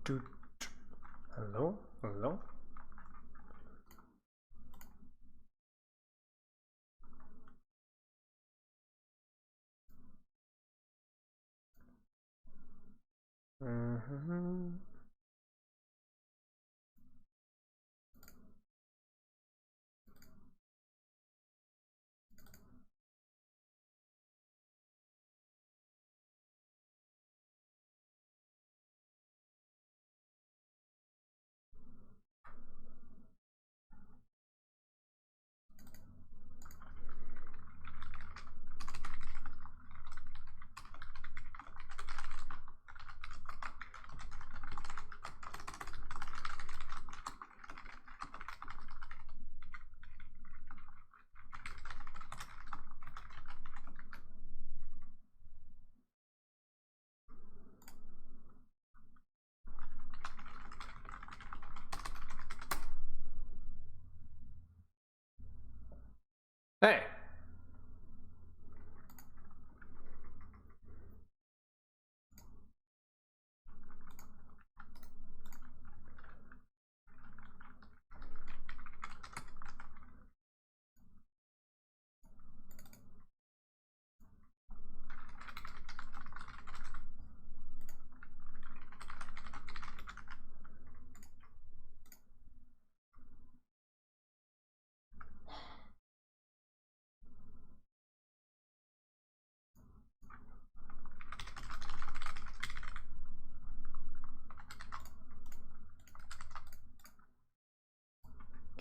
Hello? Hello? Hey.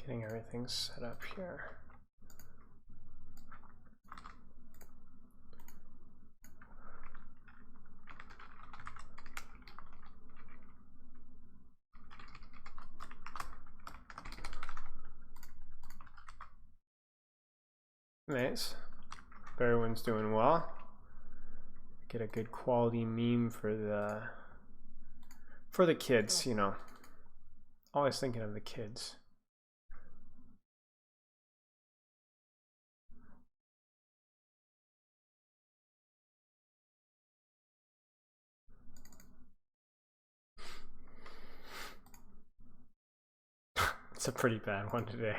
Getting everything set up here. Nice. Everyone's doing well. Get a good quality meme for the kids, you know. Always thinking of the kids. It's a pretty bad one today.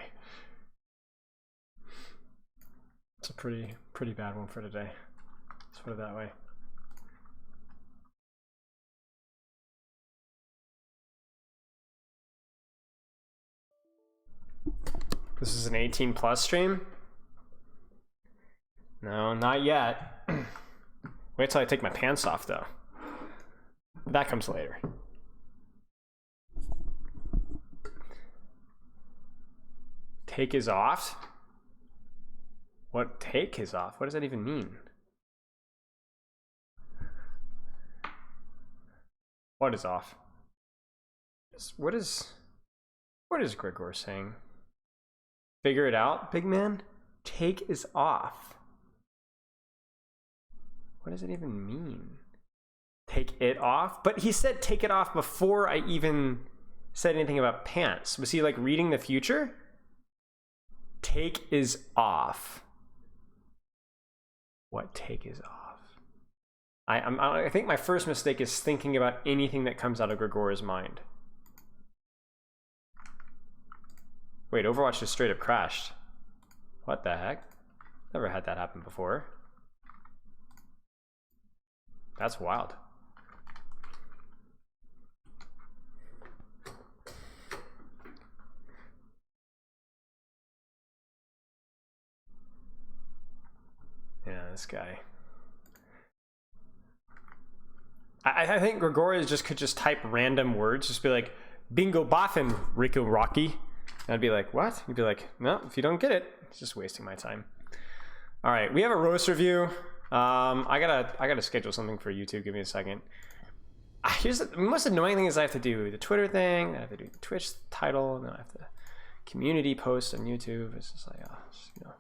It's a pretty bad one for today. Let's put it that way. This is an 18+ stream? No, not yet. Wait till I take my pants off though. That comes later. Take is off? What take is off? What does that even mean? What is off? What is Gregor saying? Figure it out, big man? Take is off. What does it even mean? Take it off? But he said take it off before I even said anything about pants. Was he like reading the future? Take is off. What take is off? I think my first mistake is thinking about anything that comes out of Gregor's mind. Wait, Overwatch just straight up crashed. What the heck? Never had that happen before. That's wild. Yeah, this guy. I think Gregor could just type random words, just be like, bingo boffin, Rico Rocky. And I'd be like, what? He'd be like, no, if you don't get it, it's just wasting my time. All right, we have a roast review. I gotta schedule something for YouTube. Give me a second. Here's the most annoying thing is I have to do the Twitter thing, I have to do the Twitch title, and then I have to community post on YouTube. It's just like, you know,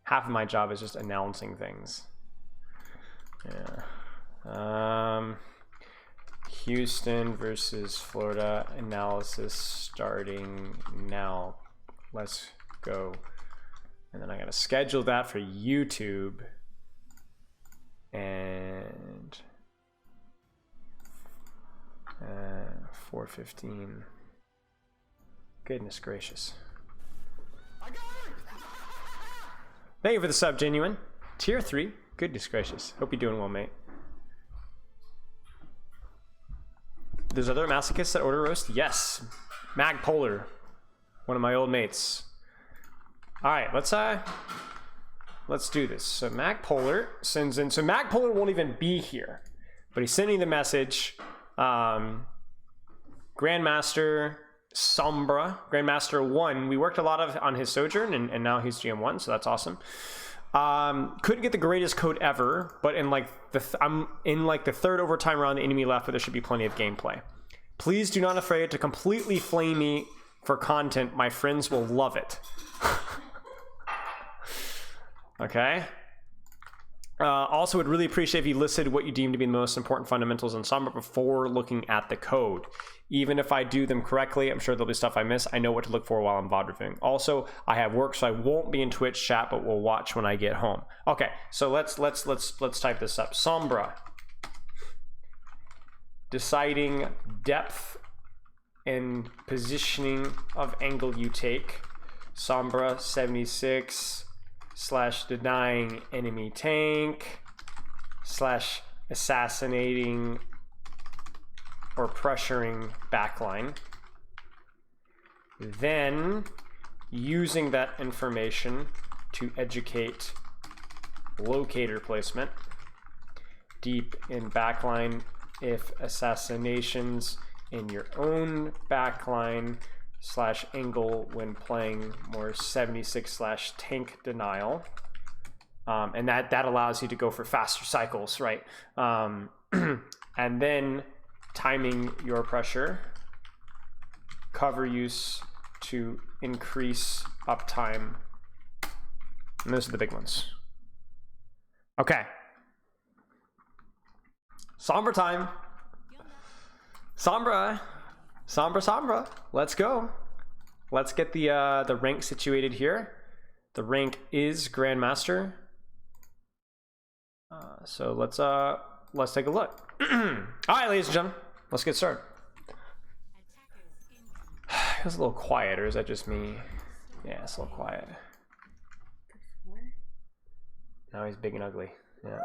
half of my job is just announcing things. Yeah. Houston versus Florida analysis starting now. Let's go. And then I gotta schedule that for YouTube. And 415. Goodness gracious. Thank you for the sub, Genuine. Tier 3. Goodness gracious. Hope you're doing well, mate. There's other masochists that order roast? Yes. Mag Polar. One of my old mates. Alright, let's do this. So Mag Polar sends in. So Mag Polar won't even be here. But he's sending the message. Grandmaster Sombra, Grandmaster 1. We worked a lot on his Sojourn, and now he's GM1, so that's awesome. Couldn't get the greatest code ever, but I'm in the third overtime round, the enemy left, but there should be plenty of gameplay. Please do not afraid to completely flame me for content. My friends will love it. Okay. Also, would really appreciate if you listed what you deem to be the most important fundamentals in Sombra before looking at the code. Even if I do them correctly, I'm sure there'll be stuff I miss. I know what to look for while I'm VOD reviewing. Also, I have work, so I won't be in Twitch chat, but we'll watch when I get home. Okay, so let's type this up. Sombra. Deciding depth and positioning of angle you take. Sombra 76 / denying enemy tank / assassinating or pressuring backline. Then using that information to educate locator placement deep in backline if assassinations in your own backline / angle when playing more 76 / tank denial. And that allows you to go for faster cycles, right? And then timing your pressure, cover use to increase uptime. And those are the big ones. Okay. Sombra time. Sombra. Let's go. Let's get the rank situated here. The rank is Grandmaster. So let's take a look. All right, ladies and gentlemen, let's get started. It was a little quiet, or is that just me? Yeah, it's a little quiet. Now he's big and ugly. Yeah.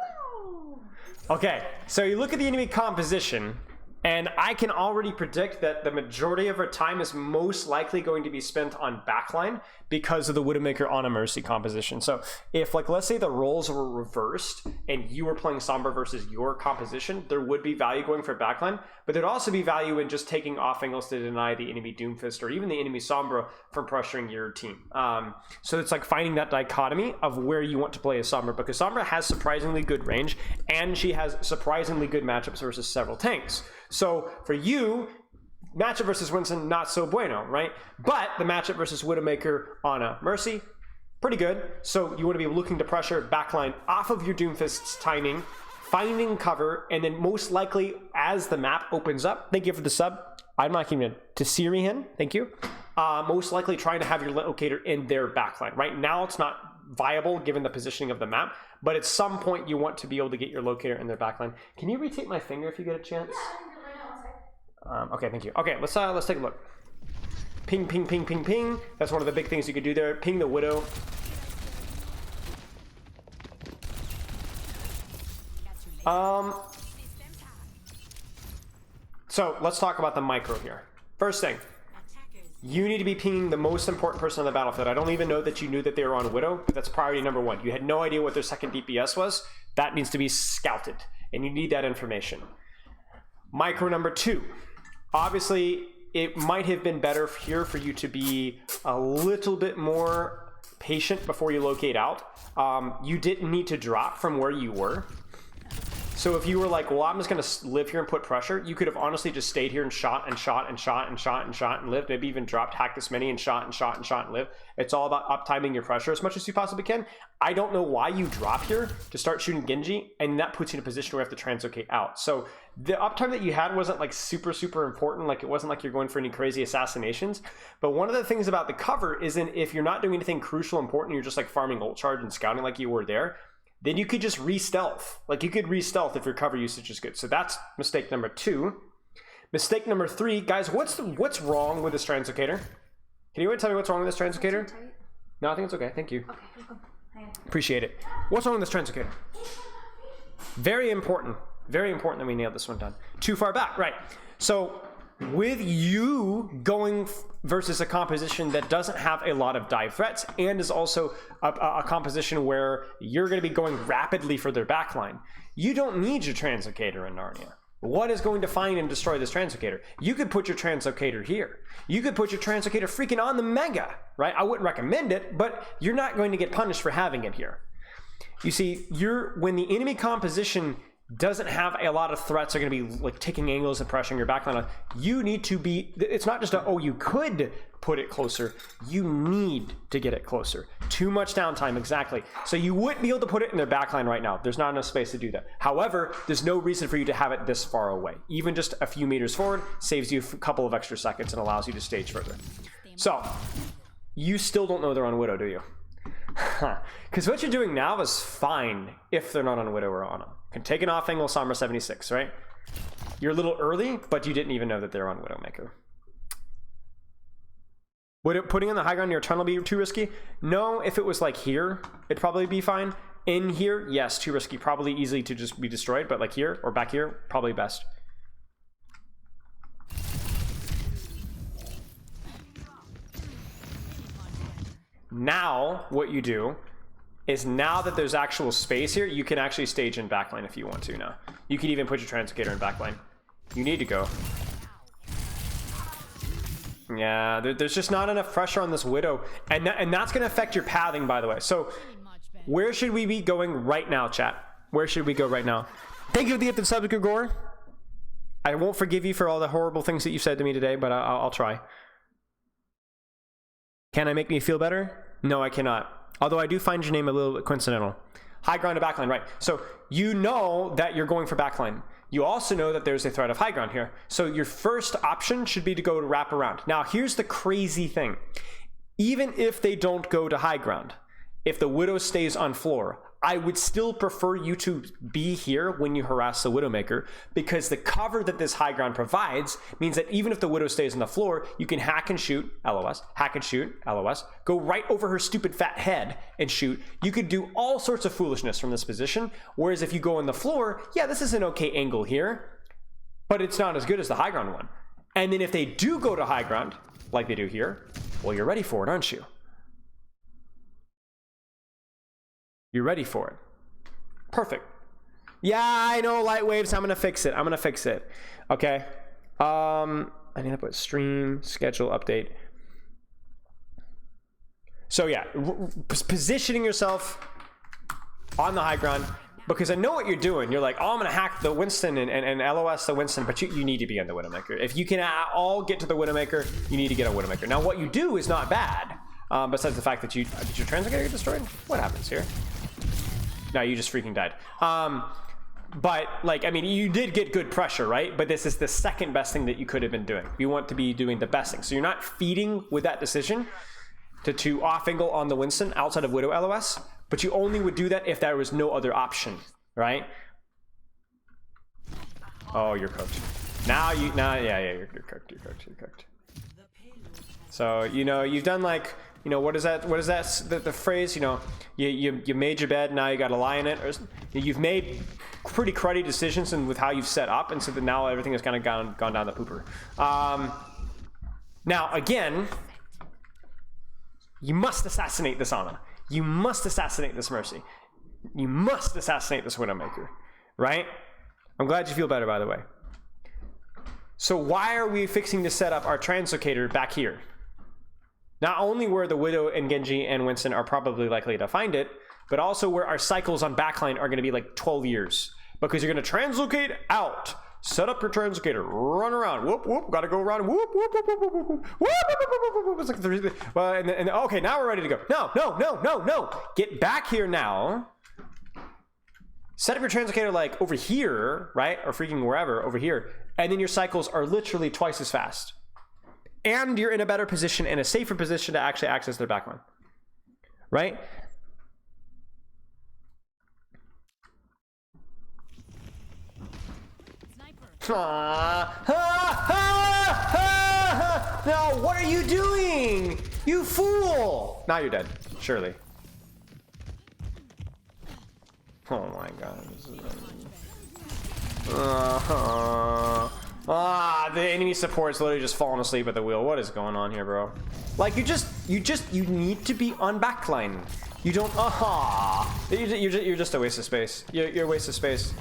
Okay, so you look at the enemy composition, and I can already predict that the majority of our time is most likely going to be spent on backline because of the Widowmaker on a Mercy composition. So if, let's say the roles were reversed and you were playing Sombra versus your composition, there would be value going for backline, but there'd also be value in just taking off angles to deny the enemy Doomfist or even the enemy Sombra from pressuring your team. So it's like finding that dichotomy of where you want to play as Sombra, because Sombra has surprisingly good range and she has surprisingly good matchups versus several tanks. So for you, matchup versus Winston, not so bueno, right? But the matchup versus Widowmaker on a Mercy, pretty good. So you want to be looking to pressure backline off of your Doomfist's timing, finding cover, and then most likely as the map opens up, thank you for the sub. I'm not even to Syrian, thank you. Most likely trying to have your locator in their backline. Right now it's not viable given the positioning of the map, but at some point you want to be able to get your locator in their backline. Can you retake my finger if you get a chance? Okay, thank you. Okay, let's take a look. Ping, ping, ping, ping, ping. That's one of the big things you could do there. Ping the Widow. So let's talk about the micro here. First thing, you need to be pinging the most important person on the battlefield. I don't even know that you knew that they were on Widow, but that's priority number one. You had no idea what their second DPS was. That needs to be scouted, and you need that information. Micro number two. Obviously, it might have been better here for you to be a little bit more patient before you locate out. You didn't need to drop from where you were. So if you were like, well, I'm just going to live here and put pressure, you could have honestly just stayed here and shot and shot and shot and shot and shot and lived. Maybe even dropped, hacked this many and shot and shot and shot and lived. It's all about uptiming your pressure as much as you possibly can. I don't know why you drop here to start shooting Genji, and that puts you in a position where you have to translocate out. So the uptime that you had wasn't like super important. Like it wasn't like you're going for any crazy assassinations. But one of the things about the cover isn't if you're not doing anything crucial important, you're just like farming ult charge and scouting like you were there, then you could just re-stealth. Like you could re-stealth if your cover usage is good. So that's mistake number two. Mistake number 3, guys. What's wrong with this translocator? Can anyone tell me what's wrong with this translocator? No, I think it's okay. Thank you. Okay, welcome. Appreciate it. What's wrong with this translocator? Very important. Very important that we nailed this one down. Too far back, right? So with you going versus a composition that doesn't have a lot of dive threats and is also a composition where you're going to be going rapidly for their backline, you don't need your translocator in Narnia. What is going to find and destroy this translocator? You could put your translocator here. You could put your translocator freaking on the mega, right? I wouldn't recommend it, but you're not going to get punished for having it here. You see, when the enemy composition doesn't have a lot of threats, are going to be like taking angles and pressuring your backline on, you need to be, it's not just you could put it closer, you need to get it closer. Too much downtime, exactly. So you wouldn't be able to put it in their backline right now. There's not enough space to do that. However, there's no reason for you to have it this far away. Even just a few meters forward saves you a couple of extra seconds and allows you to stage further. So, you still don't know they're on Widow, do you? Because what you're doing now is fine if they're not on Widow or on them. Can take an off angle Sombra 76, right? You're a little early, but you didn't even know that they're on Widowmaker. Would putting on the high ground near a tunnel be too risky? No, if it was like here, it'd probably be fine. In here, yes, too risky. Probably easily to just be destroyed, but like here or back here, probably best. Now, what you do is now that there's actual space here, you can actually stage in backline if you want to now. You can even put your translocator in backline. You need to go. Yeah, there's just not enough pressure on this Widow. And that's going to affect your pathing, by the way. So where should we be going right now, chat? Where should we go right now? Thank you for the gifted sub, Gregor. I won't forgive you for all the horrible things that you said to me today, but I'll try. Can I make me feel better? No, I cannot. Although I do find your name a little bit coincidental. High ground to backline, right. So you know that you're going for backline. You also know that there's a threat of high ground here. So your first option should be to go to wrap around. Now, here's the crazy thing. Even if they don't go to high ground, if the Widow stays on floor, I would still prefer you to be here when you harass the Widowmaker, because the cover that this high ground provides means that even if the Widow stays on the floor, you can hack and shoot, LOS, hack and shoot, LOS, go right over her stupid fat head and shoot. You could do all sorts of foolishness from this position, whereas if you go on the floor, yeah, this is an okay angle here, but it's not as good as the high ground one. And then if they do go to high ground, like they do here, well, you're ready for it, aren't you? You're ready for it. Perfect. Yeah, I know, light waves. I'm going to fix it. I'm going to fix it. Okay. I need to put stream schedule update. So yeah, positioning yourself on the high ground, because I know what you're doing. You're like, oh, I'm going to hack the Winston and LOS the Winston, but you need to be on the Widowmaker. If you can all get to the Widowmaker, you need to get a Widowmaker. Now, what you do is not bad. Besides the fact that did your translocator get destroyed? What happens here? No, you just freaking died. But like, I mean, you did get good pressure, right? But this is the second best thing that you could have been doing. You want to be doing the best thing. So you're not feeding with that decision to off angle on the Winston outside of Widow LOS, but you only would do that if there was no other option, right? Oh, you're cooked. Yeah, you're cooked. So, you know, you've done like, you know, what is that, the phrase, you know, you made your bed, now you got to lie in it, or you've made pretty cruddy decisions and with how you've set up, and so that now everything has kind of gone down the pooper. Now, again, you must assassinate this Ana. You must assassinate this Mercy. You must assassinate this Widowmaker, right? I'm glad you feel better, by the way. So why are we fixing to set up our translocator back here? Not only where the Widow and Genji and Winston are probably likely to find it, but also where our cycles on backline are going to be like 12 years. Because you're going to translocate out, set up your translocator, run around, whoop, whoop, got to go around, whoop, whoop, whoop, whoop, whoop, whoop, whoop. It's like, well, and okay, now we're ready to go. No. Get back here now. Set up your translocator like over here, right? Or freaking wherever, over here. And then your cycles are literally twice as fast. And you're in a better position, in a safer position to actually access their backline, right? No, what are you doing? You fool! Now you're dead, surely. Oh my god. The enemy support's literally just falling asleep at the wheel. What is going on here, bro? Like, you need to be on backline. You don't, you're just a waste of space. You're a waste of space.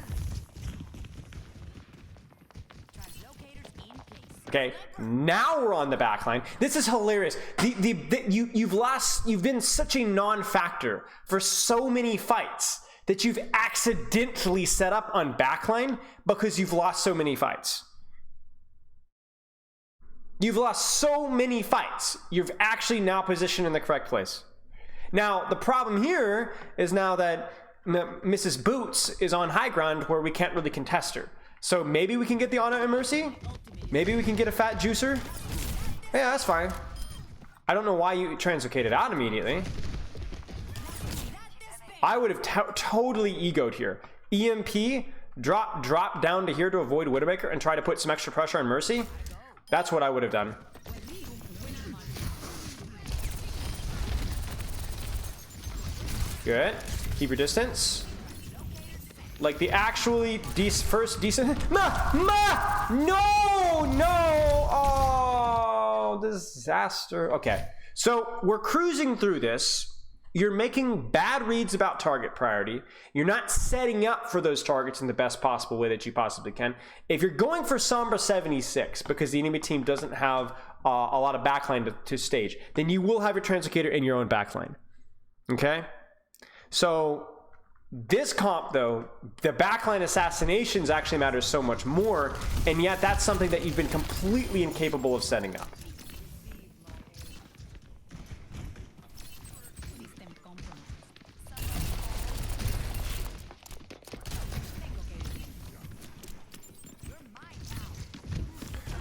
Okay, now we're on the back line. This is hilarious. You've been such a non-factor for so many fights that you've accidentally set up on backline because you've lost so many fights. You've lost so many fights. You've actually now positioned in the correct place. Now, the problem here is now that Mrs. Boots is on high ground where we can't really contest her. So maybe we can get the Honor and Mercy? Maybe we can get a fat juicer? Yeah, that's fine. I don't know why you translocated out immediately. I would have totally egoed here. EMP, drop down to here to avoid Widowmaker and try to put some extra pressure on Mercy. That's what I would have done. Good. Keep your distance. Like the actually first decent. No! Oh, disaster. Okay. So we're cruising through this. You're making bad reads about target priority. You're not setting up for those targets in the best possible way that you possibly can. If you're going for Sombra 76 because the enemy team doesn't have a lot of backline to stage, then you will have your Translocator in your own backline. Okay? So this comp, though, the backline assassinations actually matters so much more, and yet that's something that you've been completely incapable of setting up.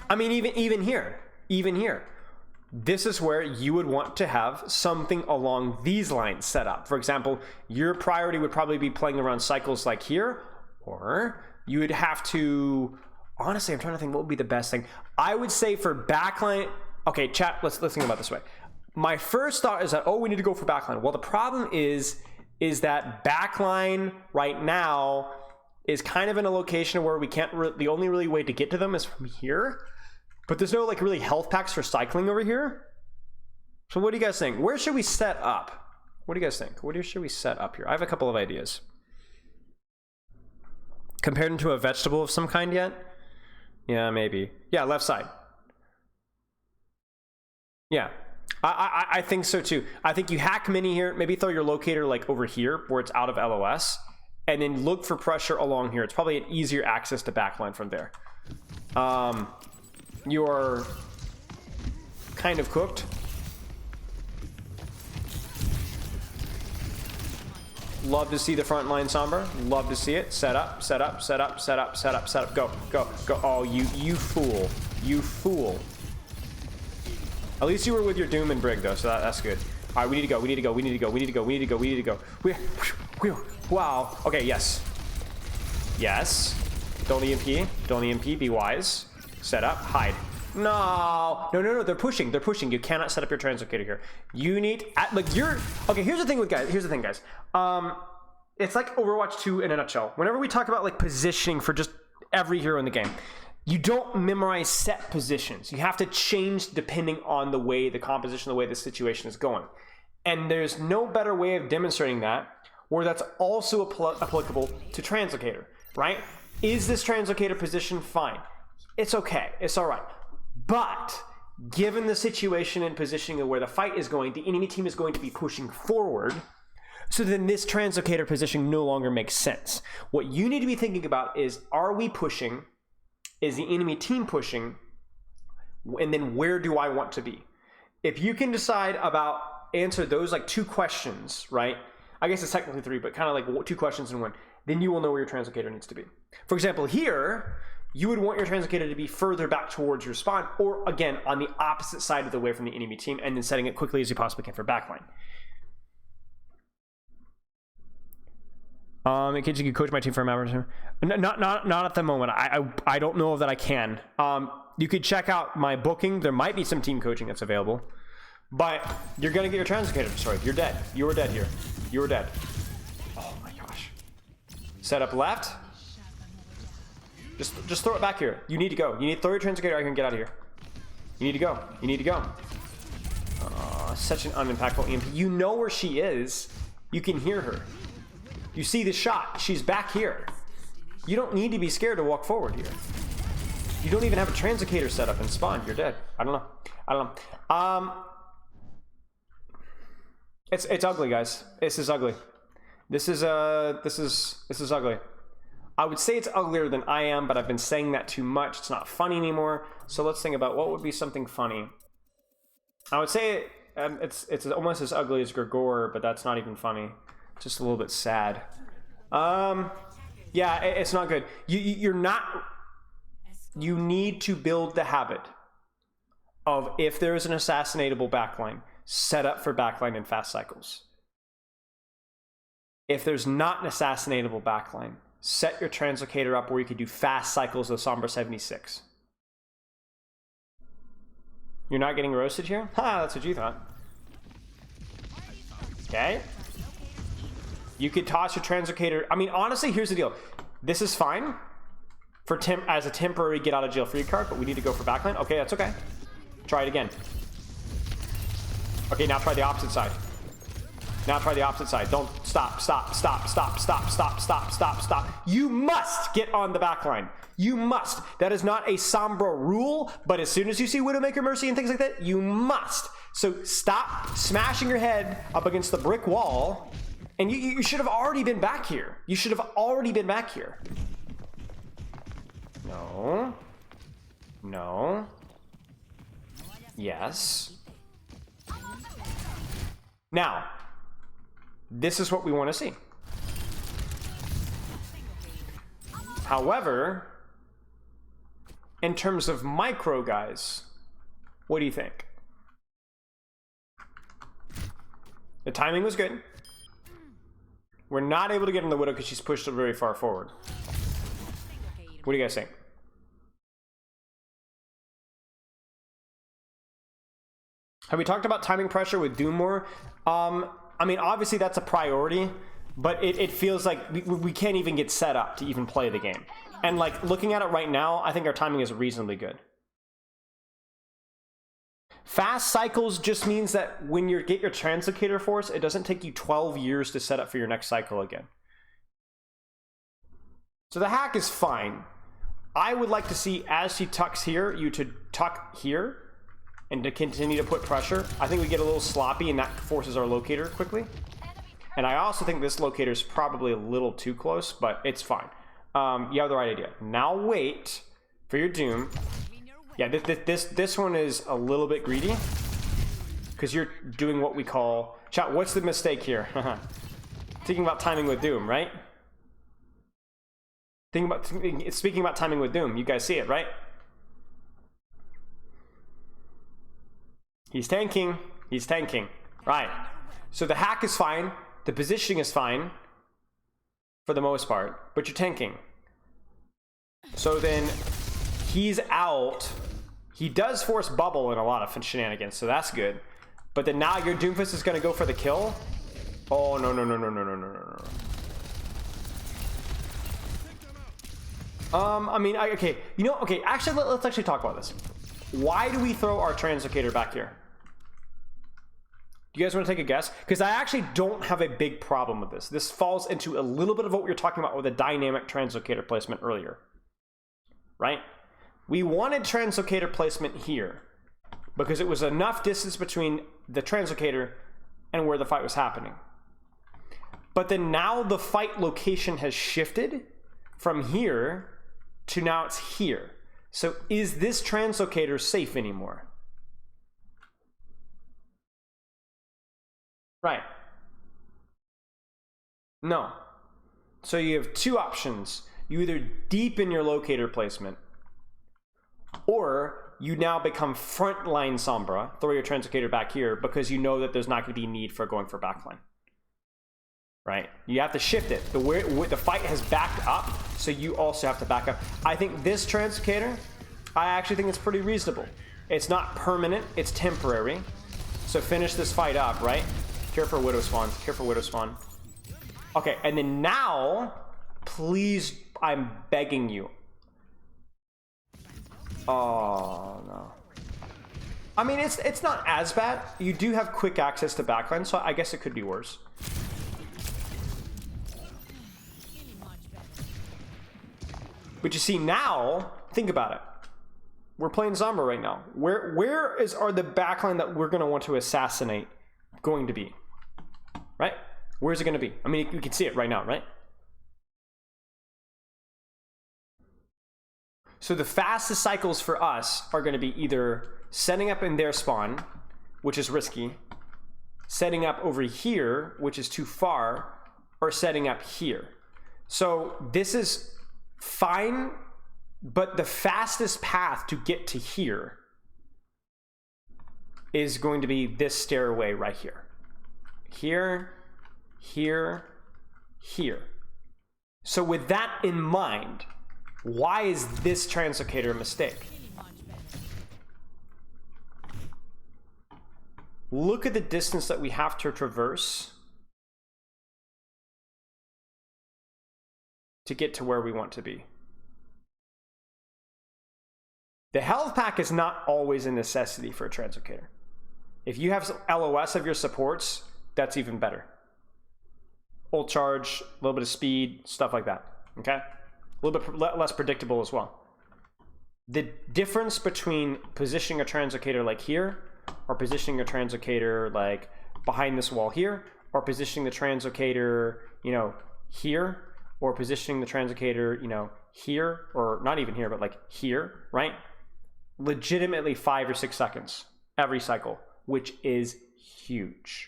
I mean, even here, this is where you would want to have something along these lines set up. For example, your priority would probably be playing around cycles like here, or you would have to, honestly, I'm trying to think what would be the best thing. I would say for backline, okay, chat, let's think about it this way. My first thought is that, oh, we need to go for backline. Well, the problem is that backline right now is kind of in a location where we can't, the only really way to get to them is from here. But there's no like really health packs for cycling over here. So what do you guys think? Where should we set up? What do you guys think? Where should we set up here? I have a couple of ideas. Compared into a vegetable of some kind yet? Yeah, maybe. Yeah, left side. Yeah, I think so too. I think you hack mini here, maybe throw your locator like over here where it's out of LOS, and then look for pressure along here. It's probably an easier access to backline from there. You're kind of cooked. Love to see the front line Sombra. Love to see it. Set up, set up, set up, set up, set up, set up. Go, go, go. Oh, you fool. You fool. At least you were with your Doom and Brig though, so that's good. All right, we need to go. We need to go. We need to go. We need to go. We need to go. We need to go. Wow. Okay. Yes. Yes. Don't EMP. Don't EMP. Be wise. Set up. Hide. No. No. They're pushing. They're pushing. You cannot set up your Translocator here. You need like you're okay. Here's the thing with guys. Here's the thing, guys. It's like Overwatch 2 in a nutshell. Whenever we talk about like positioning for just every hero in the game, you don't memorize set positions. You have to change depending on the way the composition, the way the situation is going. And there's no better way of demonstrating that where that's also applicable to Translocator, right? Is this Translocator position fine? It's okay. It's all right. But given the situation and positioning of where the fight is going, the enemy team is going to be pushing forward. So then this Translocator position no longer makes sense. What you need to be thinking about is, are we pushing? Is the enemy team pushing? And then where do I want to be? If you can decide about answer those like two questions, right? I guess it's technically three, but kind of like two questions in one. Then you will know where your Translocator needs to be. For example, here, you would want your Translocator to be further back towards your spawn, or again, on the opposite side of the way from the enemy team, and then setting it quickly as you possibly can for backline. In case you could coach my team for a member. Not at the moment. I don't know that I can. You could check out my booking. There might be some team coaching that's available. But you're going to get your Translocator destroyed. You're dead. You were dead here. You were dead. Oh my gosh. Set up left. Just throw it back here. You need to go. You need to throw your Translocator. I can get out of here. You need to go. You need to go. Such an unimpactful EMP. You know where she is. You can hear her. You see the shot. She's back here. You don't need to be scared to walk forward here. You don't even have a Translocator set up and spawn. You're dead. I don't know. It's ugly, guys. This is ugly. This is ugly. I would say it's uglier than I am, but I've been saying that too much. It's not funny anymore. So let's think about what would be something funny. I would say it's almost as ugly as Grigor, but that's not even funny. Just a little bit sad. Yeah, it's not good. You need to build the habit of, if there is an assassinatable backline, set up for backline and fast cycles. If there's not an assassinatable backline, set your Translocator up where you can do fast cycles of Sombra 76. You're not getting roasted here? Ha, that's what you thought. Okay. You could toss your Translocator. I mean, honestly, here's the deal. This is fine for as a temporary get out of jail free card, but we need to go for backline. Okay, that's okay. Try it again. Okay, now try the opposite side. Now try the opposite side. Don't stop. You must get on the backline. You must. That is not a Sombra rule, but as soon as you see Widowmaker Mercy and things like that, you must. So stop smashing your head up against the brick wall. And you should have already been back here. You should have already been back here. No. No. Yes. Now, this is what we want to see. However, in terms of micro guys, what do you think? The timing was good. We're not able to get in the Widow because she's pushed it very far forward. What do you guys think? Have we talked about timing pressure with Doom more? I mean, obviously that's a priority, but it feels like we can't even get set up to even play the game. And like looking at it right now, I think our timing is reasonably good. Fast cycles just means that when you get your Translocator force, it doesn't take you 12 years to set up for your next cycle again. So the hack is fine. I would like to see, as she tucks here, you to tuck here and to continue to put pressure. I think we get a little sloppy and that forces our locator quickly. And I also think this locator is probably a little too close, but it's fine. You have the right idea. Now wait for your Doom. Yeah, this one is a little bit greedy because you're doing what we call... Chat, what's the mistake here? Thinking about timing with Doom, right? Speaking about timing with Doom, you guys see it, right? He's tanking. He's tanking. Right. So the hack is fine. The positioning is fine for the most part, but you're tanking. So then he's out. He does force bubble in a lot of shenanigans, so that's good. But then now your Doomfist is going to go for the kill. Oh, no. I mean, okay. You know, okay, actually, let's actually talk about this. Why do we throw our Translocator back here? Do you guys want to take a guess? Because I actually don't have a big problem with this. This falls into a little bit of what we were talking about with the dynamic Translocator placement earlier. Right? We wanted Translocator placement here because it was enough distance between the Translocator and where the fight was happening. But then now the fight location has shifted from here to now it's here. So is this Translocator safe anymore? Right. No. So you have two options. You either deepen your locator placement, or you now become frontline Sombra, throw your Translocator back here because you know that there's not going to be need for going for backline. right? You have to shift it. The fight has backed up, so you also have to back up. I think this Translocator, I actually think it's pretty reasonable. It's not permanent, it's temporary. So finish this fight up, right? Care for Widow Spawn, care for Widow Spawn. Okay, and then now, please, I'm begging you. Oh, no. I mean, it's not as bad. You do have quick access to backline, so I guess it could be worse. But you see now, think about it. We're playing Sombra right now. Where are the backline that we're going to want to assassinate going to be? Right? Where's it going to be? I mean, you can see it right now, right? So the fastest cycles for us are going to be either setting up in their spawn, which is risky, setting up over here, which is too far, or setting up here. So this is fine, but the fastest path to get to here is going to be this stairway right here. Here, here, here. So with that in mind, why is this Translocator a mistake? Look at the distance that we have to traverse to get to where we want to be. The health pack is not always a necessity for a Translocator. If you have some LOS of your supports, that's even better. Ult charge, a little bit of speed, stuff like that, okay? A little bit less predictable as well. The difference between positioning a Translocator like here, or positioning a Translocator like behind this wall here, or positioning the Translocator, you know, here, or positioning the Translocator, you know, here, or not even here, but like here, right? Legitimately 5 or 6 seconds every cycle, which is huge.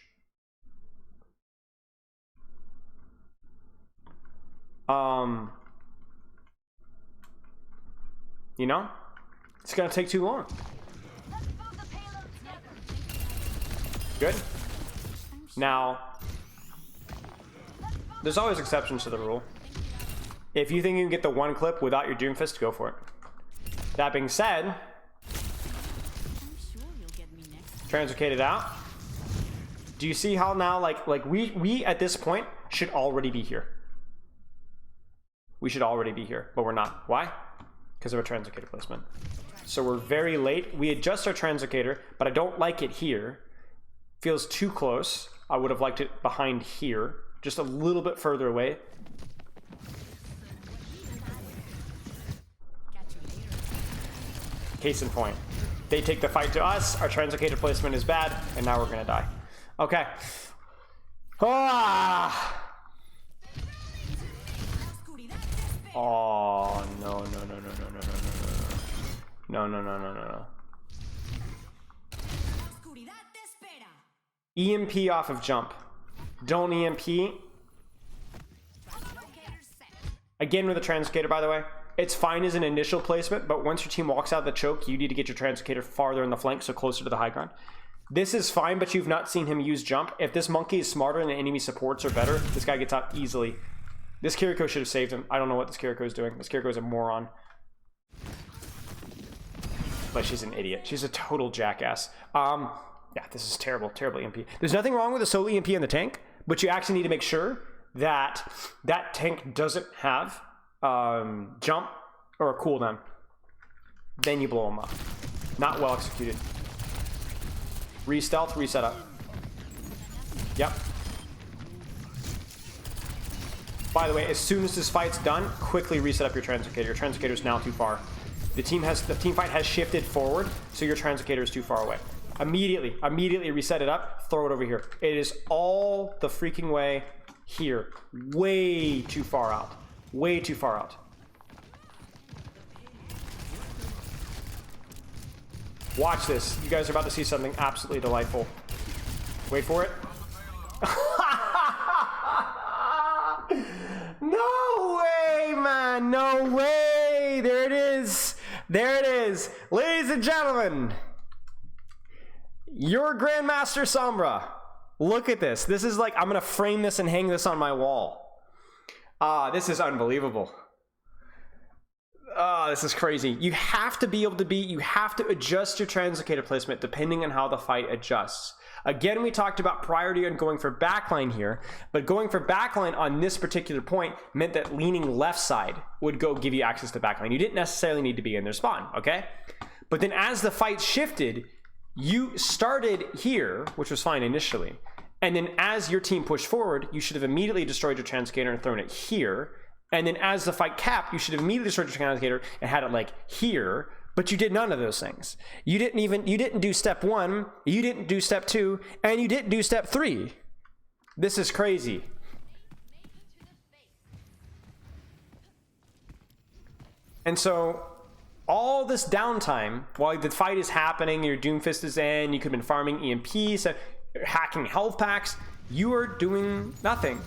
You know, it's gonna take too long. Good. Now, there's always exceptions to the rule. If you think you can get the one clip without your Doomfist, go for it. That being said, Translocated out. Do you see how now, like we at this point should already be here. We should already be here, but we're not. Why? Because of a Translocator placement. So we're very late. We adjust our Translocator, but I don't like it here. Feels too close. I would have liked it behind here, just a little bit further away. Case in point. They take the fight to us, our Translocator placement is bad, and now we're gonna die. Okay. Ah! Oh, no, no, no, no, no, no, no, no, no, no, no, no, no, no. EMP off of jump. Don't EMP. Again with the Translocator, by the way. It's fine as an initial placement, but once your team walks out of the choke, you need to get your Translocator farther in the flank, so closer to the high ground. This is fine, but you've not seen him use jump. If this monkey is smarter and the enemy supports are better, this guy gets out easily. This Kiriko should have saved him. I don't know what this Kiriko is doing. This Kiriko is a moron. But she's an idiot. She's a total jackass. Yeah, this is terrible. Terrible EMP. There's nothing wrong with a solo EMP in the tank, but you actually need to make sure that that tank doesn't have jump or a cooldown. Then you blow them up. Not well executed. Re-stealth, reset up. Yep. By the way, as soon as this fight's done, quickly reset up your Translocator. Your Translocator is now too far. The team fight has shifted forward, so your Translocator is too far away. Immediately reset it up, throw it over here. It is all the freaking way here. Way too far out. Way too far out. Watch this. You guys are about to see something absolutely delightful. Wait for it. No way, man. No way. There it is. There it is. Ladies and gentlemen, your Grandmaster Sombra Look at this. This is like, I'm going to frame this and hang this on my wall. This is unbelievable. This is crazy. You have to be able to you have to adjust your translocator placement depending on how the fight adjusts. Again, we talked about priority on going for backline here, but going for backline on this particular point meant that leaning left side would give you access to backline. You didn't necessarily need to be in their spawn, okay? But then as the fight shifted, you started here, which was fine initially, and then as your team pushed forward, you should have immediately destroyed your translocator and thrown it here. And then as the fight capped, you should have immediately destroyed your translocator and had it like here, but you did none of those things. You didn't do step 1, you didn't do step 2, and you didn't do step 3. This is crazy. And so all this downtime while the fight is happening, your Doomfist is in, you could have been farming EMPs, hacking health packs, you are doing nothing.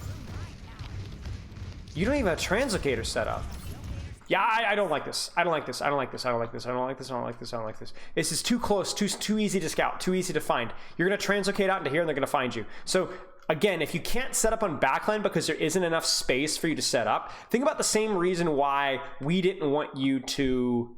You don't even have a translocator set up. Yeah, I don't like this. I don't like this. I don't like this. I don't like this. I don't like this. I don't like this. I don't like this. This is too close, too easy to scout, too easy to find. You're gonna translocate out into here and they're gonna find you. So again, if you can't set up on backline because there isn't enough space for you to set up, think about the same reason why we didn't want you to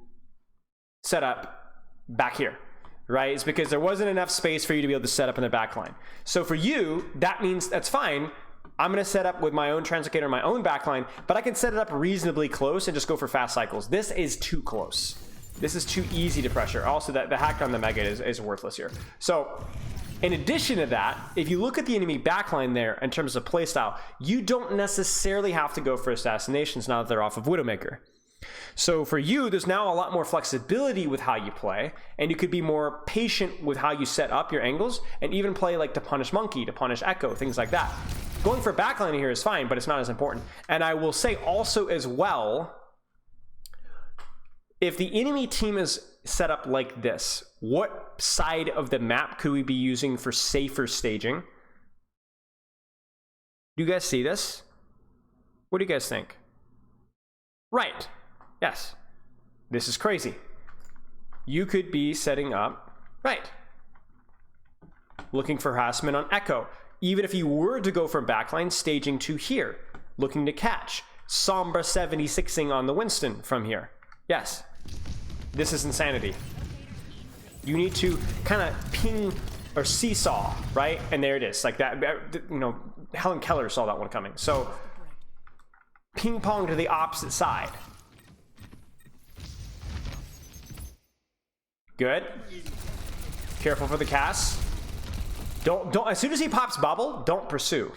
set up back here, right? It's because there wasn't enough space for you to be able to set up in the backline. So for you, that means that's fine. I'm going to set up with my own translocator, my own backline, but I can set it up reasonably close and just go for fast cycles. This is too close. This is too easy to pressure. Also, the hack on the Mega is worthless here. So in addition to that, if you look at the enemy backline there in terms of playstyle, you don't necessarily have to go for assassinations now that they're off of Widowmaker. So for you, there's now a lot more flexibility with how you play, and you could be more patient with how you set up your angles, and even play like to punish Monkey, to punish Echo, things like that. Going for backline here is fine, but it's not as important. And I will say also as well, if the enemy team is set up like this, what side of the map could we be using for safer staging? Do you guys see this? What do you guys think? Right. Yes. This is crazy. You could be setting up, right, looking for harassment on Echo. Even if you were to go from backline, staging to here, looking to catch. Sombra 76ing on the Winston from here. Yes. This is insanity. You need to kind of ping or seesaw, right? And there it is. Like that, you know, Helen Keller saw that one coming. So ping pong to the opposite side. Good. Careful for the cast. Don't, as soon as he pops bubble, don't pursue.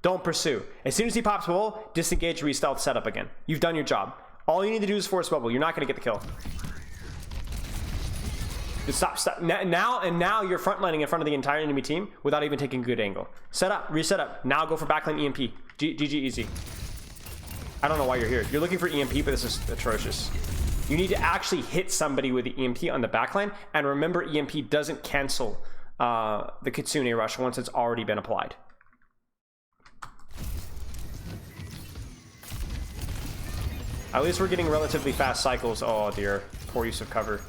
Don't pursue. As soon as he pops bubble, disengage, re-stealth, set up again. You've done your job. All you need to do is force bubble. You're not going to get the kill. Just stop. Now you're frontlining in front of the entire enemy team without even taking a good angle. Set up, reset up. Now go for backline EMP. GG easy. I don't know why you're here. You're looking for EMP, but this is atrocious. You need to actually hit somebody with the EMP on the backline, and remember EMP doesn't cancel the Kitsune Rush once it's already been applied. At least we're getting relatively fast cycles. Oh dear, poor use of cover.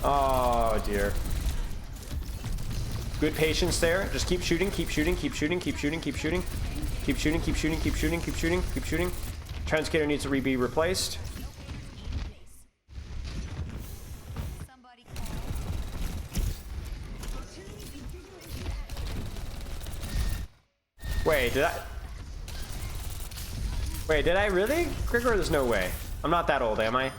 Oh dear. Good patience there. Just keep shooting, keep shooting, keep shooting, keep shooting, keep shooting. Keep shooting, keep shooting, keep shooting, keep shooting, keep shooting. Translocator needs to be replaced. Wait, did I really? Grigor, there's no way. I'm not that old, am I?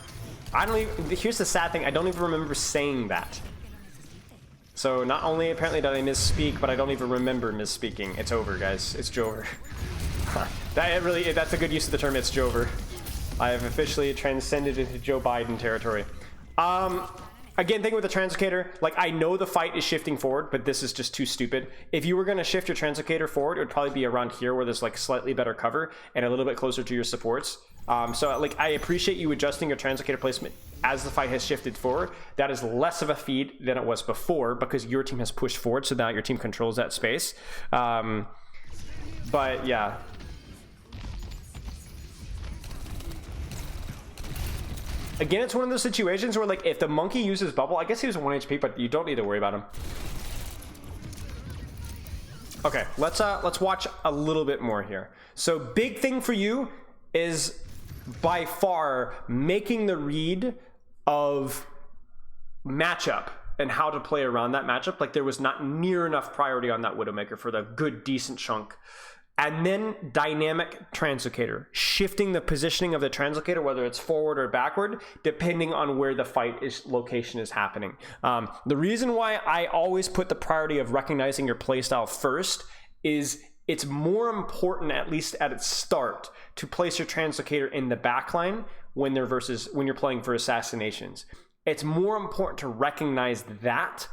I don't even, here's the sad thing, I don't even remember saying that. So not only apparently did I misspeak, but I don't even remember misspeaking. It's over, guys. It's Jover. That's a good use of the term, it's Jover. I have officially transcended into Joe Biden territory. Again, thinking with the Translocator, like I know the fight is shifting forward, but this is just too stupid. If you were going to shift your Translocator forward, it would probably be around here where there's like slightly better cover and a little bit closer to your supports. So like I appreciate you adjusting your Translocator placement as the fight has shifted forward. That is less of a feed than it was before because your team has pushed forward, so now your team controls that space. But yeah. Again, it's one of those situations where, like, if the Monkey uses bubble, I guess he was 1 HP, but you don't need to worry about him. Okay, let's watch a little bit more here. So big thing for you is by far making the read of matchup and how to play around that matchup. Like there was not near enough priority on that Widowmaker for the good decent chunk. And then dynamic Translocator, shifting the positioning of the Translocator, whether it's forward or backward, depending on where the location is happening. The reason why I always put the priority of recognizing your playstyle first is it's more important, at least at its start, to place your Translocator in the backline when you're playing for Assassinations. It's more important to recognize that,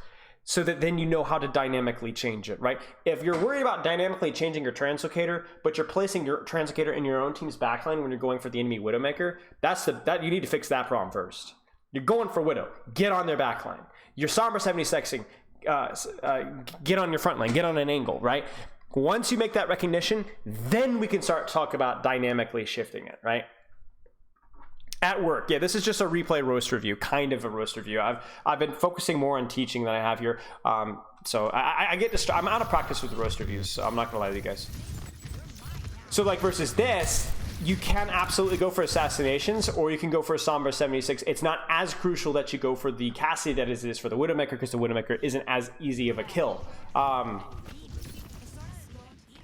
so that then you know how to dynamically change it, right? If you're worried about dynamically changing your Translocator, but you're placing your Translocator in your own team's backline when you're going for the enemy Widowmaker, that you need to fix that problem first. You're going for Widow, get on their backline. Your Sombra 76ing, get on your front line, get on an angle, right? Once you make that recognition, then we can start to talk about dynamically shifting it, right? At work, yeah, this is just a replay roast review, kind of a roast review. I've been focusing more on teaching than I have here, so I get distracted. I'm out of practice with the roast reviews, so I'm not gonna lie to you guys. So like versus this, you can absolutely go for Assassinations, or you can go for a Sombra 76. It's not as crucial that you go for the Cassidy that it is for the Widowmaker, because the Widowmaker isn't as easy of a kill.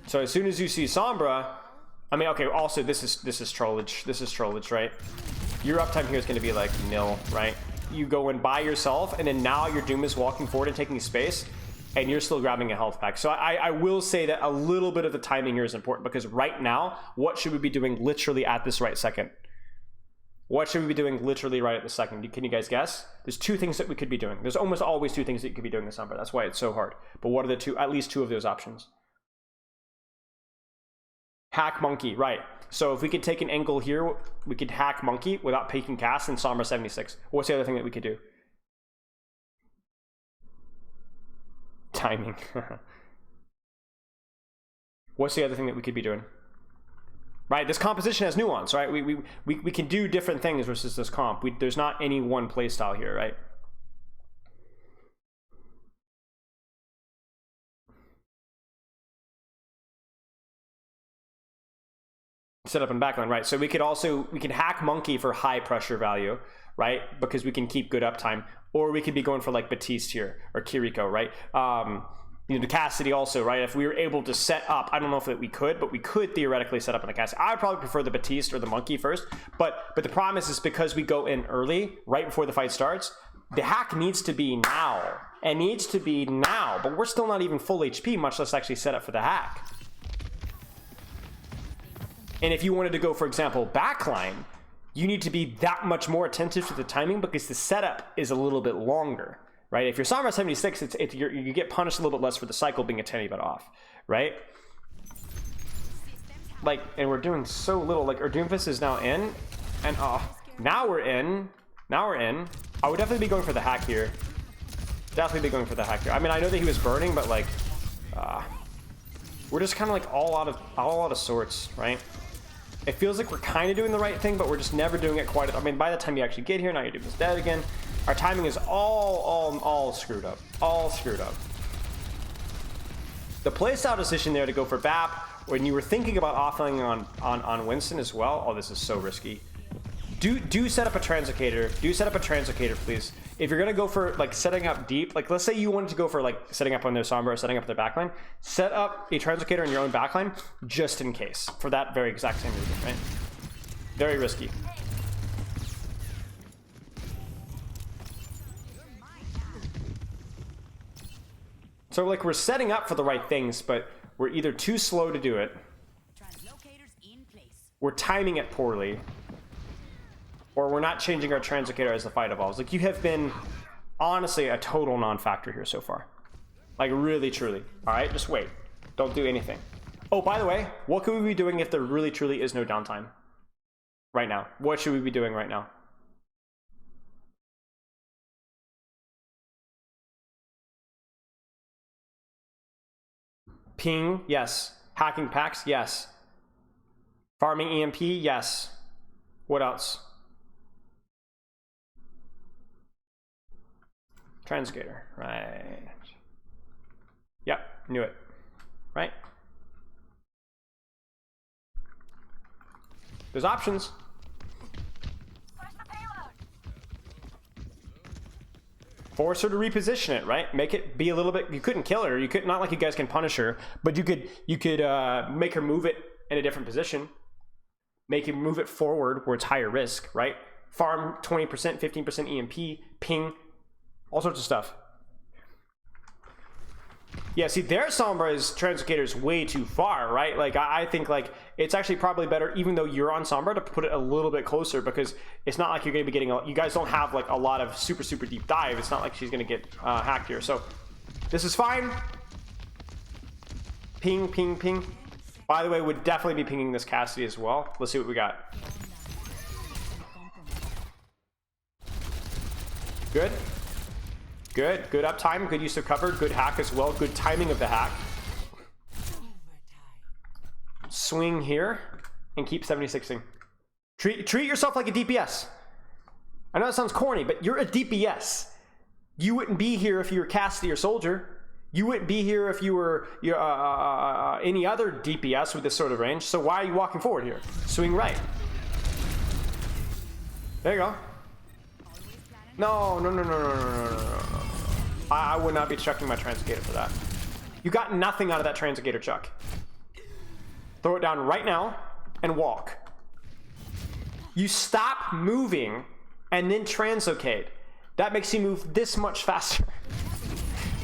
So as soon as you see Sombra, I mean, okay, also this is trollage. This is trollage, right? Your uptime here is going to be like nil, right? You go in by yourself, and then now your Doom is walking forward and taking space, and you're still grabbing a health pack. So I will say that a little bit of the timing here is important, because right now, what should we be doing literally at this right second? What should we be doing literally right at the second? Can you guys guess? There's two things that we could be doing. There's almost always two things that you could be doing this Sombra. That's why it's so hard. But what are the two? At least two of those options. Hack Monkey, right. So if we could take an angle here, we could hack Monkey without taking cast in Sombra 76. What's the other thing that we could do? Timing. What's the other thing that we could be doing? Right, this composition has nuance, right? We can do different things versus this comp. There's not any one play style here, right? Set up in backline, right? So we could hack Monkey for high pressure value, right? Because we can keep good uptime, or we could be going for like Batiste here or Kiriko, right? You know, the Cassidy also, right? If we were able to set up, I don't know if we could, but we could theoretically set up in the Cassidy. I would probably prefer the Batiste or the Monkey first, but the problem is because we go in early, right before the fight starts, the hack needs to be now. It needs to be now, but we're still not even full HP, much less actually set up for the hack. And if you wanted to go, for example, backline, you need to be that much more attentive to the timing, because the setup is a little bit longer, right? If you're Sombra 76, you get punished a little bit less for the cycle being a tiny bit off, right? Like, and we're doing so little. Like, our Doomfist is now in, and now we're in. Now we're in. I would definitely be going for the hack here. Definitely be going for the hack here. I mean, I know that he was burning, but like, we're just kind of like all out of sorts, right? It feels like we're kind of doing the right thing, but we're just never doing it quite. I mean, by the time you actually get here, now your Doom is dead again. Our timing is all screwed up. All screwed up. The playstyle decision there to go for BAP, when you were thinking about offering on Winston as well. Oh, this is so risky. Do set up a Translocator. Do set up a Translocator, please. If you're gonna go for like setting up deep, like let's say you wanted to go for like setting up on their Sombra or setting up their backline, set up a Translocator in your own backline just in case, for that very exact same reason, right? Very risky. So like we're setting up for the right things, but we're either too slow to do it, we're timing it poorly, or we're not changing our Translocator as the fight evolves. Like, you have been, honestly, a total non-factor here so far. Like, really, truly. All right, just wait. Don't do anything. Oh, by the way, what could we be doing if there really, truly is no downtime? Right now. What should we be doing right now? Ping, yes. Hacking packs, yes. Farming EMP, yes. What else? Translocator, right. Yep, knew it. right? There's options. Force her to reposition it, right? Make it be a little bit. You couldn't kill her. You could not like you guys can punish her, but you could make her move it in a different position. Make it move it forward where it's higher risk, right? Farm 20%, 15% EMP, ping, all sorts of stuff. Yeah, see, their Sombra's Translocator is way too far, right? Like, I think, like, it's actually probably better, even though you're on Sombra, to put it a little bit closer, because it's not like you're going to be getting, you guys don't have, like, a lot of super, super deep dive. It's not like she's going to get hacked here. So, this is fine. Ping, ping, ping. By the way, would definitely be pinging this Cassidy as well. Let's see what we got. Good. Good, good uptime, good use of cover, good hack as well, good timing of the hack. Swing here and keep 76ing. Treat yourself like a DPS. I know that sounds corny, but you're a DPS. You wouldn't be here if you were Cassidy or Soldier. You wouldn't be here if you were any other DPS with this sort of range. So why are you walking forward here? Swing right. There you go. No. I would not be chucking my Translocator for that. You got nothing out of that Translocator, Chuck. Throw it down right now and walk. You stop moving and then translocate. That makes you move this much faster.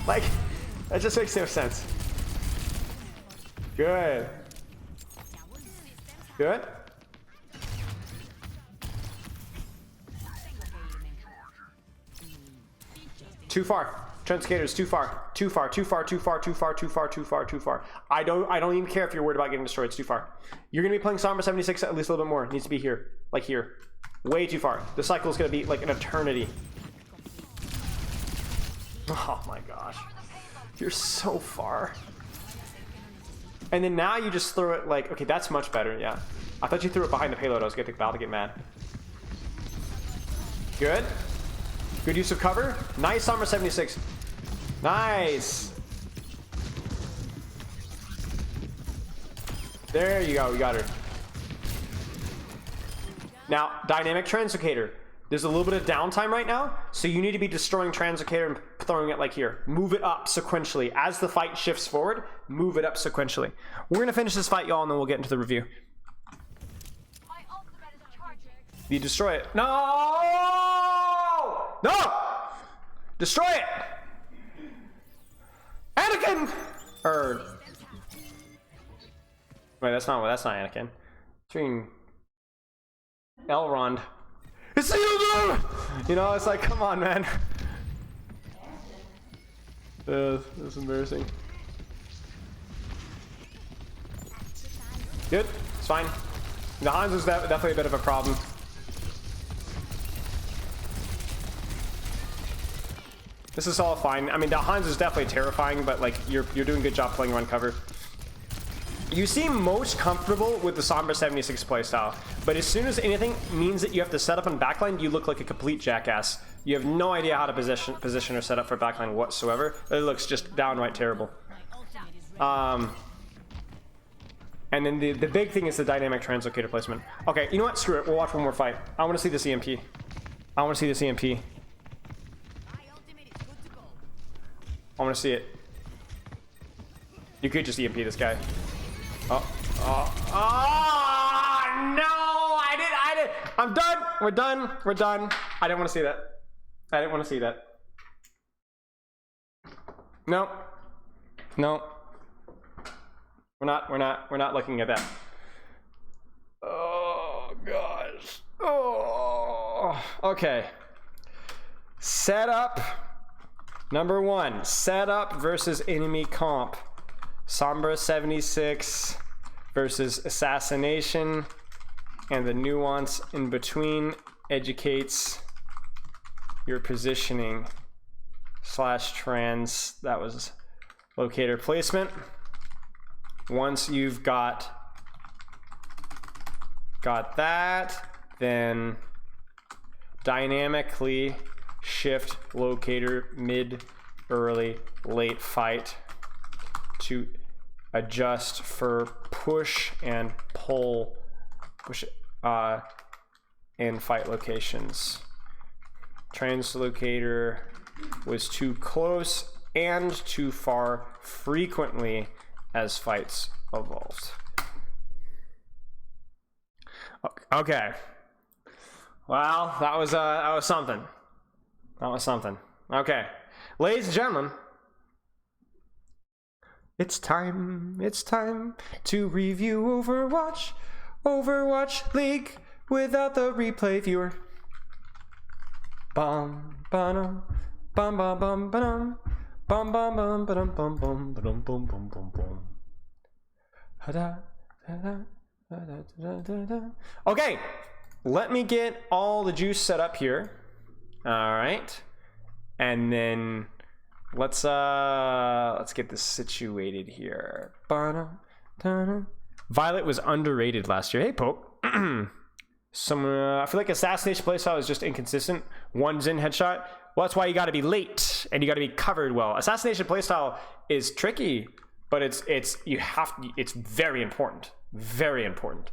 Like, that just makes no sense. Good. Good. Too far. Translocator is too far. Too far. I don't even care if you're worried about getting destroyed. It's too far. You're gonna be playing Sombra 76 at least a little bit more. It needs to be here. Like here. Way too far. The cycle is gonna be like an eternity. Oh my gosh. You're so far. And then now you just throw it like, okay, that's much better, yeah. I thought you threw it behind the payload. I was about to get mad. Good. Good use of cover. Nice, Sombra 76. Nice. There you go. We got her. Now, dynamic Translocator. There's a little bit of downtime right now, so you need to be destroying Translocator and throwing it like here. Move it up sequentially. As the fight shifts forward, move it up sequentially. We're going to finish this fight, y'all, and then we'll get into the review. You destroy it. No! No! Destroy it! Anakin! Wait, that's not Anakin. It's being Elrond. It's Isildur! You know, it's like, come on, man. That's embarrassing. Good. It's fine. The Hans is definitely a bit of a problem. This is all fine. I mean, the Hans is definitely terrifying, but like you're doing a good job playing run cover. You seem most comfortable with the Sombra 76 playstyle, but as soon as anything means that you have to set up on backline, you look like a complete jackass. You have no idea how to position or set up for backline whatsoever. It looks just downright terrible. And then the big thing is the dynamic Translocator placement. Okay, you know what? Screw it. We'll watch one more fight. I want to see this EMP. I want to see this EMP. I want to see it. You could just EMP this guy. Oh, no! I did. I'm done. We're done. I didn't want to see that. No. We're not looking at that. Oh gosh. Oh. Okay. Setup. Number 1. Setup versus enemy comp. Sombra 76 versus Assassination, and the nuance in between educates your positioning / trans. That was locator placement. Once you've got that, then dynamically shift locator mid, early, late fight to adjust for push and pull, in fight locations. Translocator was too close and too far frequently as fights evolved. Okay. Well, that was something. That was something. Okay. Ladies and gentlemen, it's time to review Overwatch League without the replay viewer. Bum bum bum bum bum bum bum bum bum bum bum bum bum bum bum. Okay, let me get all the juice set up here. All right, and then let's get this situated here. Violet was underrated last year. Hey, Pope. I feel like Assassination playstyle is just inconsistent. One's in headshot. Well, that's why you got to be late and you got to be covered well. Assassination playstyle is tricky, but it's very important. Very important.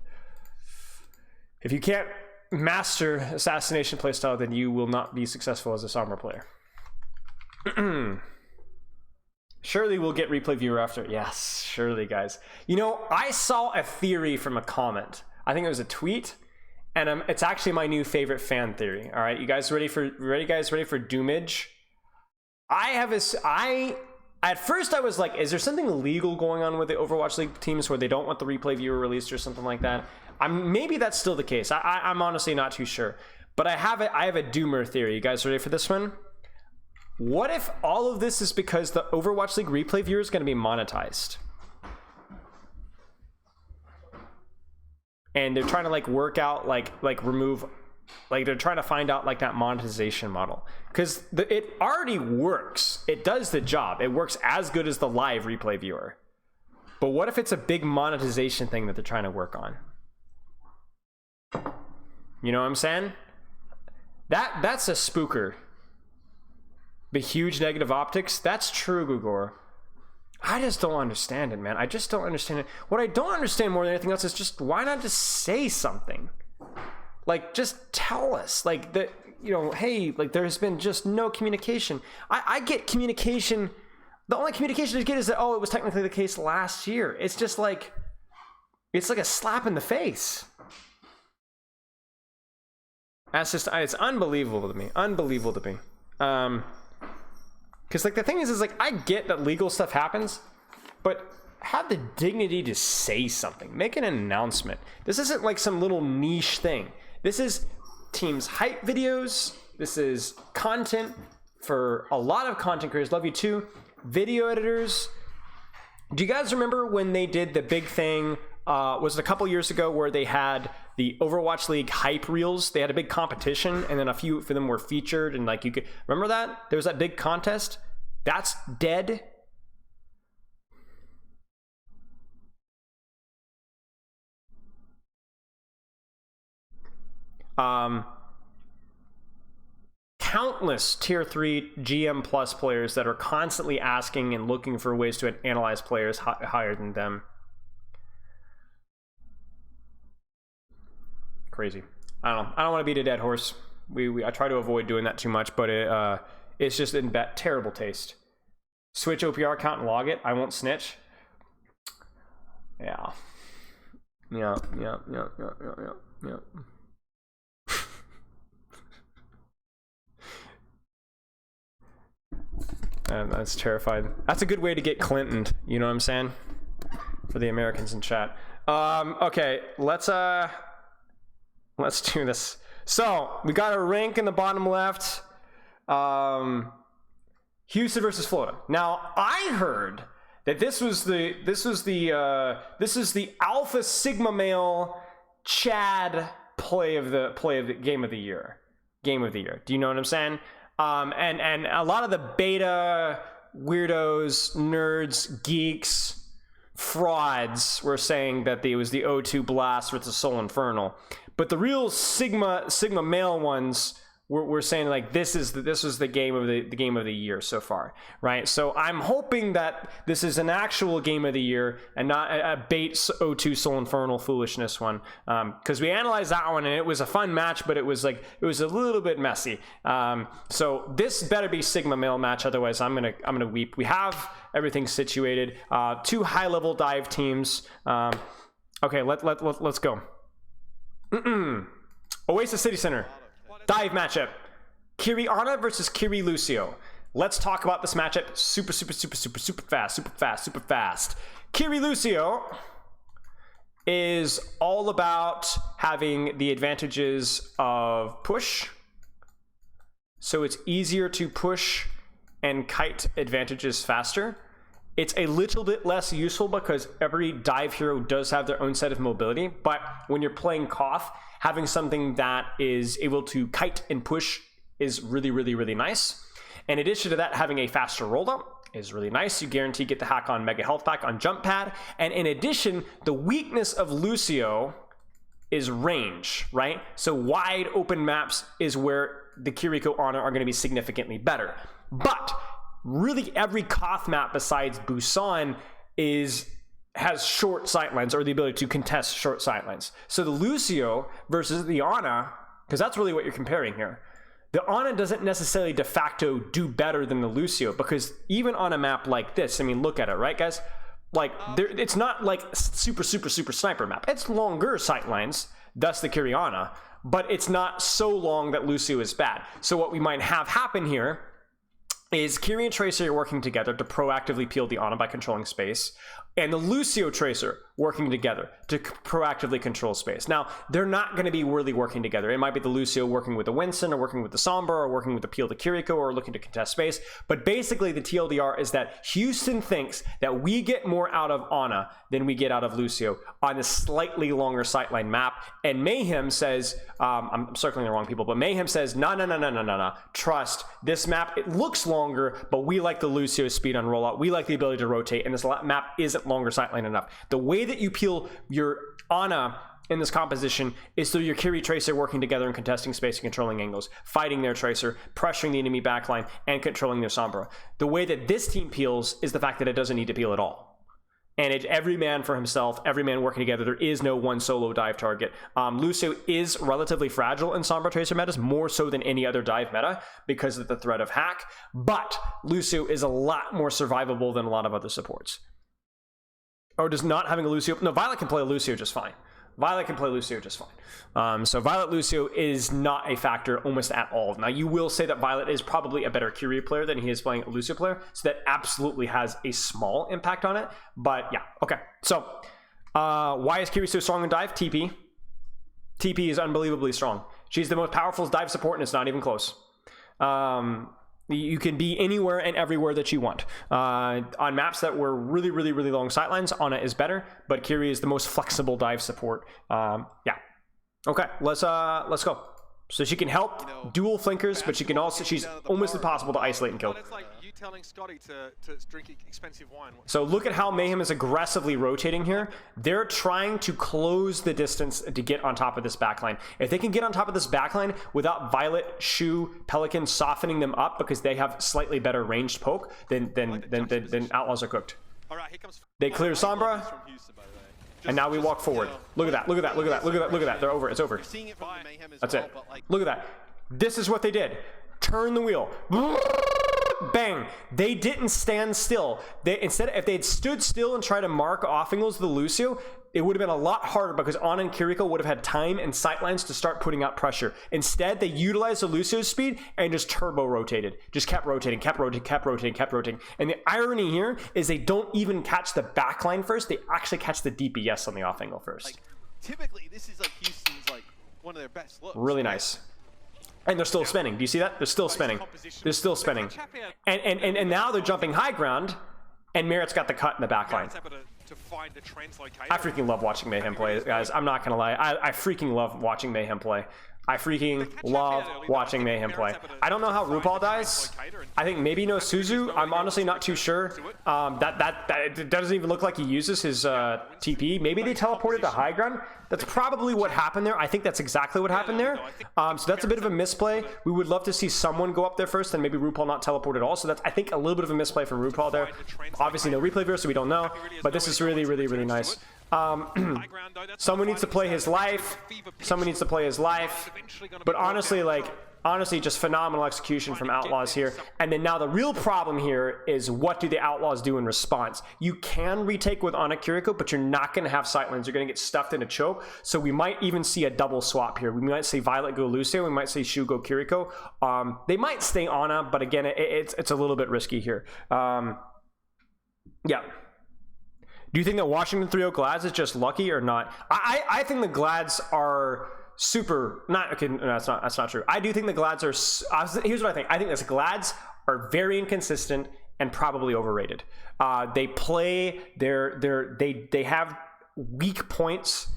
If you can't master Assassination playstyle, then you will not be successful as a Sombra player. Surely we'll get replay viewer after. Yes, surely, guys. You know, I saw a theory from a comment. I think it was a tweet, and it's actually my new favorite fan theory. All right, you guys ready for Doomage? At first I was like, is there something illegal going on with the Overwatch League teams where they don't want the replay viewer released or something like that? Maybe that's still the case. I'm honestly not too sure. But I have a Doomer theory. You guys ready for this one? What if all of this is because the Overwatch League replay viewer is going to be monetized? And they're trying to like work out they're trying to find out like that monetization model, because it already works. It does the job. It works as good as the live replay viewer. But what if it's a big monetization thing that they're trying to work on? You know what I'm saying? That's a spooker. The huge negative optics, that's true, Gugor. I just don't understand it, man. I just don't understand it. What I don't understand more than anything else is just, why not just say something? Like, just tell us. Like, that, you know, hey, like, there's been just no communication. I get communication. The only communication I get is that, oh, it was technically the case last year. It's just like, it's like a slap in the face. That's just, it's unbelievable to me. Unbelievable to me. Because, like, the thing is like, I get that legal stuff happens, but have the dignity to say something. Make an announcement. This isn't like some little niche thing. This is teams' hype videos. This is content for a lot of content creators. Love you too. Video editors. Do you guys remember when they did the big thing? Was it a couple years ago where they had the Overwatch League hype reels? They had a big competition, and then a few of them were featured, and like you could remember that there was that big contest. That's dead. Countless tier 3 GM plus players that are constantly asking and looking for ways to analyze players higher than them. Crazy. I don't know. I don't want to beat a dead horse. I try to avoid doing that too much, but it's just in terrible taste. Switch OPR account and log it. I won't snitch. Yeah. Yeah. And that's terrified. That's a good way to get Clinton. You know what I'm saying? For the Americans in chat. Okay, let's do this. So we got a rank in the bottom left. Houston versus Florida. Now I heard that this is the alpha sigma male Chad play of the game of the year. Game of the year. Do you know what I'm saying? And a lot of the beta weirdos, nerds, geeks, frauds were saying that it was the O2 Blast with the Soul Infernal. But the real Sigma male ones we're saying like this was the game of the year so far, right? So I'm hoping that this is an actual game of the year and not a bait O2 Soul Infernal foolishness one, because we analyzed that one and it was a fun match, but it was a little bit messy. So this better be Sigma male match, otherwise I'm gonna weep. We have everything situated. 2 high-level dive teams. Okay, let's go. Oasis City Center. Dive matchup. Kiri Ana versus Kiri Lucio. Let's talk about this matchup super fast. Kiri Lucio is all about having the advantages of push. So it's easier to push and kite advantages faster. It's a little bit less useful because every dive hero does have their own set of mobility, but when you're playing Koth, having something that is able to kite and push is really nice. In addition to that, having a faster roll up is really nice. You guarantee get the hack on Mega Health Pack on Jump Pad. And in addition, the weakness of Lucio is range, right? So wide open maps is where the Kiriko Ana are going to be significantly better. But really every Koth map besides Busan has short sightlines, or the ability to contest short sightlines. So the Lucio versus the Ana, because that's really what you're comparing here. The Ana doesn't necessarily de facto do better than the Lucio, because even on a map like this, I mean, look at it, right, guys? Like, it's not like super sniper map. It's longer sightlines, thus the Kiri Ana, but it's not so long that Lucio is bad. So what we might have happen here is Kiri and Tracer working together to proactively peel the Ana by controlling space, and the Lucio Tracer working together to proactively control space. Now, they're not going to be really working together. It might be the Lucio working with the Winston, or working with the Sombra, or working with the Peel the Kiriko, or looking to contest space. But basically, the TLDR is that Houston thinks that we get more out of Ana than we get out of Lucio on a slightly longer sightline map. And Mayhem says, I'm circling the wrong people, but Mayhem says, no. Trust, this map, it looks longer, but we like the Lucio speed on rollout. We like the ability to rotate, and this map isn't longer sightline enough. The way that you peel your Ana in this composition is through your Kiri Tracer working together and contesting space and controlling angles, fighting their Tracer, pressuring the enemy backline, and controlling their Sombra. The way that this team peels is the fact that it doesn't need to peel at all. And it's every man for himself, every man working together. There is no one solo dive target. Lucio is relatively fragile in Sombra Tracer metas, more so than any other dive meta because of the threat of hack, but Lucio is a lot more survivable than a lot of other supports. Or does not having a Lucio... No, Violet can play Lucio just fine. So Violet Lucio is not a factor almost at all. Now, you will say that Violet is probably a better Kiri player than he is playing a Lucio player, so that absolutely has a small impact on it. But yeah, okay. So why is Kiri so strong in dive? TP. TP is unbelievably strong. She's the most powerful dive support, and it's not even close. You can be anywhere and everywhere that you want. On maps that were really long sightlines, Ana is better, but Kiri is the most flexible dive support. Yeah. Okay, let's go. So she can help dual flankers, but she can also, she's almost impossible to isolate and kill. It's like you telling Scotty to drink expensive wine. So look at how Mayhem is aggressively rotating here. They're trying to close the distance to get on top of this backline. If they can get on top of this backline without Violet, Shu, Pelican softening them up because they have slightly better ranged poke, then Outlaws are cooked. All right, here comes. They clear Sombra. And now we walk forward. Look at that. They're over. It's over. That's it. Look at that. This is what they did. Turn the wheel. Bang. They didn't stand still. Instead, if they had stood still and tried to mark off angles of the Lucio, it would have been a lot harder because Ana and Kiriko would have had time and sightlines to start putting out pressure. Instead, they utilized the Lucio's speed and just turbo rotated. Just kept rotating. And the irony here is they don't even catch the backline first. They actually catch the DPS on the off angle first. Like, typically, this is like Houston's like one of their best looks. Really nice. And they're still spinning. Do you see that? They're still spinning. And now they're jumping high ground, and Merritt's got the cut in the backline. To find the Translocator. I freaking love watching Mayhem play, guys. I'm not gonna lie. I freaking love watching Mayhem play. I freaking love watching Mayhem play. I don't know how RuPaul dies. I think maybe no Suzu. I'm honestly not too sure. It doesn't even look like he uses his TP. Maybe they teleported to high ground. That's probably what happened there. I think that's exactly what happened there. So that's a bit of a misplay. We would love to see someone go up there first and maybe RuPaul not teleport at all. So that's, I think, a little bit of a misplay from RuPaul there. Obviously no replay viewer, so we don't know. But this is really, really, really nice. Someone needs to play his life. Someone needs to play his life. But honestly, honestly, just phenomenal execution from Outlaws here. And then now the real problem here is, what do the Outlaws do in response? You can retake with Ana Kiriko, but you're not going to have sightlines. You're going to get stuffed in a choke. So we might even see a double swap here. We might see Violet go Lucio. We might see Shu go Kiriko. They might stay Ana, but again, it's a little bit risky here. Yeah. Do you think that Washington 3-0 Glads is just lucky or not? I think the Glads are super, not, okay, no, that's not true. I do think the Glads are, here's what I think. I think the Glads are very inconsistent and probably overrated. They play they have weak points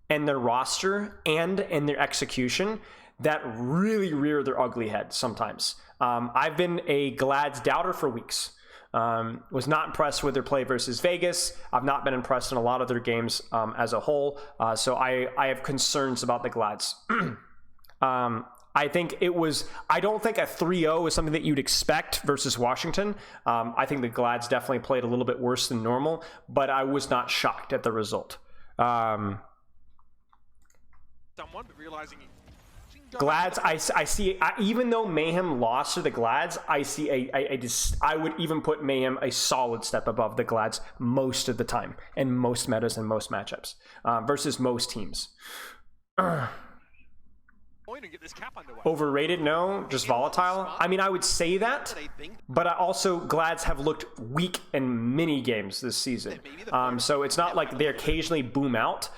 in their roster and in their execution that really rear their ugly head sometimes. I've been a Glads doubter for weeks. Was not impressed with their play versus Vegas. I've not been impressed in a lot of their games as a whole. So I have concerns about the Glads. I think I don't think a 3-0 is something that you'd expect versus Washington. I think the Glads definitely played a little bit worse than normal, but I was not shocked at the result. Glads, I see, even though Mayhem lost to the Glads, I see I would even put Mayhem a solid step above the Glads most of the time, in most metas and most matchups, versus most teams. Overrated? No, just volatile. I mean, I would say that, but also Glads have looked weak in many games this season. So it's not like they occasionally boom out.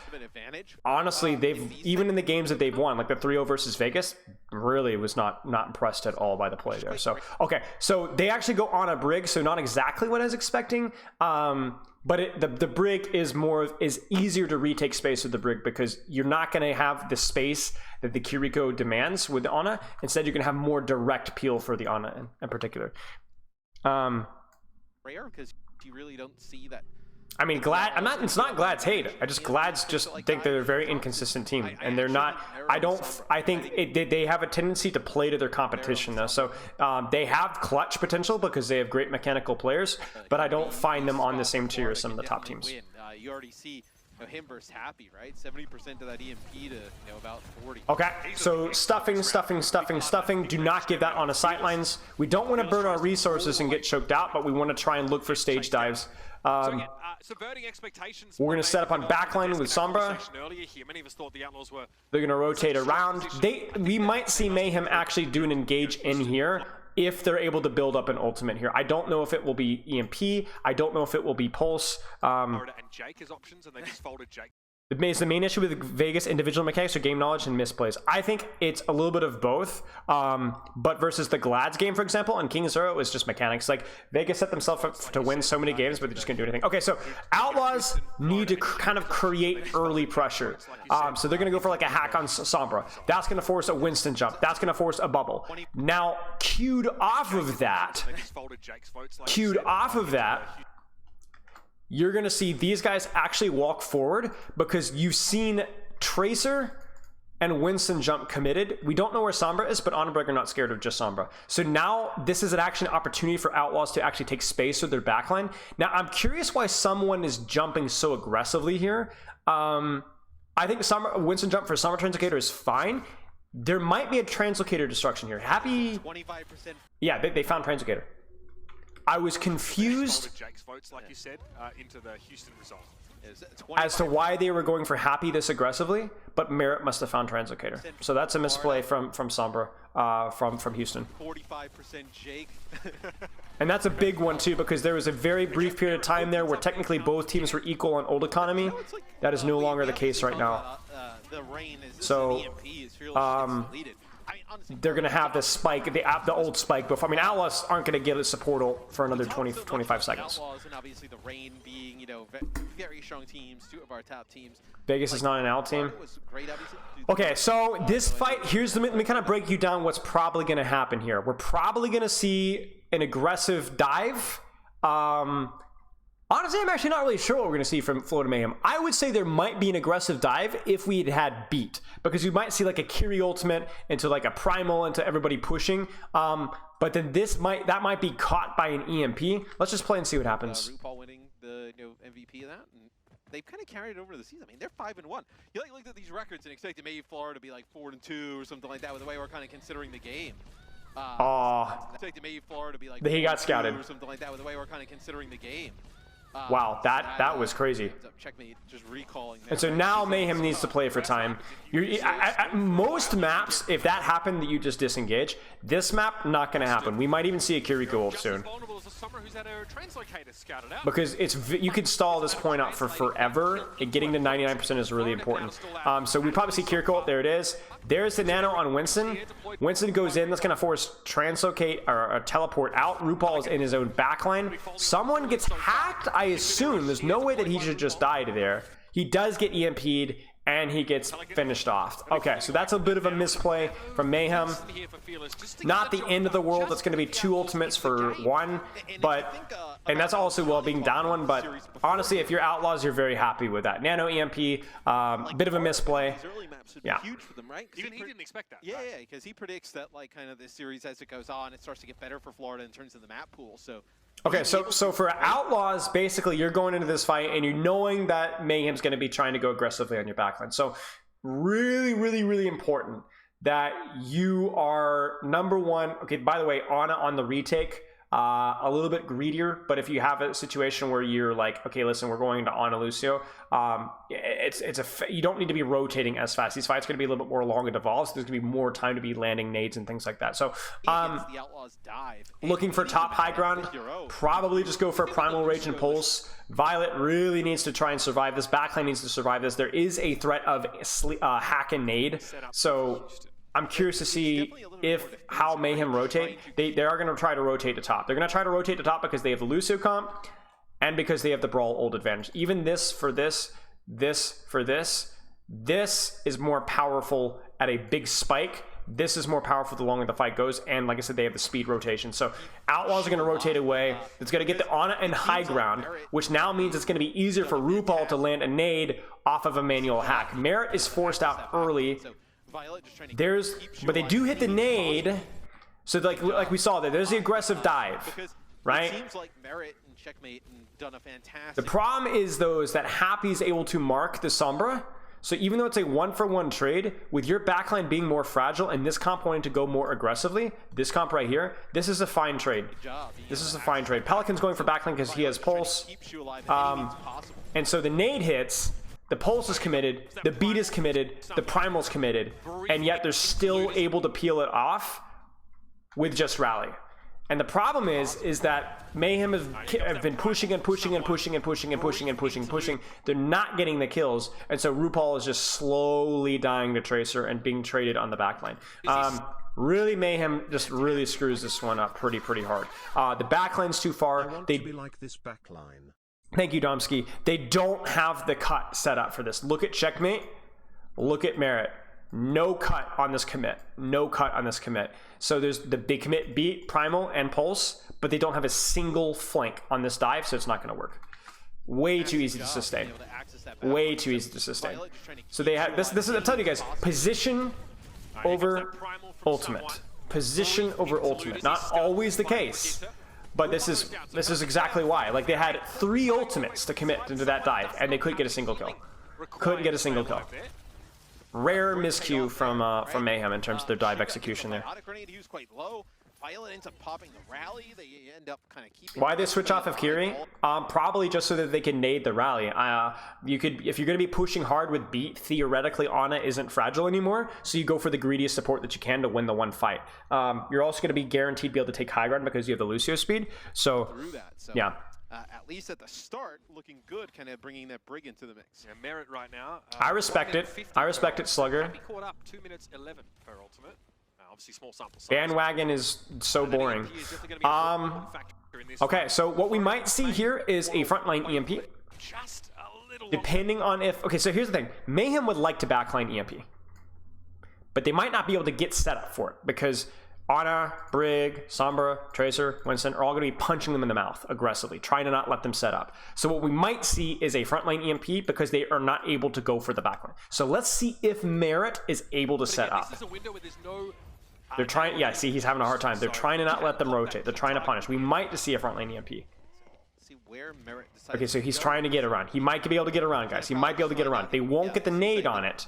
Honestly, they've, even in the games that they've won, like the 3-0 versus Vegas, really was not impressed at all by the play there. So okay, so they actually go on a brig, so not exactly what I was expecting. But the brig is easier to retake space with the brig, because you're not going to have the space that the Kiriko demands with the Ana. Instead, you're going to have more direct peel for the Ana in particular. Rare, because you really don't see that. I mean, it's not Glad's hate. Glad's just think they're a very inconsistent team, and they're not. I think they have a tendency to play to their competition though. So they have clutch potential because they have great mechanical players, but I don't find them on the same tier as some of the top teams. You already see him versus Happy, right? 70% of that EMP to about 40. Okay, so stuffing. Do not give that on a sightlines. We don't want to burn our resources and get choked out, but we want to try and look for stage dives. Subverting expectations. We're going to set up on backline with Sombra. They're going to rotate around. We might see Mayhem actually do an engage in here if they're able to build up an ultimate here. I don't know if it will be EMP. I don't know if it will be Pulse. And Jake as options, and they just folded Jake. Is the main issue with Vegas individual mechanics or game knowledge and misplays? I think it's a little bit of both. But versus the Glads game, for example, and King Zero, it was just mechanics. Like, Vegas set themselves up to win so many games, but they're just gonna do anything. Okay, so Outlaws need to kind of create early pressure. So they're gonna go for like a hack on Sombra. That's gonna force a Winston jump. That's gonna force a bubble. Now, cued off of that, you're going to see these guys actually walk forward, because you've seen Tracer and Winston jump committed. We don't know where Sombra is, but Onabreak are not scared of just Sombra. So now this is actually an opportunity for Outlaws to actually take space with their backline. Now, I'm curious why someone is jumping so aggressively here. I think Winston jump for Sombra Translocator is fine. There might be a Translocator destruction here. Happy... 25%. Yeah, they found Translocator. I was confused Jake's votes, like you said, into the Houston result. As to why they were going for Happy this aggressively, but Merit must have found Translocator. So that's a misplay from Sombra, from Houston. 45% Jake. And that's a big one too, because there was a very brief period of time there where technically both teams were equal on old economy. That is no longer the case right now. So, honestly, they're going to have the spike, the old spike before. I mean, Outlaws aren't going to get a support ult for another 25 seconds. Outlaws and obviously the Rain being, you know, very strong teams, 2 of our top teams. Vegas is not an L team. Was great, obviously. Okay, so this fight, let me kind of break you down what's probably going to happen here. We're probably going to see an aggressive dive. Honestly, I'm actually not really sure what we're going to see from Florida Mayhem. I would say there might be an aggressive dive if we had beat, because you might see like a Kiri ultimate into like a primal into everybody pushing. But then that might be caught by an EMP. Let's just play and see what happens. RuPaul winning the MVP of that, and they've kind of carried it over the season. I mean, they're 5-1. You like looked at these records and expected maybe Florida to be like 4-2 or something like that with the way we're kind of considering the game. Expected maybe Florida to be like he got scouted or something like that with the way we're kind of considering the game. Wow, that was crazy. Checkmate, just recalling. And so now Mayhem needs to play for time. At most maps, if that happened that you just disengage, this map, not going to happen. We might even see a Kiriko ult soon. Because you could stall this point out for forever, and getting to 99% is really important. So we probably see Kiriko ult, there it is. There's the nano on Winston. Winston goes in, that's going to force Translocate or teleport out. RuPaul is in his own backline. Someone gets hacked, I assume. There's no way that he should just die there. He does get EMP'd, and he gets finished off. Okay, so that's a bit of a misplay from Mayhem. Not the end of the world. That's going to be 2 ultimates for 1, and that's also well being down 1. But honestly, if you're Outlaws, you're very happy with that. Nano EMP, bit of a misplay. Yeah. Huge for them, right? Even he didn't expect that. Yeah, because he predicts that like kind of this series as it goes on, it starts to get better for Florida in terms of the map pool. So. Okay, so for Outlaws, basically, you're going into this fight and you're knowing that Mayhem's going to be trying to go aggressively on your backline. So really, really, really important that you are number 1. Okay, by the way, Ana on the retake, a little bit greedier, but if you have a situation where you're like, okay, listen, we're going to Ana Lucio, you don't need to be rotating as fast. These fights are going to be a little bit more long and evolved, so there's going to be more time to be landing nades and things like that. So looking for top high ground, probably just go for Primal Rage and Pulse. Violet really needs to try and survive this. Backline needs to survive this. There is a threat of hack and nade, so I'm curious to see how Mayhem rotate. They are going to try to rotate the top. They're going to try to rotate the top because they have the Lucio comp and because they have the Brawl ult advantage. Even this for this for this is more powerful at a big spike. This is more powerful the longer the fight goes, and like I said, they have the speed rotation. So Outlaws are going to rotate away. It's going to get the Ana and high ground, which now means it's going to be easier for RuPaul to land a nade off of a manual hack. Merit is forced out early. But they do hit the nade, so like we saw there's the aggressive dive, right? Teams like Merit and Checkmate and done a fantastic. The problem is though is that Happy is able to mark the Sombra, so even though it's a 1-for-1 trade, with your backline being more fragile and this comp wanting to go more aggressively, this comp right here, this is a fine trade. This is a fine trade. Pelican's going for backline because he has Pulse, and so the nade hits. The Pulse is committed, the Beat is committed, the Primal's committed, and yet they're still able to peel it off with just Rally. And the problem is that Mayhem have been pushing and pushing and pushing and pushing and pushing and pushing and pushing. They're not getting the kills, and so RuPaul is just slowly dying to Tracer and being traded on the backline. Really, Mayhem just really screws this one up pretty hard. The backline's too far. I want to be like this backline. Thank you, Domsky. They don't have the cut set up for this. Look at Checkmate. Look at Merit. No cut on this commit. No cut on this commit. So there's the big commit Beat, Primal, and Pulse, but they don't have a single flank on this dive, so it's not going to work. Way too easy to sustain. Way too easy to sustain. So they have this is I'm telling you guys, position over ultimate. Position over ultimate. Not always the case. But this is exactly why. Like, they had 3 ultimates to commit into that dive, and they couldn't get a single kill. Couldn't get a single kill. Rare miscue from Mayhem in terms of their dive execution there. Violet ends up popping the rally. They end up kind of keeping. Why they switch off of Kiri? Probably just so that they can nade the rally. You could, if you're going to be pushing hard with Beat, theoretically Ana isn't fragile anymore, so you go for the greediest support that you can to win the one fight. You're also going to be guaranteed to be able to take high ground because you have the Lucio speed. So yeah. At least at the start, looking good, kind of bringing that Brig into the mix. Yeah, Merit right now. I respect it. I respect it, Slugger. Happy caught up 2 minutes 11 per ultimate. Obviously, small sample size. Bandwagon is so boring. EMP is definitely gonna be an important factor in this Okay, one. so what we might see here is a frontline EMP. Just a little Depending on if... Okay, so here's the thing. Mayhem would like to backline EMP. But they might not be able to get set up for it because Ana, Brig, Sombra, Tracer, Winston are all going to be punching them in the mouth aggressively, trying to not let them set up. So what we might see is a frontline EMP because they are not able to go for the backline. So let's see if Merit is able to set up. This is a window where there's no... They're trying... Yeah, see, he's having a hard time. They're trying to not let them rotate. They're trying to punish. We might just see a frontline EMP. See where Merit decides Okay, so he's to go. trying to get around. He might be able to get around, guys. He might be able to get around. They won't get the nade on it.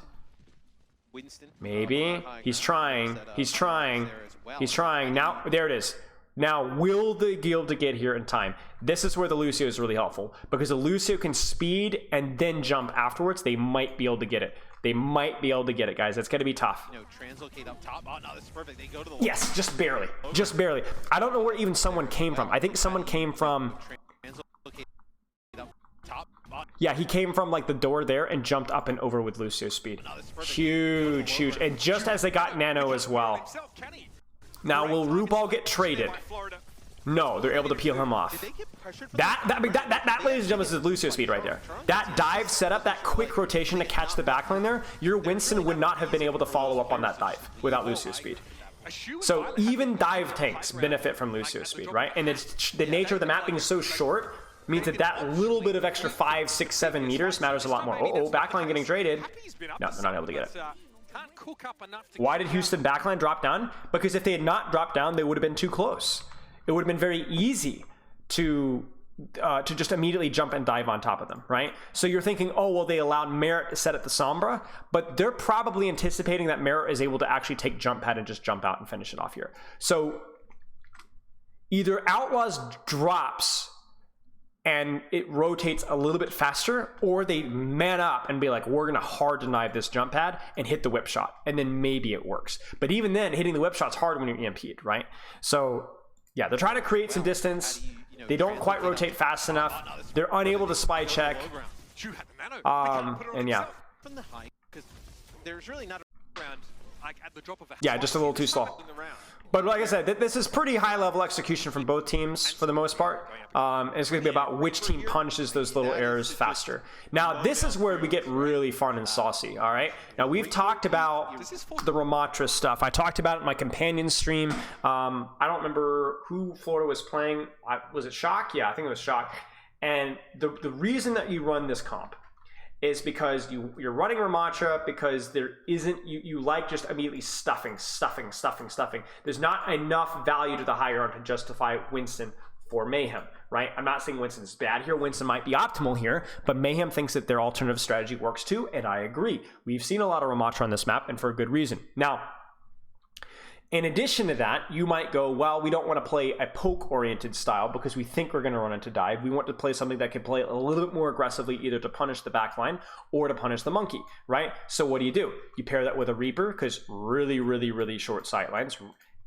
Winston. Maybe. He's trying. He's trying. There as well. He's trying. Now, there it is. Now, will they be able to get here in time? This is where the Lucio is really helpful. Because the Lucio can speed and then jump afterwards. They might be able to get it. They might be able to get it, guys. It's going to be tough. You know, translocate up top. Oh, no, this is perfect. They go to the Yes, just barely. Just barely. I don't know where even someone came from. I think someone came from... translocate up top. Oh, Yeah, he came from like the door there and jumped up and over with Lucio speed. Huge, huge. And just as they got Nano as well. Himself, can he? Now, will RuPaul get traded? By Florida. No, they're able to peel him off. they get pressured from That, ladies and gentlemen, is Lucio speed right there. That dive setup, that quick rotation to catch the backline there, your Winston would not have been able to follow up on that dive without Lucio speed. So even dive tanks benefit from Lucio speed, right? And it's the nature of the map being so short means that that little bit of extra 5, 6, 7 meters matters a lot more. Oh, backline getting traded. No, they're not able to get it. Can't cook up enough to Why did Houston backline drop down? Because if they had not dropped down, they would have been too close. It would have been very easy to just immediately jump and dive on top of them, right? So you're thinking, oh, well, they allowed Merit to set at the Sombra, but they're probably anticipating that Merit is able to actually take jump pad and just jump out and finish it off here. So either Outlaws drops and it rotates a little bit faster, or they man up and be like, we're going to hard deny this jump pad and hit the whip shot, and then maybe it works. But even then, hitting the whip shot's hard when you're EMP'd, right? So, yeah, they're trying to create some distance. They don't quite rotate fast enough. They're unable to spy check. Drew had the nano. Put it on And yeah. himself. from the high because there's really not Round, like at the drop of a Yeah, just a little too slow. in the round. But like I said, this is pretty high-level execution from both teams for the most part. It's going to be about which team punishes those little errors faster. Now, this is where we get really fun and saucy, all right? Now, we've talked about the Ramatra stuff. I talked about it in my companion stream. I don't remember who Florida was playing. Was it Shock? Yeah, I think it was Shock. And the reason that you run this comp is because you're running Ramatra because there isn't, you like just immediately stuffing. There's not enough value to the high ground to justify Winston for Mayhem, right? I'm not saying Winston's bad here. Winston might be optimal here, but Mayhem thinks that their alternative strategy works too, and I agree. We've seen a lot of Ramatra on this map, and for a good reason. Now, in addition to that, you might go, well, we don't want to play a poke-oriented style because we think we're going to run into dive. We want to play something that can play a little bit more aggressively, either to punish the backline or to punish the monkey, right? So what do? You pair that with a Reaper because really short sightlines.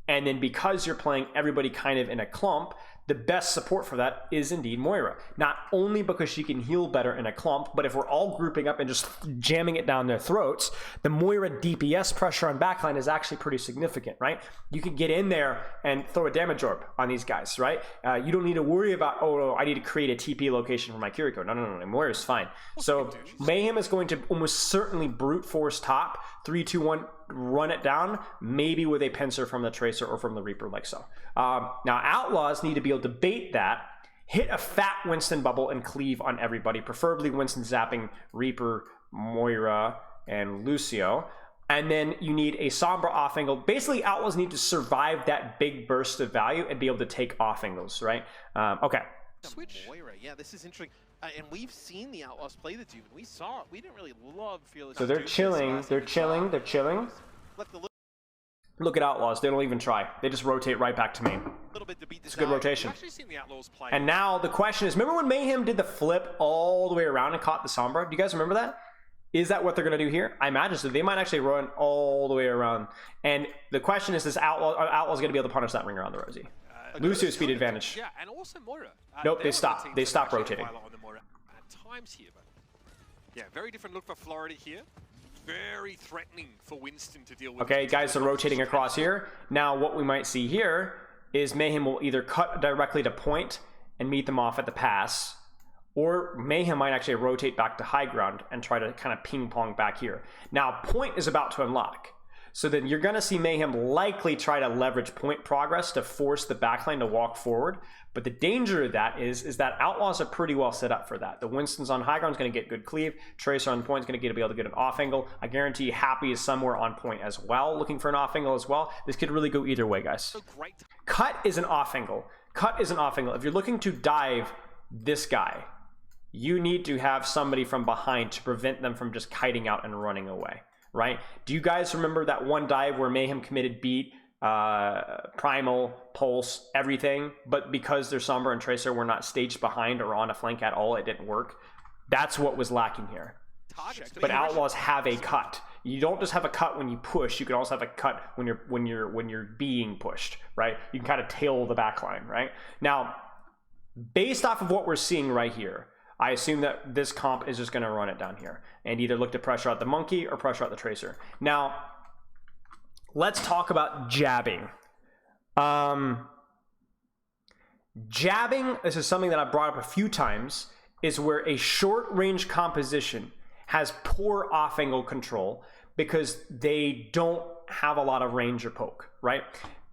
And then because you're playing everybody kind of in a clump, the best support for that is indeed Moira. Not only because she can heal better in a clump, but if we're all grouping up and just jamming it down their throats, the Moira DPS pressure on backline is actually pretty significant, right? You can get in there and throw a damage orb on these guys, right? You don't need to worry about, oh, I need to create a TP location for my Kiriko. No, Moira's fine. So Mayhem is going to almost certainly brute force top, 3, 2, 1, run it down, maybe with a pincer from the Tracer or from the Reaper like so. Now, Outlaws need to be able to bait that, hit a fat Winston bubble, and cleave on everybody, preferably Winston zapping Reaper, Moira, and Lucio. And then you need a Sombra off angle. Basically, Outlaws need to survive that big burst of value and be able to take off angles, right? Okay. Switch. Moira, yeah, this is interesting. And we've seen the Outlaws play the Doom. We saw it. We didn't really love Fearless. So they're chilling. They're chilling. Look at Outlaws. They don't even try. They just rotate right back to main. It's a good rotation. I've actually seen the Outlaws play. And now the question is, remember when Mayhem did the flip all the way around and caught the Sombra? Do you guys remember that? Is that what they're going to do here? I imagine so. They might actually run all the way around. And the question is Outlaws going to be able to punish that ring around the Rosie? Lucio speed advantage. Yeah, and also Moira. Nope, they stop. They stop rotating. At times here, but yeah, very different look for Florida here. very threatening for Winston to deal with. Okay, guys are rotating across here. Now what we might see here is Mayhem will either cut directly to point and meet them off at the pass, or Mayhem might actually rotate back to high ground and try to kind of ping pong back here. Now point is about to unlock. So then you're going to see Mayhem likely try to leverage point progress to force the backline to walk forward. But the danger of that is that Outlaws are pretty well set up for that. The Winston's on high ground is going to get good cleave. Tracer on point is going to be able to get an off angle. I guarantee you Happy is somewhere on point as well, looking for an off angle as well. This could really go either way, guys. Cut is an off angle. Cut is an off angle. If you're looking to dive this guy, you need to have somebody from behind to prevent them from just kiting out and running away. Right? Do you guys remember that one dive where Mayhem committed beat, Primal, Pulse, everything, but because their Sombra and Tracer were not staged behind or on a flank at all, it didn't work? That's what was lacking here. But Outlaws have a cut. You don't just have a cut when you push, you can also have a cut when you're being pushed, right? You can kind of tail the backline, right? Now, based off of what we're seeing right here, I assume that this comp is just going to run it down here and either look to pressure out the monkey or pressure out the tracer. Now, let's talk about jabbing. Jabbing, this is something that I've brought up a few times, is where a short range composition has poor off angle control because they don't have a lot of range or poke, right?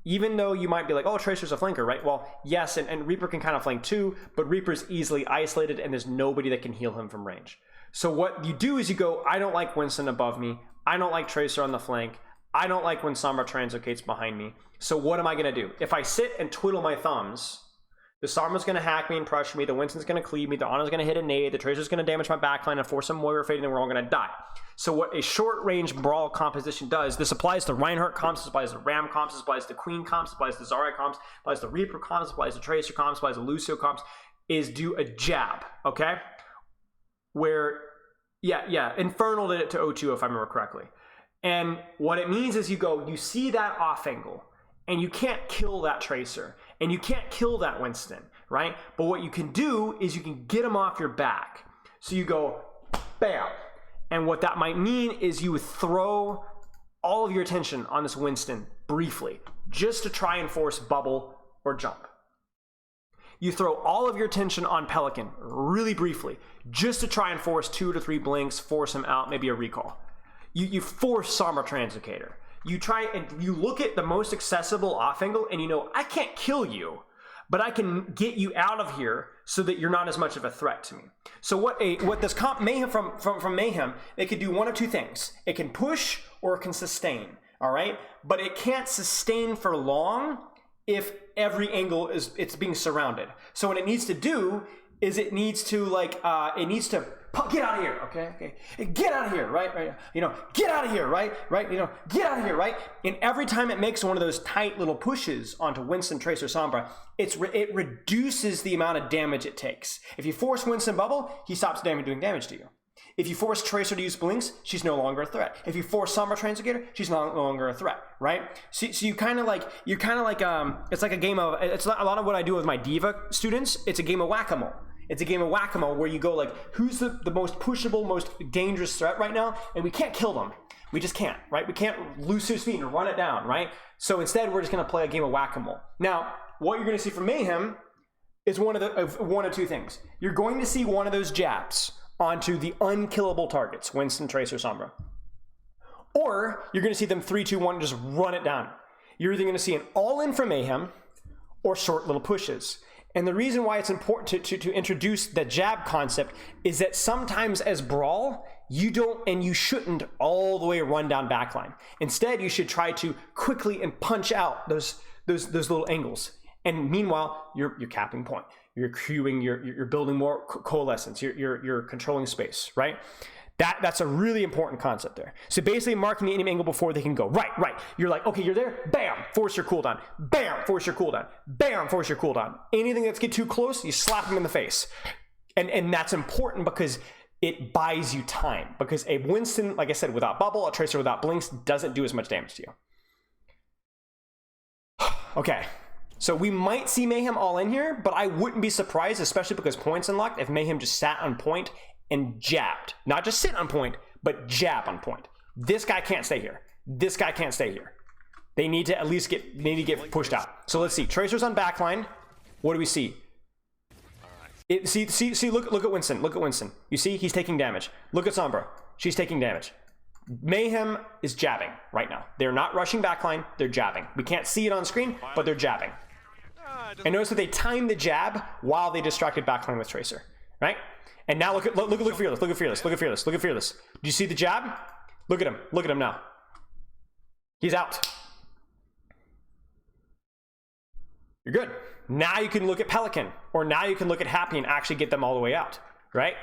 Even though you might be like, oh, Tracer's a flanker, right? Well, yes, and Reaper can kind of flank too, but Reaper's easily isolated and there's nobody that can heal him from range. So what you do is you go, I don't like Winston above me. I don't like Tracer on the flank. I don't like when Sombra translocates behind me. So what am I going to do? If I sit and twiddle my thumbs, the Sombra's going to hack me and pressure me. The Winston's going to cleave me. The Ana's going to hit a nade. The Tracer's going to damage my backline and force some warrior fade, and then we're all going to die. So what a short-range brawl composition does, this applies to Reinhardt comps, this applies to Ram comps, this applies to Queen comps, this applies to Zarya comps, this applies to Reaper comps, this applies to Tracer comps, this applies to Lucio comps, is do a jab, okay? Where, yeah, Infernal did it to O2 if I remember correctly. And what it means is you see that off angle, and you can't kill that Tracer, and you can't kill that Winston, right? But what you can do is you can get them off your back. So you go, bam. And what that might mean is you would throw all of your attention on this Winston briefly, just to try and force bubble or jump. You throw all of your attention on Pelican really briefly, just to try and force 2 to 3 blinks, force him out, maybe a recall. You force Sombra Translocator. You try and you look at the most accessible off angle and you know, I can't kill you, but I can get you out of here so that you're not as much of a threat to me. So what this comp Mayhem from Mayhem, it could do one of two things. It can push or it can sustain, all right? But it can't sustain for long if every angle it's being surrounded. So what it needs to do is it needs to get out of here, okay? Get out of here, right? Get out of here, right? Get out of here, right? And every time it makes one of those tight little pushes onto Winston, Tracer, Sombra, it reduces the amount of damage it takes. If you force Winston bubble, he stops doing damage to you. If you force Tracer to use blinks, she's no longer a threat. If you force Sombra Translocator, she's no longer a threat, right? So you kind of like, it's like a game of, it's not a lot of what I do with my Diva students. It's a game of whack-a-mole. It's a game of whack-a-mole where you go like, who's the most pushable, most dangerous threat right now? And we can't kill them. We just can't, right? We can't loose his feet and run it down, right? So instead, we're just going to play a game of whack-a-mole. Now, what you're going to see from Mayhem is one of two things. You're going to see one of those jabs onto the unkillable targets, Winston, Tracer, Sombra. Or you're going to see them 3, 2, 1, just run it down. You're either going to see an all-in from Mayhem or short little pushes. And the reason why it's important to introduce the jab concept is that sometimes as Brawl, you don't and you shouldn't all the way run down backline. Instead, you should try to quickly and punch out those little angles. And meanwhile, you're capping point. You're queuing, you're building more coalescence, you're controlling space, right? That's a really important concept there. So basically marking the enemy angle before they can go. Right. You're like, okay, you're there. Bam, force your cooldown. Bam, force your cooldown. Bam, force your cooldown. Anything that's get too close, you slap them in the face. And that's important because it buys you time. Because a Winston, like I said, without bubble, a Tracer without blinks doesn't do as much damage to you. Okay. So we might see Mayhem all in here, but I wouldn't be surprised, especially because points unlocked, if Mayhem just sat on point and jabbed. Not just sit on point, but jab on point. This guy can't stay here. This guy can't stay here. They need to at least get pushed out. So let's see. Tracer's on backline. What do we see? See, look at Winston. Look at Winston. You see, he's taking damage. Look at Sombra. She's taking damage. Mayhem is jabbing right now. They're not rushing backline. They're jabbing. We can't see it on screen, but they're jabbing. And notice that they timed the jab while they distracted backline with Tracer, right? And now look Fearless. Look at Fearless. Look at Fearless. Look at Fearless. Do you see the jab? Look at him. Look at him now. He's out. You're good. Now you can look at Pelican, or now you can look at Happy and actually get them all the way out, right?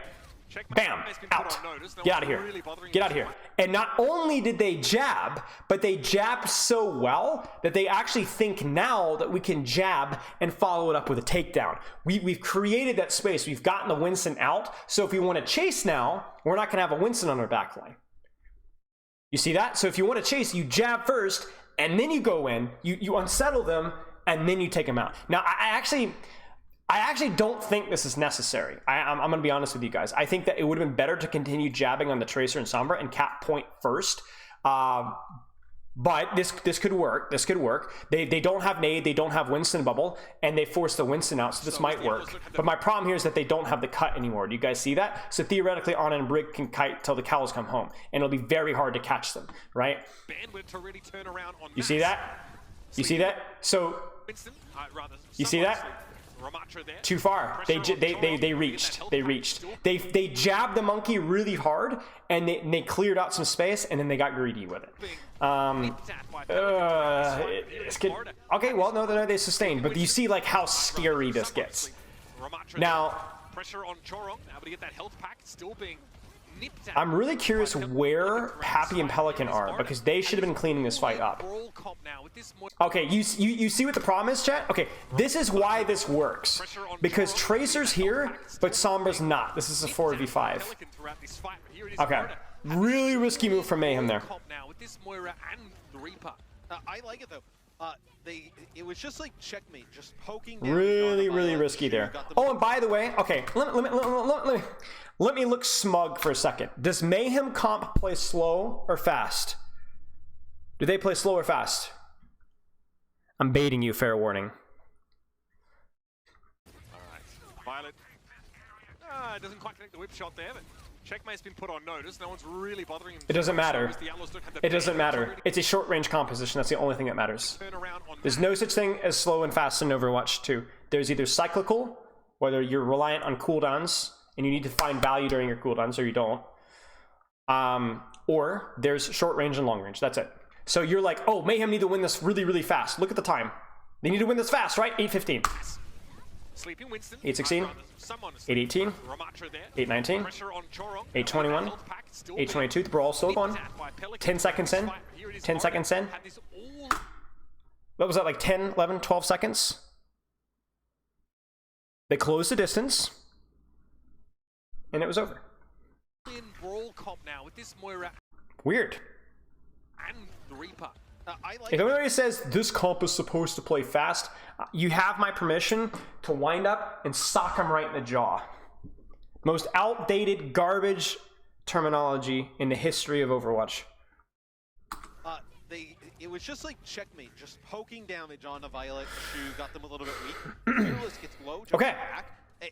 Bam, out. Get out of here. Get out of here. And not only did they jab, but they jabbed so well that they actually think now that we can jab and follow it up with a takedown. We've created that space. We've gotten the Winston out. So if we want to chase now, we're not going to have a Winston on our back line. You see that? So if you want to chase, you jab first, and then you go in, you unsettle them, and then you take them out. Now, I actually don't think this is necessary. I'm going to be honest with you guys. I think that it would have been better to continue jabbing on the Tracer and Sombra and cap point first. But this could work. This could work. They don't have nade. They don't have Winston bubble, and they forced the Winston out, so this might work. But my problem here is that they don't have the cut anymore. Do you guys see that? So theoretically, Ana and Brig can kite till the cows come home, and it'll be very hard to catch them, right? You see that? You see that? So you see that? Too far. They reached. They jabbed the monkey really hard, and they cleared out some space, and then they got greedy with it. Okay, well, no, they sustained, but you see like how scary this gets. Now, I'm really curious where Happy and Pelican are, because they should have been cleaning this fight up. Okay, you see what the problem is, chat? Okay, this is why this works. Because Tracer's here, but Sombra's not. This is a 4v5. Okay, really risky move from Mayhem there. I like it though. It was just like checkmate, just poking down. Really risky there. Oh, and by the way, okay, let me look smug for a second. Does Mayhem comp play slow or fast? Do they play slow or fast? I'm baiting you, fair warning. Alright, Violet. It doesn't quite connect the whip shot there, but Checkmate's been put on notice. No one's really bothering him. It doesn't matter. It doesn't matter. It's a short range composition. That's the only thing that matters. There's no such thing as slow and fast in Overwatch 2. There's either cyclical, whether you're reliant on cooldowns and you need to find value during your cooldowns, or you don't. Or there's short range and long range. That's it. So you're like, oh, Mayhem need to win this really fast. Look at the time. They need to win this fast, right? 8:15. 8:16, 8:18, 8:19, 8:21, 8:22. The brawl still going. 10 seconds in. 10 seconds in. What was that, like 10, 11, 12 seconds? They closed the distance, and it was over. Weird. If anybody says this comp is supposed to play fast, you have my permission to wind up and sock him right in the jaw. Most outdated garbage terminology in the history of Overwatch. It was just like checkmate, just poking damage on a Violet who got them a little bit weak. Fearless gets low, okay, back,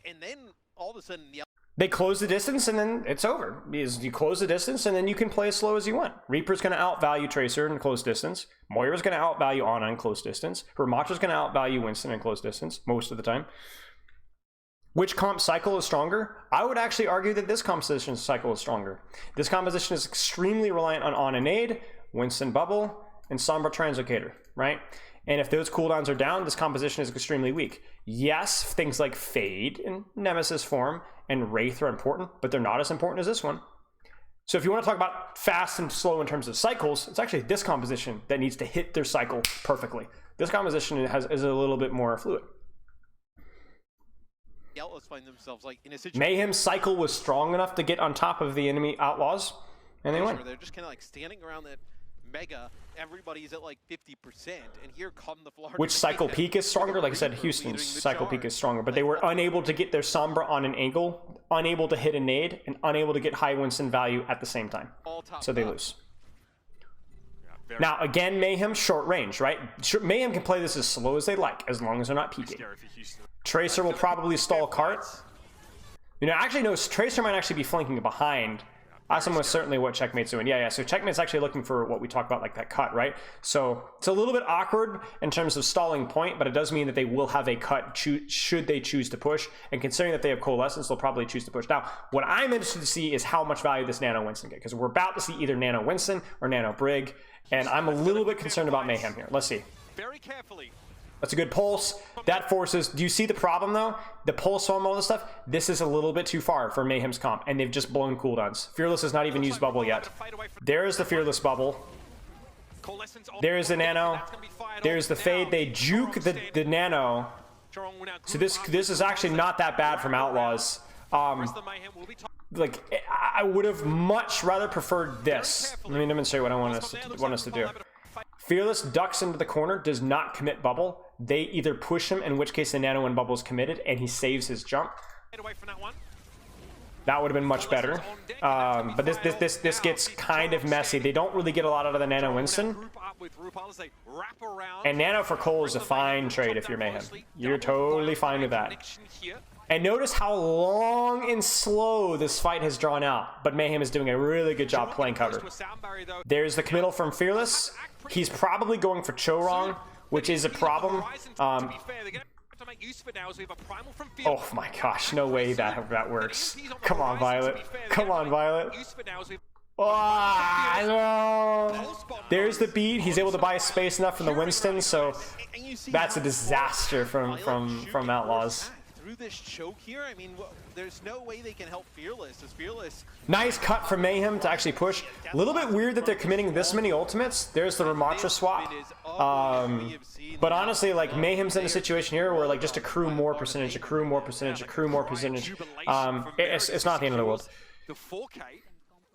and then all of a sudden they close the distance, and then it's over. Because you close the distance, and then you can play as slow as you want. Reaper's going to outvalue Tracer in close distance. Moira's going to outvalue Ana in close distance. Ramattra's going to outvalue Winston in close distance most of the time. Which comp cycle is stronger? I would actually argue that this composition cycle is stronger. This composition is extremely reliant on Ana nade, Winston bubble, and Sombra Translocator, right? And if those cooldowns are down, this composition is extremely weak. Yes, things like Fade and Nemesis form and Wraith are important, but they're not as important as this one. So if you want to talk about fast and slow in terms of cycles, it's actually this composition that needs to hit their cycle perfectly. This composition is a little bit more fluid. The Outlaws find themselves like in a situation. Mayhem's cycle was strong enough to get on top of the enemy Outlaws, and they win. They're just kind of like standing around that mega. Everybody's at like 50%, and here come the Florida. Which cycle peak is stronger? Like I said, Houston's cycle peak is stronger, but they were unable to get their Sombra on an angle, unable to hit a nade, and unable to get high Winston value at the same time. So they lose. Now, again, Mayhem, short range, right? Mayhem can play this as slow as they like, as long as they're not peeking. Scary for Houston. Tracer will probably stall cart. You know, actually, no, Tracer might actually be flanking behind. That's almost certainly what Checkmate's doing. Yeah, so Checkmate's actually looking for what we talked about, like that cut, right? So it's a little bit awkward in terms of stalling point, but it does mean that they will have a cut should they choose to push. And considering that they have Coalescence, they'll probably choose to push. Now, what I'm interested to see is how much value this Nano Winston get, because we're about to see either Nano Winston or Nano Brig, and I'm a little bit concerned about Mayhem here. Let's see. Very carefully. That's a good pulse. That forces... Do you see the problem, though? The pulse on all this stuff, this is a little bit too far for Mayhem's comp, and they've just blown cooldowns. Fearless has not even used bubble yet. There's the Fearless bubble. There's the Nano. There's the Fade. They juke the Nano. So this is actually not that bad from Outlaws. Like, I would have much rather preferred this. Let me demonstrate what I want us to do. Fearless ducks into the corner, does not commit bubble. They either push him, in which case the Nano and bubble is committed, and he saves his jump. That would have been much better. But this gets kind of messy. They don't really get a lot out of the Nano Winston. And Nano for Cole is a fine trade if you're Mayhem. You're totally fine with that. And notice how long and slow this fight has drawn out. But Mayhem is doing a really good job playing cover. There's the committal from Fearless. He's probably going for Cho-Rong, which is a problem. Oh my gosh, no way that works. Come on, Violet. Come on, Violet. Oh, no. There's the beat. He's able to buy space enough from the Winston, so that's a disaster from Outlaws. Through this choke here, I mean, there's no way they can help Fearless. As Fearless, nice cut from Mayhem to actually push. A little bit weird that they're committing this many ultimates. There's the Ramatra swap. But honestly, like, Mayhem's in a situation here where, like, just accrue more percentage, accrue more percentage, accrue more percentage. It's not the end of the world. The 4K.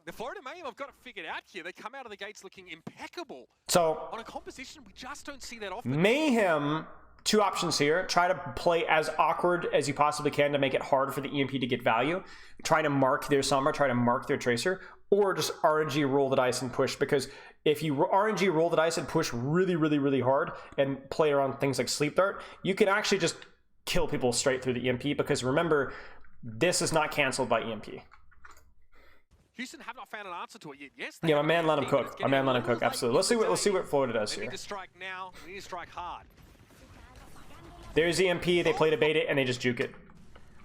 The Florida Mayhem have got it figured out here. They come out of the gates looking impeccable. So on a composition, we just don't see that often. Mayhem, two options here. Try to play as awkward as you possibly can to make it hard for the EMP to get value. Try to mark their Sombra, try to mark their Tracer, or just RNG roll the dice and push, because if you RNG roll the dice and push really, really, really hard and play around things like Sleep Dart, you can actually just kill people straight through the EMP, because remember, this is not canceled by EMP. Houston have not found an answer to it yet. Yes, yeah, my man let him cook. My man let him cook, absolutely. Let's see what Florida does here. We need to strike now. We need to strike hard. There's EMP, they play to bait it, and they just juke it.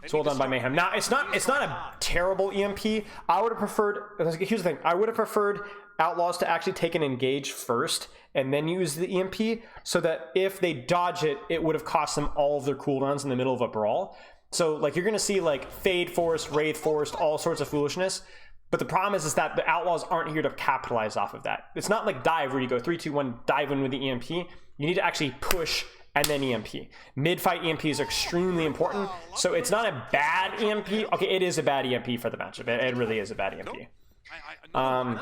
It's well done by Mayhem. Now, it's not a terrible EMP. I would have preferred, here's the thing, I would have preferred Outlaws to actually take an engage first, and then use the EMP, so that if they dodge it, it would have cost them all of their cooldowns in the middle of a brawl. So, like, you're going to see, like, Fade Forced, Wraith Forced, all sorts of foolishness. But the problem is that the Outlaws aren't here to capitalize off of that. It's not like Dive where you go 3, 2, 1, dive in with the EMP. You need to actually push and then EMP. Mid-fight EMPs are extremely important. So it's not a bad EMP. Okay, it is a bad EMP for the matchup. It really is a bad EMP. And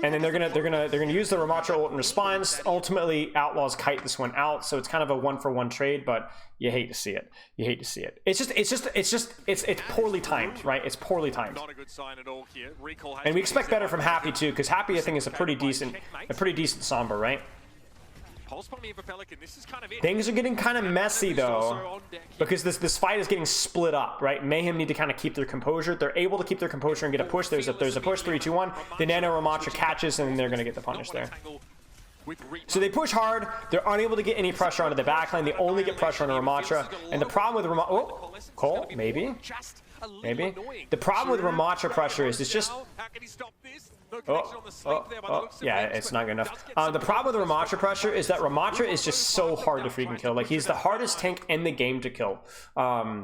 then they're gonna use the Ramatra ult in response. Ultimately, Outlaws kite this one out, so it's kind of a 1-for-1 trade. But you hate to see it. You hate to see it. It's poorly timed, right? It's poorly timed. Not a good sign at all here. And we expect better from Happy too, because Happy, I think, is a pretty decent Sombra, right? Things are getting kind of messy though, because this fight is getting split up, right? Mayhem need to kind of keep their composure. They're able to keep their composure and get a push. There's a push, 3, 2, 1. The Nano Ramatra catches, and then they're going to get the punish there. So they push hard. They're unable to get any pressure onto the backline. They only get pressure on the Ramatra. And the problem with Ramatra... Oh, Cole, maybe? Maybe. The problem with Ramatra pressure is it's just... Yeah, it's not good enough. The problem with Ramatra pressure is that Ramatra is just so hard to freaking kill. Like, he's the hardest tank in the game to kill,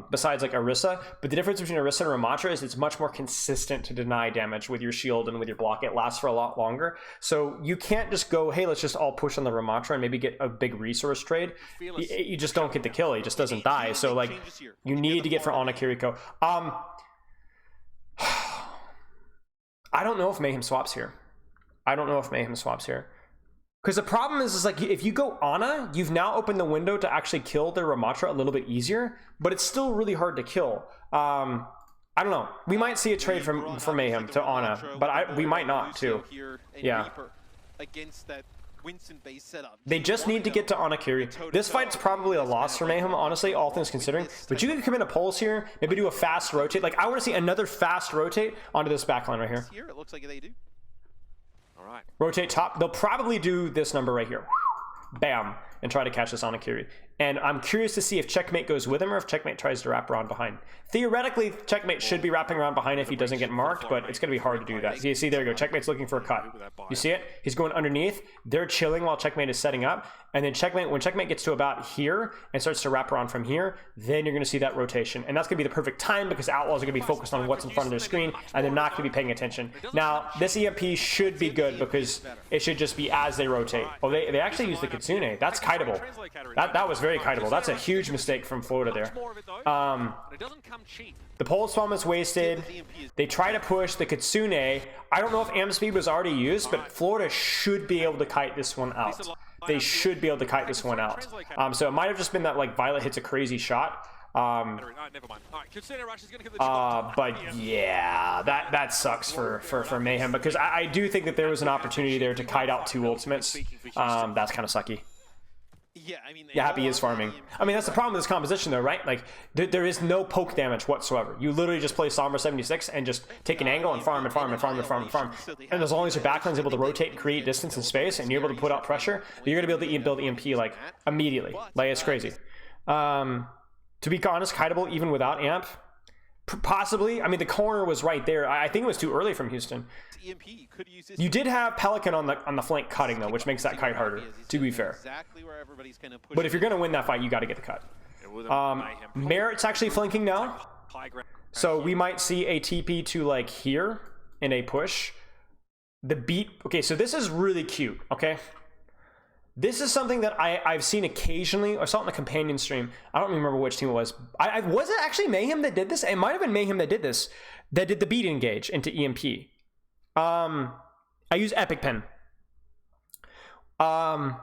besides like Orisa. But the difference between Orisa and Ramatra is it's much more consistent to deny damage with your shield and with your block. It lasts for a lot longer. So you can't just go, hey, let's just all push on the Ramatra and maybe get a big resource trade. You just don't get the kill. He just doesn't die. So like, you need to get for Ana Kiriko. I don't know if Mayhem swaps here. Because the problem is like, if you go Ana, you've now opened the window to actually kill their Ramatra a little bit easier, but it's still really hard to kill. I don't know. We might see a trade from Mayhem to Ana, but we might not too. Yeah. Winston-based setup. They just need to get to Anakiri. This fight's probably a loss for Mayhem, honestly, all things considering. But you can come into pulse here, maybe do a fast rotate. Like, I want to see another fast rotate onto this backline right here. Here, it looks like they do. All right. Rotate top. They'll probably do this number right here. Bam. And try to catch this Anakiri. And I'm curious to see if Checkmate goes with him or if Checkmate tries to wrap around behind. Theoretically, Checkmate should be wrapping around behind if he doesn't get marked, but it's going to be hard to do that. See, there you go. Checkmate's looking for a cut. You see it? He's going underneath. They're chilling while Checkmate is setting up. And then Checkmate, when Checkmate gets to about here and starts to wrap around from here, then you're going to see that rotation. And that's going to be the perfect time because Outlaws are going to be focused on what's in front of their screen and they're not going to be paying attention. Now, this EMP should be good because it should just be as they rotate. Oh, they actually used the Kitsune. That's kiteable. That was very kiteable. That's a huge mistake from Florida there. The pulse bomb is wasted. They try to push the Kitsune. I don't know if amp speed was already used, but Florida should be able to kite this one out. They should be able to kite this one out. So it might have just been that like Violet hits a crazy shot. But yeah, that sucks for Mayhem because I do think that there was an opportunity there to kite out 2 ultimates. That's kind of sucky. Yeah, I mean, yeah, Happy is farming. I mean, that's the problem with this composition, though, right? Like, there is no poke damage whatsoever. You literally just play Sombra 76 and just take an angle and farm and farm and farm and farm and farm. And as long as your backline's able to rotate and create distance and space, and you're able to put out pressure, you're going to be able to build EMP, like, immediately. Like, it's crazy. To be honest, kiteable even without amp, possibly. I mean, the corner was right there. I think it was too early from Houston. You did have Pelican on the flank cutting though, which makes that kite harder, to be fair. But if you're going to win that fight, you got to get the cut. Merit's actually flanking now, so we might see a TP to like here in a push. The beat. Okay, so this is really cute. Okay. This is something that I've seen occasionally. I saw it in a companion stream. I don't remember which team it was. Was it actually Mayhem that did this? It might have been Mayhem that did this. That did the beat engage into EMP. I use Epic Pen. And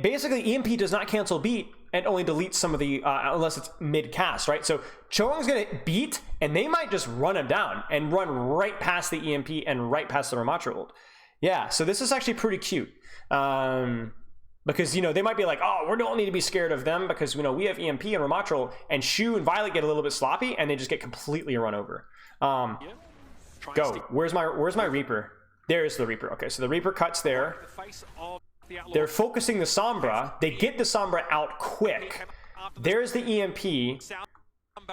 basically EMP does not cancel beat and only deletes some of the, unless it's mid-cast, right? So Choang's going to beat and they might just run him down and run right past the EMP and right past the Ramatra ult. Yeah, so this is actually pretty cute. Because, you know, they might be like, oh, we don't need to be scared of them because, you know, we have EMP and Ramatra and Shu and Violet get a little bit sloppy and they just get completely run over. Go. Where's my Reaper? There's the Reaper. Okay, so the Reaper cuts there. They're focusing the Sombra. They get the Sombra out quick. There's the EMP.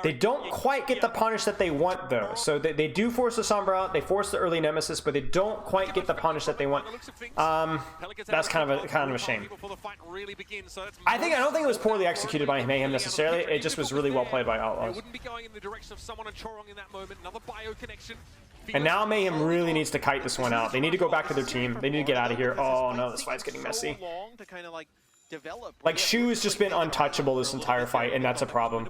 They don't quite get the punish that they want though. So they do force the Sombra out. They force the early Nemesis, but they don't quite get the punish that they want. That's kind of a shame. I don't think it was poorly executed by Mayhem necessarily. It just was really well played by Outlaws. And now Mayhem really needs to kite this one out. They need to go back to their team. They need to get out of here. Oh no, this fight's getting messy. Like, Shu's just been untouchable this entire fight, and that's a problem.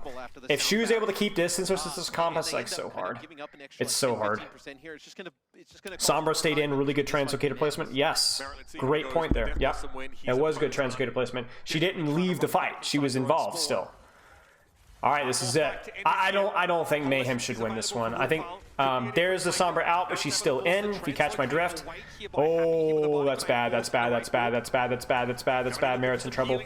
If Shu's able to keep distance versus this comp, it's like so hard. It's so hard. Sombra stayed in, really good Translocator placement. Yes, great point there. Yep, it was good Translocator placement. She didn't leave the fight. She was involved still. All right, this is it. I don't think Mayhem should win this one. I think there's the Sombra out, but she's still in. If you catch my drift. Oh, that's bad. That's bad. That's bad. That's bad. That's bad. That's bad. That's bad. Merit's in trouble.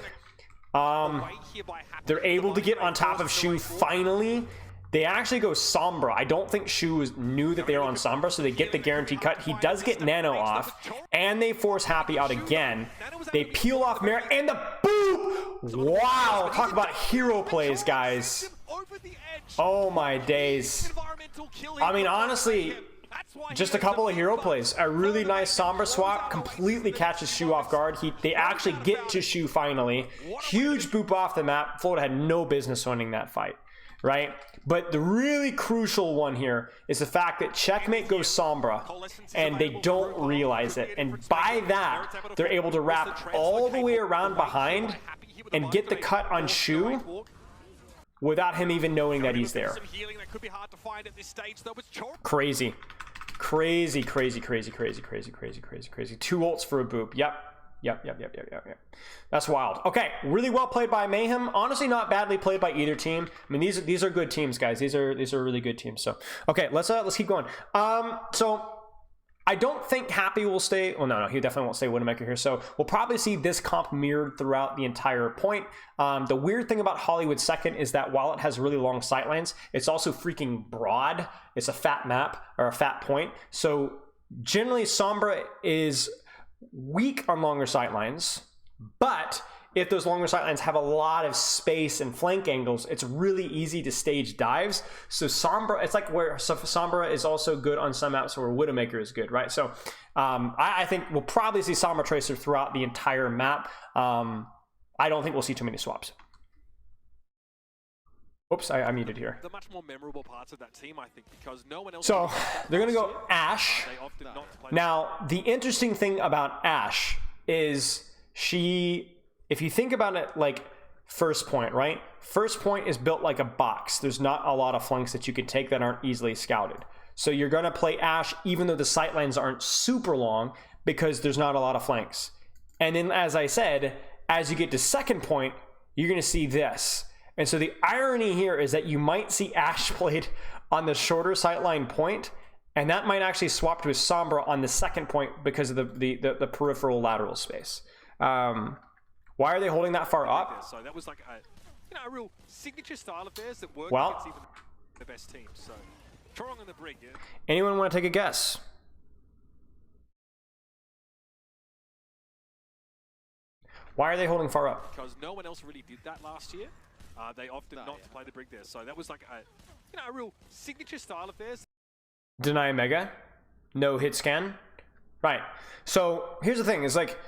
They're able to get on top of Shu finally. They actually go Sombra. I don't think Shu knew that they were on Sombra, so they get the guaranteed cut. He does get Nano off, and they force Happy out again. They peel off Merit, and the boop! Wow, talk about hero plays, guys. Oh my days. I mean, honestly, just a couple of hero plays. A really nice Sombra swap completely catches Shu off guard. They actually get to Shu finally. Huge boop off the map. Florida had no business winning that fight, right? But the really crucial one here is the fact that Checkmate goes Sombra and they don't realize it. And by that, they're able to wrap all the way around behind and get the cut on Shu without him even knowing that he's there. Crazy. Crazy, crazy, crazy, crazy, crazy, crazy, crazy, crazy. 2 ults for a boop. Yep. That's wild. Okay, really well played by Mayhem. Honestly, not badly played by either team. I mean, these are good teams, guys. These are really good teams. So, okay, let's keep going. So I don't think Happy will stay. Well, no, he definitely won't stay Widowmaker here. So we'll probably see this comp mirrored throughout the entire point. The weird thing about Hollywood second is that while it has really long sightlines, it's also freaking broad. It's a fat map or a fat point. So generally Sombra is weak on longer sightlines, but if those longer sightlines have a lot of space and flank angles, it's really easy to stage dives. So Sombra, it's like where Sombra is also good on some maps where Widowmaker is good, right? So I think we'll probably see Sombra Tracer throughout the entire map. I don't think we'll see too many swaps. Oops, I muted here. The much more memorable parts of that team, I think, because no one else. So they're going to go Ashe. Now, the interesting thing about Ashe is if you think about it like first point, right? First point is built like a box. There's not a lot of flanks that you can take that aren't easily scouted. So you're going to play Ashe even though the sightlines aren't super long because there's not a lot of flanks. And then, as I said, as you get to second point, you're going to see this. And so the irony here is that you might see Ashe played on the shorter sightline point, and that might actually swap to a Sombra on the second point because of the peripheral lateral space. Why are they holding that far up? So that was like a real signature style of theirs that worked Well, against even the best teams. So Torong on the brig. Yeah. Anyone want to take a guess? Why are they holding far up? Because no one else really did that last year. They opted not to play the brig there. So that was like a real signature style of theirs. Deny Mega, no hit scan. Right. So here's the thing: is like,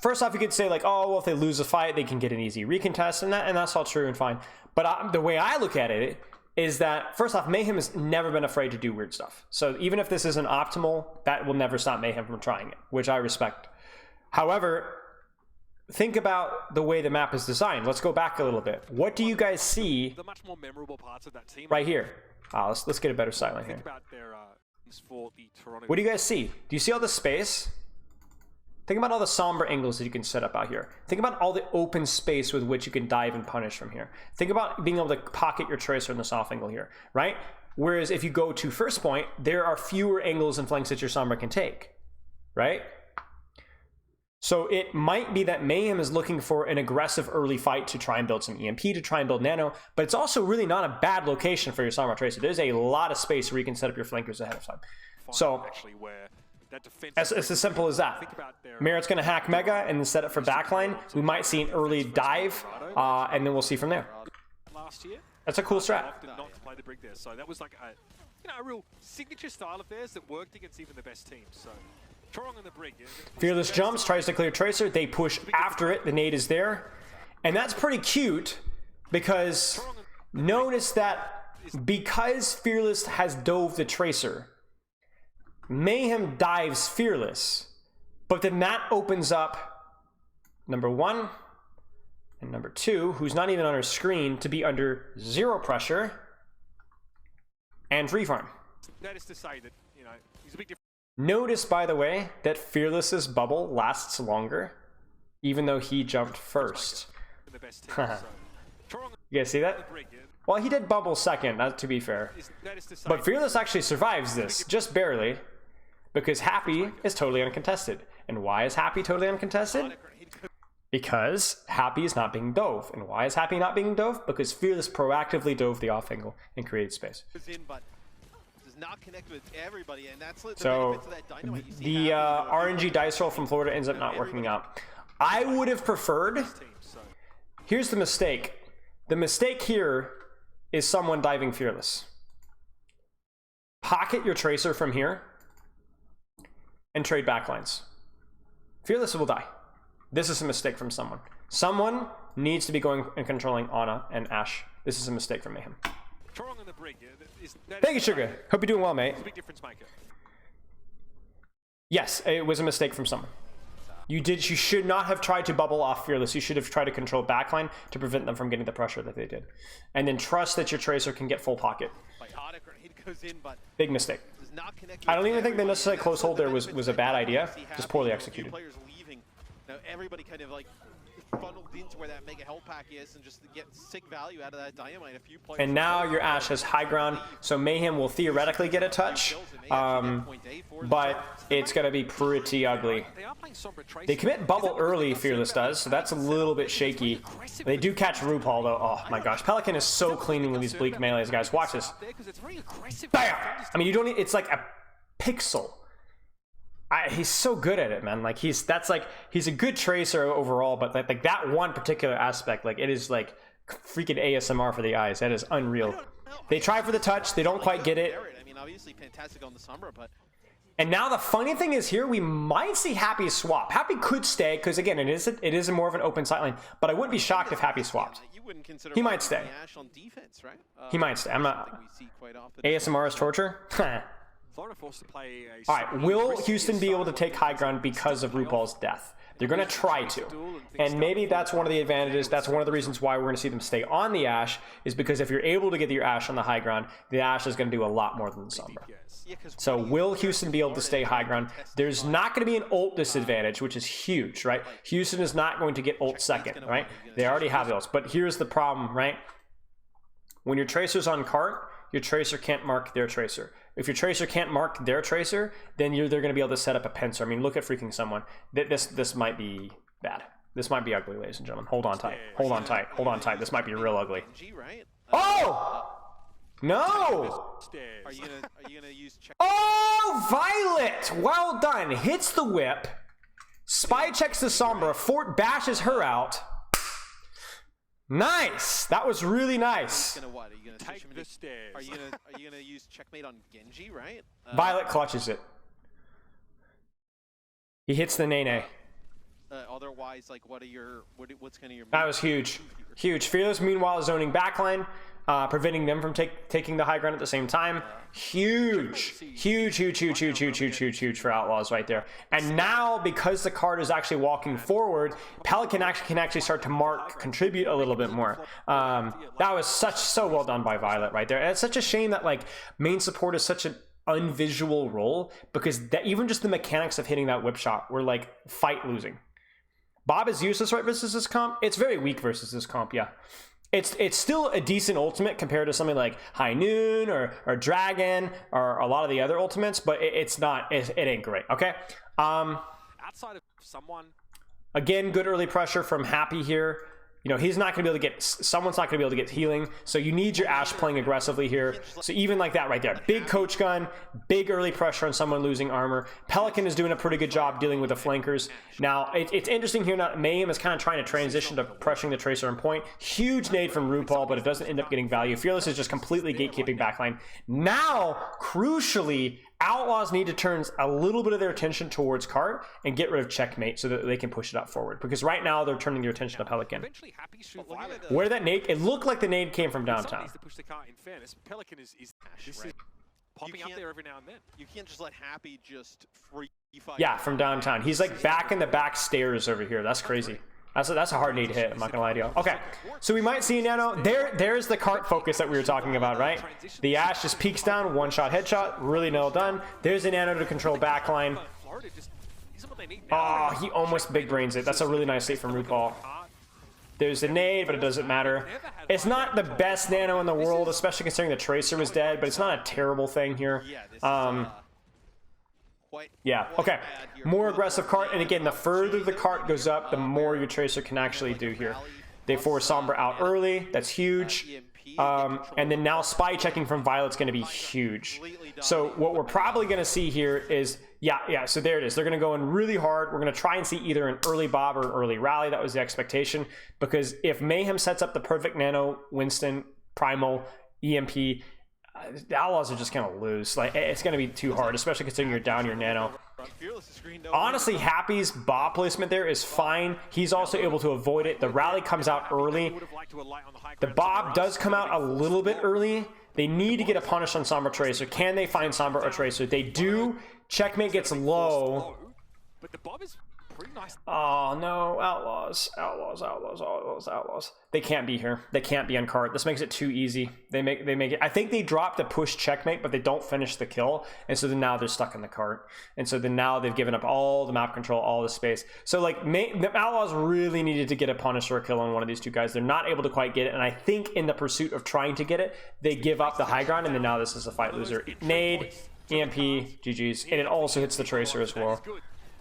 first off, you could say like, oh, well, if they lose a fight, they can get an easy recontest, and that's all true and fine. But the way I look at it is that, first off, Mayhem has never been afraid to do weird stuff. So even if this isn't optimal, that will never stop Mayhem from trying it, which I respect. However, think about the way the map is designed. Let's go back a little bit. What do you guys see the much more memorable parts of that team right here? Let's get a better sightline here. About their, for the Toronto. What do you guys see? Do you see all the space? Think about all the Sombra angles that you can set up out here. Think about all the open space with which you can dive and punish from here. Think about being able to pocket your tracer in the soft angle here, right? Whereas if you go to first point, there are fewer angles and flanks that your Sombra can take, right? So it might be that Mayhem is looking for an aggressive early fight to try and build some EMP, to try and build nano, but it's also really not a bad location for your Sombra Tracer. There's a lot of space where you can set up your flankers ahead of time. So it's as simple as that. Merit's going to hack Mega and then set it for backline. We might see an early dive, and then we'll see from there. That's a cool strat. Not to play the brig there. So that was like a real signature style of theirs that worked against even the best teams. So Torong on the brig. Fearless jumps, tries to clear Tracer. They push after it. The nade is there. And that's pretty cute because notice that because Fearless has dove the Tracer, Mayhem dives Fearless. But then that opens up number 1 and number 2, who's not even on her screen, to be under 0 pressure and free farm. That is to say that, he's a big difference. Notice, by the way, that Fearless's bubble lasts longer, even though he jumped first. You guys see that? Well, he did bubble second, to be fair. But Fearless actually survives this, just barely, because Happy is totally uncontested. And why is Happy totally uncontested? Because Happy is not being dove. And why is Happy not being dove? Because Fearless proactively dove the off angle and created space. Not connect with everybody, and that's so the RNG dice roll from Florida ends up not working out. I would have preferred. Here's the mistake. The mistake here is someone diving Fearless. Pocket your Tracer from here and trade backlines. Fearless will die. This is a mistake from someone. Someone needs to be going and controlling Ana and Ashe. This is a mistake from Mayhem. Thank you, Sugar. Hope you're doing well, mate. Yes, it was a mistake from someone. You should not have tried to bubble off Fearless. You should have tried to control backline to prevent them from getting the pressure that they did. And then trust that your Tracer can get full pocket. Big mistake. I don't even think the necessary close hold there was a bad idea. Just poorly executed. Everybody kind of like funneled into where that mega health pack is and just get sick value out of that dynamite. A few players And now your Ashe has high ground, so Mayhem will theoretically get a touch, but it's going to be pretty ugly. They commit bubble early, Fearless does, so that's a little bit shaky. They do catch RuPaul, though. Oh my gosh, Pelican is so cleaning with these bleak melees, guys. Watch this. Bam! I mean, you don't need, it's like a pixel. He's so good at it, man. Like he's a good tracer overall, but like that one particular aspect, like it is like freaking ASMR for the eyes. That is unreal. They try for the touch, they don't quite get it. I mean, obviously fantastic on the Sombra, but And now the funny thing is here, we might see Happy swap. Happy could stay, because again, it is more of an open sightline, but I wouldn't be shocked if Happy swapped. consider He might stay. Ashe on defense, right? He might stay. I'm not. We see quite often. ASMR is torture? Florida forced to play a Alright, will Houston be able to take high ground because of RuPaul's death? They're going to try to. And maybe that's one of the advantages. That's one of the reasons why we're going to see them stay on the Ashe, is because if you're able to get your Ashe on the high ground, the Ashe is going to do a lot more than the Sombra. So will Houston be able to stay high ground? There's not going to be an ult disadvantage, which is huge, right? Houston is not going to get ult second, right? They already have those. But here's the problem, right? When your tracer's on cart, your tracer can't mark their tracer. If your tracer can't mark their tracer, then they're going to be able to set up a pincer. I mean, look at freaking someone. This might be bad. This might be ugly, ladies and gentlemen. Hold on tight. Hold on tight. Hold on tight. This might be real ugly. Oh! No! Are you gonna use check? Oh, Violet! Well done. Hits the whip. Spy checks the Sombra. Fort bashes her out. Nice. That was really nice. What? Are you gonna take the stairs? Are you gonna use checkmate on Genji, right? Violet clutches it. He hits the Nene. Otherwise, like, what's kind of your? That was huge. Huge. Fearless, meanwhile, is zoning backline, preventing them from taking the high ground at the same time. Huge. Huge for Outlaws right there. And now, because the card is actually walking forward, Pelican can actually start to contribute a little bit more. That was so well done by Violet right there. And it's such a shame that, like, main support is such an unvisual role, because that even just the mechanics of hitting that whip shot were, like, fight losing. Bob is useless right versus this comp. It's very weak versus this comp, yeah. It's still a decent ultimate compared to something like High Noon or Dragon or a lot of the other ultimates, but it ain't great, okay? outside of someone. Again, good early pressure from Happy here. You know, he's not going to be able to get, someone's not going to be able to get healing. So you need your Ashe playing aggressively here. So even like that right there, big coach gun, big early pressure on someone losing armor. Pelican is doing a pretty good job dealing with the flankers. Now, it's interesting here now, Mayhem is kind of trying to transition to pressuring the Tracer on point. Huge nade from RuPaul, but it doesn't end up getting value. Fearless is just completely gatekeeping backline. Now, crucially, Outlaws need to turn a little bit of their attention towards Cart and get rid of Checkmate so that they can push it up forward. Because right now, they're turning their attention to Pelican. Where that nade, it looked like the nade came from downtown. Pelican is popping up there every now and then. You can't just let Happy just free fight. Yeah, from downtown. He's like back in the back stairs over here. That's crazy. That's a hard nade to hit, I'm not gonna lie to you. Okay, so we might see Nano. There's the Cart focus that we were talking about, right? The Ashe just peeks down, one-shot headshot, really well done. There's a Nano to control backline. Oh, he almost big brains it. That's a really nice save from RuPaul. There's a nade, but it doesn't matter. It's not the best Nano in the world, especially considering the Tracer was dead, but it's not a terrible thing here. Yeah, okay. More aggressive Cart, and again, the further the Cart goes up, the more your Tracer can actually do here. They force Sombra out early. That's huge. And then now spy checking from Violet's going to be huge. So what we're probably going to see here is, yeah, so there it is. They're going to go in really hard. We're going to try and see either an early Bob or an early Rally. That was the expectation. Because if Mayhem sets up the perfect Nano, Winston, Primal, EMP, the Outlaws are just going to lose. Like, it's going to be too hard, especially considering you're down your Nano. Honestly, Happy's Bob placement there is fine. He's also able to avoid it. The Rally comes out early. The Bob does come out a little bit early. They need to get a punish on Sombra Tracer. Can they find Sombra or Tracer? They do. Checkmate gets low. pretty nice. Oh no, Outlaws. They can't be here. They can't be on cart. This makes it too easy. They make it. I think they dropped a push checkmate, but they don't finish the kill, and so then now they're stuck in the cart. And so then now they've given up all the map control, all the space. So like the Outlaws really needed to get a punish or a kill on one of these two guys. They're not able to quite get it, and I think in the pursuit of trying to get it, they give up the high ground, and then now this is a fight loser. Nade, EMP, GG's, and it also hits the Tracer as well.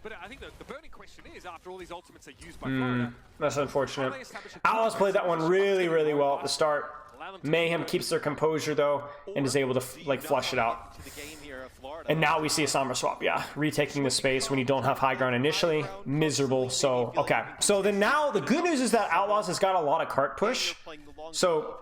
But I think the burning question is, after all these ultimates are used by Florida, That's unfortunate. Outlaws played that one really, really well at the start. Mayhem keeps their composure though, and is able to like flush it out. And now we see a Sombra swap, yeah. Retaking the space when you don't have high ground initially. Miserable, so, okay. So then now, the good news is that Outlaws has got a lot of cart push. So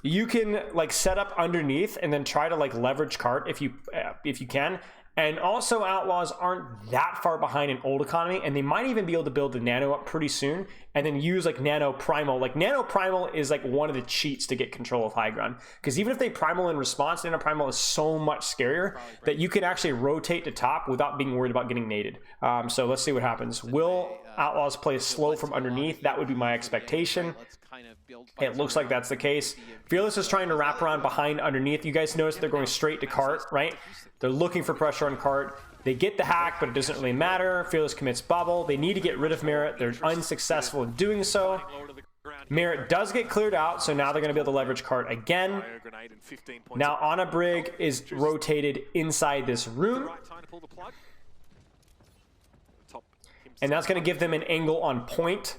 you can like set up underneath and then try to like leverage cart if you can. And also Outlaws aren't that far behind in old economy, and they might even be able to build the nano up pretty soon and then use like nano primal. Like nano primal is like one of the cheats to get control of high ground, because even if they primal in response, nano primal is so much scarier that you can actually rotate to top without being worried about getting naded. So let's see what happens. Will Outlaws play slow from underneath? That would be my expectation. It looks like that's the case. Fearless is trying to wrap around behind underneath. You guys notice they're going straight to cart, right? They're looking for pressure on cart. They get the hack, but it doesn't really matter. Fearless commits bubble. They need to get rid of Merit. They're unsuccessful in doing so. Merit does get cleared out, so now they're going to be able to leverage cart again. Now Ana Brig is rotated inside this room. And that's going to give them an angle on point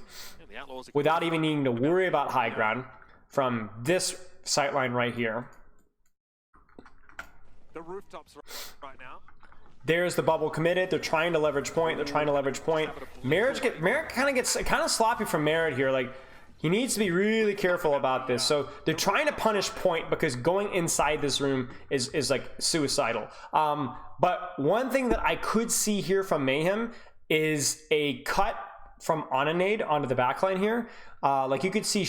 without even needing to worry about high ground from this sightline right here. The rooftops right now. There's the bubble committed. They're trying to leverage point. Merit kind of sloppy from Merit here. Like, he needs to be really careful about this. So they're trying to punish point because going inside this room is like suicidal. But one thing that I could see here from Mayhem is a cut from Onanade onto the backline here. Like you could see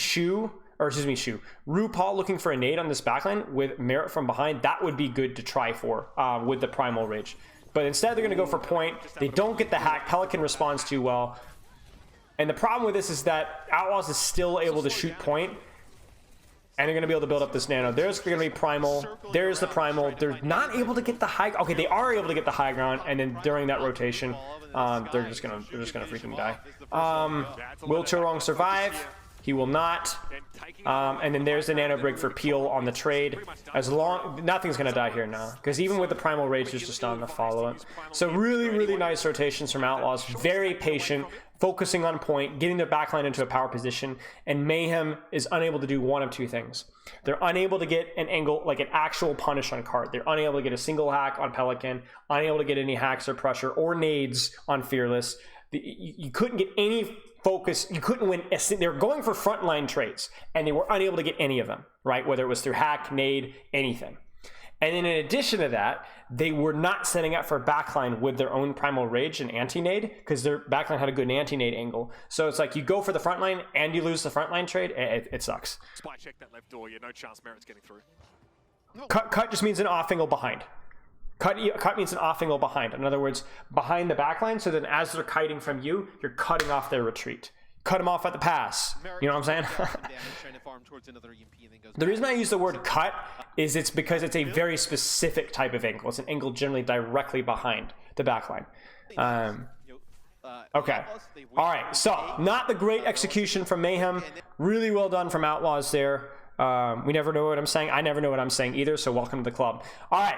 RuPaul looking for a nade on this backline with Merit from behind. That would be good to try for with the Primal Rage. But instead they're going to go for point. They don't get the hack. Pelican responds too well. And the problem with this is that Outlaws is still able to shoot point. And they're going to be able to build up this nano. There's going to be primal. There's the primal. They're not able to get the high. Okay, they are able to get the high ground, and then during that rotation, they're just gonna freaking die. Will Chorong survive? He will not. And then there's the nano brig for Peel on the trade. Nothing's gonna die here now, because even with the primal rage, there's just not enough follow it. So really nice rotations from Outlaws. Very patient, focusing on point, getting their backline into a power position, and Mayhem is unable to do one of two things. They're unable to get an angle, like an actual punish on cart. They're unable to get a single hack on Pelican, unable to get any hacks or pressure or nades on Fearless. You couldn't get any focus. You couldn't win. They were going for frontline trades, and they were unable to get any of them, right? Whether it was through hack, nade, anything. And then in addition to that, they were not setting up for backline with their own primal rage and anti-nade, because their backline had a good anti-nade angle. So it's like you go for the front line and you lose the frontline trade. It sucks. Spy check that left door. Yeah, no chance Merit's getting through. Cut just means an off angle behind. Cut means an off angle behind. In other words, behind the backline. So then as they're kiting from you, you're cutting off their retreat. Cut them off at the pass. You know what I'm saying? The reason I use the word cut is it's because it's a very specific type of angle. It's an angle generally directly behind the backline. Okay. All right. So not the great execution from Mayhem. Really well done from Outlaws there. We never know what I'm saying. I never know what I'm saying either, so welcome to the club. All right.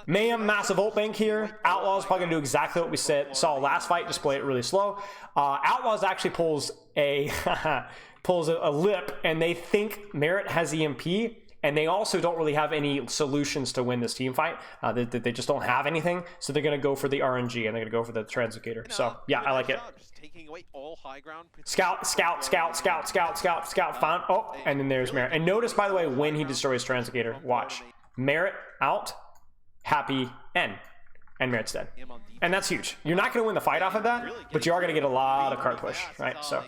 Mayhem, massive ult bank here. Outlaws probably going to do exactly what we saw last fight, just play it really slow. Outlaws actually pulls a lip, and they think Merit has EMP, and they also don't really have any solutions to win this team fight. They just don't have anything, so they're going to go for the RNG, and they're going to go for the Translocator. So, yeah, I like it. Scout, found. Oh, and then there's Merit. And notice, by the way, when he destroys Translocator, watch. Merit out, happy, N. And Merit's dead. And that's huge. You're not going to win the fight off of that, but you are going to get a lot of card push, right? So,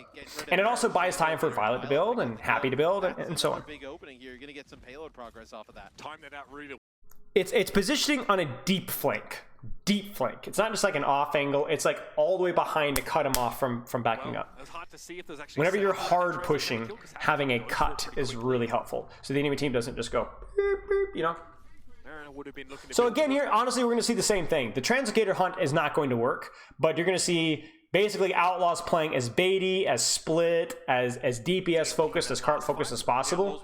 and it also buys time for Violet to build and Happy to build and so on. Big opening here. You're going to get some payload progress off of that. Time that out really it's positioning on a deep flank. Deep flank. It's not just like an off angle. It's like all the way behind to cut him off from backing up. It's hard to see if there's actually Whenever you're hard pushing, having a cut is really helpful. So the enemy team doesn't just go, beep, beep, you know? So again here, honestly, we're going to see the same thing. The Translocator hunt is not going to work, but you're going to see basically Outlaws playing as baity, as split, as DPS focused, as cart focused as possible.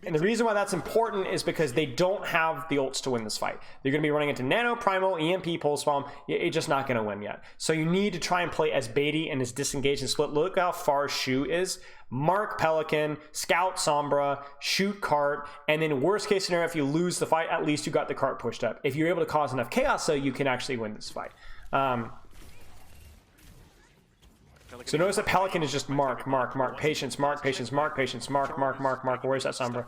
And the reason why that's important is because they don't have the ults to win this fight. They're going to be running into Nano, Primal, EMP, Pulse Bomb. You're just not going to win yet. So you need to try and play as baity and as disengaged and split. Look how far Shu is. Mark Pelican, Scout Sombra, shoot cart, and then worst case scenario, if you lose the fight, at least you got the cart pushed up. If you're able to cause enough chaos, so you can actually win this fight. So notice that Pelican is just mark, patience, mark. Where's that Sombra?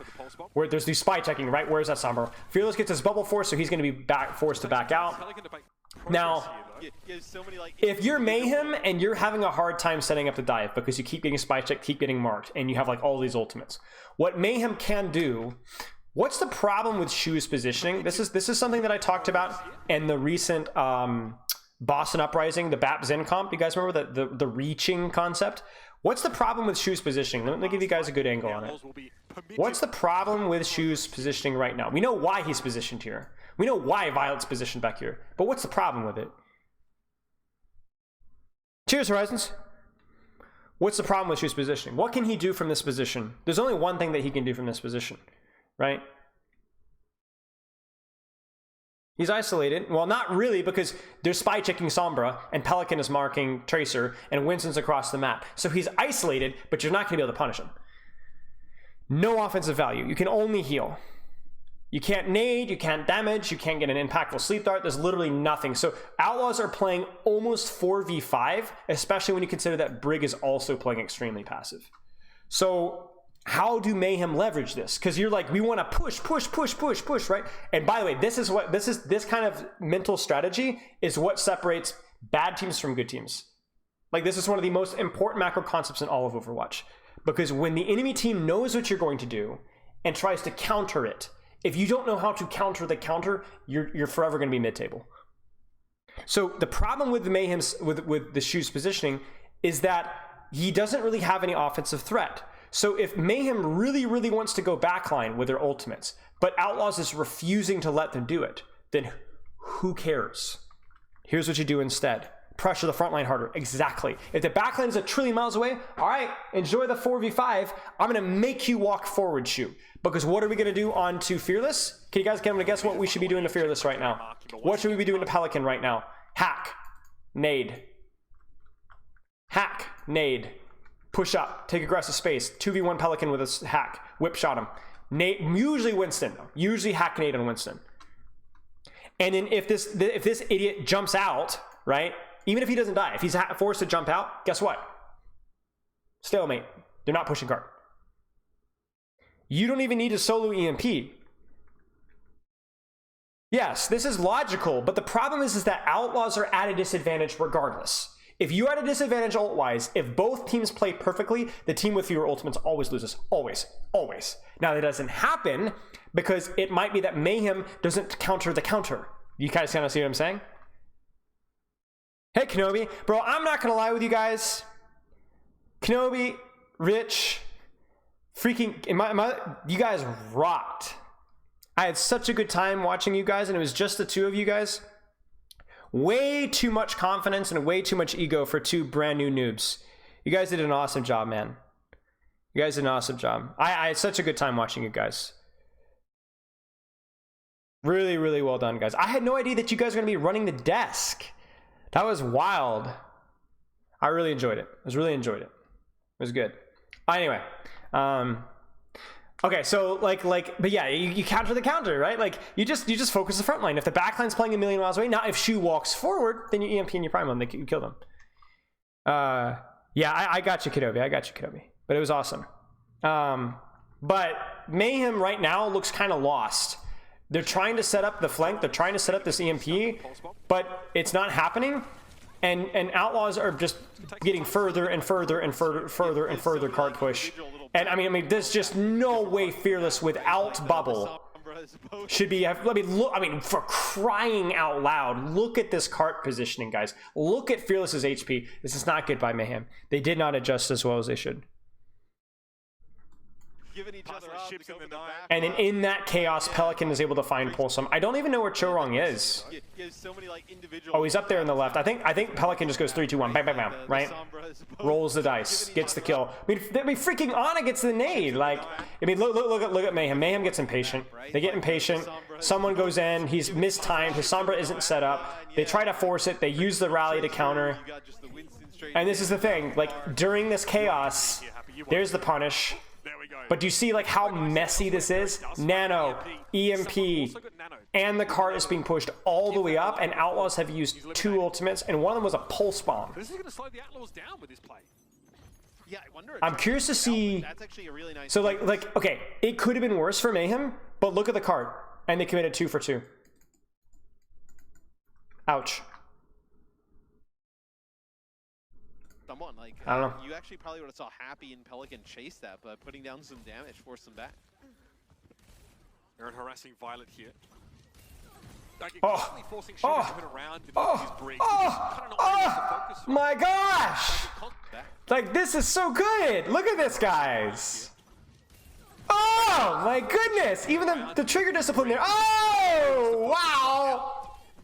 Where there's the spy checking, right? Where's that Sombra? Fearless gets his bubble force, so he's going to be forced to back out. Now, if you're Mayhem and you're having a hard time setting up the dive because you keep getting spy checked, keep getting marked, and you have like all these ultimates, what Mayhem can do. What's the problem with Shu's positioning? This is something that I talked about in the recent Boston Uprising, the BAP Zen comp. You guys remember the reaching concept? What's the problem with Shu's positioning? Let me give you guys a good angle on it. What's the problem with Shu's positioning right now? We know why he's positioned here. We know why Violet's positioned back here. But what's the problem with it? Cheers, Horizons. What's the problem with Shu's positioning? What can he do from this position? There's only one thing that he can do from this position, right? He's isolated. Well, not really, because there's spy checking Sombra, and Pelican is marking Tracer, and Winston's across the map. So he's isolated, but you're not going to be able to punish him. No offensive value. You can only heal. You can't nade, you can't damage, you can't get an impactful sleep dart. There's literally nothing. So Outlaws are playing almost 4v5, especially when you consider that Brig is also playing extremely passive. So how do Mayhem leverage this? Because you're like, we want to push, right? And by the way, this kind of mental strategy is what separates bad teams from good teams. Like, this is one of the most important macro concepts in all of Overwatch. Because when the enemy team knows what you're going to do and tries to counter it, if you don't know how to counter the counter, you're forever going to be mid-table. So the problem with the Mayhem's with the Shu's positioning is that he doesn't really have any offensive threat. So if Mayhem really wants to go backline with their ultimates, but Outlaws is refusing to let them do it, then who cares? Here's what you do instead. Pressure the front line harder. Exactly. If the backline is a trillion miles away, all right, enjoy the 4v5. I'm going to make you walk forward, Shu. Because what are we going to do on to Fearless? Can you guys get me to guess what we should be doing to Fearless right now? What should we be doing to Pelican right now? Hack. Nade. Hack. Nade. Push up. Take aggressive space. 2v1 Pelican with a hack. Whip shot him. Nade. Usually Winston. Usually hack nade on Winston. And then if this idiot jumps out, right? Even if he doesn't die, if he's forced to jump out, guess what? Stalemate. They're not pushing guard. You don't even need a solo EMP. Yes, this is logical, but the problem is that Outlaws are at a disadvantage regardless. If you're at a disadvantage ult-wise, if both teams play perfectly, the team with fewer ultimates always loses. Always. Now, that doesn't happen because it might be that Mayhem doesn't counter the counter. You guys kind of see what I'm saying? Hey, Kenobi. Bro, I'm not going to lie with you guys. Kenobi, Rich, freaking, you guys rocked. I had such a good time watching you guys, and it was just the two of you guys. Way too much confidence and way too much ego for two brand new noobs. You guys did an awesome job, man. You guys did an awesome job. I had such a good time watching you guys. Really well done, guys. I had no idea that you guys were going to be running the desk. That was wild. I really enjoyed it. It was good. Anyway, okay, so but yeah, you counter the counter, right? Like you just focus the front line. If the backline's playing a million miles away, now if Shu walks forward, then you EMP and you prime them, you kill them. Yeah, I got you, Kenobi. But it was awesome. But Mayhem right now looks kind of lost. They're trying to set up the flank. They're trying to set up this EMP, but it's not happening. And Outlaws are just getting further and further card push. And I mean, there's just no way Fearless without bubble should be, let me look, I mean, for crying out loud, look at this cart positioning, guys. Look at Fearless's HP. This is not good by Mayhem. They did not adjust as well as they should. Giving each other up ships to in go the for night. back. And in that chaos, Pelican is able to find Pulsum. I don't even know where Chorong is. He has so many, like, individual Oh, he's up there in the left. I think Pelican just goes 3-2-1, bam, bam, bam, right? Rolls the dice, gets the kill. I mean, freaking Ana gets the nade. Like, I mean, look at Mayhem. Mayhem gets impatient. They get impatient. Someone goes in. He's mistimed. His Sombra isn't set up. They try to force it. They use the rally to counter. And this is the thing. Like, during this chaos, there's the punish. But do you see like how messy this is? Nano, EMP, and the cart is being pushed all the way up, and Outlaws have used 2 ultimates, and one of them was a pulse bomb. This is going to slow the Outlaws down with this play. Yeah, I wonder. I'm curious to see. That's actually a really nice. So like okay, it could have been worse for Mayhem, but look at the cart, and they committed 2 for 2. Ouch. Someone like I don't know. you actually probably would have saw Happy and Pelican chase that, but putting down some damage forced them back. They're harassing Violet here. Like, Oh. constantly forcing Shiva to turn around and Oh. his break. Oh, my gosh! Like, this is so good! Look at this, guys! Oh, my goodness! Even the trigger discipline there. Oh, wow!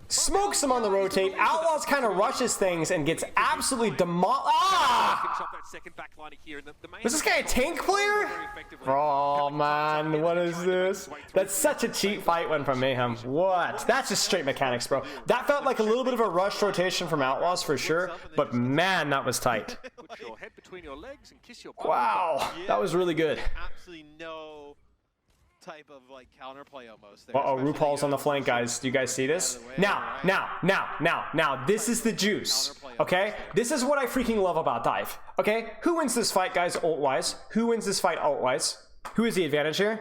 Smokes him on the rotate. Outlaws kind of rushes things and gets absolutely demolished. Ah! Was this guy a tank player? Oh, man, what is this? That's such a cheap fight one from Mayhem. What? That's just straight mechanics, bro. That felt like a little bit of a rushed rotation from Outlaws for sure, but man, that was tight. Put your head between your legs and kiss your Wow, that was really good. Absolutely no type of like counterplay almost. Uh-oh, RuPaul's on the flank, guys. Do you guys see this? Now, this is the juice, okay? This is what I freaking love about Dive, okay? Who wins this fight, guys, ult-wise? Who wins this fight ult-wise? Who is the advantage here?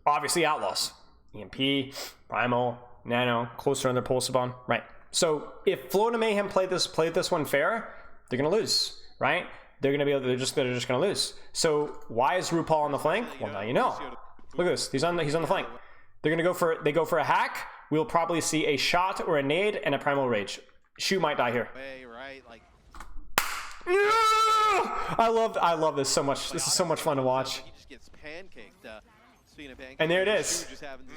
Obviously, Outlaws. EMP, Primal, Nano, closer on their Pulse Bomb, right? So if Flow to Mayhem played this one fair, they're gonna lose, right? They're just gonna lose. So why is RuPaul on the flank? Well, now you know. Look at this. He's on the flank. They go for a hack. We'll probably see a shot or a nade and a primal rage. Shu might die here. Right, like I love this so much. This is so much fun to watch. he just gets pancaked. And there it is.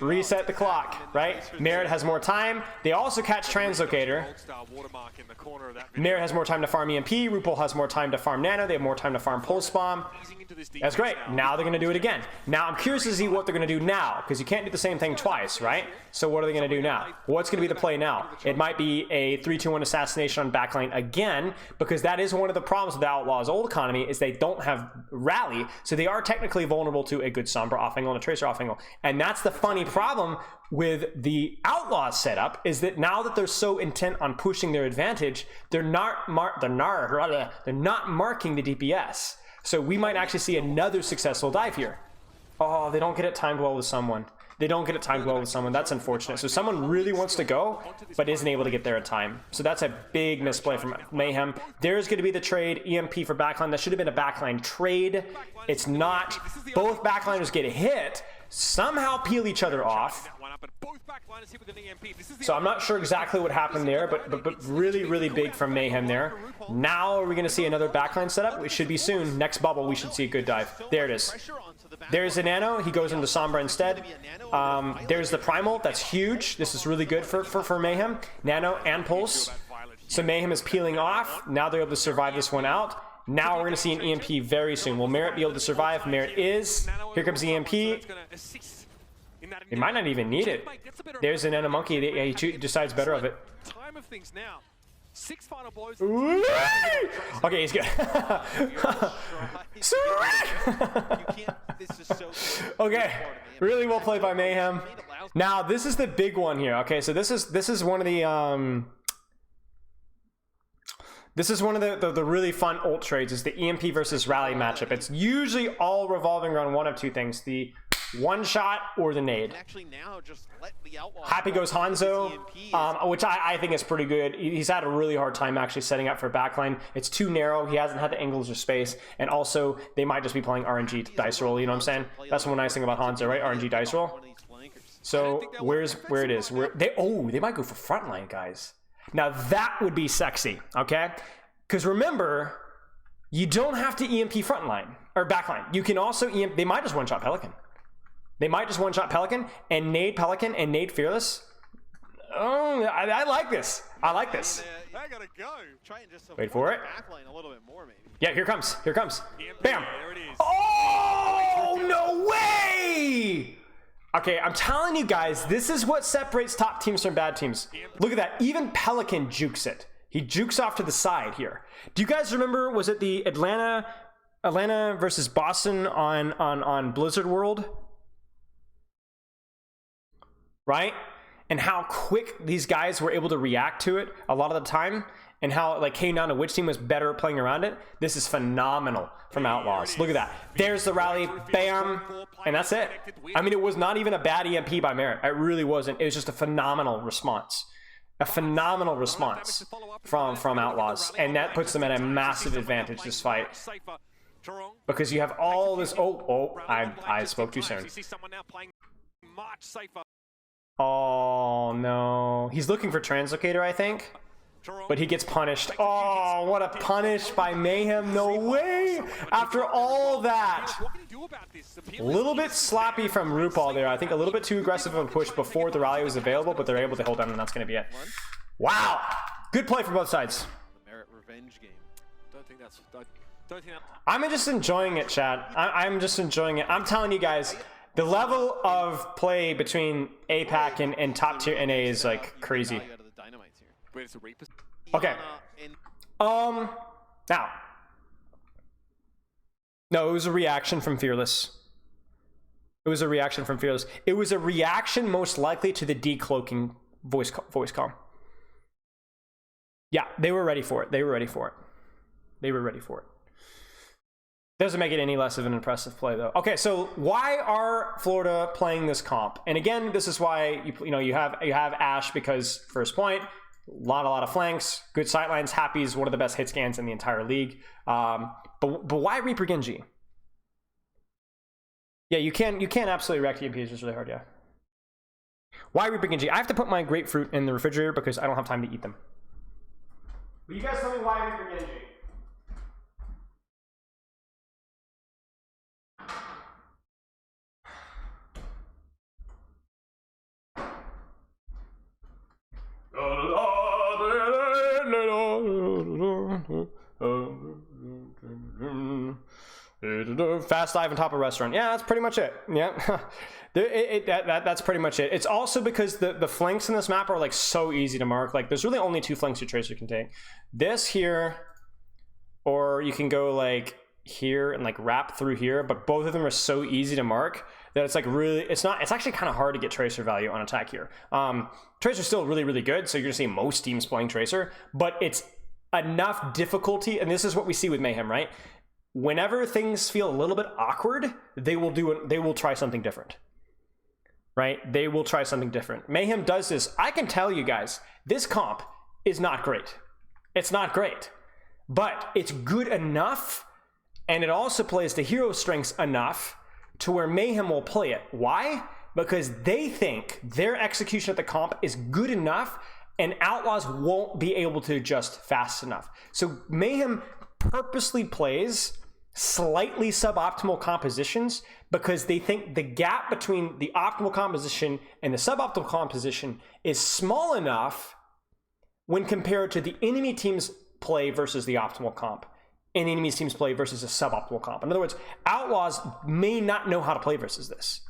Reset the clock, right? Merit has more time. They also catch Translocator. Merit has more time to farm EMP. RuPaul has more time to farm Nano. They have more time to farm Pulse Bomb. That's great. Now they're going to do it again. Now I'm curious to see what they're going to do now, because you can't do the same thing twice, right? So what are they going to do now? What's going to be the play now? It might be a 3-2-1 assassination on backline again, because that is one of the problems with the Outlaws' old economy is they don't have rally, so they are technically vulnerable to a good Sombra off angle and a Tracer off angle. And that's the funny problem with the Outlaws setup, is that now that they're so intent on pushing their advantage, they're not marking the DPS. So we might actually see another successful dive here. Oh, they don't get it timed well with someone. That's unfortunate. So someone really wants to go, but isn't able to get there in time. So that's a big misplay from Mayhem. There's going to be the trade, EMP for backline. That should have been a backline trade. It's not. Both backliners get hit, somehow peel each other off. So I'm not sure exactly what happened there, but really, really big from Mayhem there. Now are we going to see another backline setup? It should be soon. Next bubble, we should see a good dive. There it is. There's a Nano. He goes into Sombra instead. There's the Primal. That's huge. This is really good for Mayhem. Nano and Pulse. So Mayhem is peeling off. Now they're able to survive this one out. Now we're going to see an EMP very soon. Will Merit be able to survive? Merit is. Here comes the EMP. He might not even need it. There's an Nano Monkey. He decides better of it. Time of things now. 6 final blows. Okay, he's good. Okay, really well played by Mayhem. Now this is the big one here. Okay, so this is one of the this is one of the really fun ult trades, is the EMP versus rally matchup. It's usually all revolving around one of two things: the One shot or the nade. And actually now just let the Outlaws Happy goes Hanzo, which I think is pretty good. He's had a really hard time actually setting up for backline. It's too narrow. He hasn't had the angles or space. And also, they might just be playing RNG dice roll. You know what I'm saying? That's one nice thing about Hanzo, right? RNG dice roll. So where it is? They might go for frontline, guys. Now that would be sexy, okay? Because remember, you don't have to EMP frontline or backline. You can also EMP. They might just one-shot Pelican. They might just one-shot Pelican and nade Pelican and nade Fearless. Oh, I like this. I like this. I gotta go. Try and just Wait for it. Backline a little bit more, maybe. Yeah, here comes. Here comes. Bam. There it is. Oh, no way! Okay, I'm telling you guys, this is what separates top teams from bad teams. Look at that. Even Pelican jukes it. He jukes off to the side here. Do you guys remember, was it the Atlanta versus Boston on Blizzard World? Right? And how quick these guys were able to react to it a lot of the time, and how it like came down to which team was better at playing around it. This is phenomenal from Outlaws. Look at that. There's the rally. Bam. And that's it. I mean, it was not even a bad EMP by Merit. It really wasn't. It was just a phenomenal response. A phenomenal response from Outlaws. And that puts them at a massive advantage this fight. Because you have all this... I spoke too soon. Oh, no. He's looking for Translocator, I think. But he gets punished. Oh, what a punish by Mayhem. No way. After all that. A little bit sloppy from RuPaul there. I think a little bit too aggressive of a push before the rally was available, but they're able to hold down, and that's going to be it. Wow. Good play for both sides. The Merit revenge game. Don't think that's... I'm just enjoying it, chat. I'm just enjoying it. I'm telling you guys, the level of play between APAC and top tier NA is like crazy. Okay. Now. No, it was a reaction from Fearless. It was a reaction from Fearless. It was a reaction most likely to the decloaking voice comm. Yeah, they were ready for it. They were ready for it. They were ready for it. Doesn't make it any less of an impressive play, though. Okay, so why are Florida playing this comp? And again, this is why you have Ash, because first point, a lot of flanks, good sightlines. Happy's one of the best hit scans in the entire league. But why Reaper Genji? Yeah, you can absolutely wreck EMPs. It's really hard. Yeah. Why Reaper Genji? I have to put my grapefruit in the refrigerator because I don't have time to eat them. But you guys tell me why Reaper Genji. Fast dive on top of restaurant. Yeah, that's pretty much it. Yeah, that's pretty much it. It's also because the flanks in this map are like so easy to mark. Like there's really only two flanks your tracer can take. This here, or you can go like here and like wrap through here. But both of them are so easy to mark that it's like really, it's actually kind of hard to get tracer value on attack here. Tracer's still really, really good. So you're gonna see most teams playing tracer, but it's enough difficulty. And this is what we see with Mayhem, right? Whenever things feel a little bit awkward, they will try something different, right? They will try something different. Mayhem does this. I can tell you guys, this comp is not great. It's not great, but it's good enough. And it also plays the hero strengths enough to where Mayhem will play it. Why? Because they think their execution at the comp is good enough and Outlaws won't be able to adjust fast enough. So Mayhem purposely plays slightly suboptimal compositions because they think the gap between the optimal composition and the suboptimal composition is small enough when compared to the enemy team's play versus the optimal comp and the enemy team's play versus a suboptimal comp. In other words, Outlaws may not know how to play versus this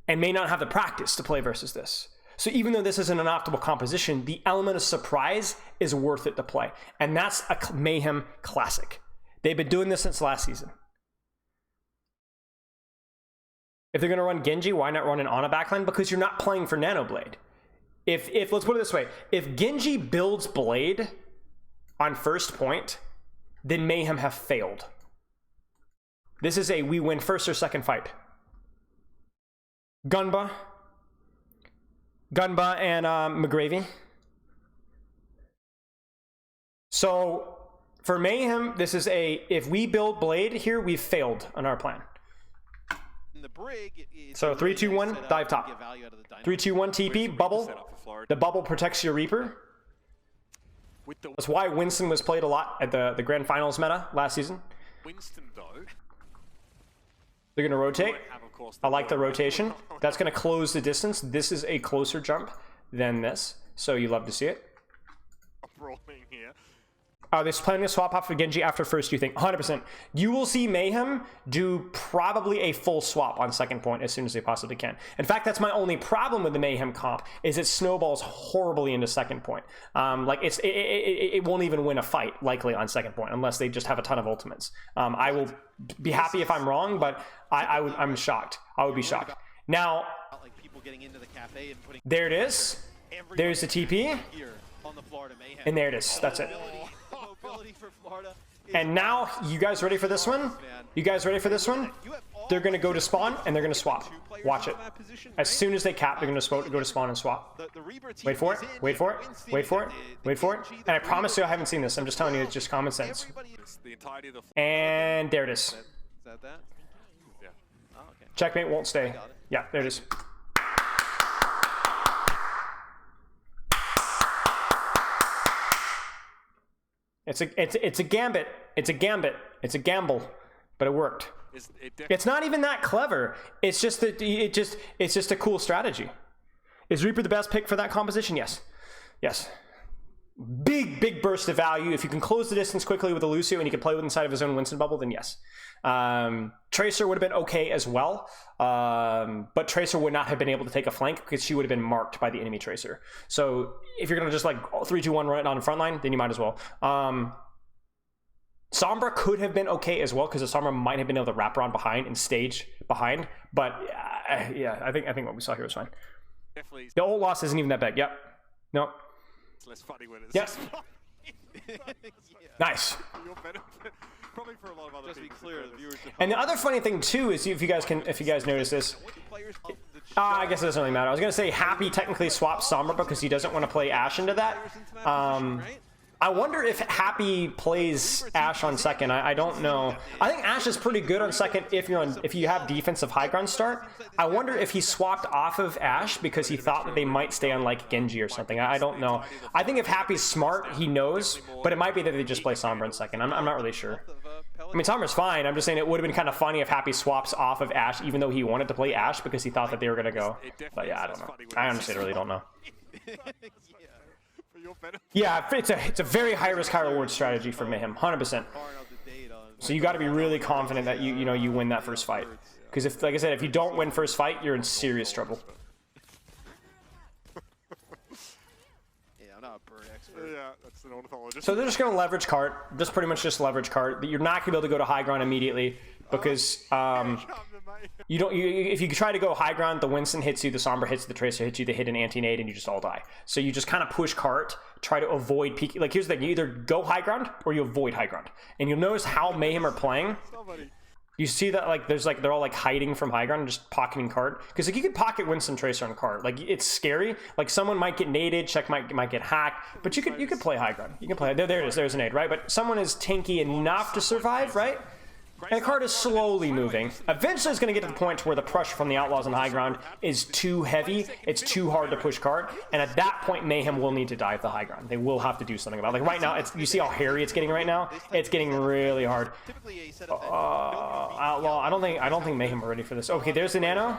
and may not have the practice to play versus this. So even though this isn't an optimal composition, the element of surprise is worth it to play. And that's a Mayhem classic. They've been doing this since last season. If they're going to run Genji, why not run an Ana backline? Because you're not playing for Nanoblade. If let's put it this way, if Genji builds Blade on first point, then Mayhem have failed. This is a we win first or second fight. Gunba and McGravy. So for Mayhem, this is if we build Blade here, we've failed on our plan. In the brig, So 3, 2, 1, dive top. 3, 2, 1, TP, bubble. The bubble protects your Reaper. That's why Winston was played a lot at the Grand Finals meta last season. Winston, though, they're going to rotate. I like the rotation. That's going to close the distance. This is a closer jump than this, so you love to see it. rolling here. Are they planning to swap off for Genji after first, you think? 100%. You will see Mayhem do probably a full swap on second point as soon as they possibly can. In fact, that's my only problem with the Mayhem comp, is it snowballs horribly into second point. Like, it won't even win a fight, likely, on second point, unless they just have a ton of ultimates. I will be happy if I'm wrong, but I'm shocked. I would be shocked. Now, there it is. There's the TP. And there it is. That's it. And now, you guys ready for this one? You guys ready for this one? They're going to go to spawn, and they're going to swap. Watch it. As soon as they cap, they're going to go to spawn and swap. Wait for it. Wait for it. Wait for it. Wait for it. And I promise you I haven't seen this. I'm just telling you, it's just common sense. And there it is. Is that that? Yeah. Oh, okay. Checkmate won't stay. Yeah, there it is. It's a gambit. It's a gambit. It's a gamble, but it worked. It's not even that clever. It's just that it's just a cool strategy. Is Reaper the best pick for that composition? Yes. Yes. Big burst of value. If you can close the distance quickly with a Lucio and he can play with inside of his own Winston bubble, then yes. Tracer would have been okay as well, but Tracer would not have been able to take a flank because she would have been marked by the enemy Tracer. So if you're gonna just like 3, 2, 1 right on the front line, then you might as well. Sombra could have been okay as well because the Sombra might have been able to wrap around behind and stage behind, but yeah, I think what we saw here was fine. Definitely. The old loss isn't even that big. Yep. No. It's less funny when it's Yep. Nice. for your benefit. Probably for a lot of other Just to be people. clear, the viewers. And the other funny thing too is if you guys notice this, I guess it doesn't really matter. I was gonna say Happy technically swaps Sombra because he doesn't want to play Ashe into that. I wonder if Happy plays Ashe on second. I don't know. I think Ashe is pretty good on second if you have defensive high ground start. I wonder if he swapped off of Ashe because he thought that they might stay on like Genji or something. I don't know. I think if Happy's smart, he knows, but it might be that they just play Sombra in second. I'm not really sure. I mean, Sombra's fine. I'm just saying it would have been kind of funny if Happy swaps off of Ashe, even though he wanted to play Ashe because he thought that they were gonna go. But yeah, I don't know. I honestly really don't know. Yeah, it's a very high risk, high reward strategy for Mayhem, 100%. So you got to be really confident that you win that first fight, because if, like I said, if you don't win first fight, you're in serious trouble. Yeah, I'm not a bird expert. Yeah, that's an ornithologist. So they're just gonna leverage cart, just pretty much just leverage cart. You're not gonna be able to go to high ground immediately because if you try to go high ground, the Winston hits you, the Sombra hits you, the Tracer hits you, they hit an anti-nade, and you just all die. So you just kind of push cart, try to avoid peak. Like here's the thing: you either go high ground or you avoid high ground. And you'll notice how Mayhem are playing. You see that like there's like they're all like hiding from high ground and just pocketing cart, because like you could pocket Winston Tracer on cart. Like it's scary. Like someone might get naded, check might get hacked, but you could play high ground. You can play there it is. There's a nade, right? But someone is tanky enough to survive, right? And the card is slowly moving. Eventually it's going to get to the point where the pressure from the Outlaws on high ground is too heavy. It's too hard to push card. And at that point, Mayhem will need to dive the high ground. They will have to do something about it. Like right now, you see how hairy it's getting right now? It's getting really hard. Outlaw, I don't think Mayhem are ready for this. Okay, there's the nano.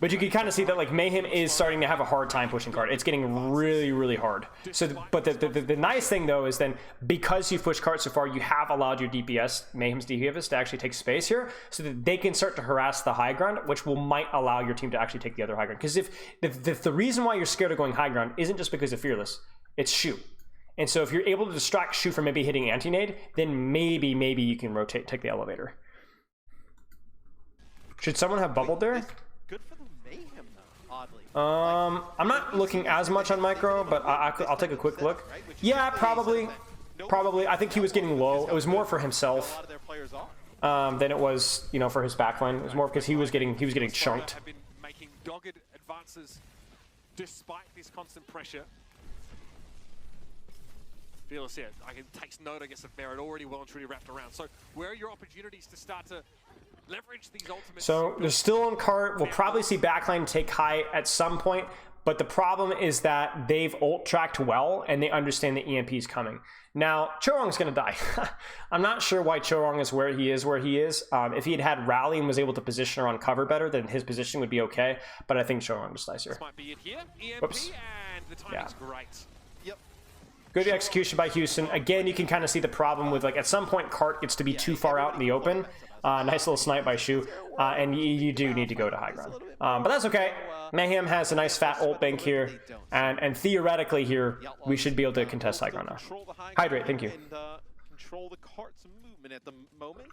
But you can kind of see that like Mayhem is starting to have a hard time pushing cart. It's getting really hard. So, but the nice thing though is then because you've pushed cart so far, you have allowed your DPS, Mayhem's DPS, to actually take space here, so that they can start to harass the high ground, which might allow your team to actually take the other high ground. Because if the reason why you're scared of going high ground isn't just because of Fearless, it's Shu. And so if you're able to distract Shu from maybe hitting anti-nade, then maybe you can rotate, take the elevator. Should someone have bubbled there? Good for the Mayhem, though, oddly. I'm not looking as much on micro, but I'll take a quick look. Yeah, probably. I think he was getting low. It was more for himself. than it was, you know, for his backline. It was more because he was getting chunked. Have been making dogged advances despite this constant pressure. Fearless here, takes note, I guess, of Merit already well and truly wrapped around. So where are your opportunities to start to leverage these ultimates? So they're still on cart. We'll probably see backline take high at some point, but the problem is that they've ult tracked well and they understand the EMP is coming. Now, Chorong's going to die. I'm not sure why Chorong is where he is. If he had rally and was able to position her on cover better, then his position would be okay. But I think Chorong just dies here. This might be it here. EMP. Whoops. And the timing's great. Yep. Good execution by Houston. Again, you can kind of see the problem with, like, at some point, Cart gets to be too far out in the open. Nice little snipe by Shu. And you do need to go to high ground. But that's okay. Mayhem has a nice fat ult bank here. And theoretically here, we should be able to contest high ground now. Hydrate, thank you. Control the Cart's movement at the moment.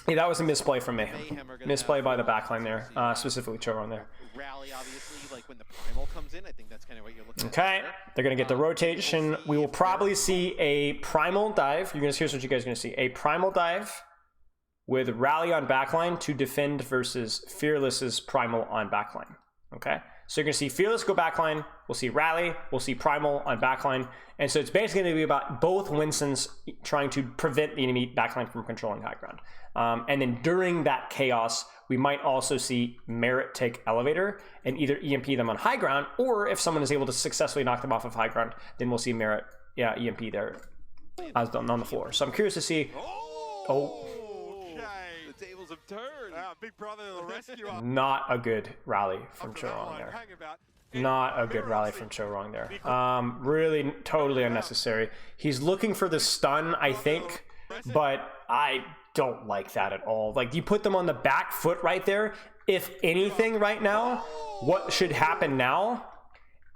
Yeah, that was a misplay from Mayhem. Misplay by the backline there, specifically Chorong there. Rally, obviously, like when the primal comes in, I think that's kind of what you're looking at. Okay, they're going to get the rotation. We will probably see a primal dive. Here's what you guys are going to see. A primal dive with rally on backline to defend versus Fearless's primal on backline. Okay, so you're going to see Fearless go backline. We'll see rally. We'll see primal on backline. And so it's basically going to be about both Winston's trying to prevent the enemy backline from controlling high ground. And then during that chaos, we might also see Merit take elevator and either EMP them on high ground, or if someone is able to successfully knock them off of high ground, then we'll see Merit, EMP there as on the floor. So I'm curious to see. Oh. The tables have turned. Big brother to the rescue. Not a good rally from Chorong there. Not a good rally from Chorong there. Really totally unnecessary. He's looking for the stun, I think, but I don't like that at all. Like, you put them on the back foot right there. If anything right now, what should happen now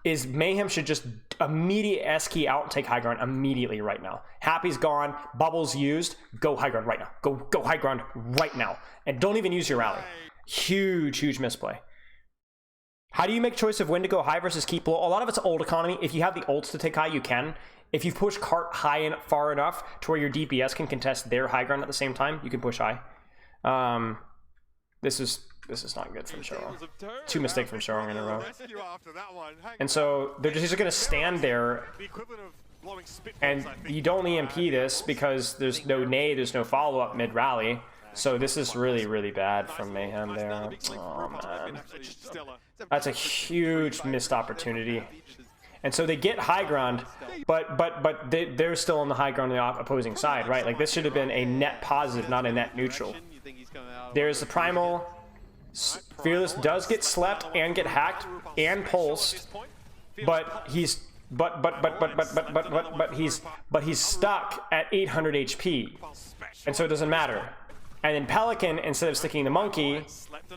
is Mayhem should just immediate S-key out and take high ground immediately right now. Happy's gone, Bubble's used, go high ground right now. Go high ground right now. And don't even use your rally. Huge misplay. How do you make choice of when to go high versus keep low? A lot of it's ult economy. If you have the ults to take high, you can. If you push Cart high and far enough to where your DPS can contest their high ground at the same time, you can push high. This is not good from Chorong. 2 mistakes from Chorong in a row. And so they're just going to stand there, and you don't EMP this because there's no nade, there's no follow-up mid-rally. So this is really bad from Mayhem there. Oh, man. That's a huge missed opportunity. And so they get high ground, but they're still on the high ground on the opposing side, right? Like, this should have been a net positive, not a net neutral. There's the primal. Fearless does get slept and get hacked and pulsed, but he's he's stuck at 800 HP, and so it doesn't matter. And then Pelican, instead of sticking the monkey,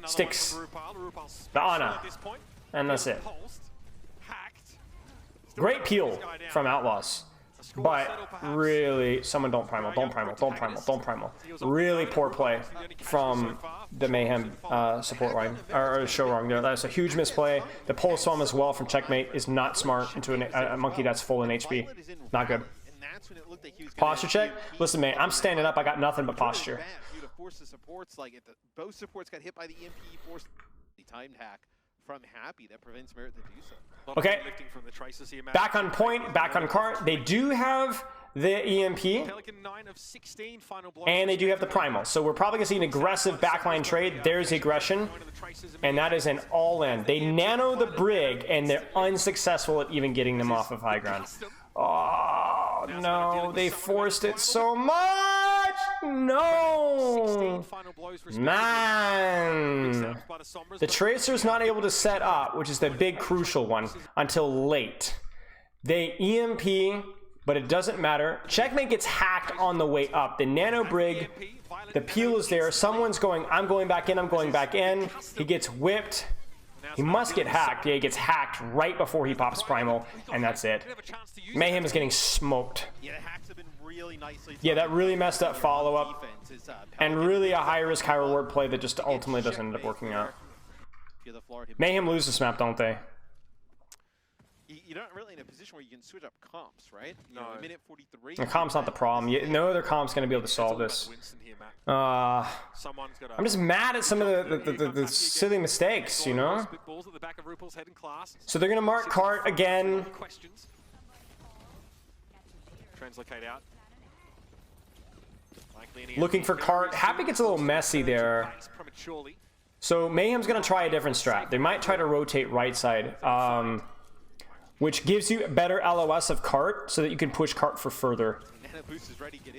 sticks the Ana, and that's it. Great peel from Outlaws, but really, someone don't primal. Really poor play from the Mayhem support line, or Chorong there. That's a huge misplay. The pull swam as well from Checkmate is not smart into a monkey that's full in HP. Not good. Posture check? Listen, man, I'm standing up. I got nothing but posture. Both supports got hit by the EMP, forced the timed hack from Happy that prevents Merit to do so. Okay, back on point, back on cart. They do have the EMP, and they do have the primal. So we're probably going to see an aggressive backline trade. There's aggression, and that is an all-in. They nano the Brig, and they're unsuccessful at even getting them off of high ground. Oh, no, they forced it so much! No! Man! The Tracer's not able to set up, which is the big crucial one, until late. They EMP, but it doesn't matter. Checkmate gets hacked on the way up. The Nano Brig, the peel is there. Someone's going, I'm going back in. He gets whipped. He must get hacked. Yeah, he gets hacked right before he pops Primal, and that's it. Mayhem is getting smoked. Yeah, that really messed up follow-up, and really a high-risk, high-reward play that just ultimately doesn't end up working out. Mayhem lose this map, don't they? you're not really in a position where you can switch up comps, right? You No. know, a minute 43. The comp's not the problem. No other comp's going to be able to solve this. Someone's got I'm just mad at some of the silly mistakes, you know? So they're going to mark cart again. Questions. Translocate out. Looking for cart. Happy gets a little messy there. So Mayhem's going to try a different strat. They might try to rotate right side, which gives you better LOS of cart so that you can push cart for further.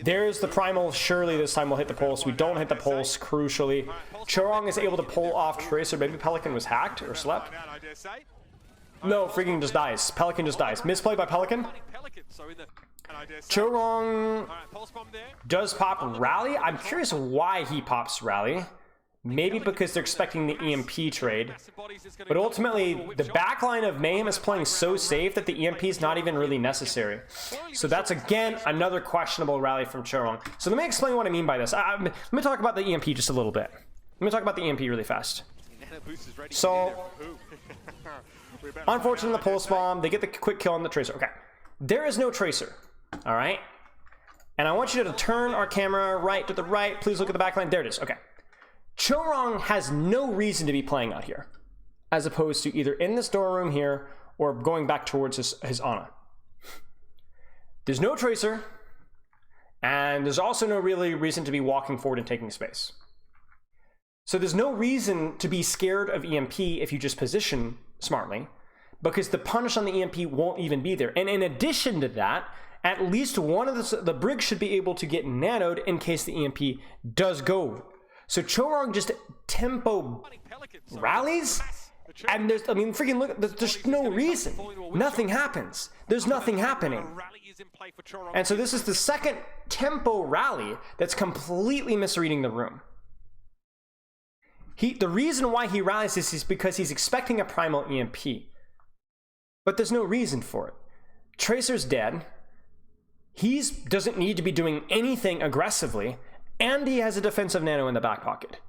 There's the primal. Surely this time we'll hit the pulse. We don't hit the pulse, crucially. Chorong is able to pull off Tracer. Maybe Pelican was hacked or slept. No, freaking just dies. Pelican just dies. Misplay by Pelican. Chorong does pop Rally. I'm curious why he pops Rally. Maybe because they're expecting the EMP trade. But ultimately, the backline of Mayhem is playing so safe that the EMP is not even really necessary. So that's, again, another questionable rally from Chorong. So let me explain what I mean by this. Let me talk about the EMP just a little bit. Let me talk about the EMP really fast. So, unfortunately, the Pulse Bomb, they get the quick kill on the Tracer. Okay. There is no Tracer. All right? And I want you to turn our camera right to the right. Please look at the backline. There it is. Okay. Chorong has no reason to be playing out here, as opposed to either in this door room here or going back towards his Ana. There's no Tracer, and there's also no really reason to be walking forward and taking space. So there's no reason to be scared of EMP if you just position smartly, because the punish on the EMP won't even be there. And in addition to that, at least one of the Brig should be able to get nanoed in case the EMP does go. So Chorong just tempo rallies, and there's, I mean, freaking look, there's no reason. Nothing happens. There's nothing happening. And so this is the second tempo rally that's completely misreading the room. The reason why he rallies this is because he's expecting a primal EMP. But there's no reason for it. Tracer's dead. He doesn't need to be doing anything aggressively. And he has a defensive nano in the back pocket.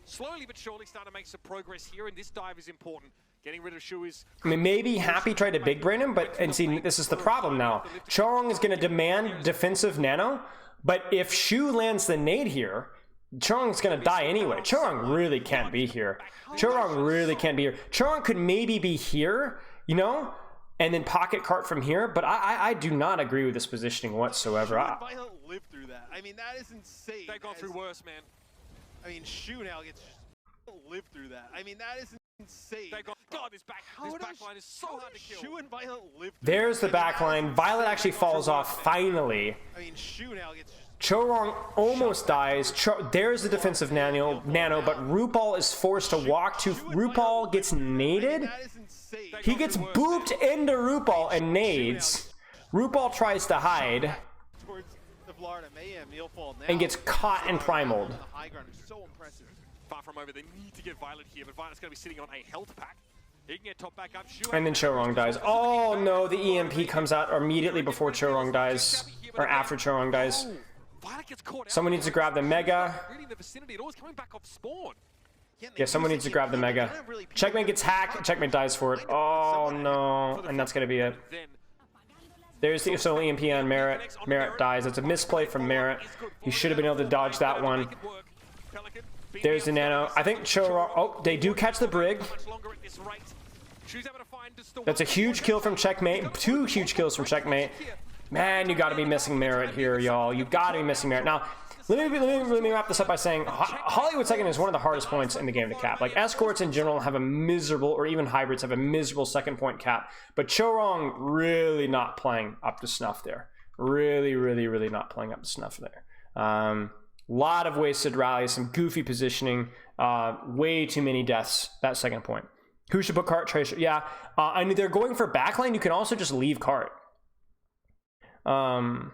Slowly but surely starting to make some progress here, and this dive is important. Getting rid of Shu is... I mean, maybe Happy tried to big brain him, but, and see, this is the problem now. Chorong is going to demand defensive nano, but if Shu lands the nade here, Chorong's going to die anyway. Chorong really can't be here. Chorong really can't be here. Chorong could maybe be here, you know? And then pocket cart from here, but I do not agree with this positioning whatsoever. Violet lived through that. I mean, that is insane. They've gone through worse, man. I mean, Shu now gets lived through that. I mean, that is insane. God, this backline is so hard to kill. Shu and Violet lived through There's the that. backline. Violet actually falls off finally. I mean, Shu now gets... Chorong almost dies. There's the defensive nano, but RuPaul is forced to walk to... RuPaul gets naded? He gets booped into RuPaul and nades. RuPaul tries to hide and gets caught and primaled. Far from over, they need to get Violet here, but Violet's going to be sitting on a health pack. He can get top back up. And then Chorong dies. Oh no, the EMP comes out immediately before Chorong dies, or after Chorong dies. Someone needs to grab the Mega. Yeah, someone needs to grab the Mega. Checkmate gets hacked. Checkmate dies for it. Oh no, and that's gonna be it. There's the solo EMP on Merit. Merit dies. It's a misplay from Merit. He should have been able to dodge that one. There's the nano. I think Chorong. Oh, they do catch the Brig. That's a huge kill from Checkmate. 2 huge kills from Checkmate. Man, you gotta be missing Merit here, y'all. You gotta be missing Merit. Now, let me wrap this up by saying Hollywood second is one of the hardest points in the game to cap. Like, escorts in general have a miserable, or even hybrids have a miserable second point cap. But Chorong really not playing up to snuff there. Really, really, really not playing up to snuff there. Lot of wasted rallies, some goofy positioning, way too many deaths that second point. Who should put cart? Tracer? Yeah, I mean, they're going for backline. You can also just leave cart. No,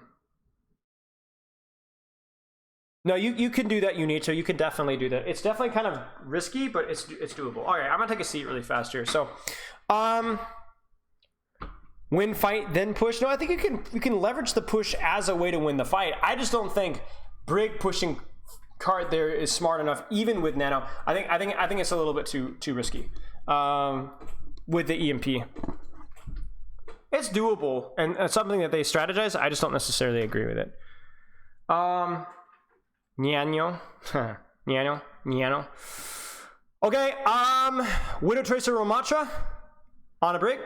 you can do that, you need to. You can definitely do that. It's definitely kind of risky, but it's doable. All right, I'm gonna take a seat really fast here. So, win fight, then push. No, I think you can leverage the push as a way to win the fight. I just don't think Brig pushing card there is smart enough, even with Nano. I think it's a little bit too risky with the EMP. It's doable and it's something that they strategize. I just don't necessarily agree with it. Niano. Niano. Okay, Widow Tracer Ramatra on a brig.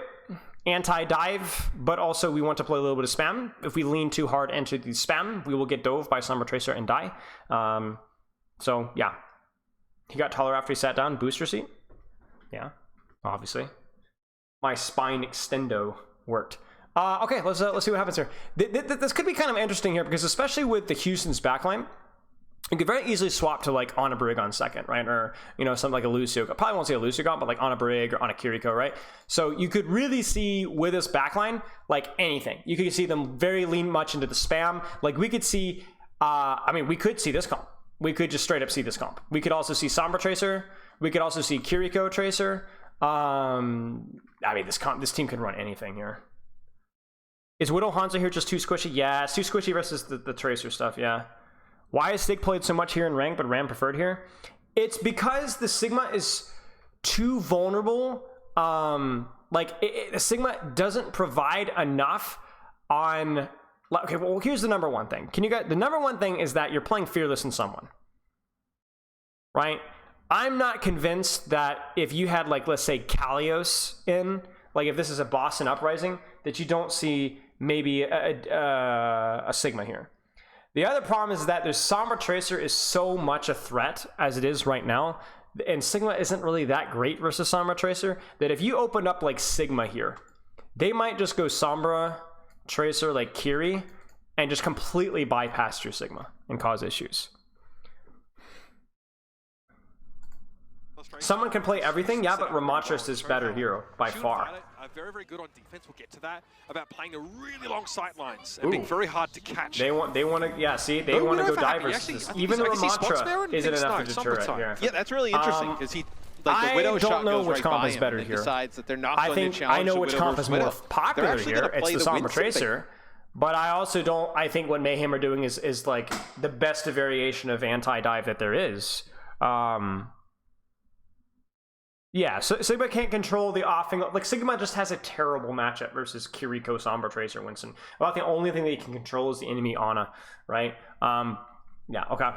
Anti-dive, but also we want to play a little bit of spam. If we lean too hard into the spam, we will get dove by Sombra Tracer and die. So, yeah. He got taller after he sat down. Booster seat. Yeah, obviously. My spine extendo worked. Okay, let's see what happens here. This could be kind of interesting here, because especially with the Houston's backline, you could very easily swap to like on a brig on second, right? Or, you know, something like a Lucio. Probably won't see a Lucio but like on a brig or on a Kiriko, right? So you could really see with this backline, like anything. You could see them very lean much into the spam. Like we could see, I mean, we could see this comp. We could just straight up see this comp. We could also see Sombra Tracer. We could also see Kiriko Tracer. I mean, this team can run anything here. Is Widow Hanzo here just too squishy? Yeah, it's too squishy versus the Tracer stuff, yeah. Why is Sig played so much here in rank, but Ram preferred here? It's because the Sigma is too vulnerable. The Sigma doesn't provide enough on... Okay, well, here's the number one thing. The number one thing is that you're playing Fearless in someone. Right? I'm not convinced that if you had, like, let's say, Kalios in, like, if this is a Boston Uprising, that you don't see maybe a Sigma here. The other problem is that there's Sombra Tracer is so much a threat as it is right now, and Sigma isn't really that great versus Sombra Tracer, that if you opened up like Sigma here, they might just go Sombra Tracer like Kiri and just completely bypass your Sigma and cause issues. Someone can play everything, yeah, but Ramatra is better hero by far. Very, very good on defense. We'll get to that. About playing the really long sight lines and being very hard to catch. They want to, yeah. See, they want to go divers. Even the Ramatra isn't enough to deter it here. Yeah, that's really interesting because he. Like the Widow shot know goes which right comp by is him better and here. Decides that they're not going to challenge I know which comp is more popular here. It's the Sombra Tracer. But I also don't. I think what Mayhem are doing is like the best variation of anti-dive that there is. Yeah, so Sigma can't control the offing. Like, Sigma just has a terrible matchup versus Kiriko, Sombra Tracer, Winston. About the only thing that he can control is the enemy Ana, right? Yeah, okay.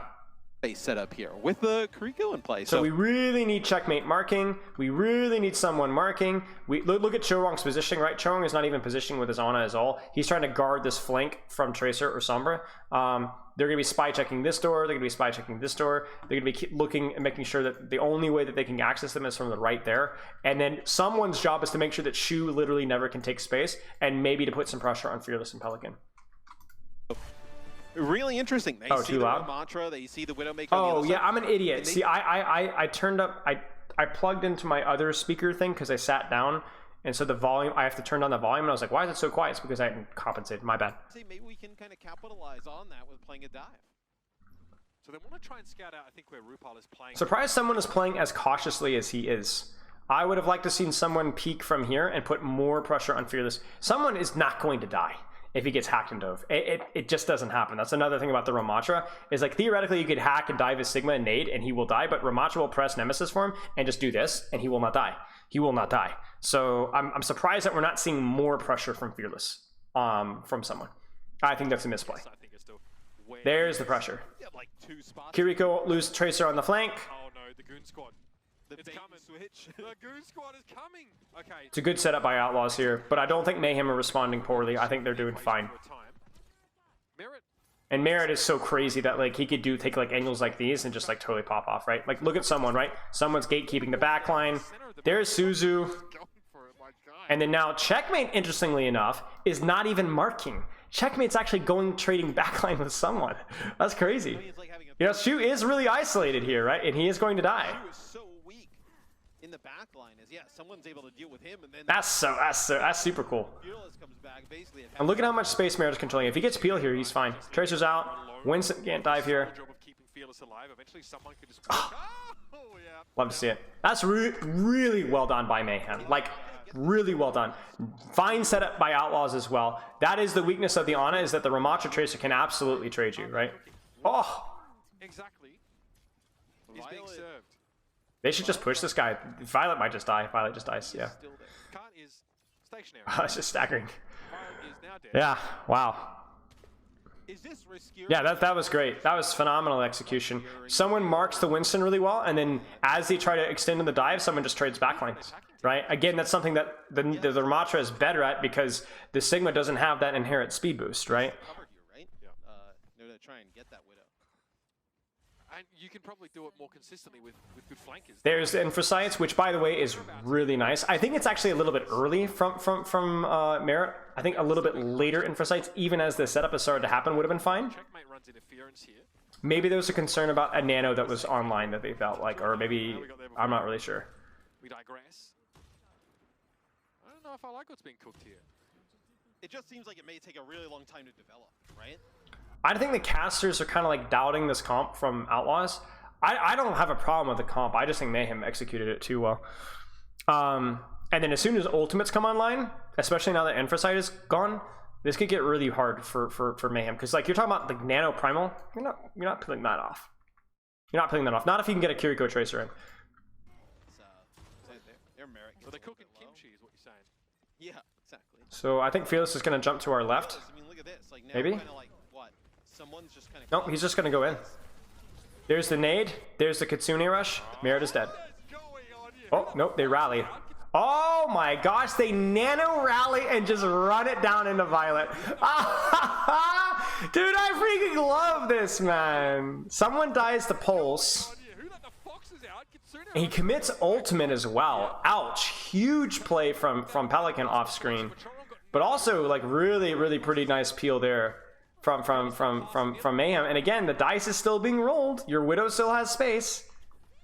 Set up here with the Kiriko in play. So we really need checkmate marking. We really need someone marking. We look at Chorong's positioning, right? Chorong is not even positioning with his Ana as all. He's trying to guard this flank from Tracer or Sombra. They're going to be spy checking this door. They're going to be spy checking this door. They're going to be looking and making sure that the only way that they can access them is from the right there. And then someone's job is to make sure that Shu literally never can take space and maybe to put some pressure on Fearless and Pelican. Really interesting. They see too the loud? mantra. They see the Widowmaker. Oh yeah, I'm an idiot. See, I turned up. I plugged into my other speaker thing because I sat down, and so the volume. I have to turn down the volume, and I was like, "Why is it so quiet?" It's because I hadn't compensated. My bad. See, maybe we can kind of capitalize on that with playing a dive. So they want to try and scout out, I think, where Rupal is playing. Surprised someone is playing as cautiously as he is. I would have liked to seen someone peek from here and put more pressure on Fearless. Someone is not going to die if he gets hacked and dove. It just doesn't happen. That's another thing about the Ramatra, is like theoretically you could hack and dive his Sigma and nade and he will die, but Ramatra will press Nemesis for him and just do this and he will not die. He will not die. So I'm surprised that we're not seeing more pressure from Fearless from someone. I think that's a misplay. There's the pressure. Kiriko lose Tracer on the flank. Oh no, the Goon Squad. It's coming. Switch. The Goon Squad is coming. Okay. It's a good setup by Outlaws here, but I don't think Mayhem are responding poorly. I think they're doing fine. And Merit is so crazy that like he could take like angles like these and just like totally pop off, right? Like look at someone, right? Someone's gatekeeping the backline. There's Suzu. And then now Checkmate, interestingly enough, is not even marking. Checkmate's actually trading backline with someone. That's crazy. You know, Shu is really isolated here, right? And he is going to die. In the back line is someone's able to deal with him, and then that's super cool. And look at how much space Merit is controlling. If he gets Peel here, he's fine. Tracer's out. Winston can't dive here. Love to see it. That's really well done by Mayhem. Like really well done. Fine setup by Outlaws as well. That is the weakness of the Ana, is that the Ramatra Tracer can absolutely trade you, right? Oh. Exactly. He's being Violet served. They should just push this guy. Violet might just die. Violet just dies. Yeah. still there. Kant is stationary. It's just staggering. Violet is now dead. Yeah. Wow. Is this riskier? Yeah, that was great. That was phenomenal execution. Someone marks the Winston really well, and then as they try to extend in the dive, someone just trades backline. Right? Again, that's something that the Ramatra is better at because the Sigma doesn't have that inherent speed boost, right? Cover here, right? They're gonna try and get that Widow. And you can probably do it more consistently with good flankers. There's the Infrasites, which by the way is really nice. I think it's actually a little bit early from Merit. I think a little bit later Infrasites, even as the setup has started to happen, would have been fine. Checkmate runs interference here. Maybe there was a concern about a nano that was online that they felt like, or maybe I'm not really sure. We digress. I don't know if I like what's being cooked here. It just seems like it may take a really long time to develop, right? I think the casters are kind of like doubting this comp from Outlaws. I don't have a problem with the comp. I just think Mayhem executed it too well. And then as soon as ultimates come online, especially now that Infrasight is gone, this could get really hard for Mayhem. Because like you're talking about the Nano Primal, you're not pulling that off. You're not pulling that off. Not if you can get a Kiriko Tracer in. Their merit. So they're cooking kimchi is what you're saying. Yeah, exactly. So I think Felix is going to jump to our left. I mean, look at this. Like now, Maybe? kind of like what? Someone's just kind of. Nope, he's just going to go in. There's the nade. There's the Kitsune rush. Merit is dead. Oh, nope, they rally. Oh my gosh, they nano rally and just run it down into Violet. Dude, I freaking love this, man. Someone dies to Pulse. And he commits ultimate as well. Ouch. Huge play from Pelican off screen. But also like really pretty nice peel there from Mayhem. And again, the dice is still being rolled. Your Widow still has space,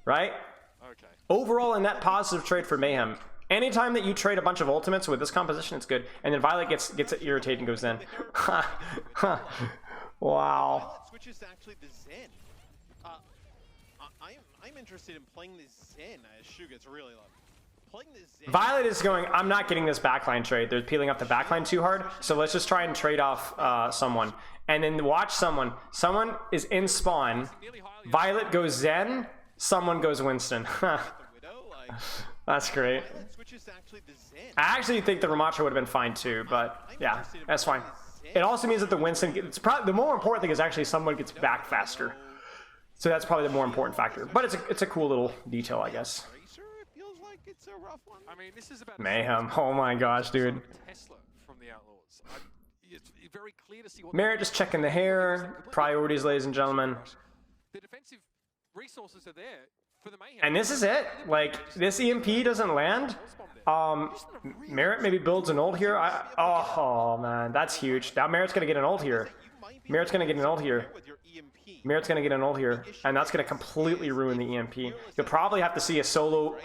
right? Okay. Overall, a net positive trade for Mayhem. Anytime that you trade a bunch of ultimates with this composition, it's good. And then Violet gets it irritated and goes in. Wow. Violet switches to actually the Zen. I'm interested in playing the Zen as Shu gets really low. Playing the Zen. Violet is going, I'm not getting this backline trade. They're peeling up the backline too hard. So let's just try and trade off someone. And then watch someone. Someone is in spawn. Violet goes Zen. Someone goes Winston. The Widow, like, That's great. Violet switches to actually the Zen. I actually think the Ramatra would have been fine too, but yeah, that's fine. It also means that the Winston, it's probably, the more important thing is actually someone gets back faster. So that's probably the more important factor. But it's a cool little detail, I guess. Tracer, it feels like it's a rough one. I mean, this is about Mayhem. Oh my gosh, dude. Tesla from the Outlaws. It's very clear to see what Merit just checking the hair. Priorities, ladies and gentlemen. the defensive resources are there for the Mayhem. And this is it. Like, this EMP doesn't land. Merit maybe builds an ult here. Oh man, that's huge. Now Merit's gonna get an ult here. Merit's gonna get an ult here. With your EMP. Merit's gonna get an ult here, and that's gonna completely ruin the EMP. You'll probably have to see a solo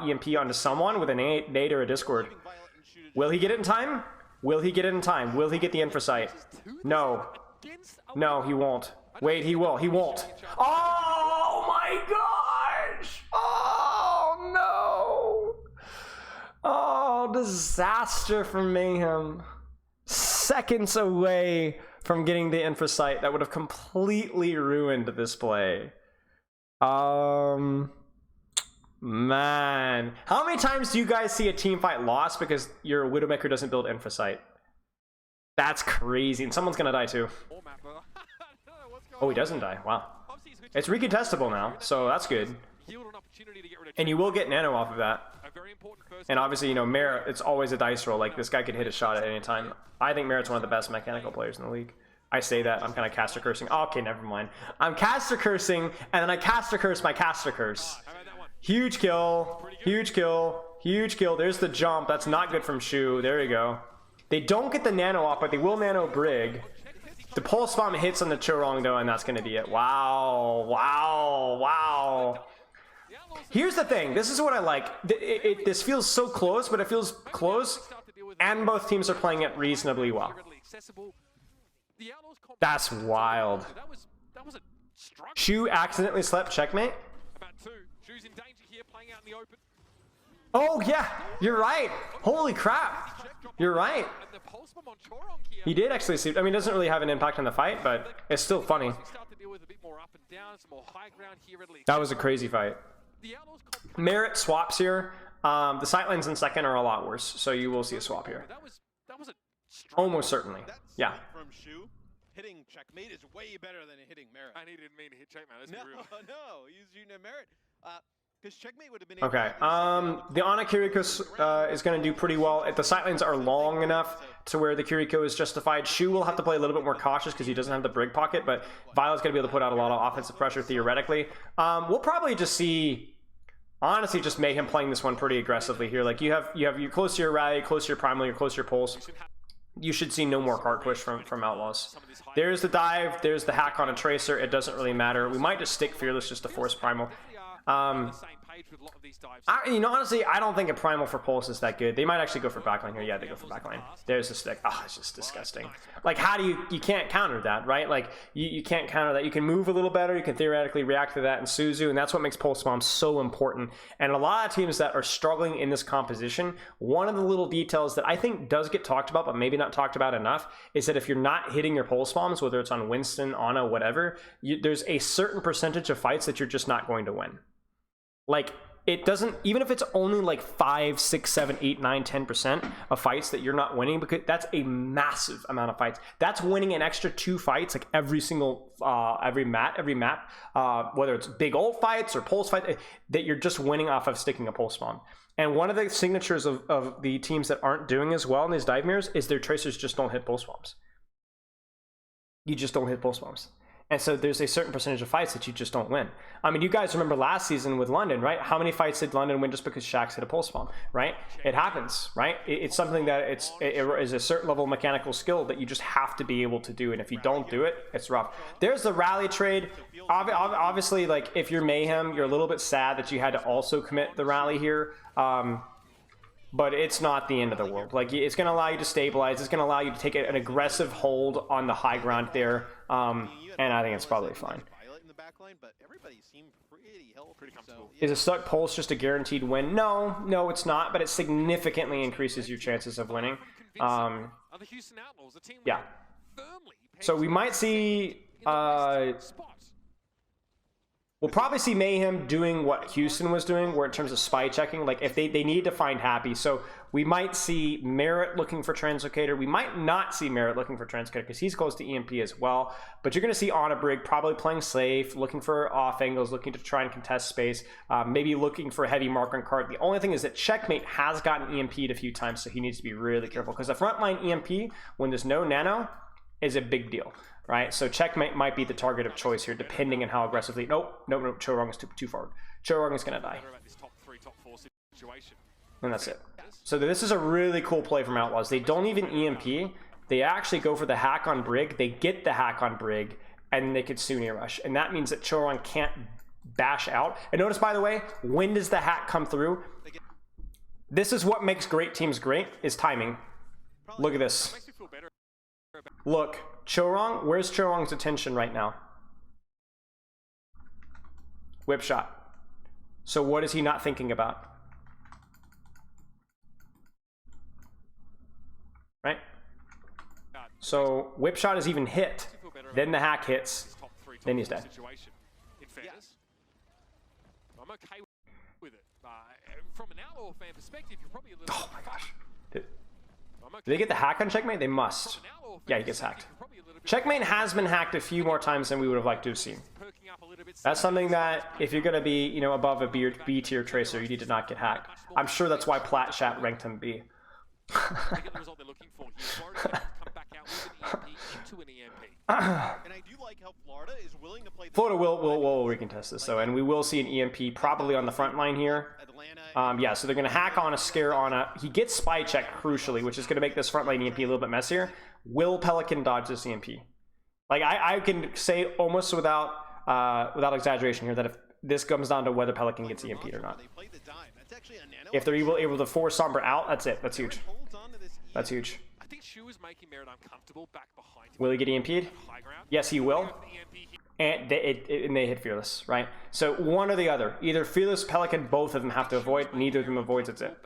EMP onto someone with a nade or a Discord. Will he get it in time? Will he get it in time? Will he get the Infrasight? No. No, he won't. Wait, he will. He won't. Oh my gosh! Oh no! Oh, disaster for Mayhem. Seconds away from getting the Infrasight. That would have completely ruined this play. Man. How many times do you guys see a team fight lost because your Widowmaker doesn't build Infrasight? That's crazy. And someone's gonna die too. Oh, he doesn't die. Wow. It's recontestable now, so that's good. And you will get nano off of that. And obviously, you know, Merit, it's always a dice roll. Like, this guy could hit a shot at any time. I think Merit's one of the best mechanical players in the league. I say that, I'm kind of caster cursing. Oh, okay, never mind. I'm caster cursing, and then I caster curse my caster curse. Huge kill, huge kill, huge kill. There's the jump. That's not good from Shu. There you go. They don't get the nano off, but they will nano Brig. The pulse bomb hits on the Chorong though, and that's going to be it. Wow, wow, wow. Here's the thing. This is what I like. This feels so close, but it feels close, and both teams are playing it reasonably well. That's wild. Shu accidentally slept checkmate. Oh yeah, you're right. Holy crap. You're right. He did actually sleep. I mean, it doesn't really have an impact on the fight, but it's still funny. deal with a bit more up and down, some more high ground here. That was a crazy fight. The Outlaws Merit swaps here. The sightlines in second are a lot worse, so you will see a swap here. That was a strong. Almost certainly. Yeah. From Shu, hitting checkmate is way better than hitting Merit. And he didn't mean to hit checkmate. Let's No, be real. no, he's shooting at Merit. Because checkmate would have been. Okay. The Ana Kiriko is going to do pretty well. If the sightlines are long enough to where the Kiriko is justified, Shu will have to play a little bit more cautious because he doesn't have the brig pocket. But Violet's going to be able to put out a lot of offensive pressure theoretically. We'll probably just see. Honestly, just Mayhem playing this one pretty aggressively here. Like you have you close to your rally, close to your primal, you're close to your pulse. You should see no more cart push from Outlaws. There's the dive, there's the hack on a tracer. It doesn't really matter. We might just stick fearless just to force primal. Honestly, I don't think a primal for pulse is that good. They might actually go for backline here. Yeah, they go for backline. There's the stick. Oh, it's just disgusting. Like, how do you can't counter that, right? Like, you can't counter that. You can move a little better. You can theoretically react to that in Suzu, and that's what makes pulse bombs so important. And a lot of teams that are struggling in this composition, one of the little details that I think does get talked about, but maybe not talked about enough, is that if you're not hitting your pulse bombs, whether it's on Winston, Ana, whatever, there's a certain percentage of fights that you're just not going to win. Like, it doesn't, even if it's only like 5, 6, 7, 8, 9, 10% of fights that you're not winning, because that's a massive amount of fights. That's winning an extra 2 fights, like every single, every map, whether it's big ult fights or pulse fights, that you're just winning off of sticking a pulse bomb. And one of the signatures of the teams that aren't doing as well in these dive mirrors is their tracers just don't hit pulse bombs. You just don't hit pulse bombs. And so there's a certain percentage of fights that you just don't win. I mean, you guys remember last season with London, right? How many fights did London win just because Shax hit a pulse bomb, right? It happens, right? It's something that it is a certain level of mechanical skill that you just have to be able to do. And if you don't do it, it's rough. There's the rally trade. Obviously, like, if you're Mayhem, you're a little bit sad that you had to also commit the rally here. But it's not the end of the world. Like, it's going to allow you to stabilize. It's going to allow you to take an aggressive hold on the high ground there. And I think it's probably fine. Is a stuck pulse just a guaranteed win? No, it's not. But it significantly increases your chances of winning. Yeah. So we might see... We'll probably see Mayhem doing what Houston was doing, where in terms of spy checking, like if they need to find Happy. So we might see Merit looking for Translocator. We might not see Merit looking for Translocator because he's close to EMP as well. But you're going to see Ana Brig probably playing safe, looking for off angles, looking to try and contest space, maybe looking for a heavy mark on card. The only thing is that Checkmate has gotten EMP'd a few times, so he needs to be really careful because the frontline EMP, when there's no nano, is a big deal. Right, so Checkmate might be the target of choice here, depending on how aggressively. Nope. Chorong is too forward. Chorong is gonna die, and that's it. So this is a really cool play from Outlaws. They don't even EMP. They actually go for the hack on Brig. They get the hack on Brig, and they could Sunni rush, and that means that Chorong can't bash out. And notice, by the way, when does the hack come through? This is what makes great teams great: is timing. Look at this. Look, Chorong, where's Chorong's attention right now? Whip shot. So what is he not thinking about? Right? So whip shot is even hit. Then the hack hits. Then he's dead. I'm okay with it. From an Outlaw fan perspective, you're probably a little... Oh my gosh. Did they get the hack on Checkmate? They must. Yeah, he gets hacked. Checkmate has been hacked a few more times than we would have liked to have seen. That's something that, if you're going to be, above a B tier tracer, you need to not get hacked. I'm sure that's why Plat Chat ranked him B. Florida will recontest this though, and we will see an EMP probably on the front line here. Yeah, so they're going to hack on a scare on a... He gets spy check crucially, which is going to make this front line EMP a little bit messier. Will Pelican dodge this EMP? Like, I can say almost without exaggeration here that if this comes down to whether Pelican gets EMP'd or not. If they're able to force Sombra out, that's it. That's huge. That's huge. I think Shu is making Merit uncomfortable back behind him. Will he get EMP'd? Yes, he will. And they hit Fearless, right? So one or the other. Either Fearless, Pelican, both of them have to avoid. Neither of them avoids, it's it.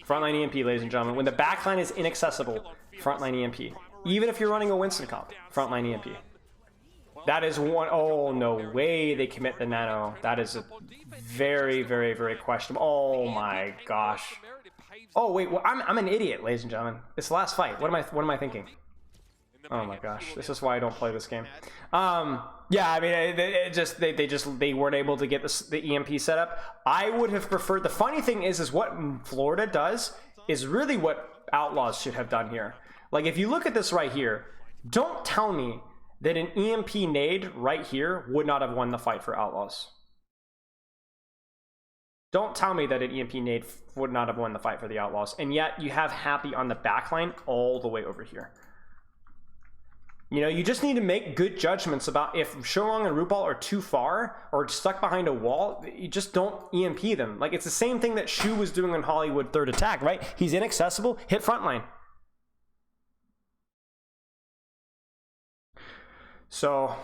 Frontline EMP, ladies and gentlemen. When the backline is inaccessible, frontline EMP. Even if you're running a Winston comp, frontline EMP. That is one. Oh, no way they commit the nano. That is a very, very, very questionable. Oh my gosh. Oh wait, well, I'm an idiot, ladies and gentlemen. It's the last fight. What am I thinking? Oh my gosh, this is why I don't play this game. Yeah, I mean, they weren't able to get the EMP set up. I would have preferred. The funny thing is what Florida does is really what Outlaws should have done here. Like, if you look at this right here, don't tell me that an EMP nade right here would not have won the fight for Outlaws. Don't tell me that an EMP nade would not have won the fight for the Outlaws, and yet you have Happy on the backline all the way over here. You know, you just need to make good judgments about if Shorong and Rupal are too far or stuck behind a wall. You just don't EMP them. Like, it's the same thing that Shu was doing on Hollywood third attack, right? He's inaccessible, hit frontline. So,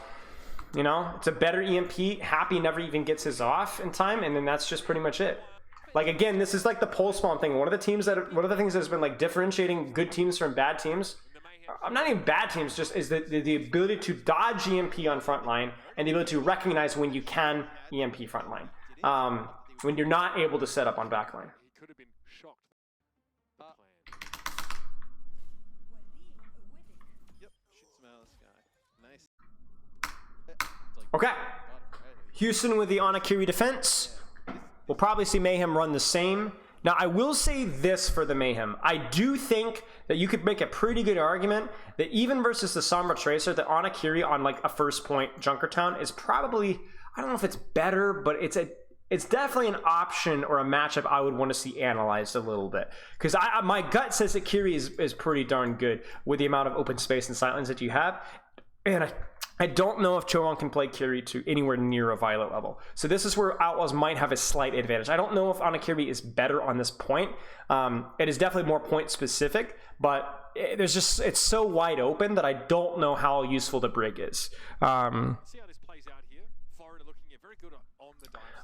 you know, it's a better EMP. Happy never even gets his off in time, and then that's just pretty much it. Like, again, this is like the pole spawn thing. One of the things that has been like differentiating good teams from bad teams, not even bad teams, just is the ability to dodge EMP on frontline and the ability to recognize when you can EMP frontline, when you're not able to set up on backline. Okay, Houston with the Anakiri defense. We'll probably see Mayhem run the same. Now, I will say this for the Mayhem. I do think that you could make a pretty good argument that even versus the Sombra Tracer, the Anakiri on like a first point Junkertown is probably, I don't know if it's better, but it's definitely an option or a matchup I would want to see analyzed a little bit. Because my gut says that Kiri is pretty darn good with the amount of open space and sightlines that you have. And I don't know if Choron can play Kiri to anywhere near a Violet level. So this is where Outlaws might have a slight advantage. I don't know if Anakiri is better on this point. It is definitely more point specific, but it's so wide open that I don't know how useful the Brig is.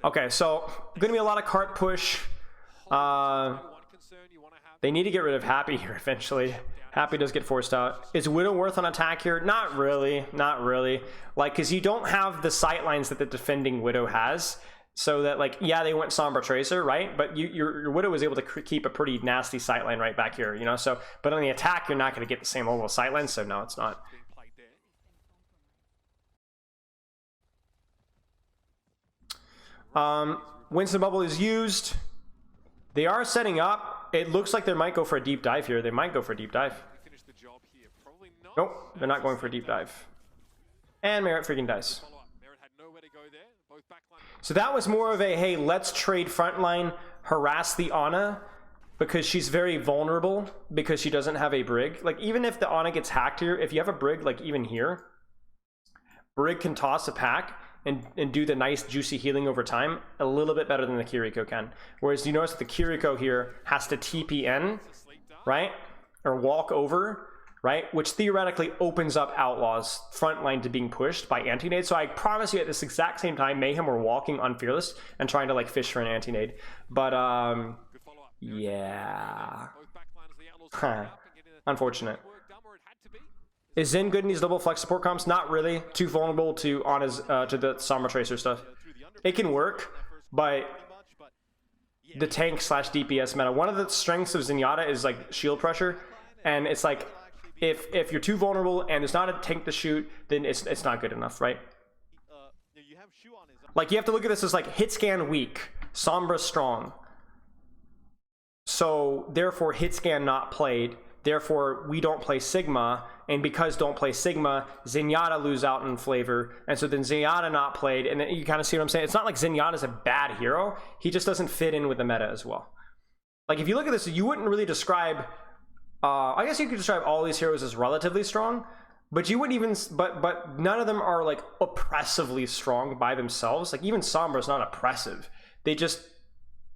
Okay, so going to be a lot of cart push. They need to get rid of Happy here eventually. Happy does get forced out. Is Widow worth an attack here? Not really. Not really. Like, because you don't have the sightlines that the defending Widow has. So that, like, yeah, they went Sombra Tracer, right? But your Widow was able to keep a pretty nasty sightline right back here, you know? So, but on the attack, you're not going to get the same level of sightline. So, no, it's not. Winston Bubble is used. They are setting up. It looks like they might go for a deep dive here. They might go for a deep dive. Nope, they're not going for a deep dive. And Merritt freaking dies. So that was more of a, hey, let's trade frontline, harass the Ana, because she's very vulnerable, because she doesn't have a Brig. Like, even if the Ana gets hacked here, if you have a Brig, like even here, Brig can toss a pack and do the nice juicy healing over time a little bit better than the Kiriko can. Whereas you notice that the Kiriko here has to TP in, right? Or walk over, right? Which theoretically opens up Outlaws frontline to being pushed by anti-nade. So I promise you at this exact same time, Mayhem were walking on Fearless and trying to like fish for an anti-nade. But yeah. Unfortunate. Is Zen good in these double flex support comps? Not really. Too vulnerable to Ana's to the Sombra Tracer stuff. It can work, but the tank / DPS meta. One of the strengths of Zenyatta is like shield pressure, and it's like if you're too vulnerable and there's not a tank to shoot, then it's not good enough, right? Like, you have to look at this as like hit scan weak, Sombra strong. So therefore hit scan not played. Therefore, we don't play Sigma, and because don't play Sigma, Zenyatta lose out in flavor, and so then Zenyatta not played, and then you kind of see what I'm saying? It's not like Zenyatta's a bad hero, he just doesn't fit in with the meta as well. Like, if you look at this, you wouldn't really describe, I guess you could describe all these heroes as relatively strong, but you wouldn't even, but none of them are like oppressively strong by themselves. Like, even Sombra's not oppressive.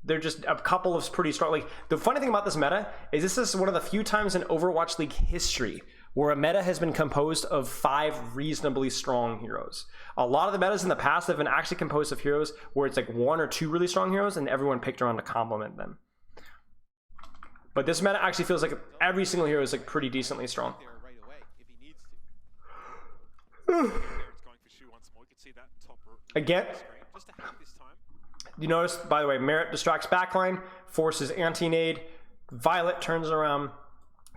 They're just a couple of pretty strong. Like, the funny thing about this meta is this is one of the few times in Overwatch League history where a meta has been composed of 5 reasonably strong heroes. A lot of the metas in the past have been actually composed of heroes where it's like 1 or 2 really strong heroes and everyone picked around to complement them. But this meta actually feels like every single hero is like pretty decently strong. It's going for Shu once more. You can see that top Again, screen. Just a hack this time. you notice, by the way, Merit distracts backline, forces anti-nade, Violet turns around.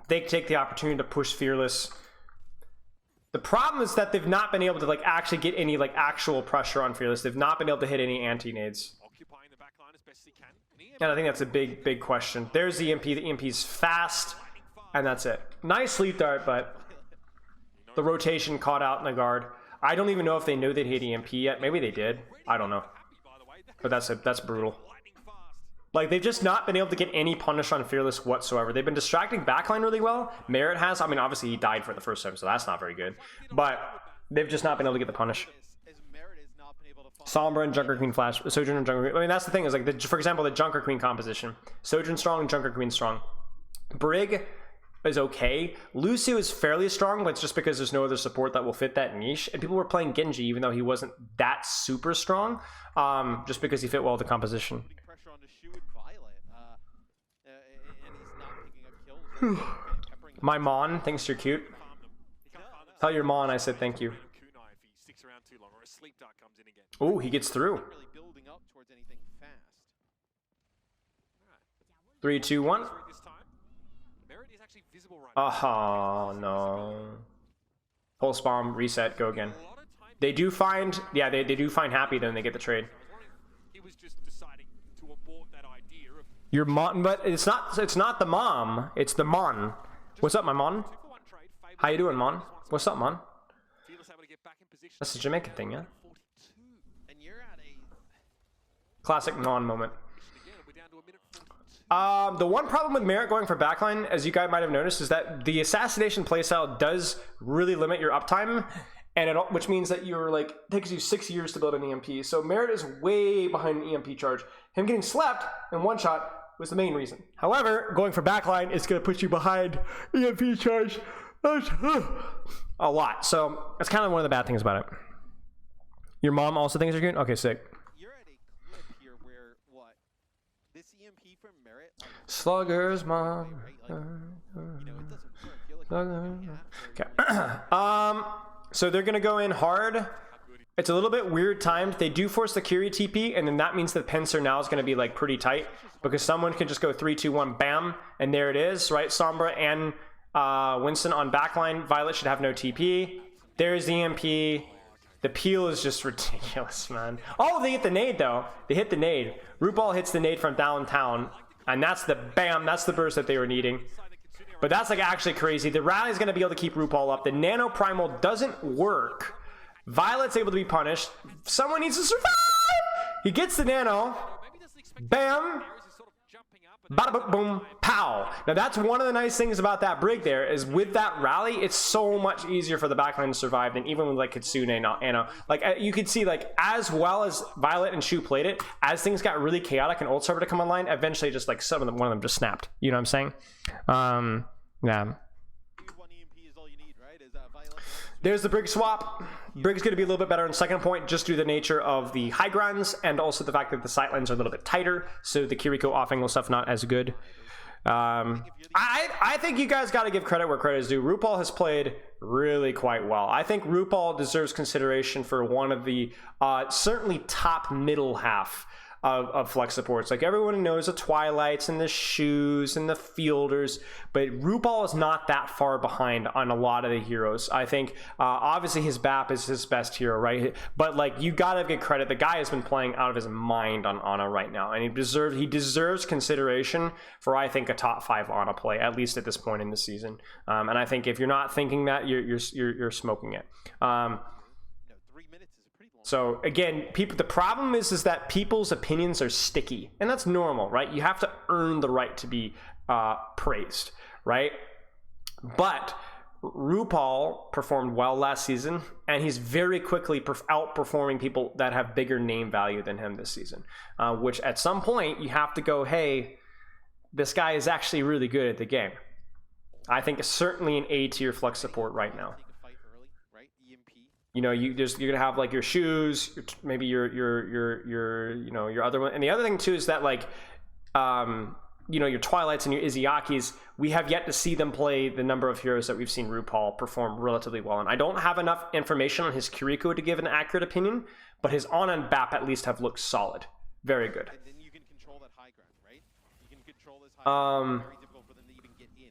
They take the opportunity to push Fearless. The problem is that they've not been able to like actually get any like actual pressure on Fearless. They've not been able to hit any anti-nades. Occupying the back line as best he can. And I think that's a big question. There's the EMP. The EMP's fast, and that's it. Nice sleep dart, but the rotation caught out in the guard. I don't even know if they knew they'd hit EMP yet. Maybe they did. I don't know. But that's brutal. Like, they've just not been able to get any punish on Fearless whatsoever. They've been distracting backline really well. Merit has. I mean, obviously he died for the first time, so that's not very good. But they've just not been able to get the punish. Sombra and Junker Queen flash. Sojourn and Junker Queen. I mean, that's the thing is like, for example, the Junker Queen composition. Sojourn strong, Junker Queen strong. Brig is okay. Lucio is fairly strong, but it's just because there's no other support that will fit that niche. And people were playing Genji, even though he wasn't that super strong, just because he fit well with the composition. My Mon thinks you're cute. Tell your Mon I said thank you. Oh, he gets through. 3, 2, 1. Oh no. Pulse bomb, reset, go again. They do find, yeah, they do find Happy, then they get the trade. Your Mon, but it's not the mom, it's the Mon. What's up, my Mon? How you doing, Mon? What's up, Mon? That's a Jamaican thing, yeah? Classic Mon moment. The one problem with Merit going for backline, as you guys might have noticed, is that the Assassination playstyle does really limit your uptime, and which means that you're like, it takes you 6 years to build an EMP. So Merit is way behind an EMP charge. Him getting slept in one shot was the main reason. However, going for backline is going to put you behind EMP charge a lot. So that's kind of one of the bad things about it. Your mom also thinks you're cute? Okay, sick. You're at a clip here where what? This EMP from Merit. Like, Slugger's mom. Okay. So they're gonna go in hard. It's a little bit weird timed. They do force the Curie TP, and then that means the pincer now is gonna be like pretty tight because someone can just go 3, 2, 1, bam, and there it is, right? Sombra and Winston on backline. Violet should have no TP. There's the EMP. The peel is just ridiculous, man. Oh, they hit the nade though. They hit the nade. RuPaul hits the nade from downtown, and that's the bam. That's the burst that they were needing. But that's like actually crazy. The rally is going to be able to keep RuPaul up. The nano primal doesn't work. Violet's able to be punished. Someone needs to survive. He gets the nano. Bam. Bada boom, pow. Now that's one of the nice things about that Brig there is with that rally, it's so much easier for the backline to survive than even with like Kitsune and Anno. Like you could see like as well as Violet and Shu played it, as things got really chaotic and Old Server to come online, eventually just like one of them just snapped. You know what I'm saying? Yeah. There's the Brig swap. Brig's going to be a little bit better in second point just due to the nature of the high grounds and also the fact that the sight lines are a little bit tighter, so the Kiriko off-angle stuff not as good. I think you guys got to give credit where credit is due. RuPaul has played really quite well. I think RuPaul deserves consideration for one of the certainly top middle half of flex supports. Like everyone knows the Twilights and the Shoes and the Fielders, but RuPaul is not that far behind on a lot of the heroes. I think obviously his BAP is his best hero, right? But like you gotta give credit. The guy has been playing out of his mind on Ana right now, and he deserves consideration for I think a top 5 Ana play at least at this point in the season. And I think if you're not thinking that, you're smoking it. So again, the problem is that people's opinions are sticky, and that's normal, right? You have to earn the right to be praised, right? But RuPaul performed well last season, and he's very quickly outperforming people that have bigger name value than him this season, which at some point you have to go, hey, this guy is actually really good at the game. I think it's certainly an A tier flex support right now. You know, you're gonna have like your Shoes, maybe your other one, and the other thing too is that like you know, your Twilights and your Izayakis, we have yet to see them play the number of heroes that we've seen RuPaul perform relatively well. And I don't have enough information on his Kiriko to give an accurate opinion, but his Ana and BAP at least have looked solid. Very good. And then you can control that high ground, right? You can control this high ground. Very difficult for them to even get in.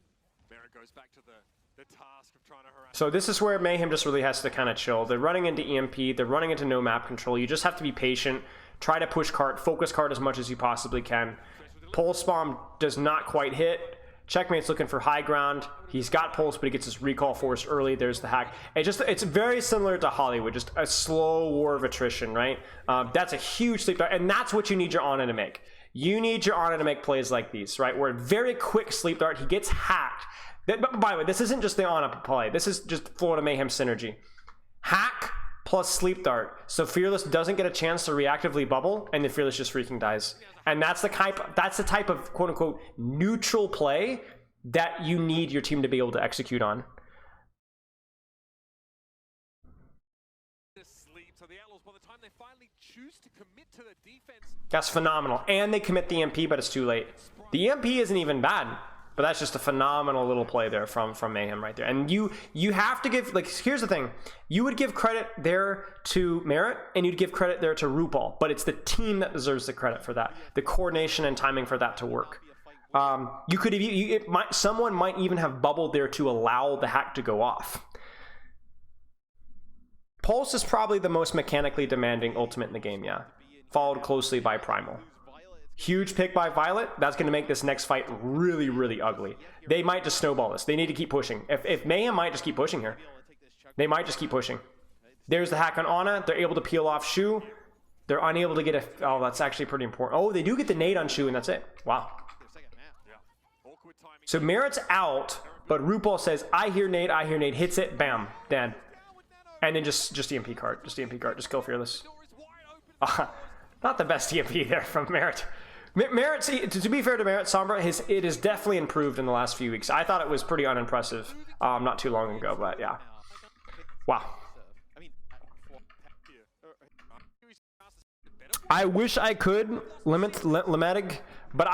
Merritt goes back to the task of trying to harass. So this is where Mayhem just really has to kind of chill. They're running into EMP, they're running into no map control. You just have to be patient, try to push cart, focus cart as much as you possibly can. Pulse bomb does not quite hit. Checkmate's looking for high ground. He's got pulse, but he gets his recall forced early. There's the hack. It's very similar to Hollywood, just a slow war of attrition, right? That's a huge sleep dart, and that's what you need your Ana to make. You need your Ana to make plays like these, right? Where a very quick sleep dart, he gets hacked. But by the way, this isn't just the Ana play. This is just Florida Mayhem synergy. Hack plus sleep dart. So Fearless doesn't get a chance to reactively bubble, and then Fearless just freaking dies. And that's the type of quote unquote neutral play that you need your team to be able to execute on. So the Outlaws, by the time they finally choose to commit to the defense, That's phenomenal. And they commit the EMP, but it's too late. The EMP isn't even bad, but that's just a phenomenal little play there from Mayhem right there. And you have to give, like, here's the thing. You would give credit there to Merritt, and you'd give credit there to RuPaul, but it's the team that deserves the credit for that. The coordination and timing for that to work. You could have, someone might even have bubbled there to allow the hack to go off. Pulse is probably the most mechanically demanding ultimate in the game, yeah. Followed closely by Primal. Huge pick by Violet. That's going to make this next fight really, really ugly. They might just snowball this. They need to keep pushing. If Mayhem might just keep pushing here. They might just keep pushing. There's the hack on Ana. They're able to peel off Shu. They're unable to get a... Oh, that's actually pretty important. Oh, they do get the nade on Shu, and that's it. Wow. So Merritt's out, but RuPaul says, I hear nade, hits it, bam, dead. And then just EMP card, just kill Fearless. Not the best EMP there from Merritt. Merritt, to be fair to Merritt, Sombra, it is definitely improved in the last few weeks. I thought it was pretty unimpressive not too long ago, but yeah. Wow. I wish I could limit Lematic, but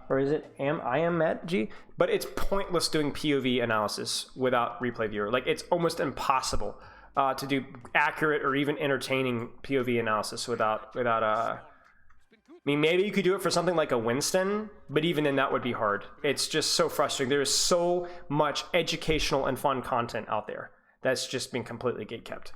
or is it I am Met G? But it's pointless doing POV analysis without replay viewer. Like, it's almost impossible to do accurate or even entertaining POV analysis without I mean, maybe you could do it for something like a Winston, but even then that would be hard. It's just so frustrating. There is so much educational and fun content out there that's just been completely gatekept.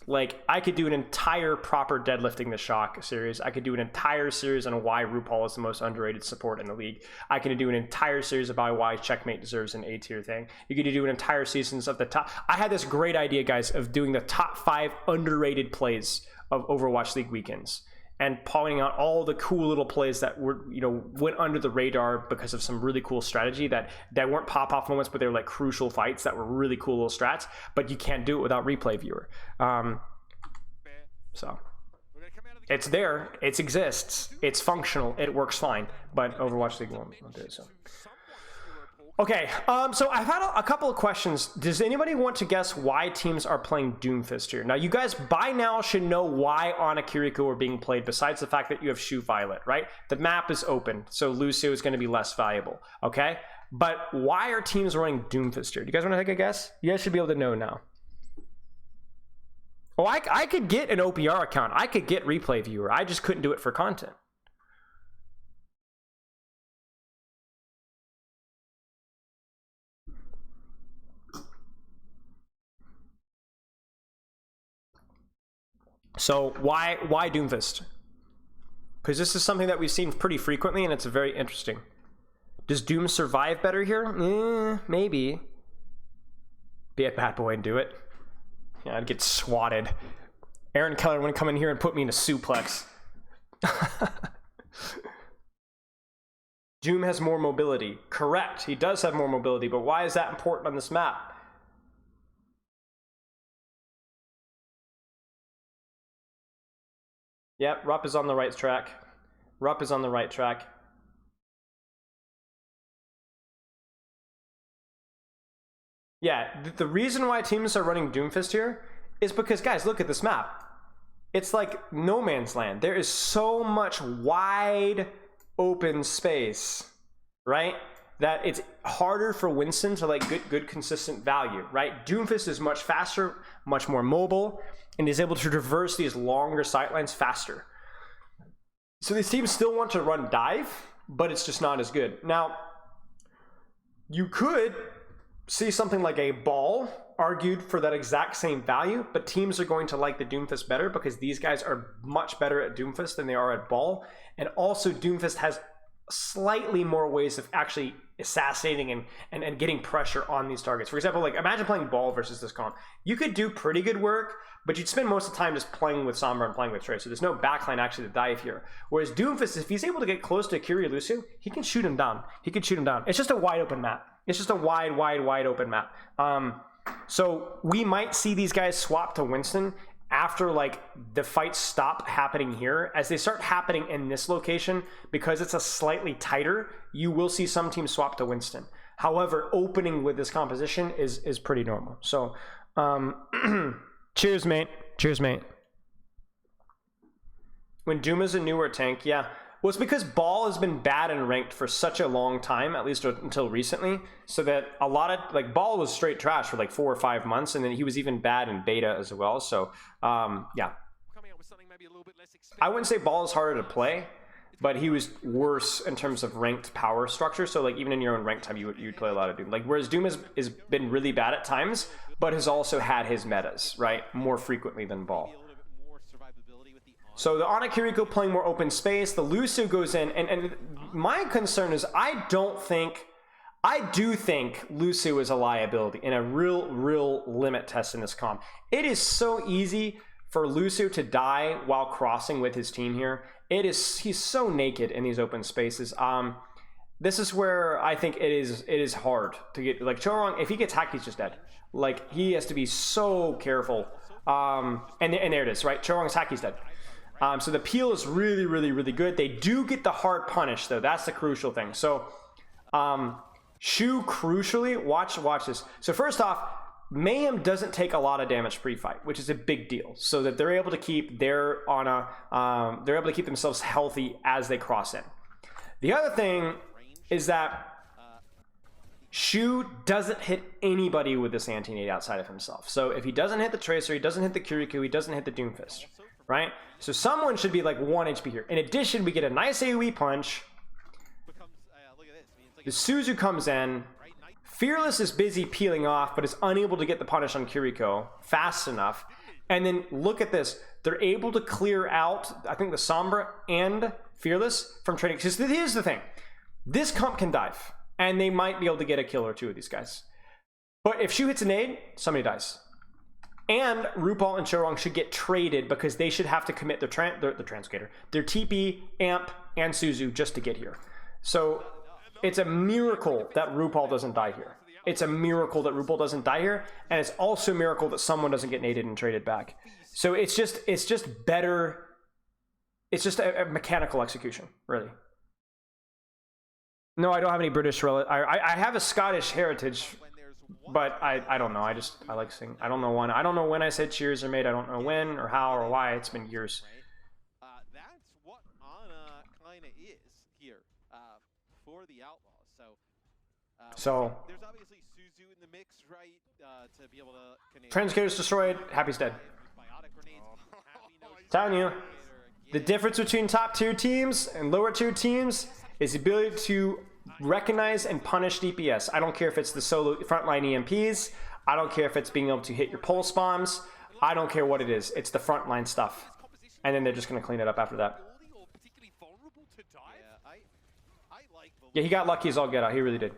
Like, I could do an entire proper deadlifting the shock series. I could do an entire series on why RuPaul is the most underrated support in the league. I could do an entire series about why Checkmate deserves an A-tier thing. You could do an entire seasons of the top. I had this great idea, guys, of doing the top 5 underrated plays of Overwatch League weekends and pointing out all the cool little plays that were, went under the radar because of some really cool strategy that weren't pop-off moments, but they were like crucial fights that were really cool little strats, but you can't do it without replay viewer. So it's there, it exists, it's functional, it works fine, but Overwatch League won't do it. So okay, so I've had a couple of questions. Does anybody want to guess why teams are playing Doomfist here? Now, you guys by now should know why Ana Kiriko are being played, besides the fact that you have Shu Violet, right? The map is open, so Lucio is going to be less valuable, okay? But why are teams running Doomfist here? Do you guys want to take a guess? You guys should be able to know now. Oh, I could get an OPR account. I could get replay viewer. I just couldn't do it for content. So why Doomfist? Because this is something that we've seen pretty frequently, and it's very interesting. Does Doom survive better here? Maybe. Be a bad boy and do it. Yeah, I'd get swatted. Aaron Keller would come in here and put me in a suplex. Doom has more mobility. Correct, he does have more mobility, but why is that important on this map? Yep, Rupp is on the right track. Rupp is on the right track. Yeah, the reason why teams are running Doomfist here is because, guys, look at this map. It's like no man's land. There is so much wide open space, right? That it's harder for Winston to like good consistent value, right? Doomfist is much faster, much more mobile, and is able to traverse these longer sightlines faster. So these teams still want to run dive, but it's just not as good. Now, you could see something like a ball argued for that exact same value, but teams are going to like the Doomfist better because these guys are much better at Doomfist than they are at ball. And also Doomfist has slightly more ways of actually assassinating and getting pressure on these targets. For example, like imagine playing ball versus this comp. You could do pretty good work, but you'd spend most of the time just playing with Sombra and playing with Trey. So there's no backline actually to dive here. Whereas Doomfist, if he's able to get close to Kyrie or Lucio, he can shoot him down. He can shoot him down. It's just a wide open map. It's just a wide open map. So we might see these guys swap to Winston after like the fights stop happening here. As they start happening in this location, because it's a slightly tighter, you will see some teams swap to Winston. However, opening with this composition is pretty normal. So cheers, mate. Cheers, mate. When Duma's a newer tank, yeah. Well, it's because Ball has been bad and ranked for such a long time, at least until recently, so that a lot of, like, Ball was straight trash for like 4 or 5 months, and then he was even bad in beta as well, so, yeah. I wouldn't say Ball is harder to play, but he was worse in terms of ranked power structure, so, like, even in your own ranked time, you'd play a lot of Doom. Like, whereas Doom has been really bad at times, but has also had his metas, right, more frequently than Ball. So the Ana Kiriko playing more open space, the Lucio goes in, and my concern is I do think Lucio is a liability in a real limit test in this comp. It is so easy for Lucio to die while crossing with his team here. He's so naked in these open spaces. This is where I think it is hard to get, like, Chorong, if he gets hacked, he's just dead. Like, he has to be so careful. And there it is, right? Chorong's hacked, he's dead. So the peel is really good. They do get the hard punish, though. That's the crucial thing. So Shu, crucially, watch this. So first off, Mayhem doesn't take a lot of damage pre-fight, which is a big deal. So that they're able to keep they're able to keep themselves healthy as they cross in. The other thing is that Shu doesn't hit anybody with this anti-nade outside of himself. So if he doesn't hit the Tracer, he doesn't hit the Kiriko, he doesn't hit the Doomfist, right? So someone should be like 1 HP here. In addition, we get a nice AoE punch. The Suzu comes in. Fearless is busy peeling off, but is unable to get the punish on Kiriko fast enough. And then look at this. They're able to clear out, I think, the Sombra and Fearless from trading. Because here's the thing. This comp can dive. And they might be able to get a kill or two of these guys. But if Shu hits a nade, somebody dies. And Rupal and Chorong should get traded because they should have to commit the Translocator, their TP, Amp, and Suzu just to get here. So it's a miracle that Rupal doesn't die here. It's a miracle that Rupal doesn't die here, and it's also a miracle that someone doesn't get naded and traded back. So it's just better. It's just a mechanical execution, really. No, I don't have any British relatives. I have a Scottish heritage. But I don't know. I like singing. I don't know when I said cheers are made. I don't know when or how or why. It's been years. That's what Ana kind of is here for the Outlaws. So there's obviously Suzu in the mix, right? To be able to. Translocator's destroyed. Happy's dead. Telling you, the difference between top tier teams and lower tier teams is the ability to recognize and punish DPS. I don't care if it's the solo frontline EMPs. I don't care if it's being able to hit your pulse bombs. I don't care what it is. It's the frontline stuff. And then they're just going to clean it up after that. Yeah, he got lucky as all get out. He really did.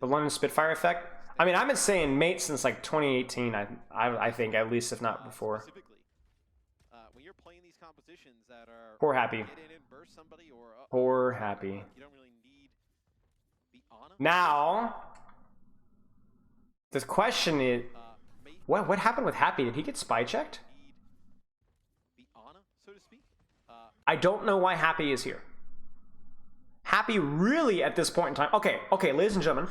The London Spitfire effect. I mean, I've been saying mate since like 2018. I think, at least, if not before. Poor Happy. Poor Happy. Now, the question is, what happened with Happy? Did he get spy checked? I don't know why Happy is here. Happy really at this point in time. Okay, ladies and gentlemen,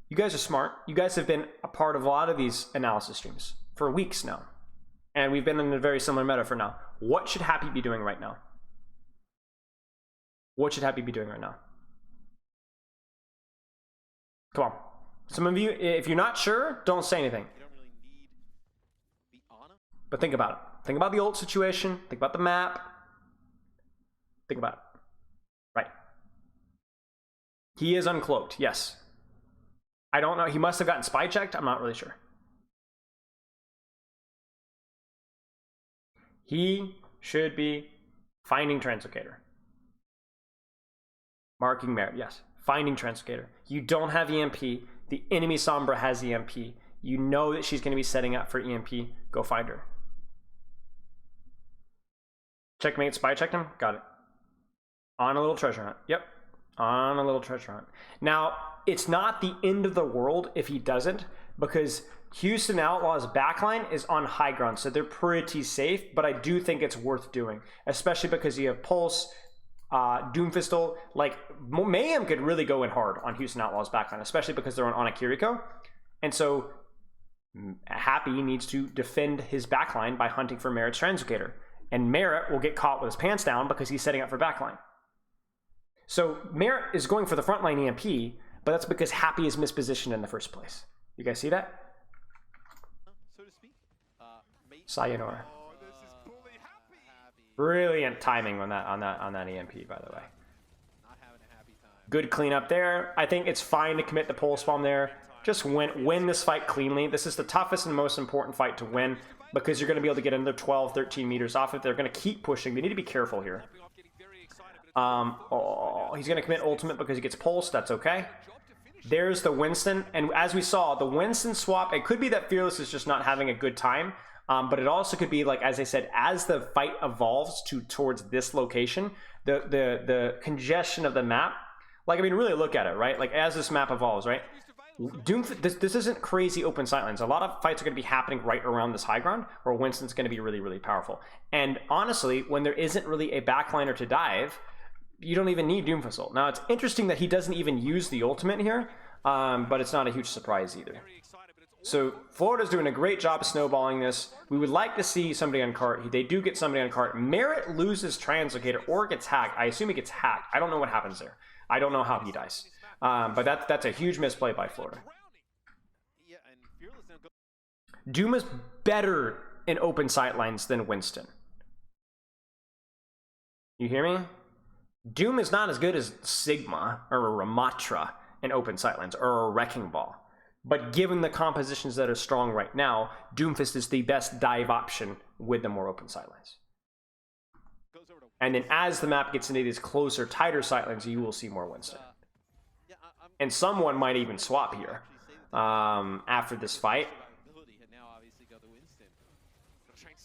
you guys are smart. You guys have been a part of a lot of these analysis streams for weeks now. And we've been in a very similar meta for now. What should Happy be doing right now? What should Happy be doing right now? Come on. Some of you, if you're not sure, don't say anything. You don't really need the honor. But think about it. Think about the ult situation. Think about the map. Think about it. Right. He is uncloaked, yes. I don't know. He must have gotten spy checked. I'm not really sure. He should be finding Translocator. Marking merit, yes. Finding Translocator. You don't have EMP. The enemy Sombra has EMP. You know that she's going to be setting up for EMP. Go find her. Checkmate, spy checked him. Got it. On a little treasure hunt. Yep. On a little treasure hunt. Now, it's not the end of the world if he doesn't, because Houston Outlaws' backline is on high ground, so they're pretty safe, but I do think it's worth doing, especially because you have Pulse, Doomfistle. Like, Mayhem could really go in hard on Houston Outlaws' backline, especially because they're on Akiriko. And so Happy needs to defend his backline by hunting for Merit's Translocator. And Merit will get caught with his pants down because he's setting up for backline. So Merit is going for the frontline EMP, but that's because Happy is mispositioned in the first place. You guys see that? So to speak. Sayonara. Oh, this is bully Happy. Brilliant timing on that EMP, by the way. Not having a happy time. Good cleanup there. I think it's fine to commit the pulse bomb there. Just win this fight cleanly. This is the toughest and most important fight to win because you're going to be able to get another 12, 13 meters off it. They're going to keep pushing. They need to be careful here. He's going to commit ultimate because he gets pulsed. That's okay. There's the Winston. And as we saw, the Winston swap, it could be that Fearless is just not having a good time. But it also could be, like, as I said, as the fight evolves towards this location, the congestion of the map, like, I mean, really look at it, right? Like, as this map evolves, right? This isn't crazy open sightlines. A lot of fights are going to be happening right around this high ground where Winston's going to be really, really powerful. And honestly, when there isn't really a backliner to dive, you don't even need Doomfistle. Now, it's interesting that he doesn't even use the ultimate here, but it's not a huge surprise either. So Florida's doing a great job of snowballing this. We would like to see somebody on cart. They do get somebody on cart. Merit loses Translocator or gets hacked. I assume he gets hacked. I don't know what happens there. I don't know how he dies. But that's a huge misplay by Florida. Doom is better in open sightlines than Winston. You hear me? Doom is not as good as Sigma or a Ramatra in open sightlines or a Wrecking Ball. But given the compositions that are strong right now, Doomfist is the best dive option with the more open sightlines. And then as the map gets into these closer, tighter sightlines, you will see more Winston. And someone might even swap here after this fight.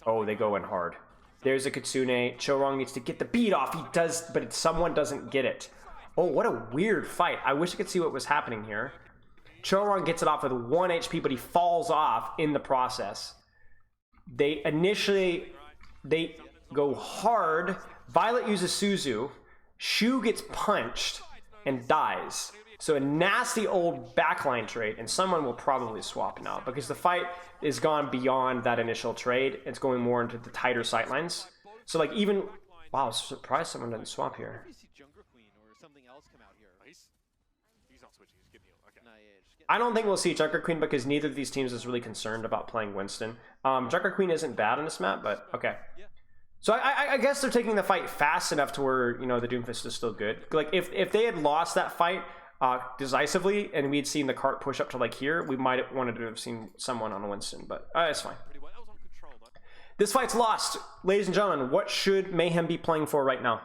Oh, they go in hard. There's a Kitsune. Chorong needs to get the beat off. He does, but someone doesn't get it. Oh, what a weird fight. I wish I could see what was happening here. Chorong gets it off with 1 HP, but he falls off in the process. They go hard. Violet uses Suzu. Shu gets punched and dies. So a nasty old backline trade, and someone will probably swap now because the fight is gone beyond that initial trade. It's going more into the tighter sightlines. So like even, wow, surprised someone didn't swap here. I don't think we'll see Junker Queen because neither of these teams is really concerned about playing Winston. Junker Queen isn't bad on this map, but okay. So I guess they're taking the fight fast enough to where, you know, the Doomfist is still good. Like if they had lost that fight decisively and we'd seen the cart push up to like here, we might have wanted to have seen someone on Winston, but it's fine. This fight's lost. Ladies and gentlemen, what should Mayhem be playing for right now?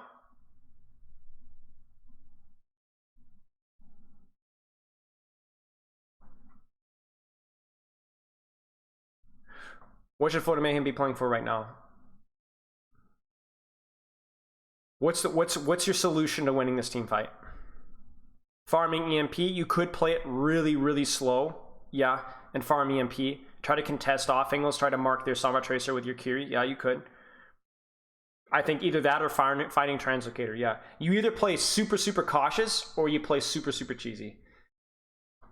What should Florida Mayhem be playing for right now? What's your solution to winning this team fight? Farming EMP, you could play it really, really slow, yeah, and farm EMP. Try to contest off angles, try to mark their Sombra Tracer with your Kiri, yeah, you could. I think either that or fighting Translocator, yeah. You either play super, super cautious or you play super, super cheesy.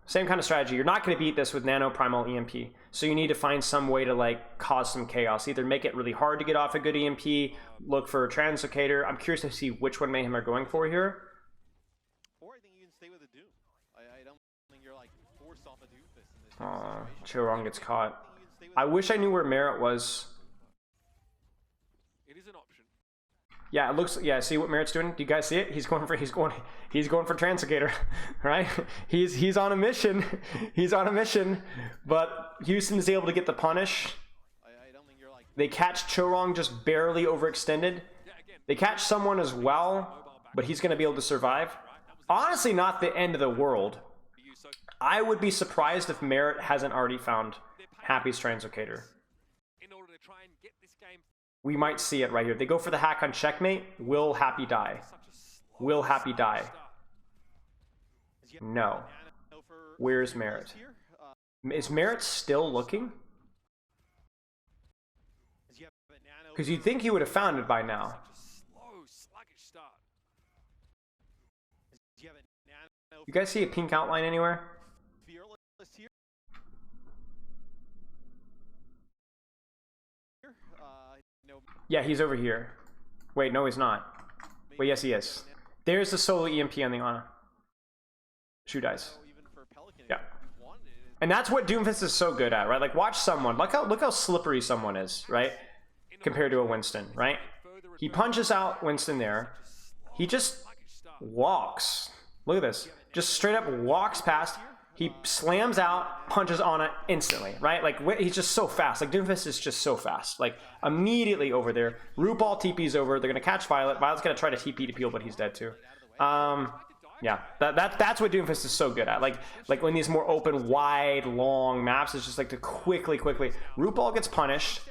Same kind of strategy. You're not going to beat this with Nano Primal EMP. So you need to find some way to like cause some chaos. Either make it really hard to get off a good EMP, look for a Translocator. I'm curious to see which one Mayhem are going for here. Or I think you can stay with a Doom. I don't think you're like forced off a Doom Fist in this Chorong gets caught. I wish I knew where Merit was. It is an option. Yeah, it looks. Yeah, see what Merit's doing? Do you guys see it? He's going for Translocator, right? He's on a mission. He's on a mission. But Houston is able to get the punish. I don't think you're like They catch Chorong just barely overextended. They catch someone as well, but he's going to be able to survive. Honestly, not the end of the world. I would be surprised if Merit hasn't already found Happy's Translocator. In order to try and get this game, We might see it right here. They go for the hack on checkmate. Will Happy die? Will Happy die? No. Where's Merit? Is Merit still looking? Because you'd think he would have found it by now. slow, sluggish start. You guys see a pink outline anywhere? Yeah, he's over here. Wait, no, he's not. Wait, yes, he is. There's the solo EMP on the Ana. Shu dies. Yeah. And that's what Doomfist is so good at, right? Like, watch someone. Look how slippery someone is, right? Compared to a Winston, right? He punches out Winston there. He just walks. Look at this. Just straight up walks past. He slams out, punches Ana instantly, right? Like, he's just so fast. Like, Doomfist is just so fast. Like, immediately over there. RuPaul TP's over. They're going to catch Violet. Violet's going to try to TP to Peel, but he's dead too. Yeah, that's what Doomfist is so good at. Like when these more open, wide, long maps, it's just like to quickly. RuPaul gets punished.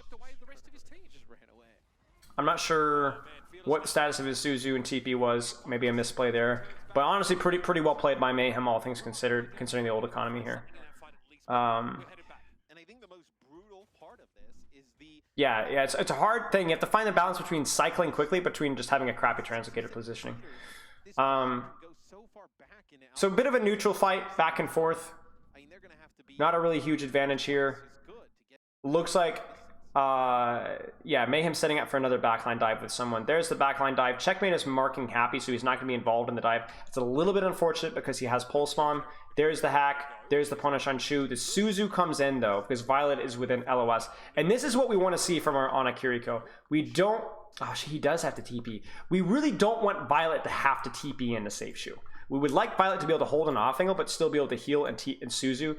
I'm not sure what the status of his Suzu and TP was. Maybe a misplay there. But honestly, pretty well played by Mayhem, all things considered, considering the old economy here. Yeah, it's a hard thing. You have to find the balance between cycling quickly, between just having a crappy Translocator positioning. So a bit of a neutral fight, back and forth. Not a really huge advantage here. Looks like, yeah, Mayhem setting up for another backline dive with someone. There's the backline dive. Checkmate is marking Happy, so he's not going to be involved in the dive. It's a little bit unfortunate because he has pole spawn. There's the hack. There's the punish on Shu. The Suzu comes in, though, because Violet is within LOS. And this is what we want to see from our Ana Kiriko. We don't... Oh, he does have to TP. We really don't want Violet to have to TP in to save Shu. We would like Violet to be able to hold an off angle, but still be able to heal and Suzu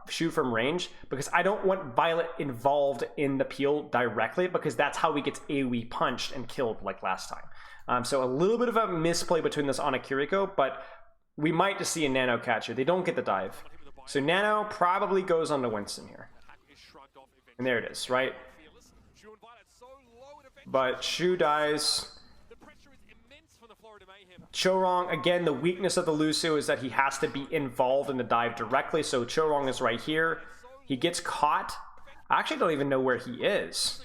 Shu from range, because I don't want Violet involved in the peel directly, because that's how he gets AoE punched and killed like last time. So a little bit of a misplay between this Ana Kiriko, but we might just see a Nano catch here. They don't get the dive. So Nano probably goes on to Winston here. And there it is, right? But Shu dies. Chorong, again, the weakness of the Lucio is that he has to be involved in the dive directly. So Chorong is right here. He gets caught. I actually don't even know where he is.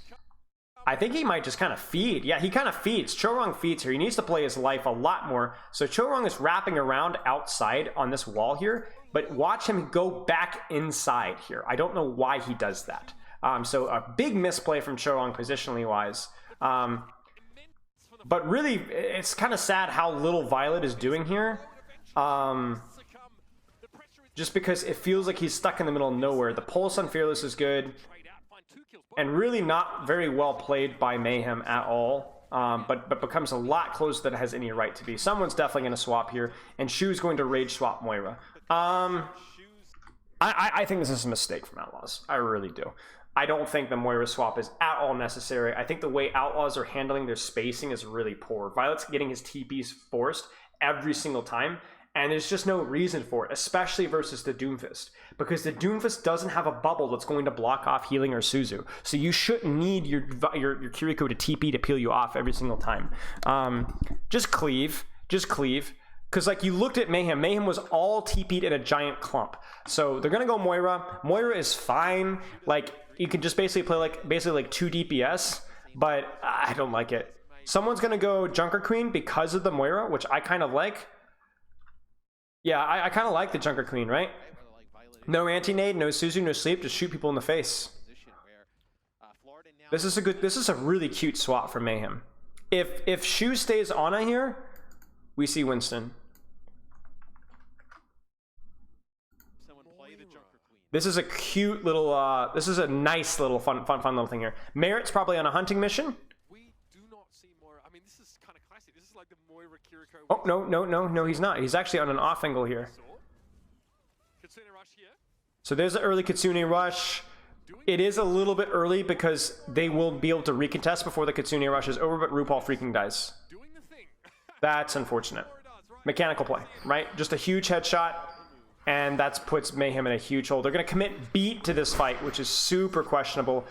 I think he might just kind of feed. Yeah, he kind of feeds. Chorong feeds here. He needs to play his life a lot more. So Chorong is wrapping around outside on this wall here. But watch him go back inside here. I don't know why he does that. So a big misplay from Chorong positionally wise. But really, it's kind of sad how little Violet is doing here. Just because it feels like he's stuck in the middle of nowhere. The pulse on Fearless is good. And really not very well played by Mayhem at all. But becomes a lot closer than it has any right to be. Someone's definitely going to swap here. And Shu's going to rage swap Moira. I think this is a mistake from Outlaws. I really do. I don't think the Moira swap is at all necessary. I think the way Outlaws are handling their spacing is really poor. Violet's getting his TPs forced every single time, and there's just no reason for it, especially versus the Doomfist, because the Doomfist doesn't have a bubble that's going to block off healing or Suzu. So you shouldn't need your Kiriko to TP to peel you off every single time. Just cleave. Because, like, you looked at Mayhem. Mayhem was all TP'd in a giant clump. So they're going to go Moira. Moira is fine. Like, you can just basically play, like, 2 DPS. But I don't like it. Someone's going to go Junker Queen because of the Moira, which I kind of like. Yeah, I kind of like the Junker Queen, right? No anti-nade, no Suzu, no sleep, just shoot people in the face. This is a really cute swap for Mayhem. If Shu stays Ana here, we see Winston. This is a cute little this is a nice little fun little thing here. Merritt's probably on a hunting mission. We do not see Moira. I mean, this is kind of classic. This is like the Moira Kiriko. Oh, no, he's not. He's actually on an off angle here. Kitsune rush here. So there's an early Kitsune rush. It is a little bit early because they will be able to recontest before the Kitsune rush is over, but RuPaul freaking dies. Doing the thing. That's unfortunate. Mechanical play, right? Just a huge headshot, and that puts Mayhem in a huge hole. They're going to commit beat to this fight, which is super questionable.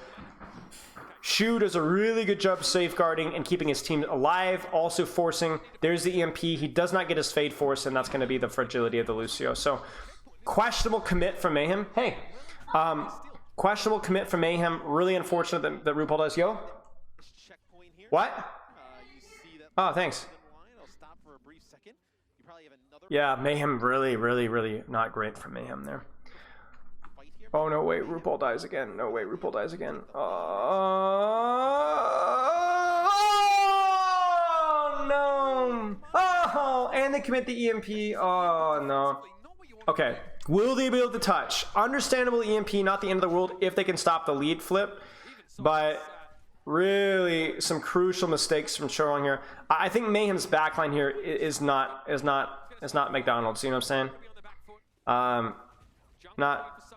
Shu does a really good job safeguarding and keeping his team alive, also forcing. There's the EMP. He does not get his Fade Force, and that's going to be the fragility of the Lucio. So, questionable commit from Mayhem. Hey, questionable commit from Mayhem. Really unfortunate that RuPaul does. Yo? What? Oh, thanks. Yeah, Mayhem really not great for Mayhem there. Oh, no, wait, RuPaul dies again. No, wait, RuPaul dies again. Oh, no. Oh, and they commit the EMP. Oh, no. Okay, will they be able to touch? Understandable EMP, not the end of the world if they can stop the lead flip, but really some crucial mistakes from Chorong here. I think Mayhem's backline here is not McDonald's. You know what I'm saying?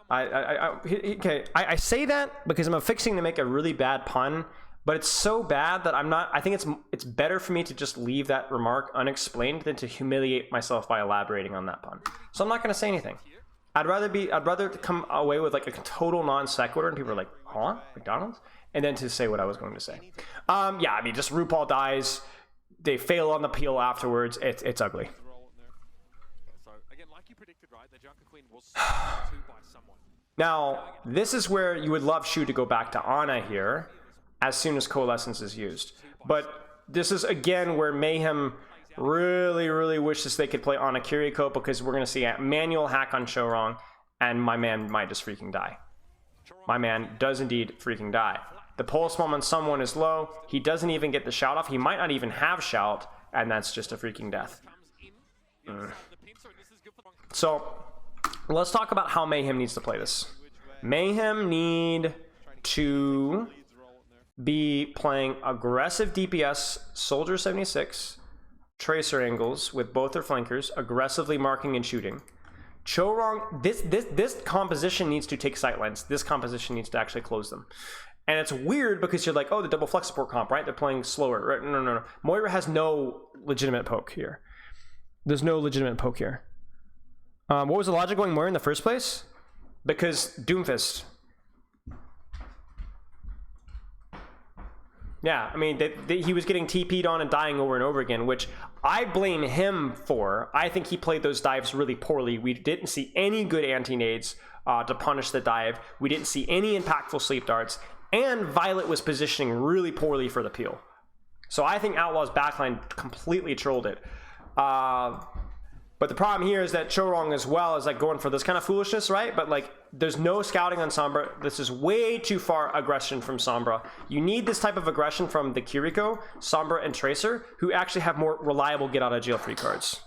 I say that because I'm fixing to make a really bad pun, but it's so bad that I'm not. I think it's better for me to just leave that remark unexplained than to humiliate myself by elaborating on that pun. So I'm not going to say anything. I'd rather come away with like a total non sequitur and people are like, huh, McDonald's, and then to say what I was going to say. Yeah, I mean, just RuPaul dies. They fail on the peel afterwards. It's ugly. So again, like you predicted, right? The Junker Queen was by someone. Now, this is where you would love Shu to go back to Ana here as soon as Coalescence is used. But this is, again, where Mayhem really wishes they could play Ana Kiriko because we're going to see a manual hack on Chorong, and my man might just freaking die. My man does indeed freaking die. The pulse moment on someone is low. He doesn't even get the shout off. He might not even have shout, and that's just a freaking death. So, let's talk about how Mayhem needs to play this. Mayhem need to be playing aggressive DPS, Soldier 76, Tracer angles with both their flankers, aggressively marking and shooting. Chorong, this composition needs to take sightlines. This composition needs to actually close them. And it's weird because you're like, oh, the double flex support comp, right? They're playing slower. Right? No. Moira has no legitimate poke here. There's no legitimate poke here. What was the logic going Moira in the first place? Because Doomfist. Yeah, I mean, he was getting TP'd on and dying over and over again, which I blame him for. I think he played those dives really poorly. We didn't see any good anti-nades to punish the dive. We didn't see any impactful sleep darts. And Violet was positioning really poorly for the peel. So I think Outlaw's backline completely trolled it. But the problem here is that Chorong as well is like going for this kind of foolishness, right? But like, there's no scouting on Sombra. This is way too far aggression from Sombra. You need this type of aggression from the Kiriko, Sombra, and Tracer, who actually have more reliable get out of jail free cards.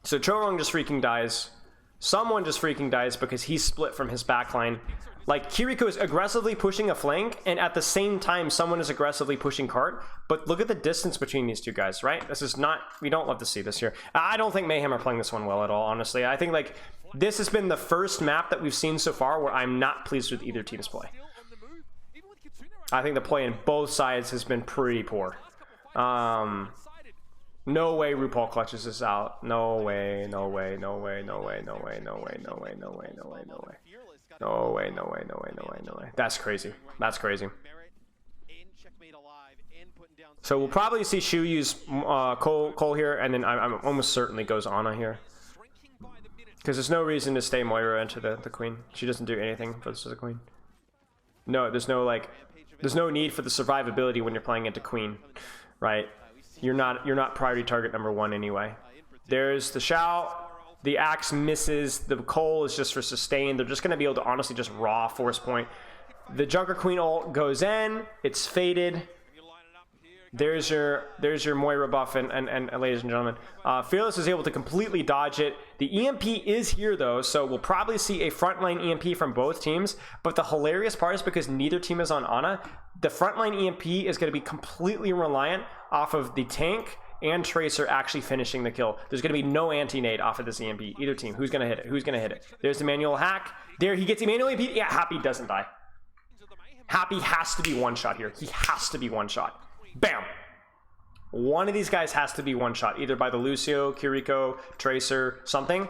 So Chorong just freaking dies. Someone just freaking dies because he's split from his backline. Like, Kiriko is aggressively pushing a flank, and at the same time, someone is aggressively pushing cart. But look at the distance between these two guys, right? This is not... We don't love to see this here. I don't think Mayhem are playing this one well at all, honestly. I think, like, this has been the first map that we've seen so far where I'm not pleased with either team's play. I think the play in both sides has been pretty poor. No way RuPaul clutches this out. No way. That's crazy. So we'll probably see Shu use Cole here, and then I'm almost certainly goes Ana here. Because there's no reason to stay Moira into the queen. She doesn't do anything for this as a queen. No, there's no need for the survivability when you're playing into queen, right? You're not priority target number one anyway. There's the shout. The axe misses. The coal is just for sustain. They're just going to be able to honestly just raw force point. The Junker Queen ult goes in. It's faded. There's your Moira buff, and ladies and gentlemen, Fearless is able to completely dodge it. The EMP is here though, so we'll probably see a frontline EMP from both teams. But the hilarious part is because neither team is on Ana, the frontline EMP is going to be completely reliant off of the tank and Tracer actually finishing the kill. There's going to be no anti-nade off of this EMP. Either team. Who's going to hit it? Who's going to hit it? There's the manual hack. There, he gets Emmanuel EMP. Yeah, Happy doesn't die. Happy has to be one shot here. He has to be one shot. Bam! One of these guys has to be one shot, either by the Lucio, Kiriko, Tracer, something.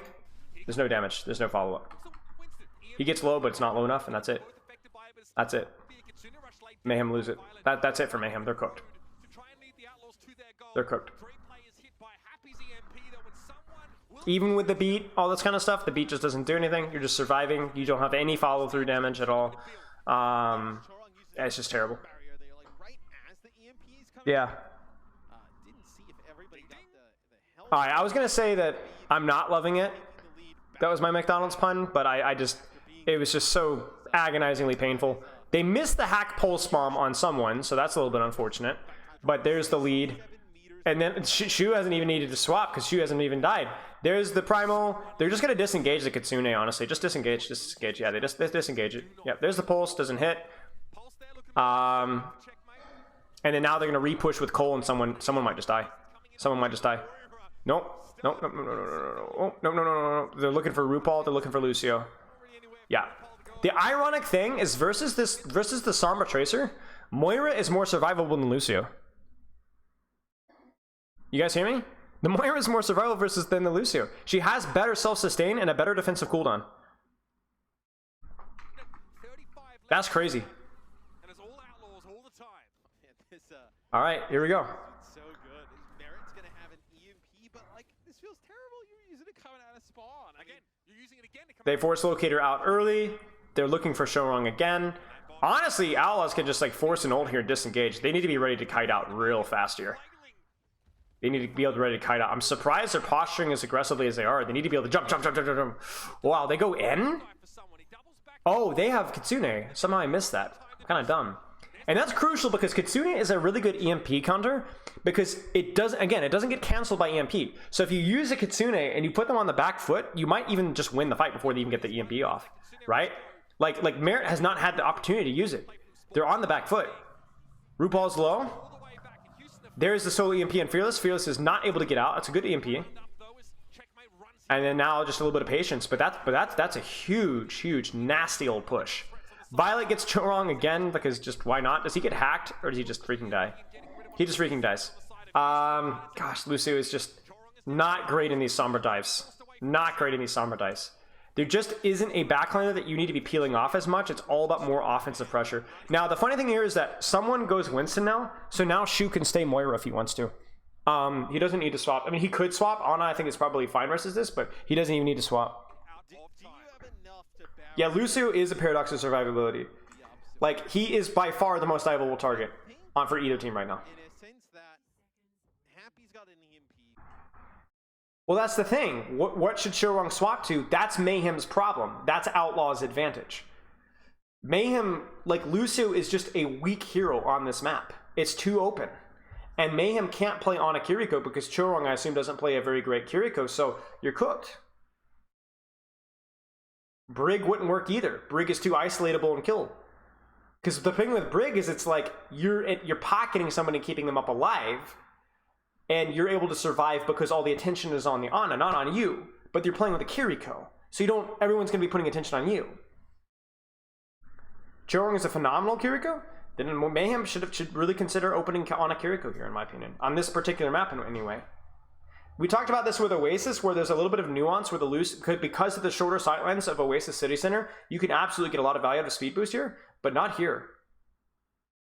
There's no damage. There's no follow-up. He gets low, but it's not low enough, and that's it. That's it. Mayhem lose it. That's it for Mayhem. They're cooked. They're cooked. Even with the beat, all this kind of stuff, the beat just doesn't do anything. You're just surviving. You don't have any follow-through damage at all. It's just terrible. Yeah. Alright, I was gonna say that I'm not loving it. That was my McDonald's pun, but it was just so agonizingly painful. They missed the hack pulse bomb on someone, so that's a little bit unfortunate. But there's the lead. And then Shu hasn't even needed to swap because Shu hasn't even died. There's the primal. They're just gonna disengage the Kitsune, honestly. Just disengage, Yeah, they disengage it. Yep, there's the pulse, doesn't hit. And then now they're gonna re-push with Cole, and someone might just die. Someone might just die. Nope. No. Oh, no. They're looking for RuPaul. They're looking for Lucio. Yeah. The ironic thing is versus the Sombra Tracer, Moira is more survivable than Lucio. You guys hear me? The Moira is more survivable than the Lucio. She has better self-sustain and a better defensive cooldown. That's crazy. All right, here we go. So good. Merit's gonna have an EMP, but like this feels terrible. You're using it coming out of spawn. Again, you're using it again to come. They force Locator out early. They're looking for Showrong again. Honestly, Outlaws can just like force an ult here and disengage. They need to be ready to kite out real fast here. They need to be able to ready to kite out. I'm surprised they're posturing as aggressively as they are. They need to be able to jump. Wow, they go in? Oh, they have Kitsune. Somehow I missed that. Kind of dumb. And that's crucial because Kitsune is a really good EMP counter because it doesn't get canceled by EMP. So if you use a Kitsune and you put them on the back foot, you might even just win the fight before they even get the EMP off, right? Like Merit has not had the opportunity to use it. They're on the back foot. RuPaul's low. There's the solo EMP and Fearless. Fearless is not able to get out. That's a good EMP. And then now just a little bit of patience, but that's a huge, nasty old push. Violet gets Chorong again because just why not? Does he get hacked or does he just freaking die? He just freaking dies. Gosh, Lucio is just not great in these Sombra dives. Not great in these Sombra dives. There just isn't a backliner that you need to be peeling off as much. It's all about more offensive pressure. Now, the funny thing here is that someone goes Winston now, so now Shu can stay Moira if he wants to. He doesn't need to swap. I mean, he could swap. Ana, I think, is probably fine versus this, but he doesn't even need to swap. Yeah, Lucio is a paradox of survivability. Like, he is by far the most viable target for either team right now. Well, that's the thing. What should Showrong swap to? That's Mayhem's problem. That's Outlaw's advantage. Mayhem, like, Lucio is just a weak hero on this map. It's too open. And Mayhem can't play on a Kiriko because Showrong, I assume, doesn't play a very great Kiriko, so you're cooked. Brig wouldn't work either. Brig is too isolatable and killed. Because the thing with Brig is it's like you're pocketing somebody and keeping them up alive, and you're able to survive because all the attention is on the Ana, not on you. But you're playing with a Kiriko, so everyone's going to be putting attention on you. Chorong is a phenomenal Kiriko. Then Mayhem should really consider opening on a Kiriko here, in my opinion, on this particular map anyway. We talked about this with Oasis, where there's a little bit of nuance where because of the shorter sightlines of Oasis City Center, you can absolutely get a lot of value out of speed boost here, but not here.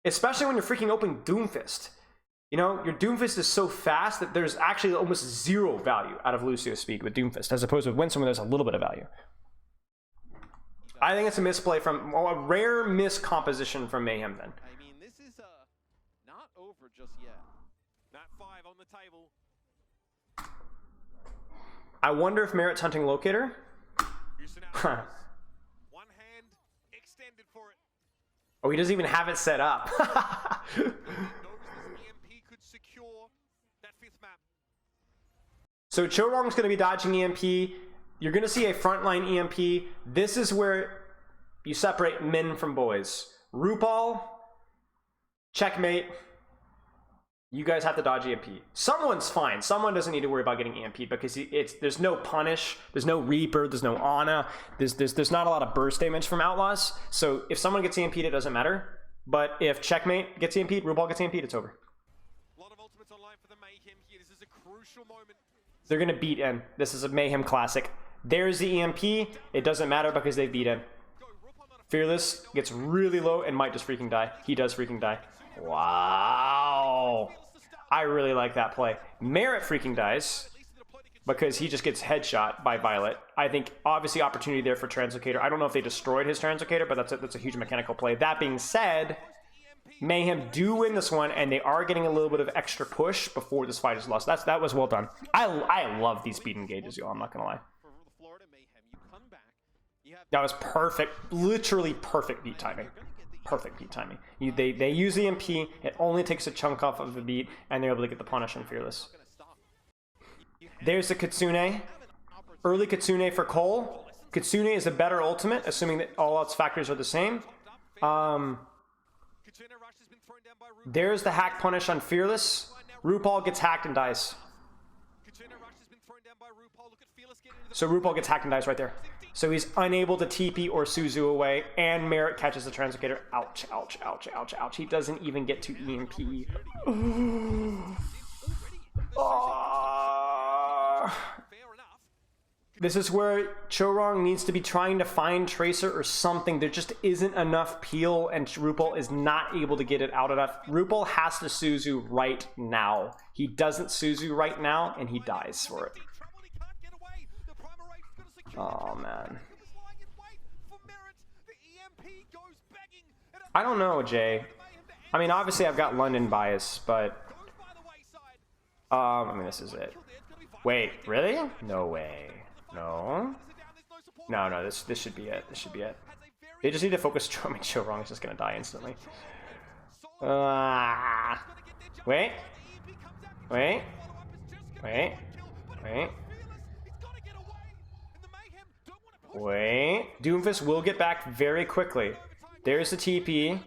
Especially when you're freaking opening Doomfist. You know, your Doomfist is so fast that there's actually almost zero value out of Lucio's speed with Doomfist, as opposed to Winston where there's a little bit of value. I think it's a misplay from a rare miscomposition from Mayhem then. I mean, this is not over just yet. That 5 on the table. I wonder if Merit's hunting Locator. Huh. One hand extended for it. Oh, he doesn't even have it set up. Knows this EMP could secure that 5th map. So Chorong's going to be dodging EMP. You're going to see a frontline EMP. This is where you separate men from boys. RuPaul, checkmate. You guys have to dodge EMP. Someone's fine. Someone doesn't need to worry about getting EMP because there's no punish, there's no Reaper, there's no Ana, there's not a lot of burst damage from Outlaws. So if someone gets EMP'd, it doesn't matter. But if checkmate gets EMP'd, RuPaul gets EMP'd, it's over. A lot of ultimates online for the Mayhem here. This is a crucial moment. They're gonna beat N. This is a Mayhem classic. There's the EMP. It doesn't matter because they beat N. Fearless gets really low and might just freaking die. He does freaking die. Wow. I really like that play. Merit freaking dies because he just gets headshot by Violet. I think obviously opportunity there for Translocator. I don't know if they destroyed his Translocator, but that's a huge mechanical play. That being said, Mayhem do win this one, and they are getting a little bit of extra push before this fight is lost. That was well done. I love these speed engages, y'all. I'm not gonna lie. That was perfect, literally perfect beat timing. Perfect beat timing. They use the EMP, it only takes a chunk off of the beat, and they're able to get the punish on Fearless. There's the Kitsune. Early Kitsune for Cole. Kitsune is a better ultimate, assuming that all else factors are the same. There's the hack punish on Fearless. RuPaul gets hacked and dies. So RuPaul gets hacked and dies right there. So he's unable to TP or Suzu away, and Merit catches the Translocator. Ouch, ouch, ouch, ouch, ouch. He doesn't even get to EMP. This is where Chorong needs to be trying to find Tracer or something. There just isn't enough peel, and RuPaul is not able to get it out enough. RuPaul has to Suzu right now. He doesn't Suzu right now, and he dies for it. Oh, man. I don't know, Jay. I mean, obviously I've got London bias, but... I mean, this is it. Wait, really? No way. No? No, this should be it. This should be it. They just need to focus. I mean, Chorong is just gonna die instantly. Wait. Wait. Wait. Wait. Wait. Doomfist will get back very quickly. There's the TP.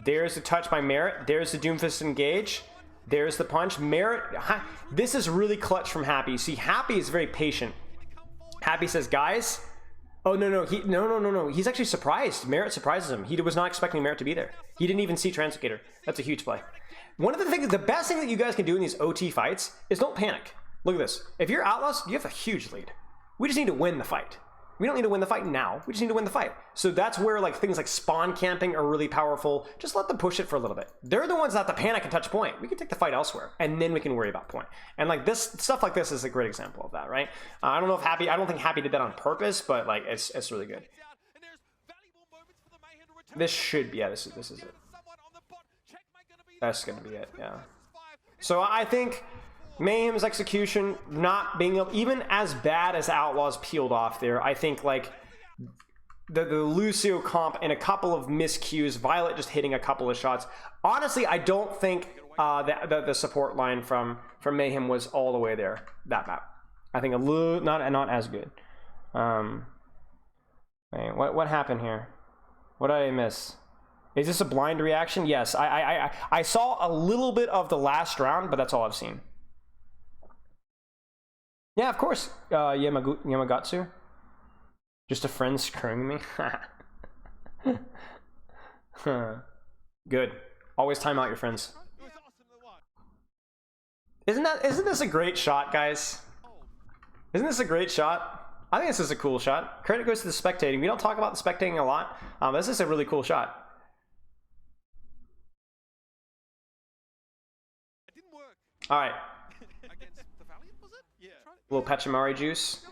There's the touch by Merit. There's the Doomfist engage. There's the punch. Merit. This is really clutch from Happy. See, Happy is very patient. Happy says, guys. Oh, no. He's actually surprised. Merit surprises him. He was not expecting Merit to be there. He didn't even see Translocator. That's a huge play. One of the things, the best thing that you guys can do in these OT fights is don't panic. Look at this. If you're Outlaws, you have a huge lead. We just need to win the fight. We don't need to win the fight now. We just need to win the fight. So that's where like things like spawn camping are really powerful. Just let them push it for a little bit. They're the ones that have to panic and touch point. We can take the fight elsewhere, and then we can worry about point. And like this stuff like this is a great example of that, right? I don't know if Happy. I don't think Happy did that on purpose, but like it's really good. This should be this is it. That's gonna be it. Yeah. So I think Mayhem's execution not being even as bad as Outlaws peeled off there. I think like the Lucio comp and a couple of miscues, Violet just hitting a couple of shots. Honestly, I don't think the support line from Mayhem was all the way there that map. I think a little not as good. Wait, what happened here? What did I miss? Is this a blind reaction? Yes, I saw a little bit of the last round, but that's all I've seen. Yeah, of course, Yamagatsu. Just a friend screwing me. Good. Always time out your friends. Isn't this a great shot, guys? Isn't this a great shot? I think this is a cool shot. Credit goes to the spectating. We don't talk about the spectating a lot. This is a really cool shot. It didn't work. All right. Against the Valiant, was it? Yeah. A little Pachamari juice.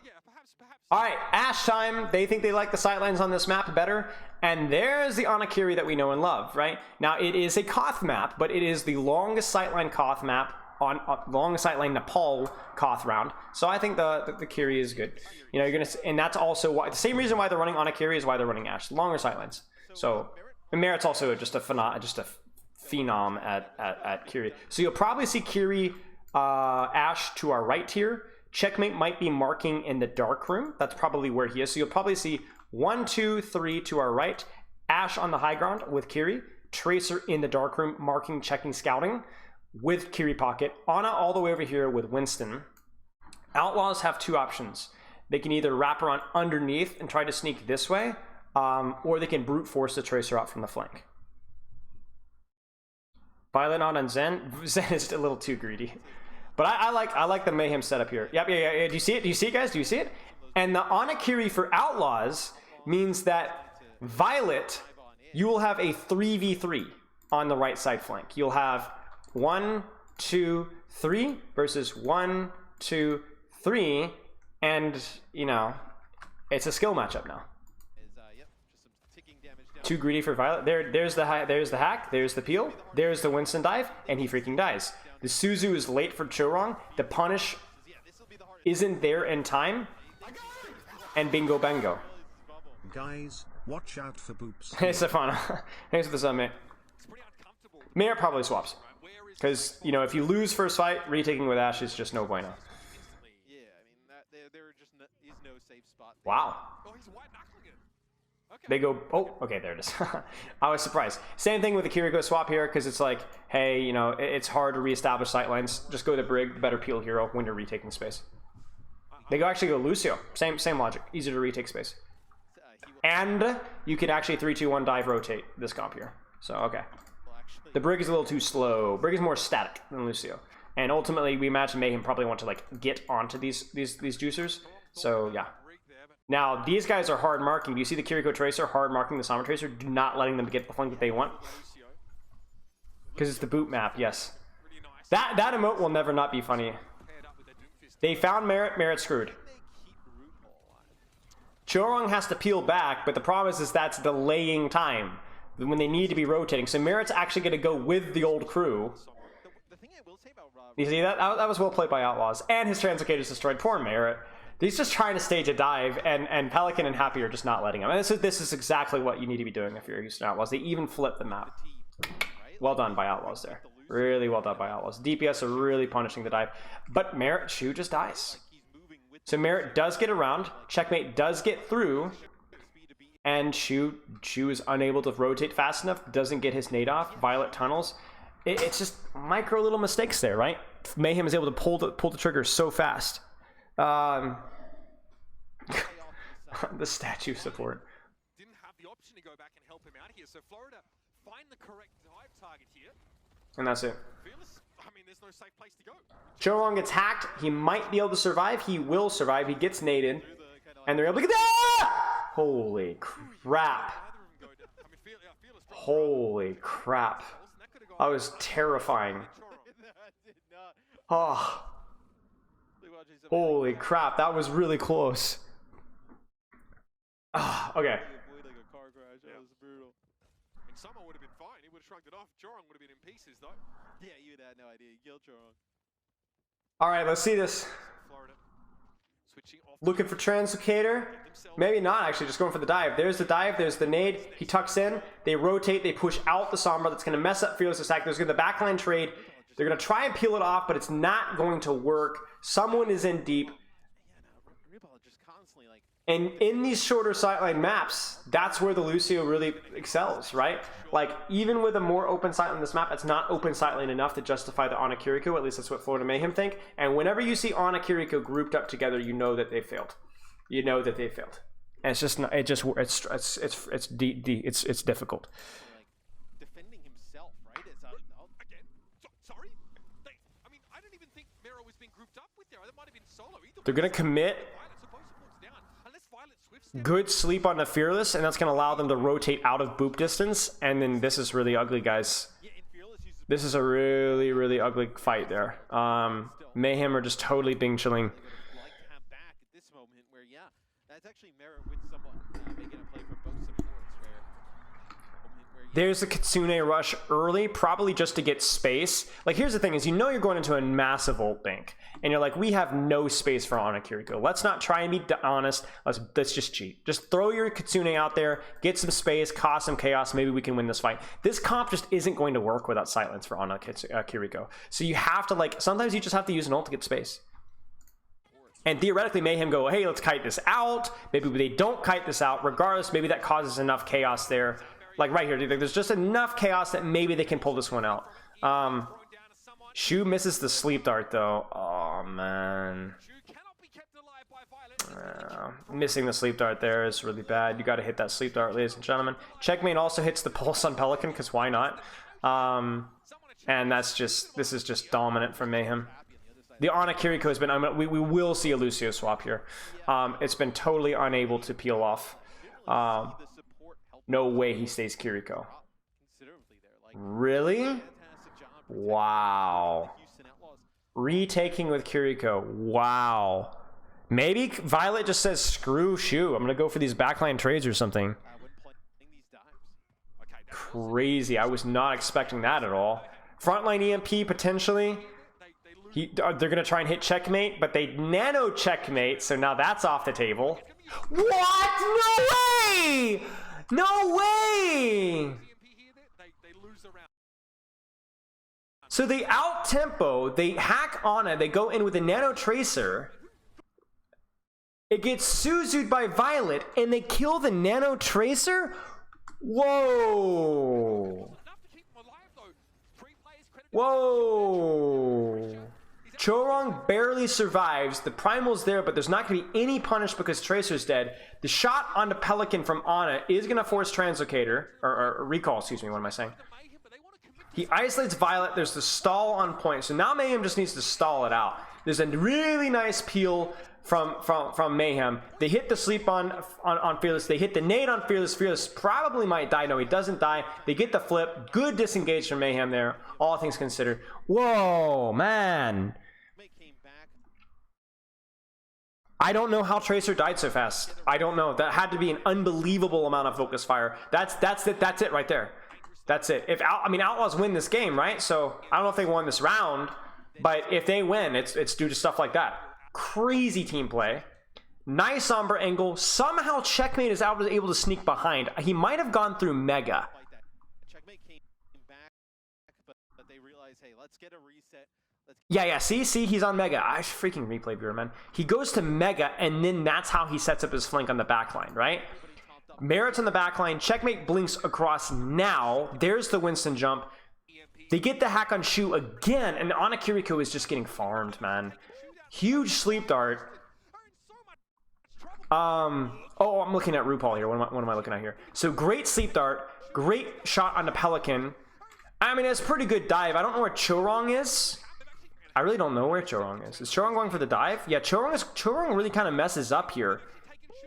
Yeah, perhaps. All right, Ash time. They think they like the sightlines on this map better. And there's the Anakiri that we know and love, right? Now, it is a Koth map, but it is the longest sightline Koth map long sight lane Nepal Koth round. So I think the Kiri is good. You know, you're gonna, and that's also why the same reason why they're running on a Kiri is why they're running Ashe, longer sight lanes. So and Merit's also just a phenom at Kiri. So you'll probably see Kiri Ashe to our right here. Checkmate might be marking in the dark room. That's probably where he is. So you'll probably see 1, 2, 3 to our right. Ashe on the high ground with Kiri. Tracer in the dark room, marking, checking, scouting with Kiri pocket. Ana all the way over here with Winston. Outlaws have two options. They can either wrap around underneath and try to sneak this way, or they can brute force the Tracer out from the flank. Violet on and Zen. Zen is a little too greedy. But I like the Mayhem setup here. Yep, yeah. Do you see it? Do you see it, guys? Do you see it? And the Anakiri for Outlaws means that Violet, you will have a 3v3 on the right side flank. You'll have 1, 2, 3 versus 1, 2, 3, and you know, it's a skill matchup now. Too greedy for Violet. There's the hack, there's the peel, there's the Winston dive, and he freaking dies. The Suzu is late for Chorong. The punish isn't there in time, and bingo bango. Guys, watch out for boops. Hey Stefano, thanks for the sub, mate. Merit probably swaps, because you know if you lose first fight, retaking with Ashe is just no bueno. Yeah, I mean there just is no safe spot. Wow. They go, oh, okay, there it is. I was surprised. Same thing with the Kiriko swap here, because it's like, hey, you know, it's hard to reestablish sightlines. Just go to Brig, better peel hero when you're retaking space. They actually go Lucio. Same logic. Easier to retake space. And you could actually 3-2-1 dive rotate this comp here. So, okay. The Brig is a little too slow. Brig is more static than Lucio. And ultimately, we imagine Mayhem probably want to, like, get onto these juicers. So, yeah. Now, these guys are hard marking. Do you see the Kiriko Tracer hard marking the Sombra Tracer? Do not letting them get the flank that they want. Because it's the boot map, yes. That emote will never not be funny. They found Merit, Merit screwed. Chorong has to peel back, but the problem is that's delaying time when they need to be rotating. So Merit's actually going to go with the old crew. You see that? That was well played by Outlaws. And his Translocator is destroyed. Poor Merit. He's just trying to stage a dive, and Pelican and Happy are just not letting him. And this is exactly what you need to be doing if you're Houston Outlaws. They even flip the map. Well done by Outlaws there. Really well done by Outlaws. DPS are really punishing the dive. But Merit, Shu just dies. So Merit does get around. Checkmate does get through. And Shu is unable to rotate fast enough. Doesn't get his nade off. Violet tunnels. It's just micro little mistakes there, right? Mayhem is able to pull the trigger so fast. The statue support. Didn't have the option to go back and help him out here, so Florida find the correct dive target here. And that's it. Fearless, I mean, there's no safe place to go. Chorong gets hacked. He might be able to survive. He will survive. He gets naded. And they're able to get... Ah! Holy crap. Holy crap. That was terrifying. Oh. Holy crap, that was really close. Okay. Summer would have been fine. He would have shrugged it off. Chorong would have been in pieces, though. Yeah, you would have no idea. You killed Chorong. All right, let's see this. Florida switching off. Looking for Translocator. Maybe not, actually. Just going for the dive. There's the dive. There's the nade. He tucks in. They rotate. They push out the Sombra. That's going to mess up Fearless attack. There's going to the backline trade. They're going to try and peel it off, but it's not going to work. Someone is in deep. And in these shorter sightline maps, that's where the Lucio really excels, right? Like, even with a more open sightline on this map, it's not open sightline enough to justify the Ana Kiriko. At least that's what Florida Mayhem think. And whenever you see Ana Kiriko grouped up together, you know that they failed. You know that they failed. And it's just not, it's difficult. Defending himself, right? It's Again? Sorry? I mean, I don't even think Mero was being grouped up with there. That might have been solo. They're going to commit good sleep on the Fearless, and that's going to allow them to rotate out of boop distance. And then this is really ugly, guys. This is a really, really ugly fight there. Mayhem are just totally Bing chilling. There's a Kitsune rush early, probably just to get space. Like, here's the thing is, you know you're going into a massive ult bank. And you're like, we have no space for Ana Kiriko. Let's not try and be honest. Let's just cheat. Just throw your Kitsune out there, get some space, cause some chaos. Maybe we can win this fight. This comp just isn't going to work without silence for Ana Kiriko. So you have to, like, sometimes you just have to use an ult to get space. And theoretically, Mayhem go, hey, let's kite this out. Maybe they don't kite this out. Regardless, maybe that causes enough chaos there. Like right here, there's just enough chaos that maybe they can pull this one out. Shu misses the sleep dart though. Oh man. Missing the sleep dart there is really bad. You got to hit that sleep dart, ladies and gentlemen. Checkmate also hits the pulse on Pelican, because why not? And this is just dominant from Mayhem. The Ana Kiriko has been, we will see a Lucio swap here. It's been totally unable to peel off. No way he stays Kiriko. Really? Wow. Retaking with Kiriko. Wow. Maybe Violet just says, screw Shu. I'm going to go for these backline trades or something. Crazy. I was not expecting that at all. Frontline EMP potentially. They're going to try and hit checkmate, but they nano checkmate, so now that's off the table. What? No way! No way! So they out-tempo, they hack Ana, they go in with a nano tracer. It gets Suzu'd by Violet, and they kill the nano tracer? Whoa! Whoa! Chorong barely survives. The Primal's there, but there's not going to be any punish because Tracer's dead. The shot onto Pelican from Ana is going to force Translocator, or recall, excuse me, what am I saying? He isolates Violet. There's the stall on point. So now Mayhem just needs to stall it out. There's a really nice peel from Mayhem. They hit the sleep on Fearless. They hit the nade on Fearless. Fearless probably might die. No, he doesn't die. They get the flip. Good disengage from Mayhem there, all things considered. Whoa, man. I don't know how Tracer died so fast. I don't know. That had to be an unbelievable amount of focus fire. That's it right there. That's it. Outlaws win this game, right? So I don't know if they won this round, but if they win, it's due to stuff like that. Crazy team play. Nice Sombra angle. Somehow Checkmate is able to sneak behind. He might have gone through Mega. Checkmate came back, but they realized, hey, let's get a reset. Yeah, see, he's on Mega. I freaking replay viewer, man. He goes to Mega, and then that's how he sets up his flank on the backline, right? Merit's on the backline. Checkmate blinks across now. There's the Winston jump. They get the hack on Shu again, and Ana Kiriko is just getting farmed, man. Huge sleep dart. Oh, I'm looking at RuPaul here. What am I looking at here? So great sleep dart. Great shot on the Pelican. I mean, it's a pretty good dive. I don't know where Chorong is. I really don't know where Chorong is. Is Chorong going for the dive? Yeah, Chorong really kind of messes up here.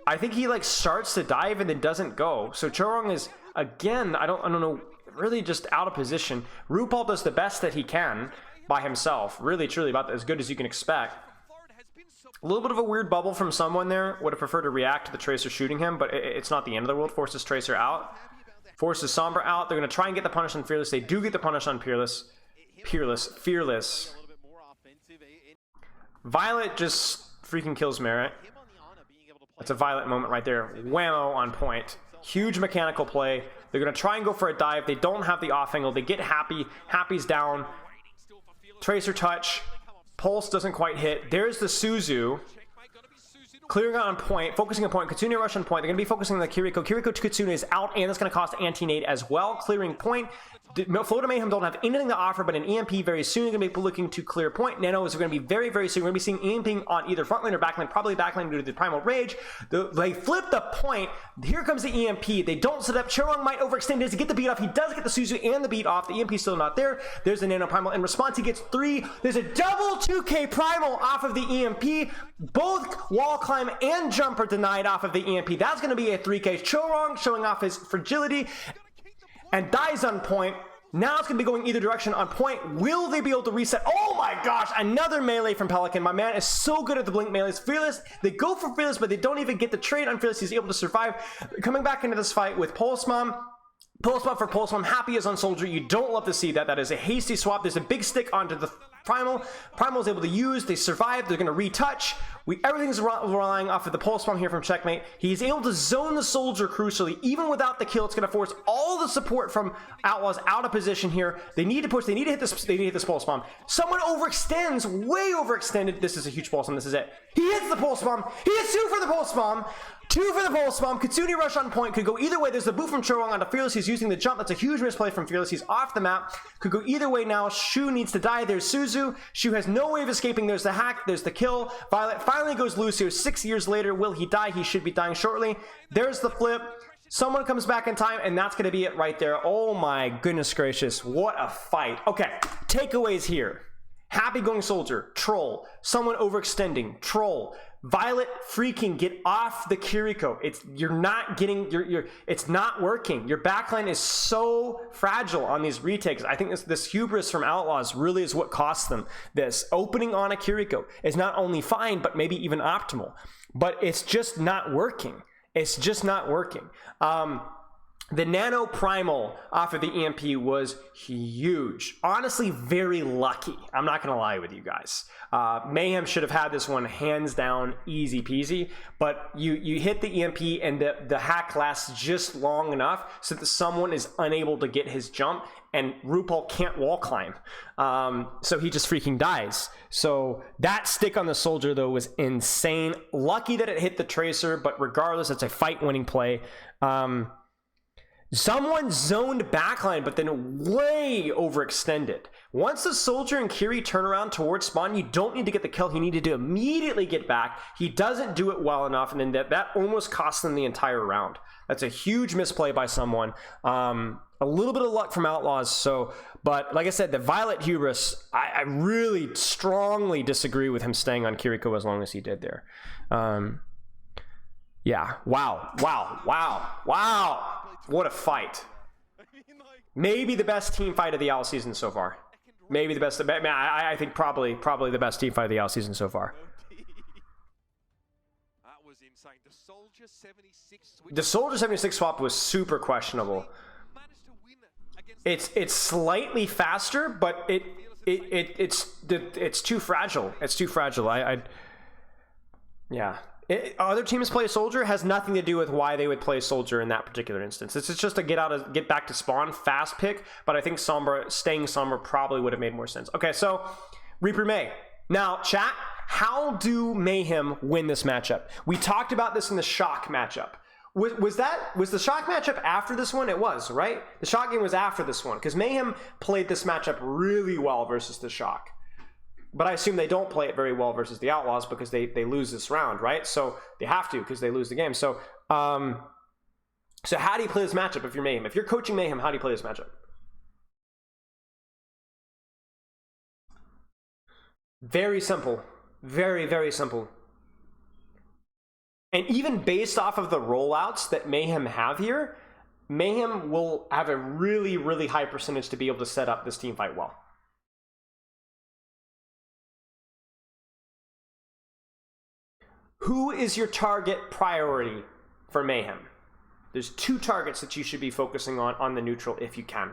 I think he like starts to dive and then doesn't go. So Chorong is again, I don't know, really just out of position. RuPaul does the best that he can by himself. Really, truly about as good as you can expect. A little bit of a weird bubble from someone there. Would have preferred to react to the Tracer shooting him, but it's not the end of the world. Forces Tracer out. Forces Sombra out. They're going to try and get the punish on Fearless. They do get the punish on Fearless. Violet just freaking kills Merit. That's a Violet moment right there. Whammo on point. Huge mechanical play. They're going to try and go for a dive. They don't have the off angle. They get Happy. Happy's down. Tracer touch. Pulse doesn't quite hit. There's the Suzu. Clearing out on point. Focusing on point. Kitsune rush on point. They're going to be focusing on the Kiriko. Kiriko to Kitsune is out, and that's going to cost anti-nade as well. Clearing point. Flow to Mayhem don't have anything to offer, but an EMP very soon. They're going to be looking to clear point. Nanos are going to be very, very soon. We're going to be seeing EMPing on either front lane or back lane, probably back lane due to the Primal Rage. They flip the point. Here comes the EMP. They don't set up. Chorong might overextend. Does he get the beat off? He does get the Suzu and the beat off. The EMP's still not there. There's the Nano Primal. In response, he gets 3. There's a double 2K Primal off of the EMP. Both wall climb and jump are denied off of the EMP. That's going to be a 3K. Chorong showing off his fragility and dies on point. Now it's going to be going either direction on point. Will they be able to reset? Oh my gosh, another melee from Pelican. My man is so good at the blink melees. Fearless, they go for Fearless, but they don't even get the trade on Fearless. He's able to survive. Coming back into this fight with Pulse Mom. Pulse bomb for pulse bomb. Happy is on Soldier. You don't love to see that. That is a hasty swap. There's a big stick onto the Primal. Primal is able to use. They survive. They're going to retouch. Everything's relying off of the pulse bomb here from Checkmate. He's able to zone the Soldier crucially. Even without the kill, it's going to force all the support from Outlaws out of position here. They need to push. They need to hit this. They need to hit this pulse bomb. Someone overextends. Way overextended. This is a huge pulse bomb. This is it. He hits the pulse bomb. He hits 2 for the pulse bomb. 2 for the pulse bomb. Kitsune rush on point. Could go either way. There's the boot from Chorong onto Fearless. He's using the jump. That's a huge misplay from Fearless. He's off the map. Could go either way now. Shu needs to die. There's Suzu. Shu has no way of escaping. There's the hack. There's the kill. Violet finally goes loose here. 6 years later. Will he die? He should be dying shortly. There's the flip. Someone comes back in time, and that's going to be it right there. Oh my goodness gracious. What a fight. Okay. Takeaways here. Happy going Soldier. Troll. Someone overextending. Troll. Violet, freaking get off the Kiriko. You're not getting it's not working. Your backline is so fragile on these retakes. I think this hubris from Outlaws really is what costs them this. Opening on a Kiriko is not only fine, but maybe even optimal. But it's just not working. It's just not working. The Nano Primal off of the EMP was huge. Honestly, very lucky. I'm not going to lie with you guys. Mayhem should have had this one hands down, easy peasy. But you hit the EMP and the hack lasts just long enough so that someone is unable to get his jump and RuPaul can't wall climb. So he just freaking dies. So that stick on the Soldier, though, was insane. Lucky that it hit the Tracer, but regardless, it's a fight-winning play. Someone zoned backline, but then way overextended. Once the Soldier and Kiri turn around towards spawn, you don't need to get the kill. He needed to immediately get back. He doesn't do it well enough, and then that almost cost them the entire round. That's a huge misplay by someone. A little bit of luck from Outlaws. But like I said, the Violet hubris, I really strongly disagree with him staying on Kiriko as long as he did there. Yeah. Wow. What a fight. Maybe the best team fight of the Owl season so far. Maybe the best. I think probably the best team fight of the Owl season so far. That was insane. The Soldier 76 swap was super questionable. It's slightly faster, but it's too fragile. It's too fragile. Yeah. Other teams play Soldier has nothing to do with why they would play Soldier in that particular instance. It's just to get back to spawn, fast pick. But I think staying Sombra probably would have made more sense. Okay, so Reaper May. Now, chat, how do Mayhem win this matchup? We talked about this in the Shock matchup. Was the Shock matchup after this one? It was, right? The Shock game was after this one because Mayhem played this matchup really well versus the Shock. But I assume they don't play it very well versus the Outlaws because they lose this round, right? So they have to because they lose the game. So how do you play this matchup if you're Mayhem? If you're coaching Mayhem, how do you play this matchup? Very simple. Very, very simple. And even based off of the rollouts that Mayhem have here, Mayhem will have a really, really high percentage to be able to set up this team fight well. Who is your target priority for Mayhem? There's 2 targets that you should be focusing on the neutral if you can.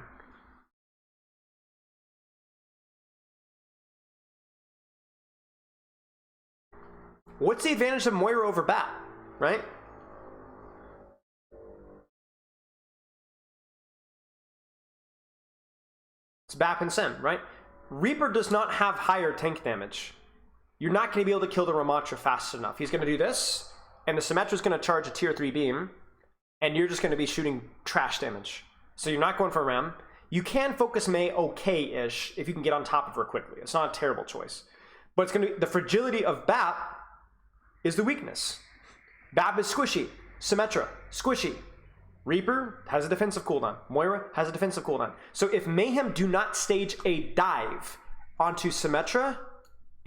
What's the advantage of Moira over Bat, right? It's Bap and Sem, right? Reaper does not have higher tank damage. You're not going to be able to kill the Ramatra fast enough. He's going to do this, and the Symmetra is going to charge a tier 3 beam, and you're just going to be shooting trash damage. So you're not going for Ram. You can focus May okay-ish if you can get on top of her quickly. It's not a terrible choice. But it's going to be the fragility of Bap is the weakness. Bap is squishy. Symmetra, squishy. Reaper has a defensive cooldown. Moira has a defensive cooldown. So if Mayhem do not stage a dive onto Symmetra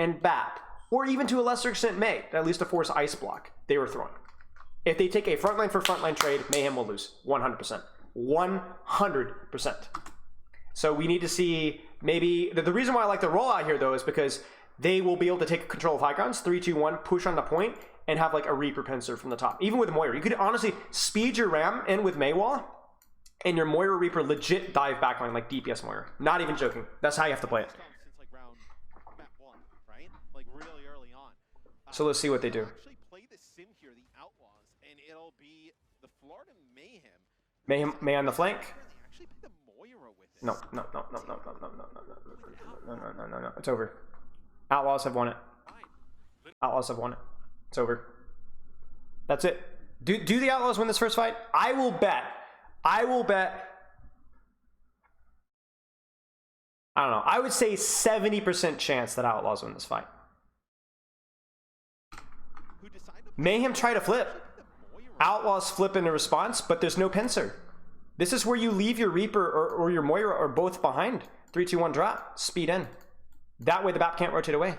and Bap, or even to a lesser extent May, at least to force ice block, they were throwing. If they take a frontline for frontline trade, Mayhem will lose 100%. 100%. So we need to see maybe the reason why I like the rollout here though is because they will be able to take control of high grounds, 3, 2, 1, push on the point, and have like a Reaper pincer from the top. Even with Moira, you could honestly speed your Ram in with Maywall and your Moira Reaper legit dive backline like DPS Moira. Not even joking. That's how you have to play it. Since like round map 1, right? Like really early on. So let's see what they do. Actually play the sim here, the Outlaws, and it'll be the Florida Mayhem. May on the flank. They actually picked the Moira with it. No. It's over. Outlaws have won it. Outlaws have won it. It's over. That's it. Do the Outlaws win this first fight? I will bet. I don't know. I would say 70% chance that Outlaws win this fight. Mayhem try to flip. Outlaws flip in a response, but there's no pincer. This is where you leave your Reaper or your Moira or both behind. 3, 2, 1 drop. Speed in. That way the BAP can't rotate away.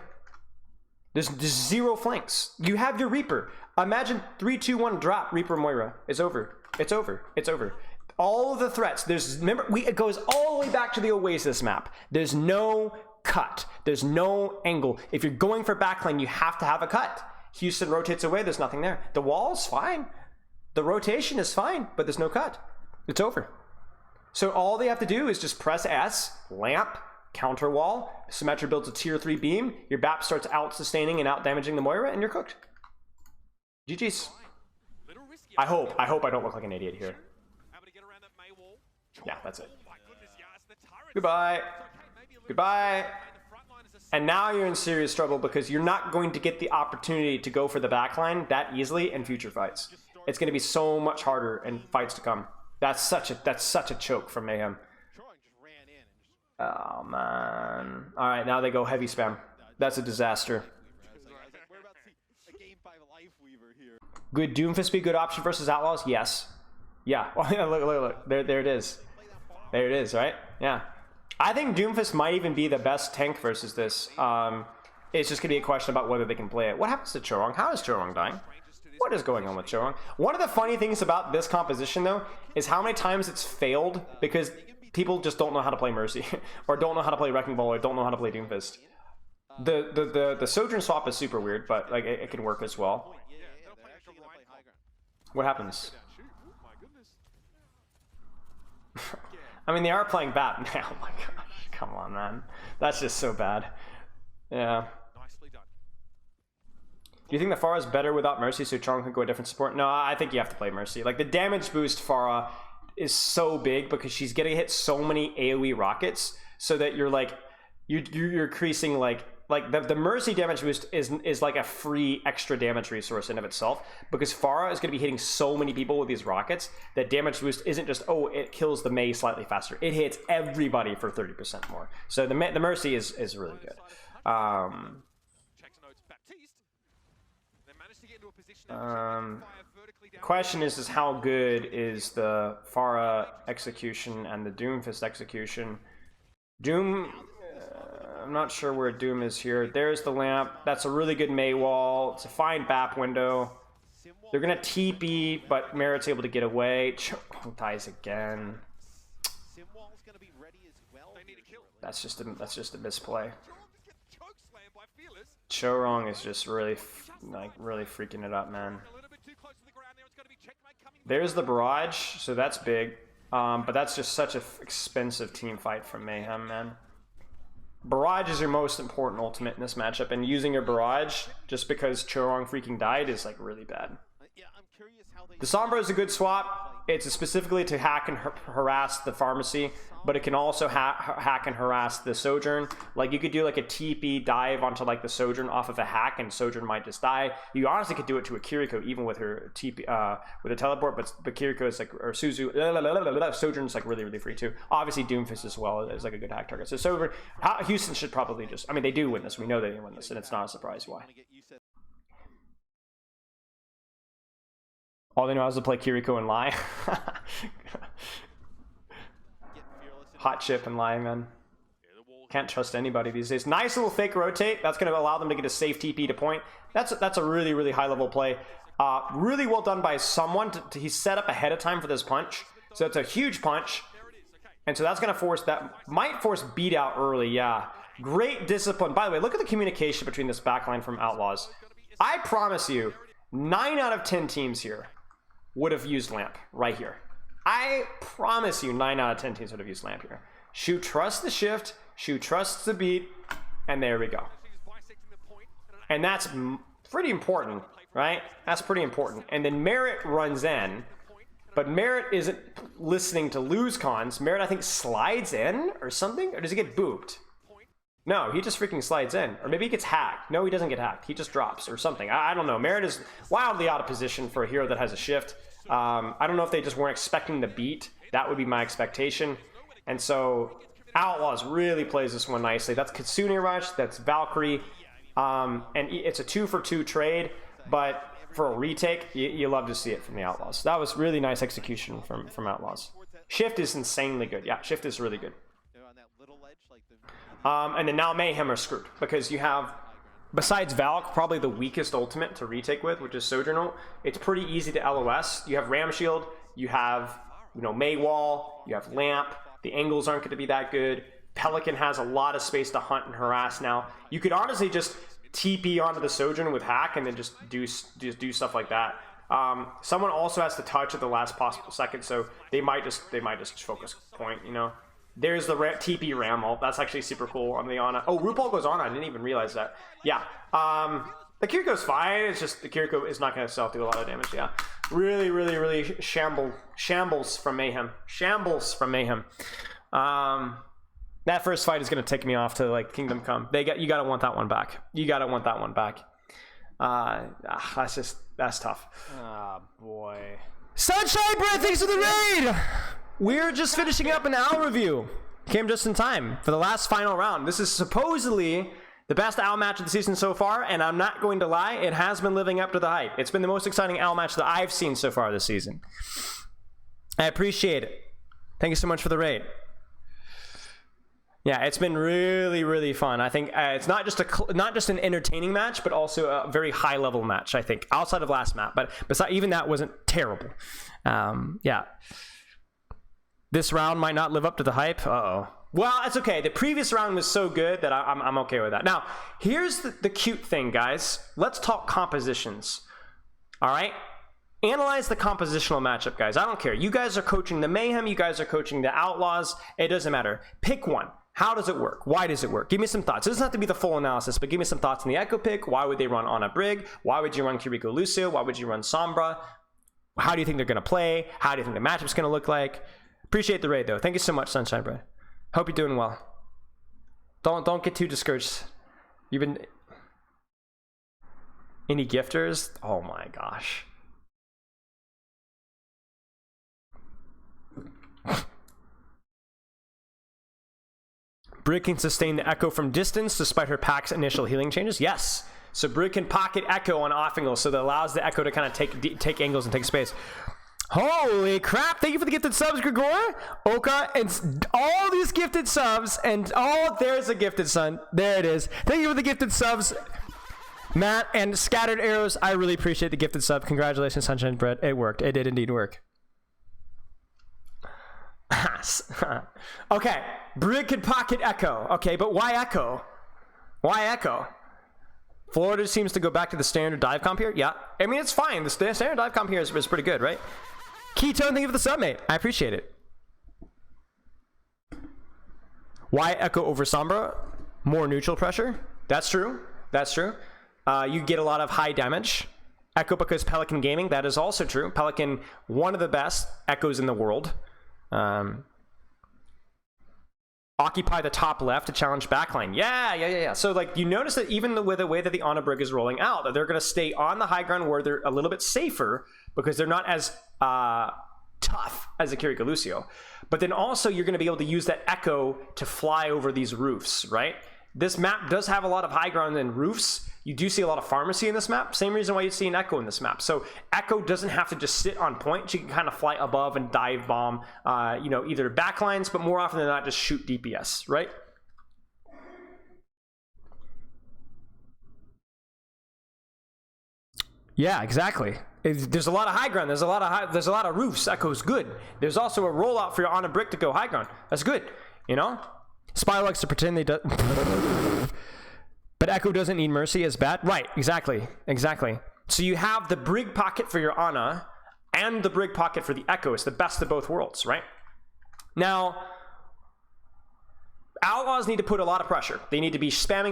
There's zero flanks. You have your Reaper. Imagine 3, 2, 1 drop. Reaper Moira. It's over. It's over. It's over. All of the threats. Remember, it goes all the way back to the Oasis map. There's no cut. There's no angle. If you're going for backline, you have to have a cut. Houston rotates away. There's nothing there. The wall's fine. The rotation is fine, but there's no cut. It's over. So all they have to do is just press S, lamp, counter wall, Symmetra builds a tier 3 beam, your BAP starts out sustaining and out damaging the Moira, and you're cooked. GG's. I hope I don't look like an idiot here. Yeah, that's it. Goodbye. Goodbye. And now you're in serious trouble because you're not going to get the opportunity to go for the backline that easily in future fights. It's going to be so much harder in fights to come. That's such a choke from Mayhem. Oh man. All right, now they go heavy spam. That's a disaster. Good Doomfist be a good option versus Outlaws? Yes. Yeah. Look. There it is. There it is, right? Yeah. I think Doomfist might even be the best tank versus this. It's just going to be a question about whether they can play it. What happens to Chorong? How is Chorong dying? What is going on with Chorong? One of the funny things about this composition, though, is how many times it's failed because people just don't know how to play Mercy, or don't know how to play Wrecking Ball, or don't know how to play Doomfist. The Sojourn swap is super weird, but like it can work as well. What happens? I mean, they are playing BAP now. Oh my gosh, come on, man. That's just so bad. Yeah. Do you think the Pharah is better without Mercy so Chorong can go a different support? No, I think you have to play Mercy. Like, the damage boost Pharah is so big because she's getting hit so many AoE rockets so that you're like, you're increasing like the Mercy damage boost is like a free extra damage resource in of itself, because Pharah is going to be hitting so many people with these rockets that damage boost isn't just, oh, it kills the Mei slightly faster. It hits everybody for 30% more. So the Mercy is really good. Question is how good is the Pharah execution and the Doomfist execution? Doom, I'm not sure where Doom is here. There's the lamp. That's a really good Mei wall. It's a fine BAP window. They're gonna TP, but Merit's able to get away. Dies again. That's just a misplay. Chorong is just really freaking it up, man. There's the barrage, so that's big. But that's just such an expensive team fight from Mayhem, man. Barrage is your most important ultimate in this matchup, and using your barrage just because Chorong freaking died is like really bad. The Sombra is a good swap. It's specifically to hack and harass the pharmacy, but it can also hack and harass the Sojourn. Like, you could do like a TP dive onto like the Sojourn off of a hack, and Sojourn might just die. You honestly could do it to a Kiriko even with her TP with a teleport, but Kiriko is like, or Suzu, Sojourn's like really free too. Obviously Doomfist as well is like a good hack target. So Sojourn, Houston should probably just, I mean, they do win this. We know they win this, and it's not a surprise why. All they know is to play Kiriko and lie. Hot chip and lie, man. Can't trust anybody these days. Nice little fake rotate. That's going to allow them to get a safe TP to point. That's a really high level play. Really well done by someone. He's set up ahead of time for this punch. So it's a huge punch. And so that's going to force that. Might force beat out early, yeah. Great discipline. By the way, look at the communication between this backline from Outlaws. I promise you, 9 out of 10 teams here would have used Lamp right here. I promise you 9 out of 10 teams would have used lamp here. Shu trusts the shift, Shu trusts the beat, and there we go. And that's pretty important, right? That's pretty important. And then Merit runs in, but Merit isn't listening to lose cons. Merit, I think, slides in or something, or does he get booped? No, he just freaking slides in. Or maybe he gets hacked. No, he doesn't get hacked. He just drops or something. I don't know. Merit is wildly out of position for a hero that has a shift. I don't know if they just weren't expecting the beat. That would be my expectation. And so Outlaws really plays this one nicely. That's Kitsune Rush. That's Valkyrie. And it's a 2-for-2 trade. But for a retake, you love to see it from the Outlaws. That was really nice execution from Outlaws. Shift is insanely good. Yeah, Shift is really good. And then now Mayhem are screwed because you have, besides Valk, probably the weakest ultimate to retake with, which is Sojourner. It's pretty easy to LOS. You have Ram Shield, you have, you know, Maywall, you have Lamp. The angles aren't going to be that good. Pelican has a lot of space to hunt and harass now. You could honestly just TP onto the Sojourner with hack and then just do stuff like that. Someone also has to touch at the last possible second, so they might just focus point, you know. There's the TP Ram ult. That's actually super cool on the Ana. Oh, RuPaul goes on. I didn't even realize that. Yeah. The Kiriko's fine. It's just the Kiriko is not going to self do a lot of damage. Yeah. Really, really, really shambles from Mayhem. Shambles from Mayhem. That first fight is going to take me off to like Kingdom Come. You got to want that one back. You got to want that one back. That's tough. Oh boy. Sunshine Breath, thanks for the raid. We're just finishing up an owl review. Came just in time for the last final round. This is supposedly the best owl match of the season so far, and I'm not going to lie, it has been living up to the hype. It's been the most exciting owl match that I've seen so far this season. I appreciate it. Thank you so much for the raid. Yeah, it's been really, really fun. I think it's not just an entertaining match, but also a very high level match. I think outside of last map, but besides, even that wasn't terrible. Yeah. This round might not live up to the hype. Uh-oh. Well, it's okay. The previous round was so good that I'm okay with that. Now, here's the cute thing, guys. Let's talk compositions. All right? Analyze the compositional matchup, guys. I don't care. You guys are coaching the Mayhem. You guys are coaching the Outlaws. It doesn't matter. Pick one. How does it work? Why does it work? Give me some thoughts. It doesn't have to be the full analysis, but give me some thoughts on the Echo pick. Why would they run on a Brig? Why would you run Kiriko Lucio? Why would you run Sombra? How do you think they're going to play? How do you think the matchup's going to look like? Appreciate the raid, though. Thank you so much, Sunshine Bread. Hope you're doing well. Don't get too discouraged. You've been... Any gifters? Oh my gosh. Brig can sustain the Echo from distance despite her pack's initial healing changes? Yes. So Brig can pocket Echo on off angles, so that allows the Echo to kind of take angles and take space. Holy crap, thank you for the gifted subs, Grigor, Oka, and all these gifted subs, and there's a gifted son. There it is. Thank you for the gifted subs, Matt, and Scattered Arrows. I really appreciate the gifted sub. Congratulations, Sunshine Bread. It worked. It did indeed work. Okay, Brig could pocket Echo. Okay, but why Echo? Why Echo? Florida seems to go back to the standard dive comp here. Yeah, I mean, it's fine. The standard dive comp here is pretty good, right? Ketone, thank you for the sub, mate. I appreciate it. Why Echo over Sombra? More neutral pressure. That's true. That's true. You get a lot of high damage. Echo because Pelican Gaming. That is also true. Pelican, one of the best Echoes in the world. Occupy the top left to challenge backline. Yeah. So, like, you notice that even with the way that the Ana Brig is rolling out, that they're going to stay on the high ground where they're a little bit safer because they're not as tough as the Kiriko Lucio. But then also you're going to be able to use that Echo to fly over these roofs, right? This map does have a lot of high ground and roofs. You do see a lot of pharmacy in this map. Same reason why you see an Echo in this map. So Echo doesn't have to just sit on point. She can kind of fly above and dive bomb, either backlines, but more often than not, just shoot DPS, right? Yeah, exactly. There's a lot of high ground. There's a lot of roofs. Echo's good. There's also a rollout for your Ana Brick to go high ground. That's good. You know, Spy likes to pretend they do. But Echo doesn't need Mercy as bad. Right, exactly. So you have the Brig pocket for your Ana. and the brig pocket for the Echo. It's the best of both worlds, right? Now, Outlaws need to put a lot of pressure. They need to be spamming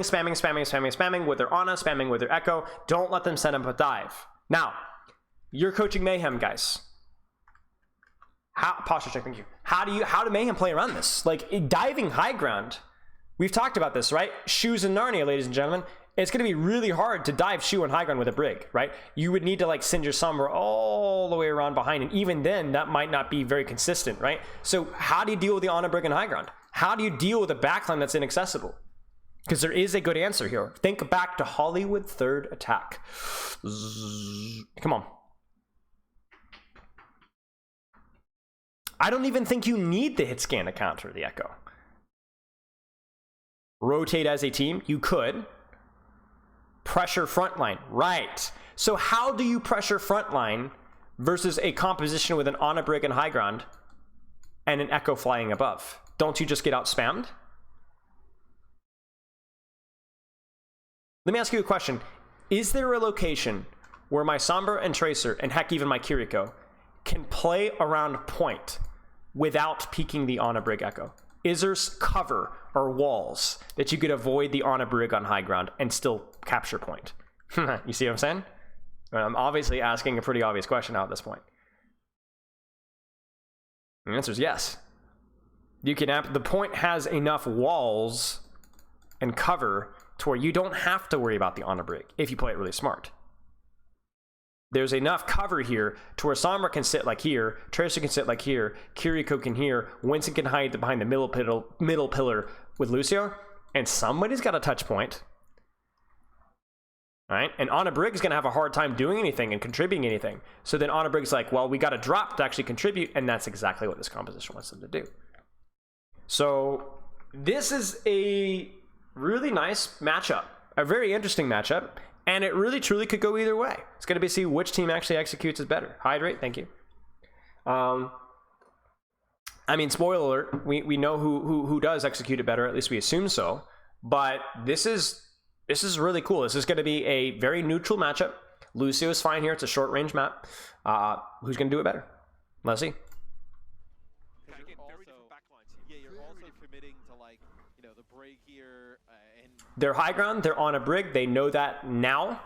with their Ana, spamming with their Echo. Don't let them set up a dive. Now, you're coaching Mayhem, guys. Posture check, thank you. How do Mayhem play around this? Like, diving high ground, we've talked about this, right? Shoes in Narnia, ladies and gentlemen. It's going to be really hard to dive Shu on high ground with a brig, right? You would need to like send your Sombra all the way around behind, and even then, that might not be very consistent, right? So how do you deal with the Ana brig and high ground? How do you deal with a backline that's inaccessible? Because there is a good answer here. Think back to Hollywood third attack. Come on. I don't even think you need the hit scan to counter the Echo. Rotate as a team, you could. Pressure frontline, right. So how do you pressure frontline versus a composition with an Ana brig and high ground and an Echo flying above? Don't you just get out spammed? Let me ask you a question. Is there a location where my Sombra and Tracer, and heck, even my Kiriko, can play around point without peeking the Ana brig Echo? Is there cover or walls that you could avoid the Ana brig on high ground and still capture point? You see what I'm saying? I'm obviously asking a pretty obvious question now at this point. The answer is yes. You can the point has enough walls and cover to where you don't have to worry about the Ana brig if you play it really smart. There's enough cover here to where Sombra can sit like here, Tracer can sit like here, Kiriko can here, Winston can hide behind the middle pillar with Lucio, and somebody's got a touch point. Right? And Ana brig is going to have a hard time doing anything and contributing anything. So then Ana brig's like, well, we got to drop to actually contribute, and that's exactly what this composition wants them to do. So this is a really nice matchup, a very interesting matchup. And it really, truly could go either way. It's going to be see which team actually executes it better. Hydrate, thank you. I mean, spoiler alert, we know who does execute it better. At least we assume so. But this is really cool. This is going to be a very neutral matchup. Lucio is fine here. It's a short range map. Who's going to do it better? Let's see. You're also committing to like, the break here and they're high ground, they're on a brig, they know that now.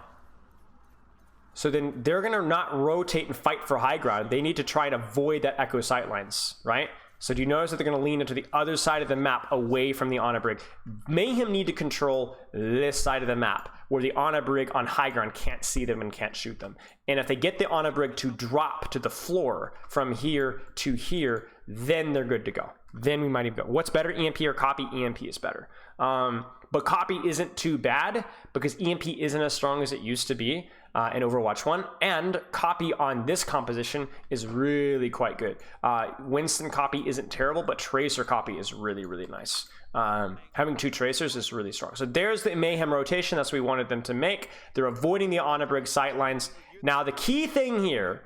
So then they're gonna not rotate and fight for high ground. They need to try and avoid that Echo sightlines, right? So do you notice that they're gonna lean into the other side of the map away from the Ana brig? Mayhem need to control this side of the map where the Ana brig on high ground can't see them and can't shoot them. And if they get the Ana brig to drop to the floor from here to here, then they're good to go. Then we might even go. What's better, EMP or copy? EMP is better. But copy isn't too bad because EMP isn't as strong as it used to be in Overwatch 1. And copy on this composition is really quite good. Winston copy isn't terrible, but Tracer copy is really, really nice. Having two Tracers is really strong. So there's the Mayhem rotation. That's what we wanted them to make. They're avoiding the Ana brig sightlines. Now, the key thing here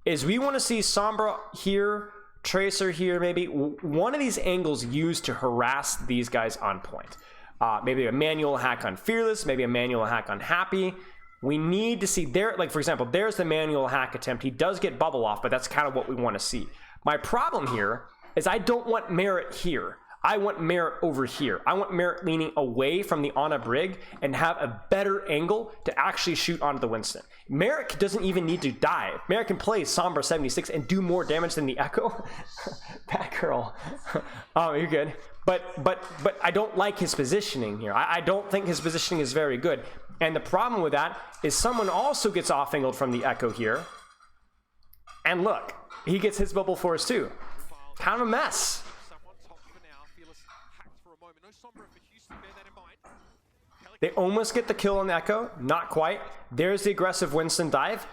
is we want to see Sombra here, Tracer here, maybe one of these angles used to harass these guys on point. Maybe a manual hack on Fearless, maybe a manual hack on Happy. We need to see there, like for example, there's the manual hack attempt. He does get bubble off, but that's kind of what we want to see. My problem here is I don't want Merit here. I want Merit over here. I want Merit leaning away from the Ana brig and have a better angle to actually shoot onto the Winston. Merit doesn't even need to dive. Merit can play Sombra 76 and do more damage than the Echo. Bad girl. Oh, you're good. But I don't like his positioning here. I don't think his positioning is very good. And the problem with that is someone also gets off-angled from the Echo here. And look, he gets his bubble force too. Kind of a mess. They almost get the kill on the Echo. Not quite. There's the aggressive Winston dive.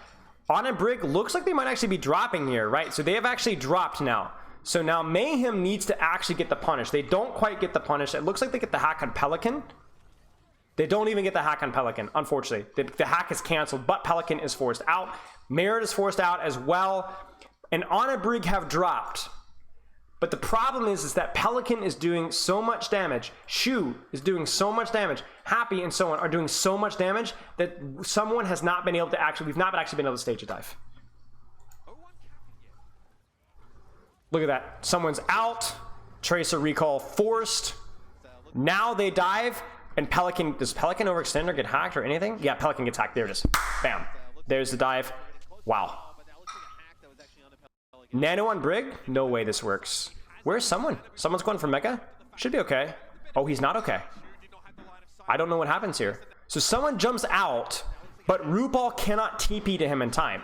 Ana brig looks like they might actually be dropping here, right? So they have actually dropped now. So now Mayhem needs to actually get the punish. They don't quite get the punish. It looks like they get the hack on Pelican. They don't even get the hack on Pelican, unfortunately. The hack is canceled, but Pelican is forced out. Merit is forced out as well. And Ana brig have dropped. But the problem is that Pelican is doing so much damage. Shu is doing so much damage. Happy and so on are doing so much damage that someone has not been able to actually, we've not actually been able to stage a dive. Look at that. Someone's out. Tracer recall forced. Now they dive. And Pelican, does Pelican overextend or get hacked or anything? Yeah, Pelican gets hacked. There it is. Bam. There's the dive. Wow. Nano on Brig? No way this works. Where's someone? Someone's going for Mega? Should be okay. Oh, he's not okay. I don't know what happens here. So someone jumps out, but RuPaul cannot TP to him in time.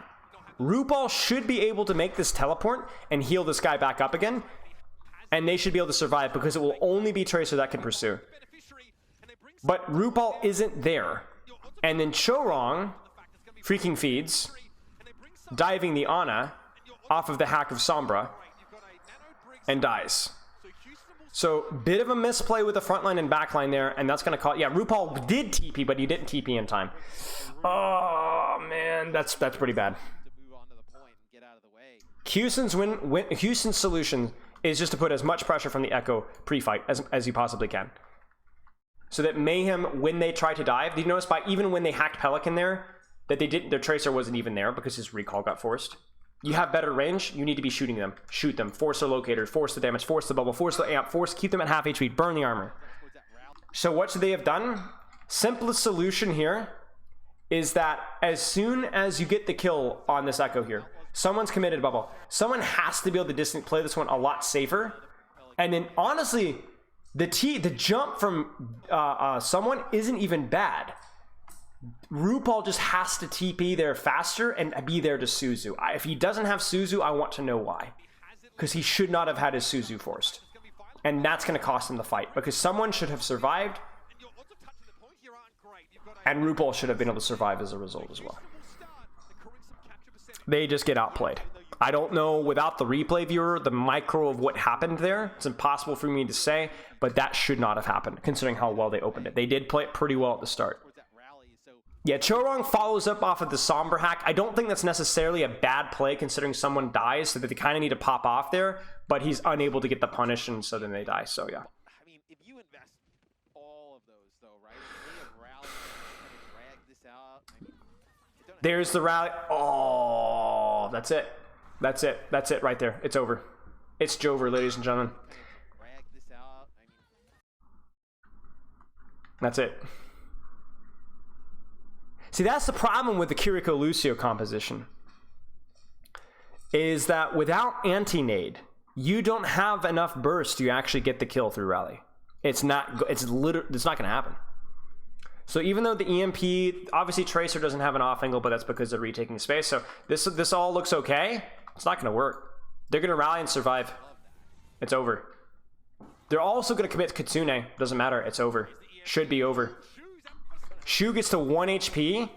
RuPaul should be able to make this teleport and heal this guy back up again. And they should be able to survive because it will only be Tracer that can pursue. But RuPaul isn't there. And then Chorong freaking feeds, diving the Ana off of the hack of Sombra, and dies. So, bit of a misplay with the front line and back line there, and that's going to cause... Yeah, RuPaul did TP, but he didn't TP in time. Oh, man, that's pretty bad. Houston's solution is just to put as much pressure from the Echo pre-fight as you possibly can. So that Mayhem, when they try to dive, did you notice even when they hacked Pelican there, that their Tracer wasn't even there because his recall got forced? You have better range, you need to be shooting them. Shoot them, force their locator, force the damage, force the bubble, force the amp, keep them at half HP, burn the armor. So what should they have done? Simplest solution here is that as soon as you get the kill on this Echo here, someone's committed bubble. Someone has to be able to play this one a lot safer. And then honestly, the jump from someone isn't even bad. RuPaul just has to TP there faster and be there to Suzu. If he doesn't have Suzu, I want to know why. Because he should not have had his Suzu forced. And that's going to cost him the fight. Because someone should have survived. And RuPaul should have been able to survive as a result as well. They just get outplayed. I don't know, without the replay viewer, the micro of what happened there. It's impossible for me to say, but that should not have happened, considering how well they opened it. They did play it pretty well at the start. Yeah, Chorong follows up off of the Sombra hack. I don't think that's necessarily a bad play, considering someone dies, so that they kind of need to pop off there, but he's unable to get the punish, and so then they die, so yeah. I mean, if you invest all of those, though, right? If they have rallied and drag this out, I mean, there's the rally. Oh, that's it. That's it. That's it right there. It's over. It's Jover, ladies and gentlemen. That's it. See, that's the problem with the Kiriko Lucio composition. Is that without anti-nade, you don't have enough burst to actually get the kill through rally. It's not going to happen. So even though the EMP, obviously Tracer doesn't have an off angle, but that's because of retaking space. So this all looks okay. It's not going to work. They're going to rally and survive. It's over. They're also going to commit Kitsune. Doesn't matter. It's over. Should be over. Shu gets to 1 HP.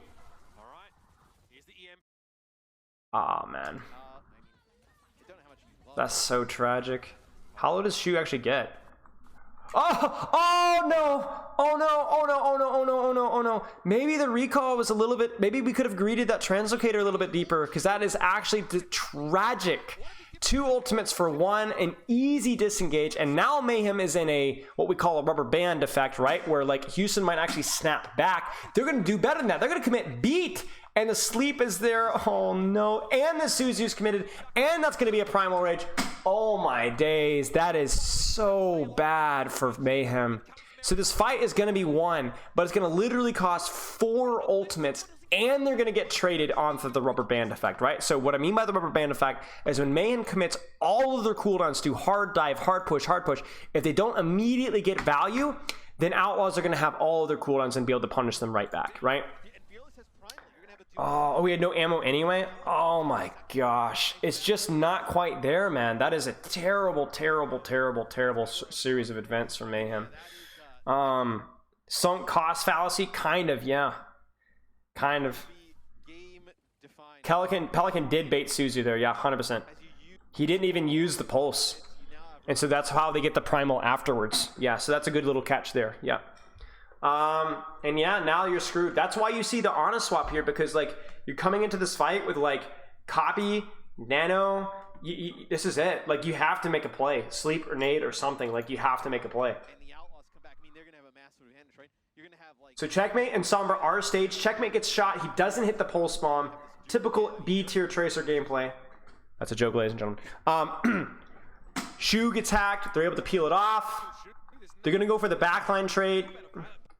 Aw, man. That's so tragic. How low does Shu actually get? Oh no! Oh no! Oh no! Oh no! Oh no! Oh no! Oh no! Maybe the recall was a little bit. Maybe we could have greeted that Translocator a little bit deeper, because that is actually tragic. 2 ultimates for 1, an easy disengage, and now Mayhem is in a what we call a rubber band effect, right? Where like Houston might actually snap back. They're going to do better than that. They're going to commit beat, and the sleep is there. Oh no! And the Suzu's committed, and that's going to be a primal rage. Oh my days! That is so bad for Mayhem. So this fight is going to be won, but it's going to literally cost 4 ultimates. And they're going to get traded onto the rubber band effect, right? So what I mean by the rubber band effect is when Mayhem commits all of their cooldowns to hard dive, hard push, if they don't immediately get value, then Outlaws are going to have all of their cooldowns and be able to punish them right back, right? Oh, we had no ammo anyway? Oh my gosh. It's just not quite there, man. That is a terrible, terrible, terrible, terrible series of events for Mayhem. Sunk cost fallacy? Kind of, yeah. Kind of. Pelican did bait Suzu there, yeah, 100%. He didn't even use the pulse. And so that's how they get the primal afterwards. Yeah, so that's a good little catch there, yeah. And yeah, now you're screwed. That's why you see the Ana swap here, because like you're coming into this fight with like Copy, Nano, this is it. Like you have to make a play. Sleep or nade or something, like you have to make a play. So Checkmate and Sombra are staged. Checkmate gets shot. He doesn't hit the pulse bomb. Typical B-tier Tracer gameplay. That's a joke, ladies and gentlemen. Shu gets hacked. They're able to peel it off. They're going to go for the backline trade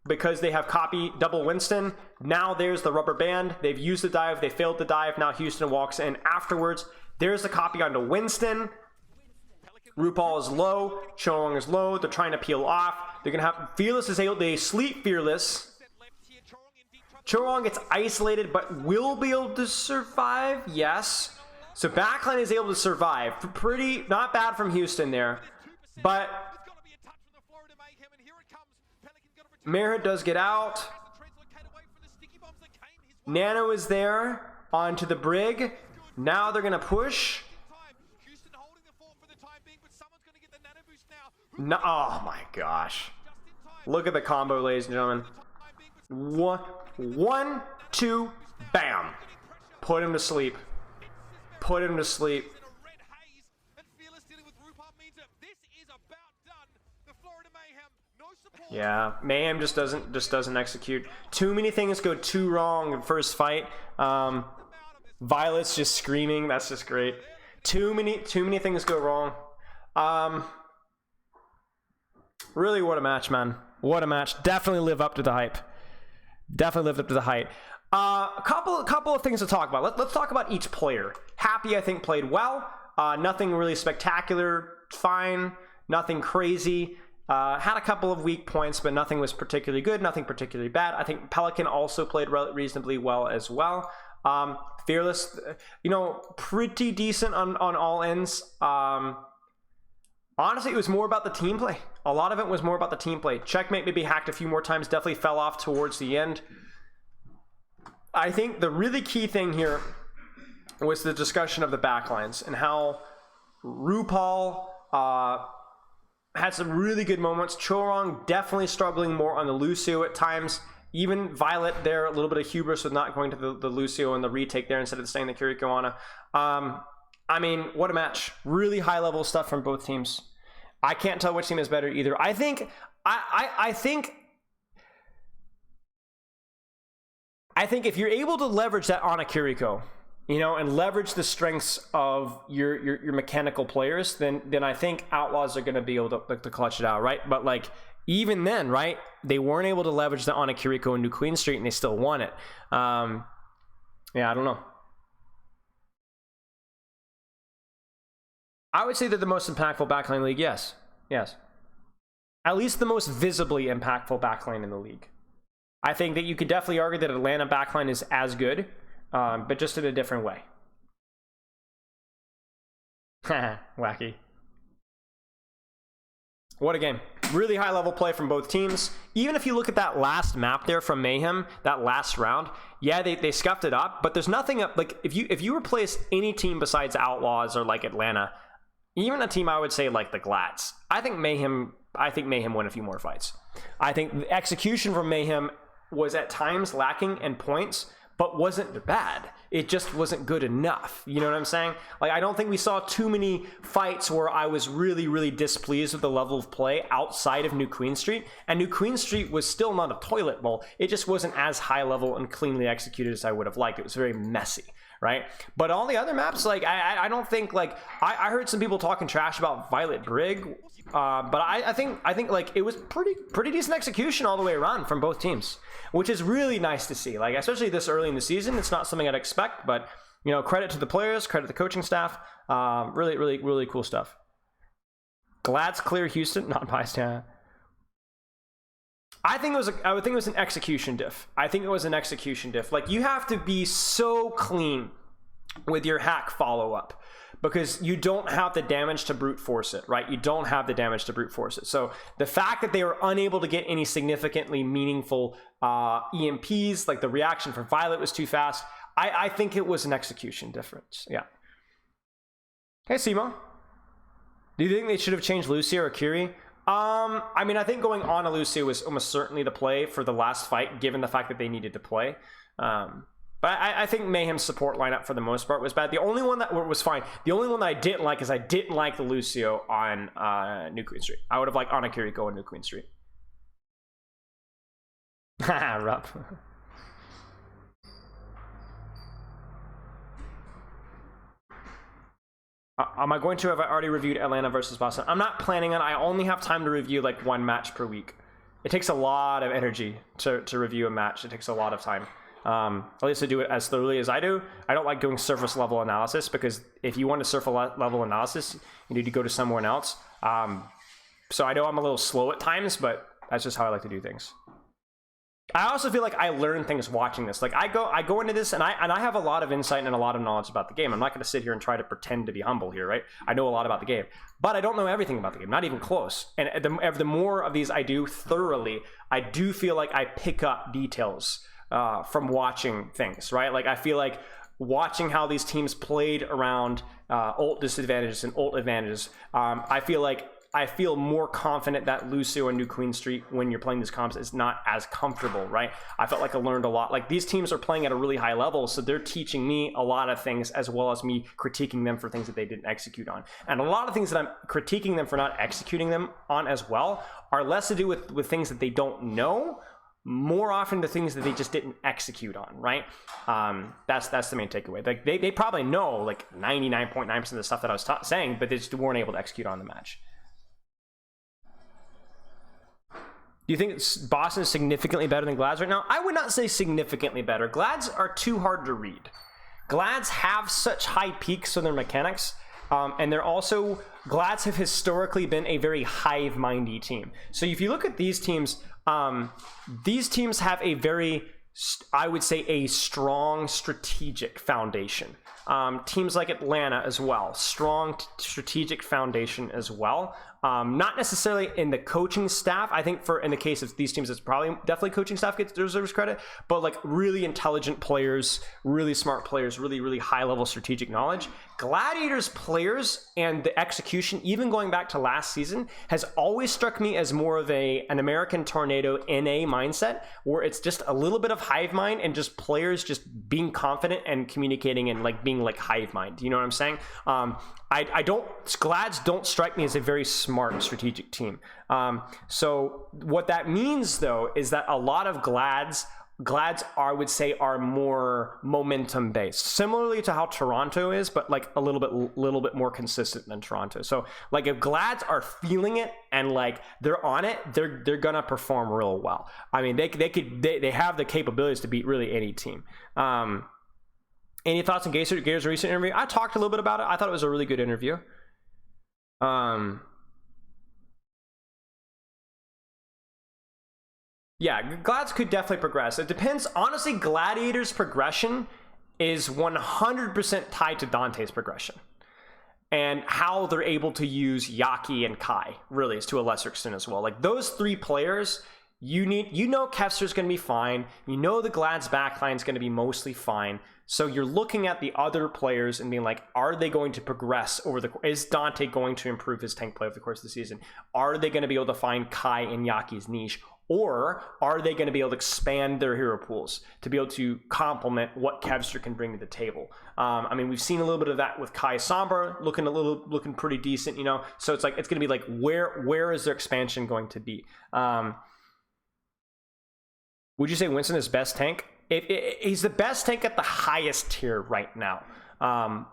because they have copy double Winston. Now there's the rubber band. They've used the dive. They failed the dive. Now Houston walks in afterwards. There's the copy onto Winston. RuPaul is low. Choong is low. They're trying to peel off. They're going to have... Fearless is able... They sleep Fearless. Choong gets isolated, but will be able to survive. Yes. So backline is able to survive. Pretty... Not bad from Houston there. But... Merritt does get out. Nano is there. Onto the Brig. Now they're going to push. No, oh my gosh. Look at the combo, ladies and gentlemen. One, two, bam. Put him to sleep. Put him to sleep. Yeah, Mayhem just doesn't execute. Too many things go too wrong in first fight. Violet's just screaming. That's just great. Too many things go wrong. Really, what a match, man. What a match. Definitely live up to the hype. Definitely lived up to the hype. A couple of things to talk about. Let's talk about each player. Happy, I think, played well. Nothing really spectacular. Fine. Nothing crazy. Had a couple of weak points, but nothing was particularly good. Nothing particularly bad. I think Pelican also played reasonably well as well. Fearless, pretty decent on all ends. Honestly, it was more about the team play. A lot of it was more about the team play. Checkmate maybe hacked a few more times, definitely fell off towards the end. I think the really key thing here was the discussion of the backlines and how RuPaul had some really good moments. Choong definitely struggling more on the Lucio at times. Even Violet there, a little bit of hubris with not going to the Lucio and the retake there instead of staying the Kirikoana. I mean, what a match. Really high level stuff from both teams. I can't tell which team is better either. I think if you're able to leverage that on a Kiriko, and leverage the strengths of your mechanical players, then I think Outlaws are going to be able to clutch it out, right? But like even then, right, they weren't able to leverage that on a Kiriko and New Queen Street, and they still won it. Yeah, I don't know. I would say they're the most impactful backline league. Yes. At least the most visibly impactful backline in the league. I think that you could definitely argue that Atlanta backline is as good, but just in a different way. Wacky. What a game. Really high level play from both teams. Even if you look at that last map there from Mayhem, that last round, yeah, they scuffed it up, but there's nothing up. Like if you replace any team besides Outlaws or like Atlanta, even a team I would say like the Glats, I think Mayhem won a few more fights. I think the execution from Mayhem was at times lacking in points, but wasn't bad. It just wasn't good enough. You know what I'm saying? Like, I don't think we saw too many fights where I was really, really displeased with the level of play outside of New Queen Street. And New Queen Street was still not a toilet bowl. It just wasn't as high level and cleanly executed as I would have liked. It was very messy, right? But all the other maps, like, I don't think, like, I heard some people talking trash about Violet Brig, but I think like it was pretty decent execution all the way around from both teams, which is really nice to see. Like, especially this early in the season, it's not something I'd expect, but credit to the players, credit to the coaching staff. Really cool stuff. Glad's clear Houston, not biased. Yeah. I think it was an execution diff. Like, you have to be so clean with your hack follow-up because you don't have the damage to brute force it, right? You don't have the damage to brute force it. So the fact that they were unable to get any significantly meaningful EMPs, like the reaction for Violet was too fast, I think it was an execution difference. Yeah. Hey, Simo. Do you think they should have changed Lucia or Kiri? I mean, I think going on a Lucia was almost certainly the play for the last fight, given the fact that they needed to play. But I think Mayhem's support lineup for the most part was bad. The only one that was fine. The only one that I didn't like is I didn't like the Lucio on New Queen Street. I would have liked Ana Kiriko on New Queen Street. Haha, rough. Am I going to have I already reviewed Atlanta versus Boston? I'm not planning on. I only have time to review like one match per week. It takes a lot of energy to review a match. It takes a lot of time. At least I do it as thoroughly as I do. I don't like doing surface level analysis because if you want to surface level analysis, you need to go to someone else. So I know I'm a little slow at times, but that's just how I like to do things. I also feel like I learn things watching this. Like I go into this and I have a lot of insight and a lot of knowledge about the game. I'm not going to sit here and try to pretend to be humble here, right? I know a lot about the game, but I don't know everything about the game, not even close. And the more of these I do thoroughly, I do feel like I pick up details from watching things, right? Like I feel like watching how these teams played around ult disadvantages and ult advantages, I feel more confident that Lucio and New Queen Street, when you're playing these comps, is not as comfortable, right? I felt like I learned a lot. Like these teams are playing at a really high level, so they're teaching me a lot of things as well as me critiquing them for things that they didn't execute on. And a lot of things that I'm critiquing them for not executing them on as well are less to do with things that they don't know, more often the things that they just didn't execute on, right? That's the main takeaway. Like they probably know like 99.9% of the stuff that I was saying, but they just weren't able to execute on the match. Do you think Boston is significantly better than Glads right now? I would not say significantly better. Glads are too hard to read. Glads have such high peaks on their mechanics, and they're also, Glads have historically been a very hive-mindy team. So if you look at these teams have a very, I would say, a strong strategic foundation. Teams like Atlanta as well, strong strategic foundation as well. Not necessarily in the coaching staff. I think in the case of these teams, it's probably definitely coaching staff deserves credit, but like really intelligent players, really smart players, really, really high level strategic knowledge. Gladiators players and the execution, even going back to last season, has always struck me as more of an American Tornado NA mindset, where it's just a little bit of hive mind and just players just being confident and communicating and like being like hive mind. You know what I'm saying? Glads don't strike me as a very smart strategic team. So what that means though is that a lot of Glads I would say are more momentum based, similarly to how Toronto is, but like a little bit more consistent than Toronto. So like if Glads are feeling it and like they're on it, they're gonna perform real well. I mean, they have the capabilities to beat really any team. Any thoughts on Gator's recent interview? I talked a little bit about it. I thought it was a really good interview. Yeah, Glads could definitely progress. It depends. Honestly, Gladiator's progression is 100% tied to Dante's progression. And how they're able to use Yaki and Kai, really, is to a lesser extent as well. Like, those three players, you know Kevster's going to be fine. You know the Glads backline is going to be mostly fine. So you're looking at the other players and being like, are they going to progress is Dante going to improve his tank play over the course of the season? Are they going to be able to find Kai and Yaki's niche? Or are they going to be able to expand their hero pools to be able to complement what Kevster can bring to the table? I mean, we've seen a little bit of that with Kai Sombra looking pretty decent, you know. So it's going to be like, where is their expansion going to be? Would you say Winston is best tank? He's the best tank at the highest tier right now.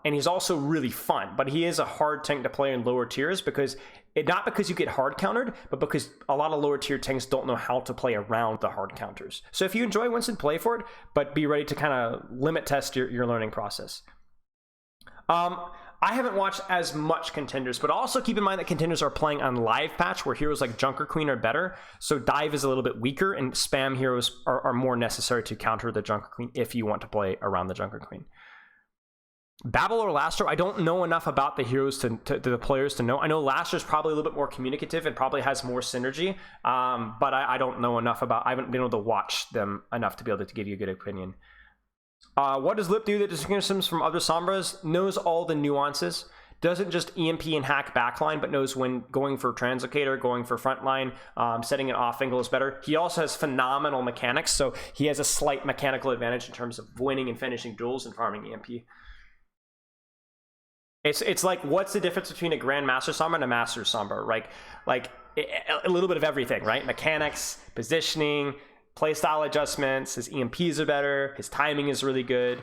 And he's also really fun, but he is a hard tank to play in lower tiers not because you get hard countered, but because a lot of lower tier tanks don't know how to play around the hard counters. So if you enjoy Winston, play for it, but be ready to kind of limit test your learning process. I haven't watched as much Contenders, but also keep in mind that Contenders are playing on live patch where heroes like Junker Queen are better. So dive is a little bit weaker and spam heroes are more necessary to counter the Junker Queen if you want to play around the Junker Queen. Babel or Laster, I don't know enough about the heroes to the players to know. I know Laster's probably a little bit more communicative and probably has more synergy, but I don't know enough I haven't been able to watch them enough to be able to give you a good opinion. What does Lip do that distinguishes him from other Sombras? Knows all the nuances. Doesn't just EMP and hack backline, but knows when going for Translocator, going for frontline, setting an off angle is better. He also has phenomenal mechanics, so he has a slight mechanical advantage in terms of winning and finishing duels and farming EMP. It's like, what's the difference between a Grandmaster Sombra and a Master Sombra? Like a little bit of everything, right? Mechanics, positioning, playstyle adjustments. His EMPs are better. His timing is really good.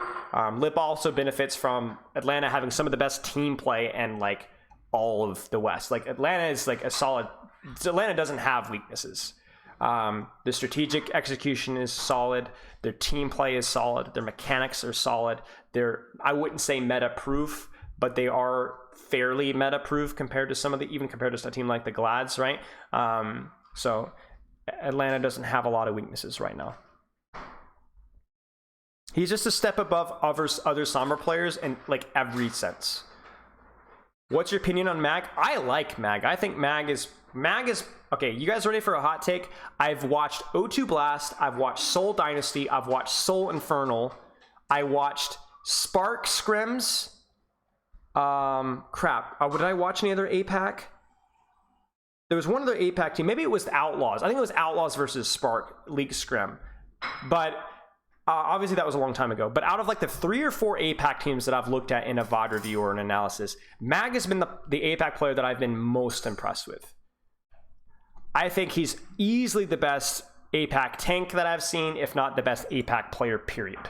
Lip also benefits from Atlanta having some of the best team play and like all of the West. Like Atlanta is like a solid. Atlanta doesn't have weaknesses. The strategic execution is solid. Their team play is solid. Their mechanics are solid. They're, I wouldn't say meta proof, but they are fairly meta proof compared to some of the, even compared to a team like the Glads, right? So Atlanta doesn't have a lot of weaknesses right now. He's just a step above other Sombra players in like every sense. What's your opinion on Mag? I like Mag. I think Mag is okay. You guys ready for a hot take? I've watched O2 Blast. I've watched Soul Dynasty. I've watched Soul Infernal. I watched Spark Scrims. Crap. Did I watch any other APAC? There was one other APAC team. Maybe it was the Outlaws. I think it was Outlaws versus Spark League Scrim. But obviously that was a long time ago. But out of like the 3 or 4 APAC teams that I've looked at in a VOD review or an analysis, Mag has been the APAC player that I've been most impressed with. I think he's easily the best APAC tank that I've seen, if not the best APAC player, period.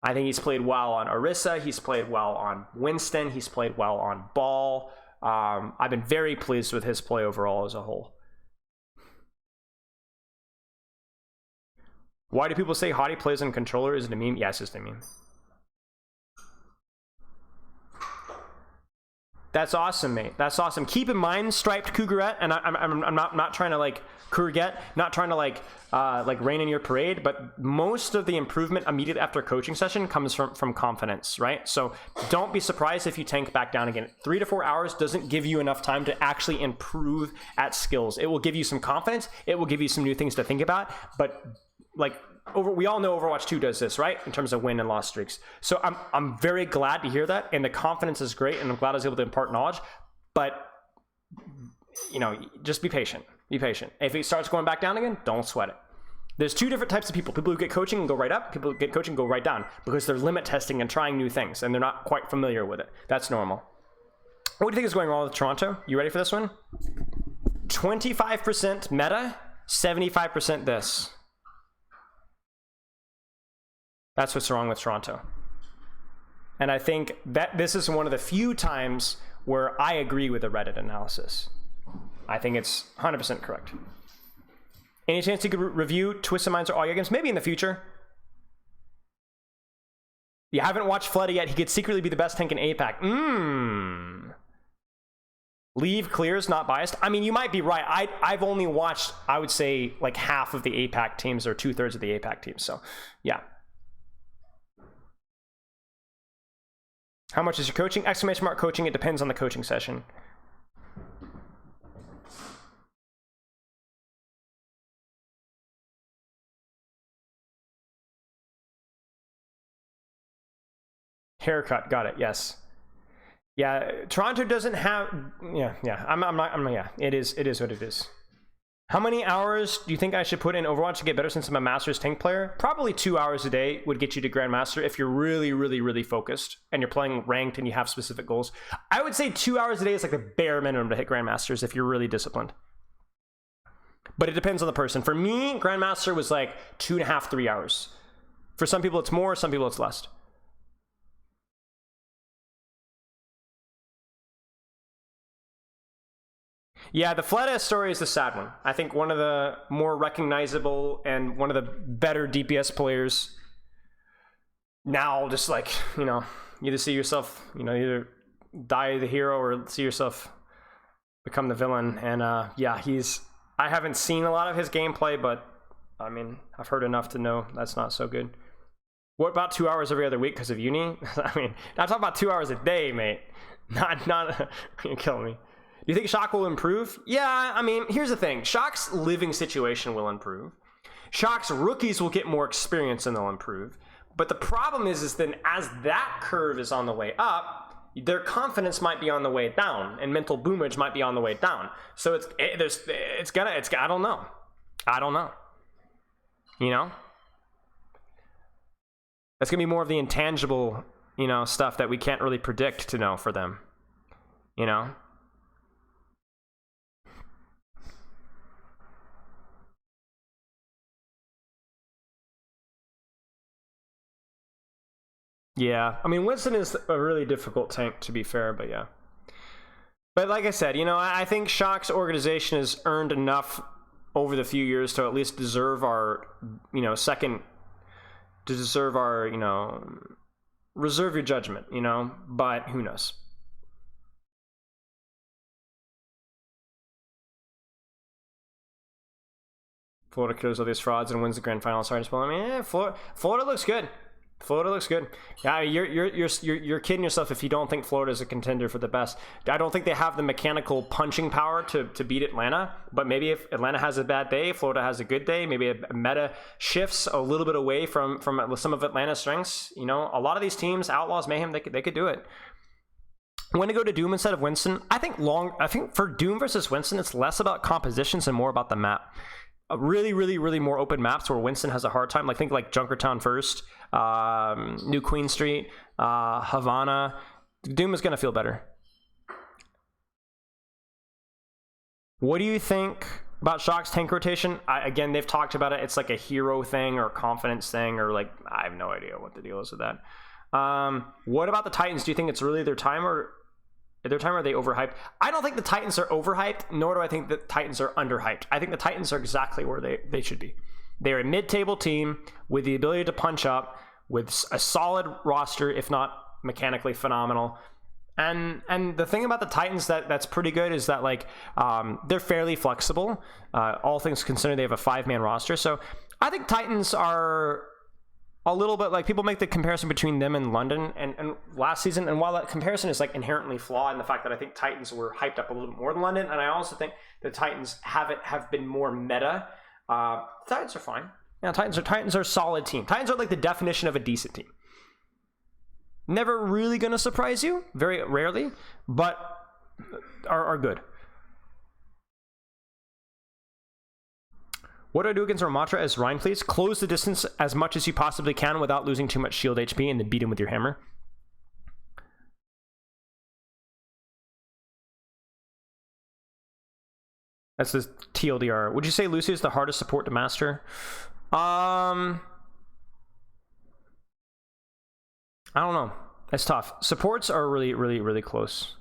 I think he's played well on Orisa. He's played well on Winston. He's played well on Ball. I've been very pleased with his play overall as a whole. Why do people say Hottie plays on controller? Is it a meme? Yes, it's a meme. That's awesome, mate. That's awesome. Keep in mind, striped Cougarette, and I'm not trying to like Cougarette, not trying to like rain in your parade, but most of the improvement immediately after a coaching session comes from confidence, right? So don't be surprised if you tank back down again. 3 to 4 hours doesn't give you enough time to actually improve at skills. It will give you some confidence. It will give you some new things to think about, but like we all know Overwatch 2 does this, right? In terms of win and loss streaks. So I'm very glad to hear that, and the confidence is great, and I'm glad I was able to impart knowledge. But you know, just be patient. Be patient. If it starts going back down again, don't sweat it. There's 2 different types of people. People who get coaching and go right up. People who get coaching and go right down because they're limit testing and trying new things, and they're not quite familiar with it. That's normal. What do you think is going wrong with Toronto? You ready for this one? 25% meta, 75% this. That's what's wrong with Toronto. And I think that this is one of the few times where I agree with the Reddit analysis. I think it's 100% correct. Any chance you could review Twisted Minds or all your games? Maybe in the future. You haven't watched Flooded yet. He could secretly be the best tank in APAC. Leave clears, not biased. I mean, you might be right. I've only watched, I would say, like half of the APAC teams or 2/3 of the APAC teams. So, yeah. How much is your coaching? Exclamation mark coaching. It depends on the coaching session. Haircut. Got it. Yes. Yeah. Toronto doesn't have. Yeah. I'm not. Yeah. It is what it is. How many hours do you think I should put in Overwatch to get better since I'm a Masters tank player? Probably 2 hours a day would get you to Grandmaster if you're really, really, really focused and you're playing ranked and you have specific goals. I would say 2 hours a day is like the bare minimum to hit Grandmasters if you're really disciplined. But it depends on the person. For me, Grandmaster was like 2.5, 3 hours. For some people it's more, some people it's less. Yeah, the Fleta story is the sad one. I think one of the more recognizable and one of the better DPS players now, just like, you know, either see yourself, you know, either die the hero or see yourself become the villain. And yeah, I haven't seen a lot of his gameplay, but I mean, I've heard enough to know that's not so good. What about 2 hours every other week because of uni? I mean, I'm talking about 2 hours a day, mate. Not you're killing me. Do you think Shock will improve? Yeah, I mean, here's the thing. Shock's living situation will improve. Shock's rookies will get more experience and they'll improve. But the problem is then as that curve is on the way up, their confidence might be on the way down and mental boomage might be on the way down. So I don't know. You know? That's gonna be more of the intangible, you know, stuff that we can't really predict to know for them. You know? Yeah, I mean, Winston is a really difficult tank, to be fair, but yeah. But like I said, I think Shock's organization has earned enough over the few years to at least deserve our, reserve your judgment, but who knows? Florida kills all these frauds and wins the grand final. Sorry to spoil. I mean, Florida looks good. Florida looks good. Yeah, you're kidding yourself if you don't think Florida is a contender for the best. I don't think they have the mechanical punching power to beat Atlanta. But maybe if Atlanta has a bad day, Florida has a good day. Maybe a meta shifts a little bit away from some of Atlanta's strengths. A lot of these teams, Outlaws, Mayhem, they could do it. I'm going to go to Doom instead of Winston. I think for Doom versus Winston, it's less about compositions and more about the map. Really, really, really more open maps where Winston has a hard time. Think like Junkertown first, New Queen Street, Havana. Doom is going to feel better. What do you think about Shock's tank rotation? Again, they've talked about it. It's like a hero thing or a confidence thing or I have no idea what the deal is with that. What about the Titans? Do you think it's really their time or are they overhyped? I don't think the Titans are overhyped, nor do I think the Titans are underhyped. I think the Titans are exactly where they should be. They're a mid-table team with the ability to punch up, with a solid roster, if not mechanically phenomenal. And the thing about the Titans that's pretty good is that they're fairly flexible. All things considered, they have a 5-man roster. So I think Titans are a little bit people make the comparison between them and London and last season. And while that comparison is inherently flawed in the fact that I think Titans were hyped up a little bit more than London, and I also think the Titans have been more meta. Titans are fine. Yeah, Titans are a solid team. Titans are the definition of a decent team. Never really going to surprise you, very rarely, but are good. What do I do against Ramatra as Rhine, please? Close the distance as much as you possibly can without losing too much shield HP and then beat him with your hammer. That's the TLDR. Would you say Lucy is the hardest support to master? I don't know. It's tough. Supports are really, really, really close.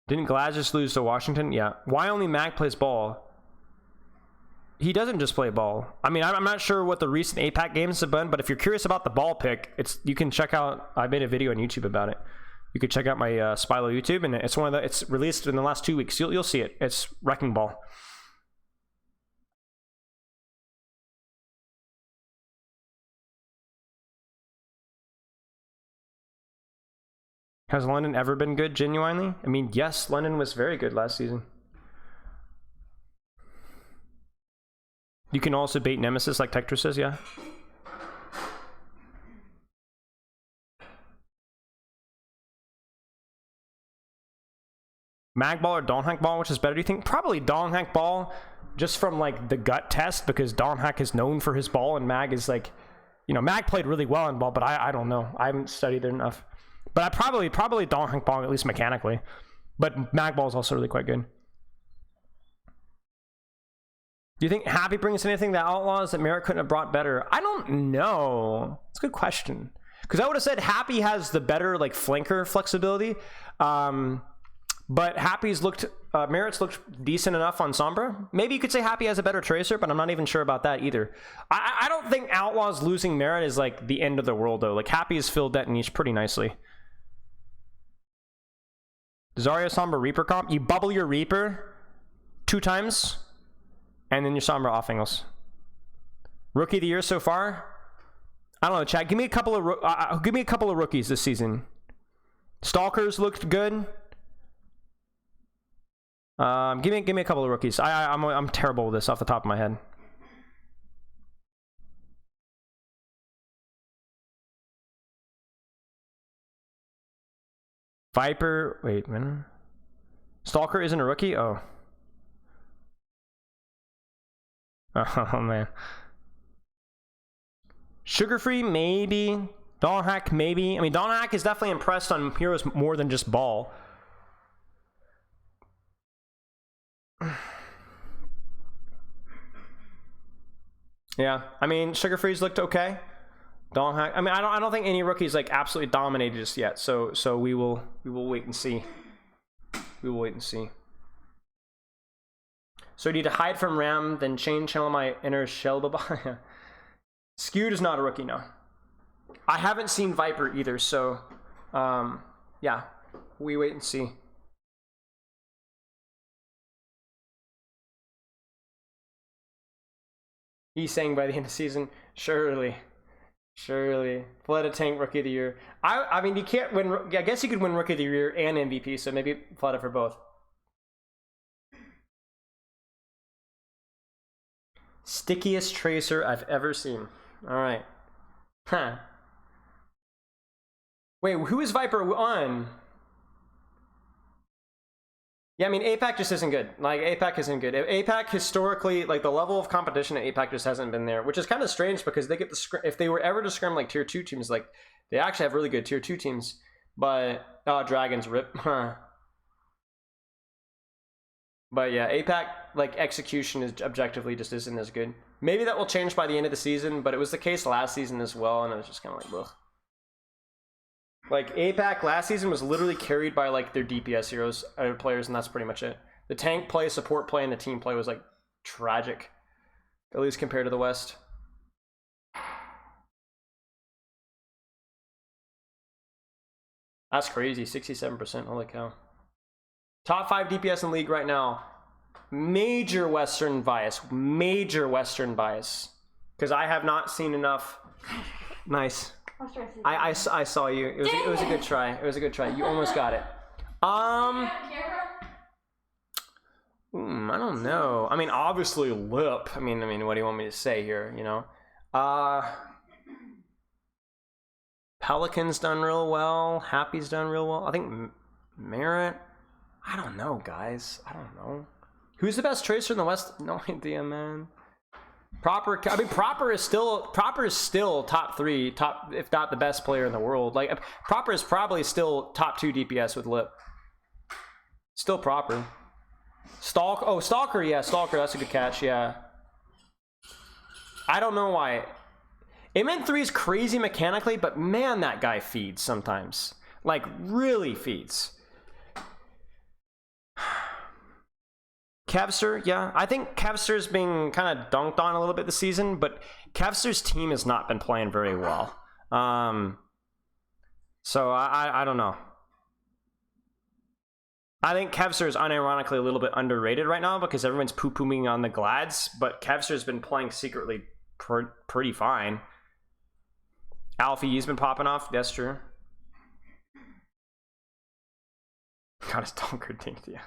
Didn't Glaz just lose to Washington? Yeah. Why only Mag plays ball? He doesn't just play ball. I mean, I'm not sure what the recent APAC games have been, but if you're curious about the ball pick, you can check out. I made a video on YouTube about it. You could check out my Spilo YouTube, and it's released in the last 2 weeks. You'll see it. It's Wrecking Ball. Has London ever been good, genuinely? I mean, yes, London was very good last season. You can also bait Nemesis like Tector says, yeah. Mag Ball or Dawnhack Ball, which is better, do you think? Probably Dawnhack Ball, just from the gut test, because Dawnhack is known for his ball, and Mag is Mag played really well in ball, but I don't know. I haven't studied it enough. But I probably Dawnhack Ball, at least mechanically. But Mag Ball is also really quite good. Do you think Happy brings anything that Outlaws that Merit couldn't have brought better? I don't know. It's a good question. Because I would have said Happy has the better flanker flexibility. But Merit's looked decent enough on Sombra. Maybe you could say Happy has a better tracer, but I'm not even sure about that either. I don't think Outlaws losing Merit is the end of the world though. Happy has filled that niche pretty nicely. Zarya Sombra Reaper comp. You bubble your Reaper 2 times. And then your Sombra off angles. Rookie of the year so far? I don't know, chat. Give me a couple of rookies this season. Stalkers looked good. Give me a couple of rookies. I'm terrible with this off the top of my head. Viper. Wait a minute. Stalker isn't a rookie? Oh. Oh man. Sugar-free, maybe. Dawnhack, maybe. I mean, Dawnhack is definitely impressed on heroes more than just ball. Yeah, I mean, Sugar-free's looked okay. Don't hack. I mean, I don't think any rookie's like absolutely dominated just yet. So we will wait and see. We will wait and see. So I need to hide from Ram, then channel my inner shell. Skewed is not a rookie, no. I haven't seen Viper either, so yeah, we wait and see. He's saying by the end of the season, surely. Fleta Tank Rookie of the Year. I mean, you can't win. I guess you could win Rookie of the Year and MVP, so maybe Fleta for both. Stickiest Tracer I've ever seen. All right. Huh. Wait, who is Viper on? Yeah, I mean, APAC just isn't good. Like, APAC isn't good. APAC historically, like, the level of competition at APAC just hasn't been there, which is kind of strange because they get the if they were ever to scrim like tier 2 teams, like, they actually have really good tier 2 teams. But, oh, Dragons, rip. But yeah, APAC, like, execution is objectively just isn't as good. Maybe that will change by the end of the season, but it was the case last season as well, and it was just kind of like, ugh. Like, APAC last season was literally carried by, like, their DPS heroes, players, and that's pretty much it. The tank play, support play, and the team play was, like, tragic. At least compared to the West. That's crazy, 67%, holy cow. Top 5 DPS in the league right now. Major Western bias. Because I have not seen enough. Nice. I saw you. It was a good try. It was a good try. You almost got it. I don't know. I mean, obviously Lip. I mean, what do you want me to say here? You know, Pelican's done real well. Happy's done real well. I think Merit. I don't know, guys. I don't know. Who's the best tracer in the West? No idea, man. Proper. I mean, Proper is still top 3, top, if not the best player in the world. Like, Proper is probably still top 2 DPS with Lip. Still Proper. Stalker, yeah, Stalker, that's a good catch, yeah. I don't know why. MN3 is crazy mechanically, but man, that guy feeds sometimes. Like, really feeds. Kevster, yeah. I think Kevster's being kind of dunked on a little bit this season, but Kevster's team has not been playing very well. So I don't know. I think Kevster is unironically a little bit underrated right now because everyone's poo-pooing on the Glads, but Kevster's been playing secretly pretty fine. Alfie's been popping off, that's true. Got his dunker dinked, yeah.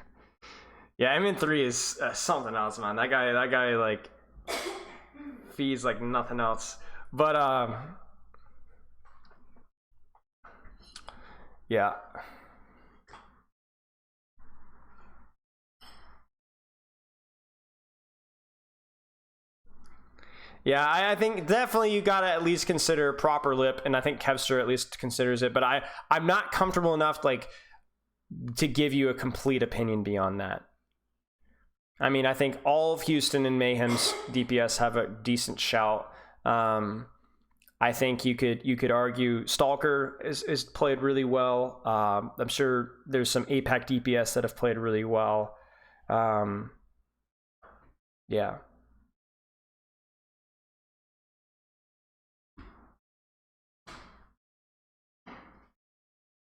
Yeah, MN3 is something else, man. That guy, like, feeds like nothing else. But, yeah. Yeah, I think definitely you gotta at least consider Proper Lip, and I think Kevster at least considers it, but I'm not comfortable enough, like, to give you a complete opinion beyond that. I mean, I think all of Houston and Mayhem's DPS have a decent shout. I think you could argue Stalker is played really well. I'm sure there's some APAC DPS that have played really well. Yeah.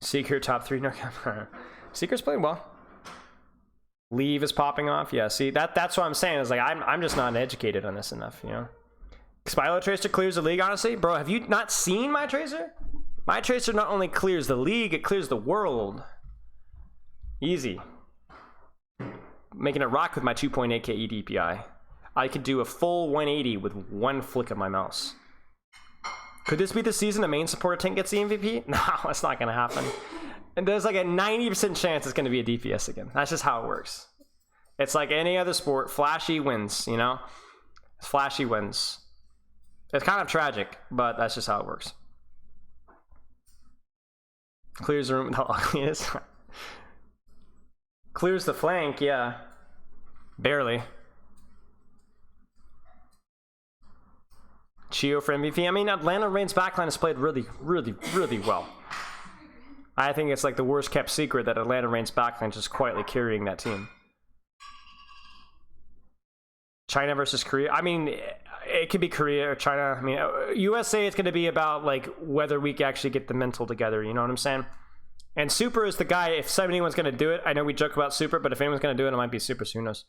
Seeker top 3, no. Seeker's played well. Leave is popping off. Yeah, see, that's what I'm saying. Is like I'm just not educated on this enough, you know. Spylo Tracer clears the league, honestly. Bro, have you not seen my Tracer? My Tracer not only clears the league, it clears the world. Easy. Making it rock with my 2.8 KE DPI. I could do a full 180 with one flick of my mouse. Could this be the season the main supporter tank gets the MVP? No, that's not going to happen. And there's like a 90% chance it's going to be a DPS again. That's just how it works. It's like any other sport. Flashy wins, you know? Flashy wins. It's kind of tragic, but that's just how it works. Clears the room with how ugly it is. Clears the flank, yeah. Barely. Chio for MVP. I mean, Atlanta Reigns backline has played really, really, really well. I think it's like the worst kept secret that Atlanta Reigns backline is just quietly carrying that team. China versus Korea. I mean, it could be Korea or China. I mean, USA is going to be about like whether we can actually get the mental together. You know what I'm saying? And Super is the guy. If anyone's going to do it, I know we joke about Super, but if anyone's going to do it, it might be Super. So who knows?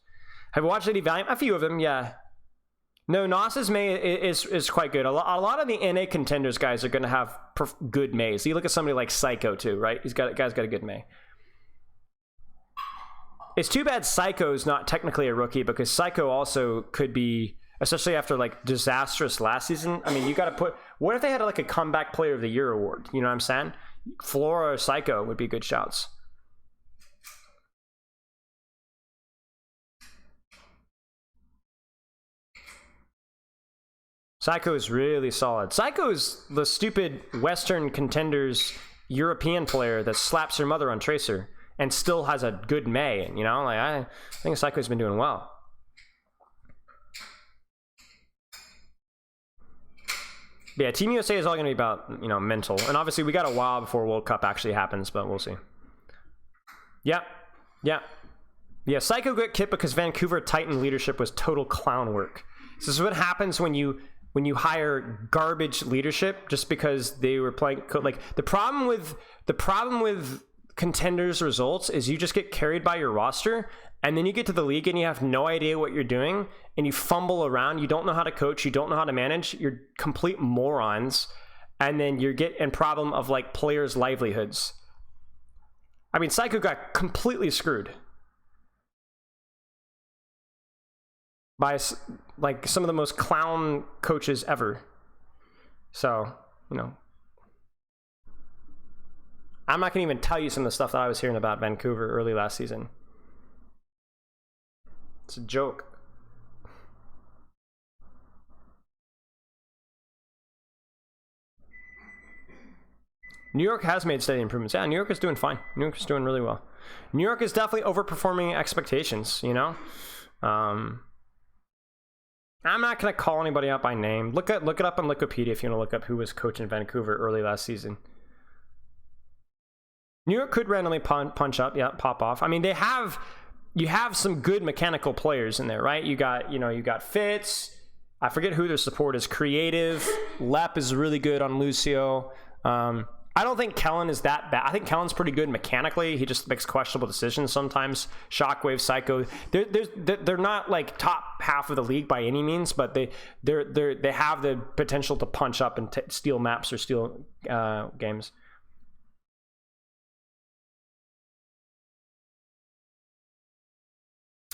Have you watched any Valiant? A few of them, yeah. No, Nas's May is quite good. A lot of the NA contenders guys are going to have good Mays. You look at somebody like Psycho too, right? Guy's got a good May. It's too bad Psycho's not technically a rookie because Psycho also could be, especially after like disastrous last season. I mean, you got to put. What if they had like a comeback player of the year award? You know what I'm saying? Flora or Psycho would be good shouts. Psycho is really solid. Psycho is the stupid Western contenders European player that slaps her mother on Tracer and still has a good May. You know, like I think Psycho's been doing well. But yeah, Team USA is all going to be about, you know, mental. And obviously we got a while before World Cup actually happens, but we'll see. Yeah. Yeah, Psycho got kicked because Vancouver Titan leadership was total clown work. So this is what happens when you hire garbage leadership just because they were playing like the problem with contenders results is you just get carried by your roster and then you get to the league and you have no idea what you're doing and you fumble around, you don't know how to coach, you don't know how to manage, you're complete morons, and then you get in problem of like players' livelihoods. I mean, Psycho got completely screwed by like some of the most clown coaches ever. So, you know, I'm not gonna even tell you some of the stuff that I was hearing about Vancouver early last season. It's a joke. New York has made steady improvements. Yeah, New York is doing fine. New York is doing really well. New York is definitely overperforming expectations, you know? I'm not going to call anybody out by name. Look it up on Wikipedia if you want to look up who was coaching Vancouver early last season. New York could randomly punch up, yeah, pop off. I mean, you have some good mechanical players in there, right? You got Fitz. I forget who their support is. Creative. Lep is really good on Lucio. I don't think Kellen is that bad. I think Kellen's pretty good mechanically. He just makes questionable decisions sometimes. Shockwave, Psycho. They're not like top half of the league by any means, but they have the potential to punch up and steal maps or steal games.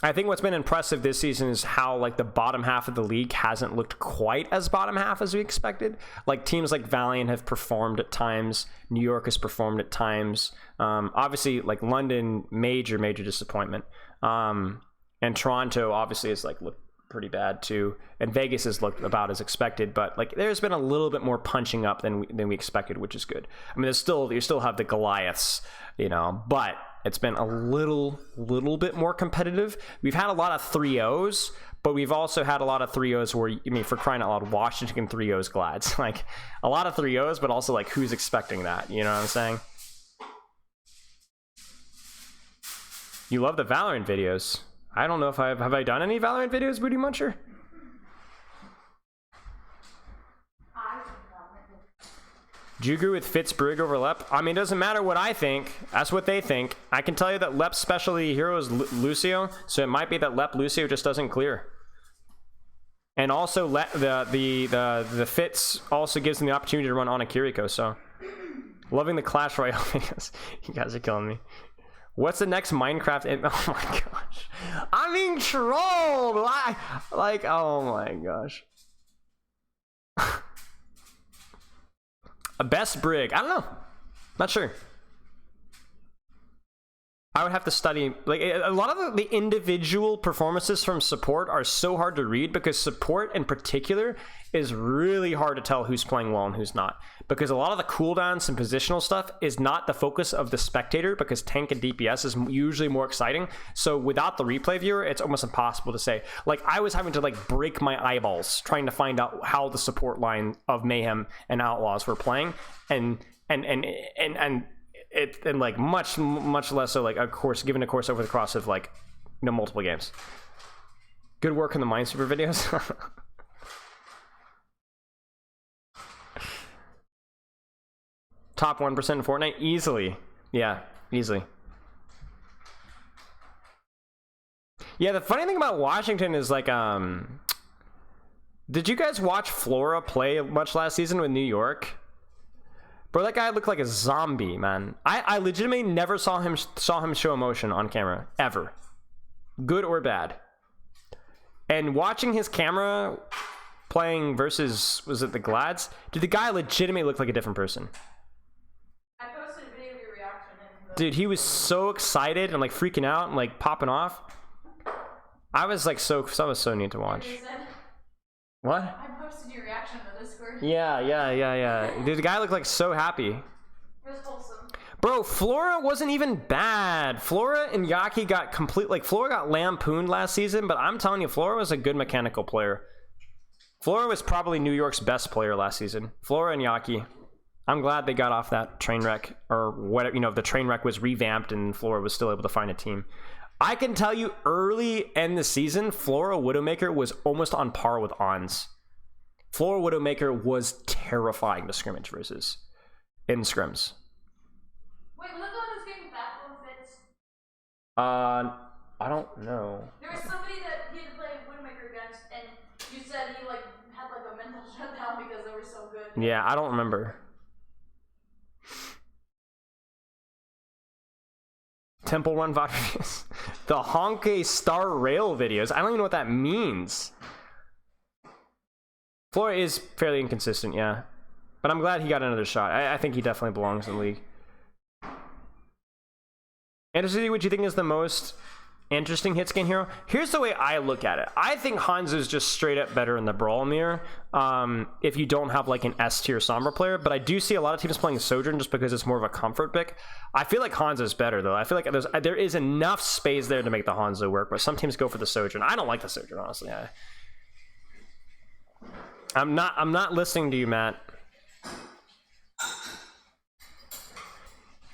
I think what's been impressive this season is how like the bottom half of the league hasn't looked quite as bottom half as we expected. Like teams like Valiant have performed at times. New York has performed at times. Obviously, like London, major disappointment. And Toronto obviously has like looked pretty bad too. And Vegas has looked about as expected. But like there's been a little bit more punching up than we expected, which is good. I mean, you still have the Goliaths, you know, but it's been a little bit more competitive. We've had a lot of 3-0s, but we've also had a lot of 3-0s where, I mean, for crying out loud, Washington 3-0s glads. Like, a lot of 3-0s, but also, like, who's expecting that? You know what I'm saying? You love the Valorant videos. I don't know if have I done any Valorant videos, Booty Muncher? Jugu with Fitzbrig over Lep. I mean, it doesn't matter what I think. That's what they think. I can tell you that Lep's specialty hero is Lucio, so it might be that Lep Lucio just doesn't clear. And also, the Fitz also gives them the opportunity to run on a Kiriko, so. Loving the Clash Royale videos. You guys are killing me. What's the next Minecraft? Oh my gosh. I'm being trolled! Like, oh my gosh. A best brig. I don't know. Not sure. I would have to study, like, a lot of the individual performances from support are so hard to read, because support in particular is really hard to tell who's playing well and who's not, because a lot of the cooldowns and positional stuff is not the focus of the spectator, because tank and DPS is usually more exciting. So without the replay viewer, it's almost impossible to say. Like, I was having to like break my eyeballs trying to find out how the support line of Mayhem and Outlaws were playing, and like much less so, like, a course given a course over the course of, like, you know, multiple games. Good work in the Minesweeper videos. Top 1% in Fortnite easily. Yeah, easily. Yeah, the funny thing about Washington is, like, did you guys watch Flora play much last season with New York? Bro, that guy looked like a zombie, man. I legitimately never saw him show emotion on camera, ever. Good or bad. And watching his camera playing versus, was it the Glads? Dude, the guy legitimately looked like a different person. I posted a video of your reaction. Dude, he was so excited and like freaking out and like popping off. I was like I was so neat to watch. What? I posted your reaction in the Discord. Yeah. Dude, the guy looked like so happy. It was wholesome. Bro, Flora wasn't even bad. Flora and Yaki got Flora got lampooned last season, but I'm telling you, Flora was a good mechanical player. Flora was probably New York's best player last season. Flora and Yaki. I'm glad they got off that train wreck, or whatever, you know, the train wreck was revamped and Flora was still able to find a team. I can tell you early in the season, Flora Widowmaker was almost on par with Ons. Flora Widowmaker was terrifying to scrimmage versus in scrims. Wait, was that the one who's getting backbone fits? I don't know. There was somebody that he had to play Widowmaker against, and you said he like had like a mental shutdown because they were so good. Yeah, I don't remember. Temple Run VOD videos. The Honke Star Rail videos. I don't even know what that means. Flora is fairly inconsistent, yeah. But I'm glad he got another shot. I think he definitely belongs in the league. Interesting, what you think is the most interesting hit scan hero? Here's the way I look at it. I think Hanzo's just straight up better in the Brawl mirror, if you don't have like an S tier Sombra player, but I do see a lot of teams playing Sojourn just because it's more of a comfort pick. I feel like Hanzo's better though. I feel like there is enough space there to make the Hanzo work, but some teams go for the Sojourn. I don't like the Sojourn, honestly. I'm not listening to you, Matt.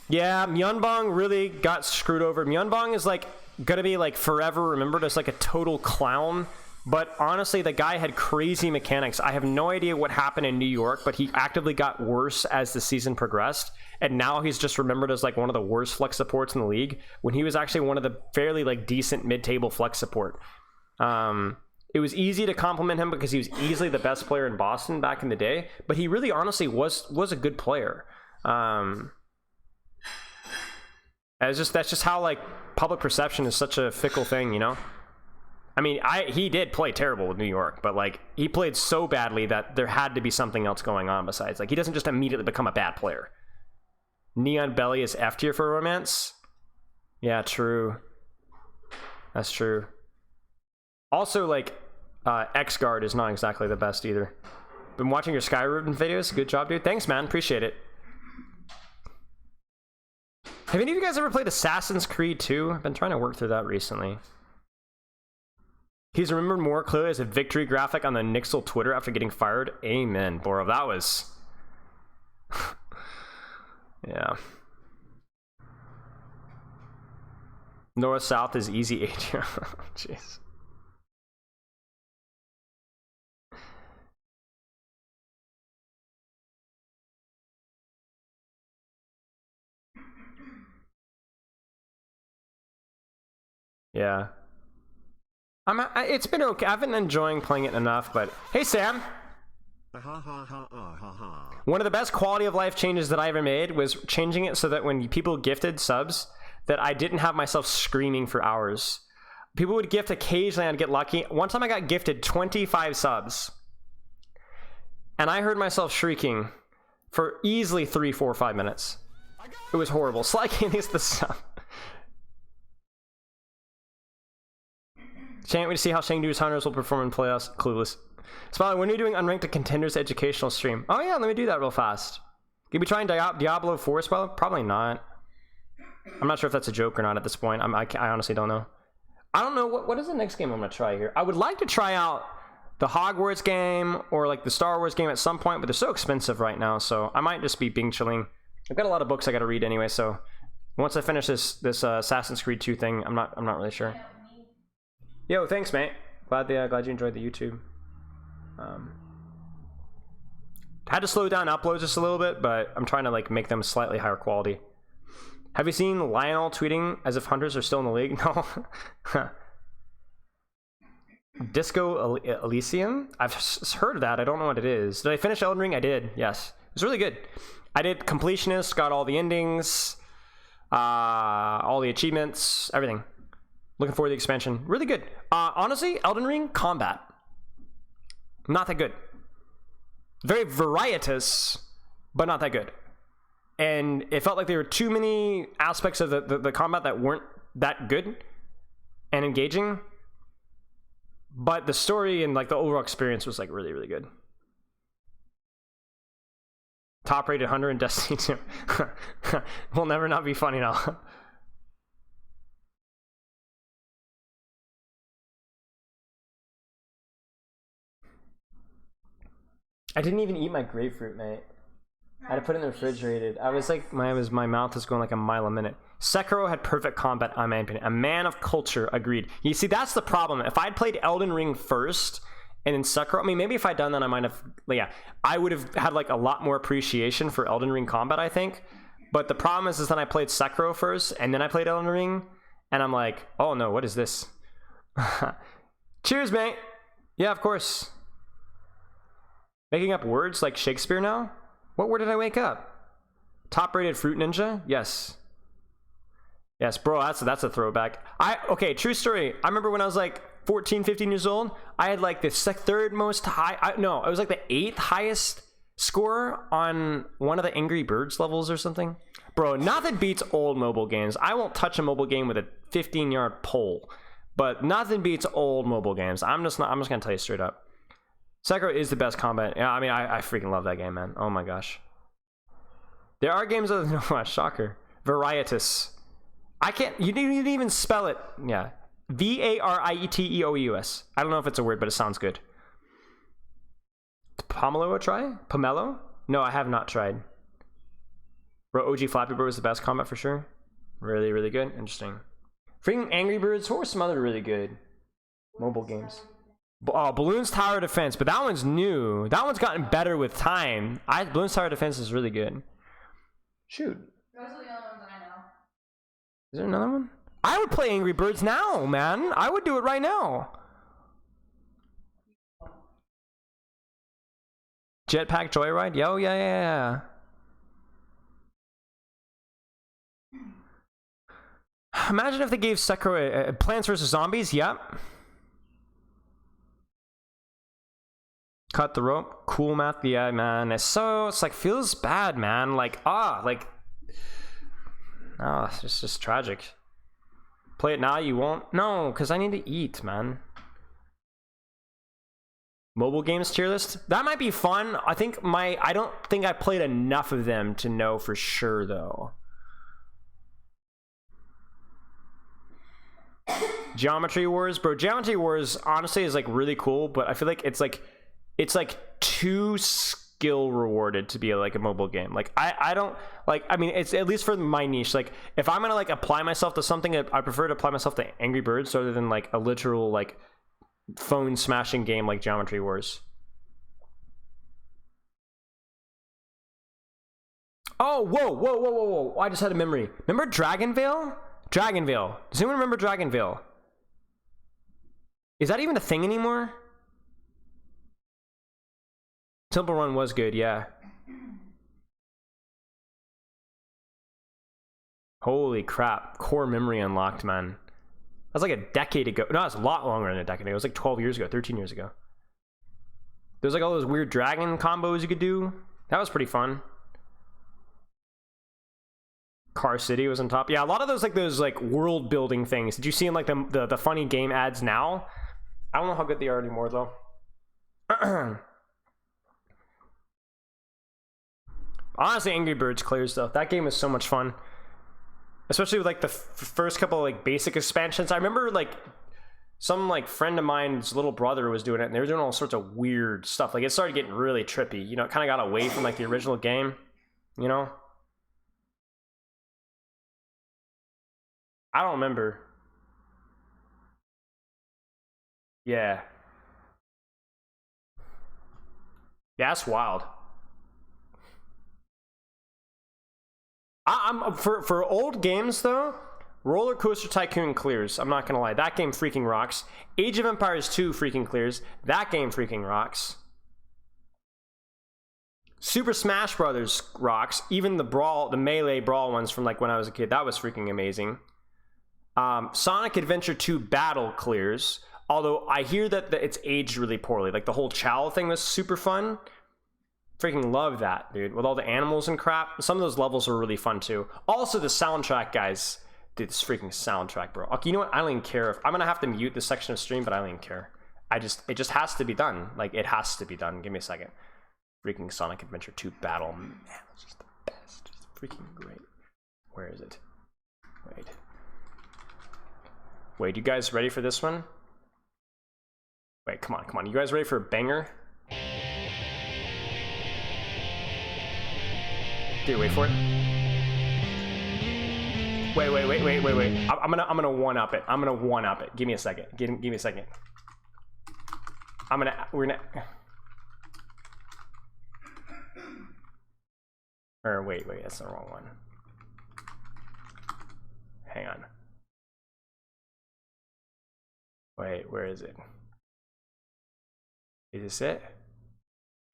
Yeah, Myeonbong really got screwed over. Myeonbong is like gonna be like forever remembered as like a total clown, but honestly the guy had crazy mechanics. I have no idea what happened in New York, but he actively got worse as the season progressed, and now he's just remembered as like one of the worst flex supports in the league when he was actually one of the fairly like decent mid-table flex support. It was easy to compliment him because he was easily the best player in Boston back in the day, but he really honestly was a good player. That's just how like public perception is such a fickle thing, you know? I mean, he did play terrible with New York, but like he played so badly that there had to be something else going on besides. Like he doesn't just immediately become a bad player. Neon Belly is F tier for romance. Yeah, true. That's true. Also, like X-Guard is not exactly the best either. Been watching your Skyrim videos. Good job, dude. Thanks, man. Appreciate it. Have any of you guys ever played Assassin's Creed 2? I've been trying to work through that recently. He's remembered more clearly as a victory graphic on the Nixel Twitter after getting fired. Amen, Borov. That was... yeah. North-South is easy 8. Jeez. Yeah. It's been okay. I've been enjoying playing it enough, but hey, Sam. One of the best quality of life changes that I ever made was changing it so that when people gifted subs, that I didn't have myself screaming for hours. People would gift occasionally, I'd get lucky. One time I got gifted 25 subs, and I heard myself shrieking for easily 3, 4, 5 minutes. It was horrible. Sly Candy's the sub. Can't wait to see how Shangdu's Hunters will perform in playoffs. Clueless. Smiley, when are you doing Unranked to Contenders educational stream? Oh yeah, let me do that real fast. Can we try and Diablo 4 spell? Probably not. I'm not sure if that's a joke or not at this point. I honestly don't know. I don't know what is the next game I'm gonna try here. I would like to try out the Hogwarts game or like the Star Wars game at some point, but they're so expensive right now, so I might just be Bing chilling. I've got a lot of books I gotta read anyway, so once I finish this Assassin's Creed 2 thing, I'm not really sure. Yo, thanks, mate. Glad you enjoyed the YouTube. Had to slow down uploads just a little bit, but I'm trying to like make them slightly higher quality. Have you seen Lionel tweeting as if Hunters are still in the league? No. Disco Elysium? I've heard of that. I don't know what it is. Did I finish Elden Ring? I did. Yes. It was really good. I did Completionist, got all the endings, all the achievements, everything. Looking forward to the expansion. Really good. Honestly, Elden Ring combat. Not that good. Very varietous, but not that good. And it felt like there were too many aspects of the combat that weren't that good and engaging. But the story and like the overall experience was like really, really good. Top rated Hunter in Destiny 2. Will never not be funny now. I didn't even eat my grapefruit, mate. I had to put it in the refrigerated. I was like, my mouth was going like a mile a minute. Sekiro had perfect combat, in my opinion. A man of culture, agreed. You see, that's the problem. If I'd played Elden Ring first and then Sekiro, I mean, maybe if I'd done that, I might have, yeah, I would have had like a lot more appreciation for Elden Ring combat, I think. But the problem is that I played Sekiro first and then I played Elden Ring, and I'm like, oh no, what is this? Cheers, mate. Yeah, of course. Making up words like Shakespeare now? What word did I wake up? Top rated Fruit Ninja? Yes. Yes, bro, that's a throwback. Okay, true story. I remember when I was like 14, 15 years old, I had like the third most high, it was like the 8th highest score on one of the Angry Birds levels or something. Bro, nothing beats old mobile games. I won't touch a mobile game with a 15-yard pole, but nothing beats old mobile games. I'm just gonna tell you straight up. Sekiro is the best combat. Yeah, I mean, I freaking love that game, man. Oh my gosh. There are games other than shocker. Varietous. You didn't even spell it. Yeah. Varieteous. I don't know if it's a word, but it sounds good. Pomelo a try? Pomelo? No, I have not tried. Bro, OG Flappy Bird was the best combat for sure. Really, really good. Interesting. Freaking Angry Birds. What were some other really good mobile games? Oh, Balloons Tower Defense, but that one's new. That one's gotten better with time. Balloons Tower Defense is really good. Shoot. Those are the only ones that I know. Is there another one? I would play Angry Birds now, man. I would do it right now. Jetpack Joyride? Yo, yeah. Imagine if they gave Sekiro Plants vs. Zombies. Yep. Cut the rope. Cool math. Yeah, man. It's like feels bad, man. It's just tragic. Play it now, you won't? No, because I need to eat, man. Mobile games tier list? That might be fun. I don't think I played enough of them to know for sure, though. Geometry Wars? Bro, Geometry Wars, honestly, is, like, really cool, but I feel like it's too skill rewarded to be like a mobile game. Like I don't like, I mean, it's at least for my niche. Like if I'm gonna like apply myself to something, I prefer to apply myself to Angry Birds rather than like a literal like phone smashing game like Geometry Wars. Oh, whoa. I just had a memory. Remember Dragonvale? Dragonvale. Does anyone remember Dragonvale? Is that even a thing anymore? Temple Run was good, yeah. Holy crap. Core memory unlocked, man. That was like a decade ago. No, it's a lot longer than a decade ago. It was like 12 years ago, 13 years ago. There's like all those weird dragon combos you could do. That was pretty fun. Car City was on top. Yeah, a lot of those like world building things. Did you see in like the funny game ads now? I don't know how good they are anymore though. Honestly, Angry Birds clears though. That game is so much fun, especially with like the first couple of like basic expansions. I remember like some like friend of mine's little brother was doing it, and they were doing all sorts of weird stuff. Like it started getting really trippy. You know, it kind of got away from like the original game. You know, I don't remember. Yeah, yeah, that's wild. I'm for old games though. Roller Coaster Tycoon clears. I'm not gonna lie, that game freaking rocks. Age of Empires 2 freaking clears. That game freaking rocks. Super Smash Brothers rocks. Even the Melee Brawl ones from like when I was a kid, that was freaking amazing. Sonic Adventure 2 Battle clears. Although I hear that it's aged really poorly. Like the whole Chow thing was super fun. Freaking love that, dude. With all the animals and crap. Some of those levels were really fun too. Also the soundtrack, guys. Dude, this freaking soundtrack, bro. Okay, you know what? I don't even care if I'm gonna have to mute this section of stream, but I don't even care. It just has to be done. Like it has to be done. Give me a second. Freaking Sonic Adventure 2 Battle. Man, it's just the best. It's freaking great. Where is it? Wait, you guys ready for this one? Wait, come on. You guys ready for a banger? Dude, wait for it. Wait. I'm gonna one up it. Give me a second. Give me a second. We're gonna. Or wait, that's the wrong one. Hang on. Wait, where is it? Is this it?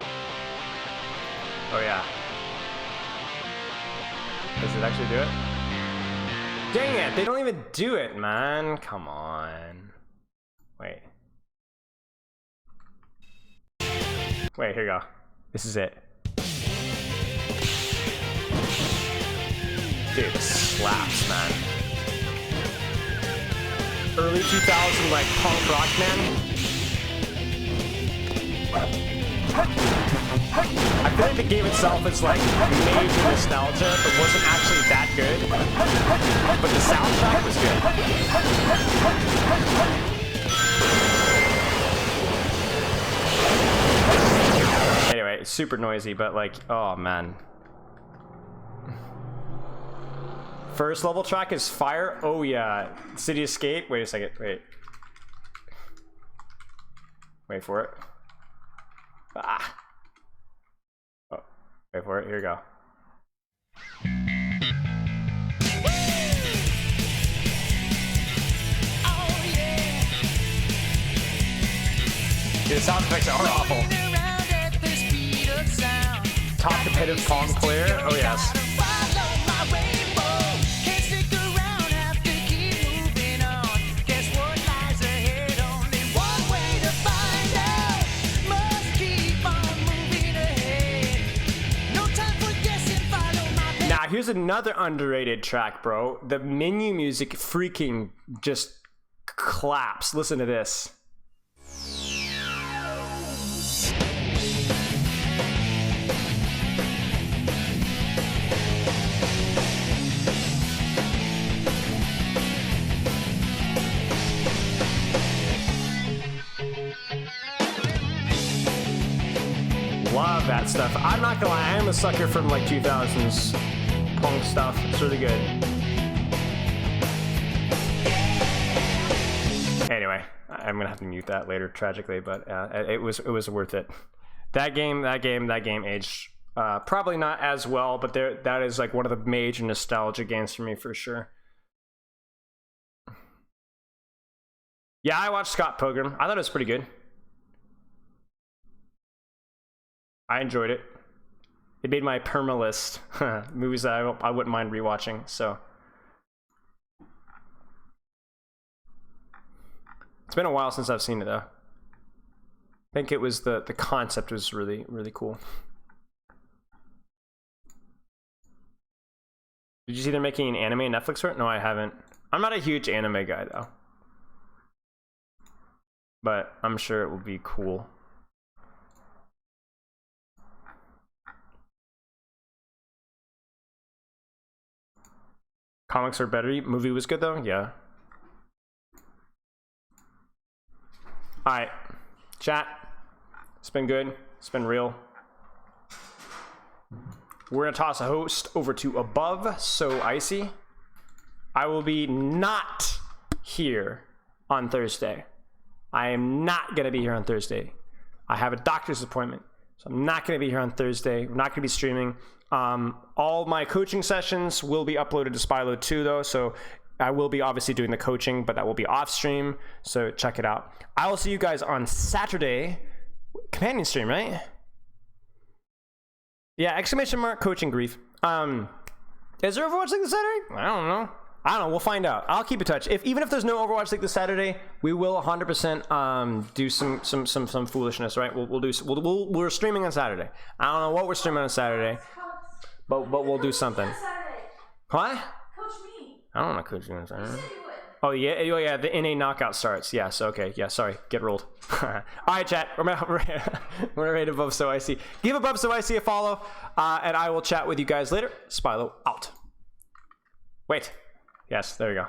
Oh yeah. Does it actually do it? Dang it, they don't even do it, man. Come on. Wait, here you go. This is it. Dude, this slaps, man. Early 2000 like punk rock, man. I feel like the game itself is like major nostalgia, but wasn't actually that good. But the soundtrack was good. Anyway, it's super noisy, but like, oh man. First level track is Fire. Oh yeah, City Escape. Wait a second. Wait for it. Ah. Oh, wait for it. Here we go. Dude, the sound effects are awful. Top competitive Pong player. Oh yes. Here's another underrated track, bro. The menu music freaking just claps. Listen to this. Love that stuff. I'm not gonna lie, I am a sucker from like 2000s punk stuff. It's really good. Anyway, I'm gonna have to mute that later, tragically, but it was worth it. That game aged probably not as well, but that is like one of the major nostalgia games for me for sure. Yeah, I watched Scott Pilgrim. I thought it was pretty good. I enjoyed it. It made my perma list. Movies that I wouldn't mind rewatching. So it's been a while since I've seen it though. I think it was the concept was really cool. Did you see they're making an anime Netflix for it? No, I haven't. I'm not a huge anime guy though, but I'm sure it will be cool. Comics are better. Movie was good though. Yeah. All right, chat. It's been good. It's been real. We're gonna toss a host over to above so icy. I will be not here on Thursday. I am not gonna be here on Thursday. I have a doctor's appointment, so I'm not gonna be here on Thursday. We're not gonna be streaming. All my coaching sessions will be uploaded to Spylo 2 though, so I will be obviously doing the coaching, but that will be off stream, so check it out. I will see you guys on Saturday. Companion stream, right? Yeah, exclamation mark coaching grief. Is there Overwatch League this Saturday? I don't know. We'll find out. I'll keep in touch. Even if there's no Overwatch League this Saturday, we will 100% do some foolishness, right? We're streaming on Saturday. I don't know what we're streaming on Saturday, but we'll do something. What? Coach me. I don't want to coach you on Saturday. You said you would. Oh yeah, the NA knockout starts. Yes, okay, yeah, sorry, get rolled. All right, chat, we're ready to Above So Icy. Give Above So Icy a follow, and I will chat with you guys later. Spylo out. Wait, yes, there you go.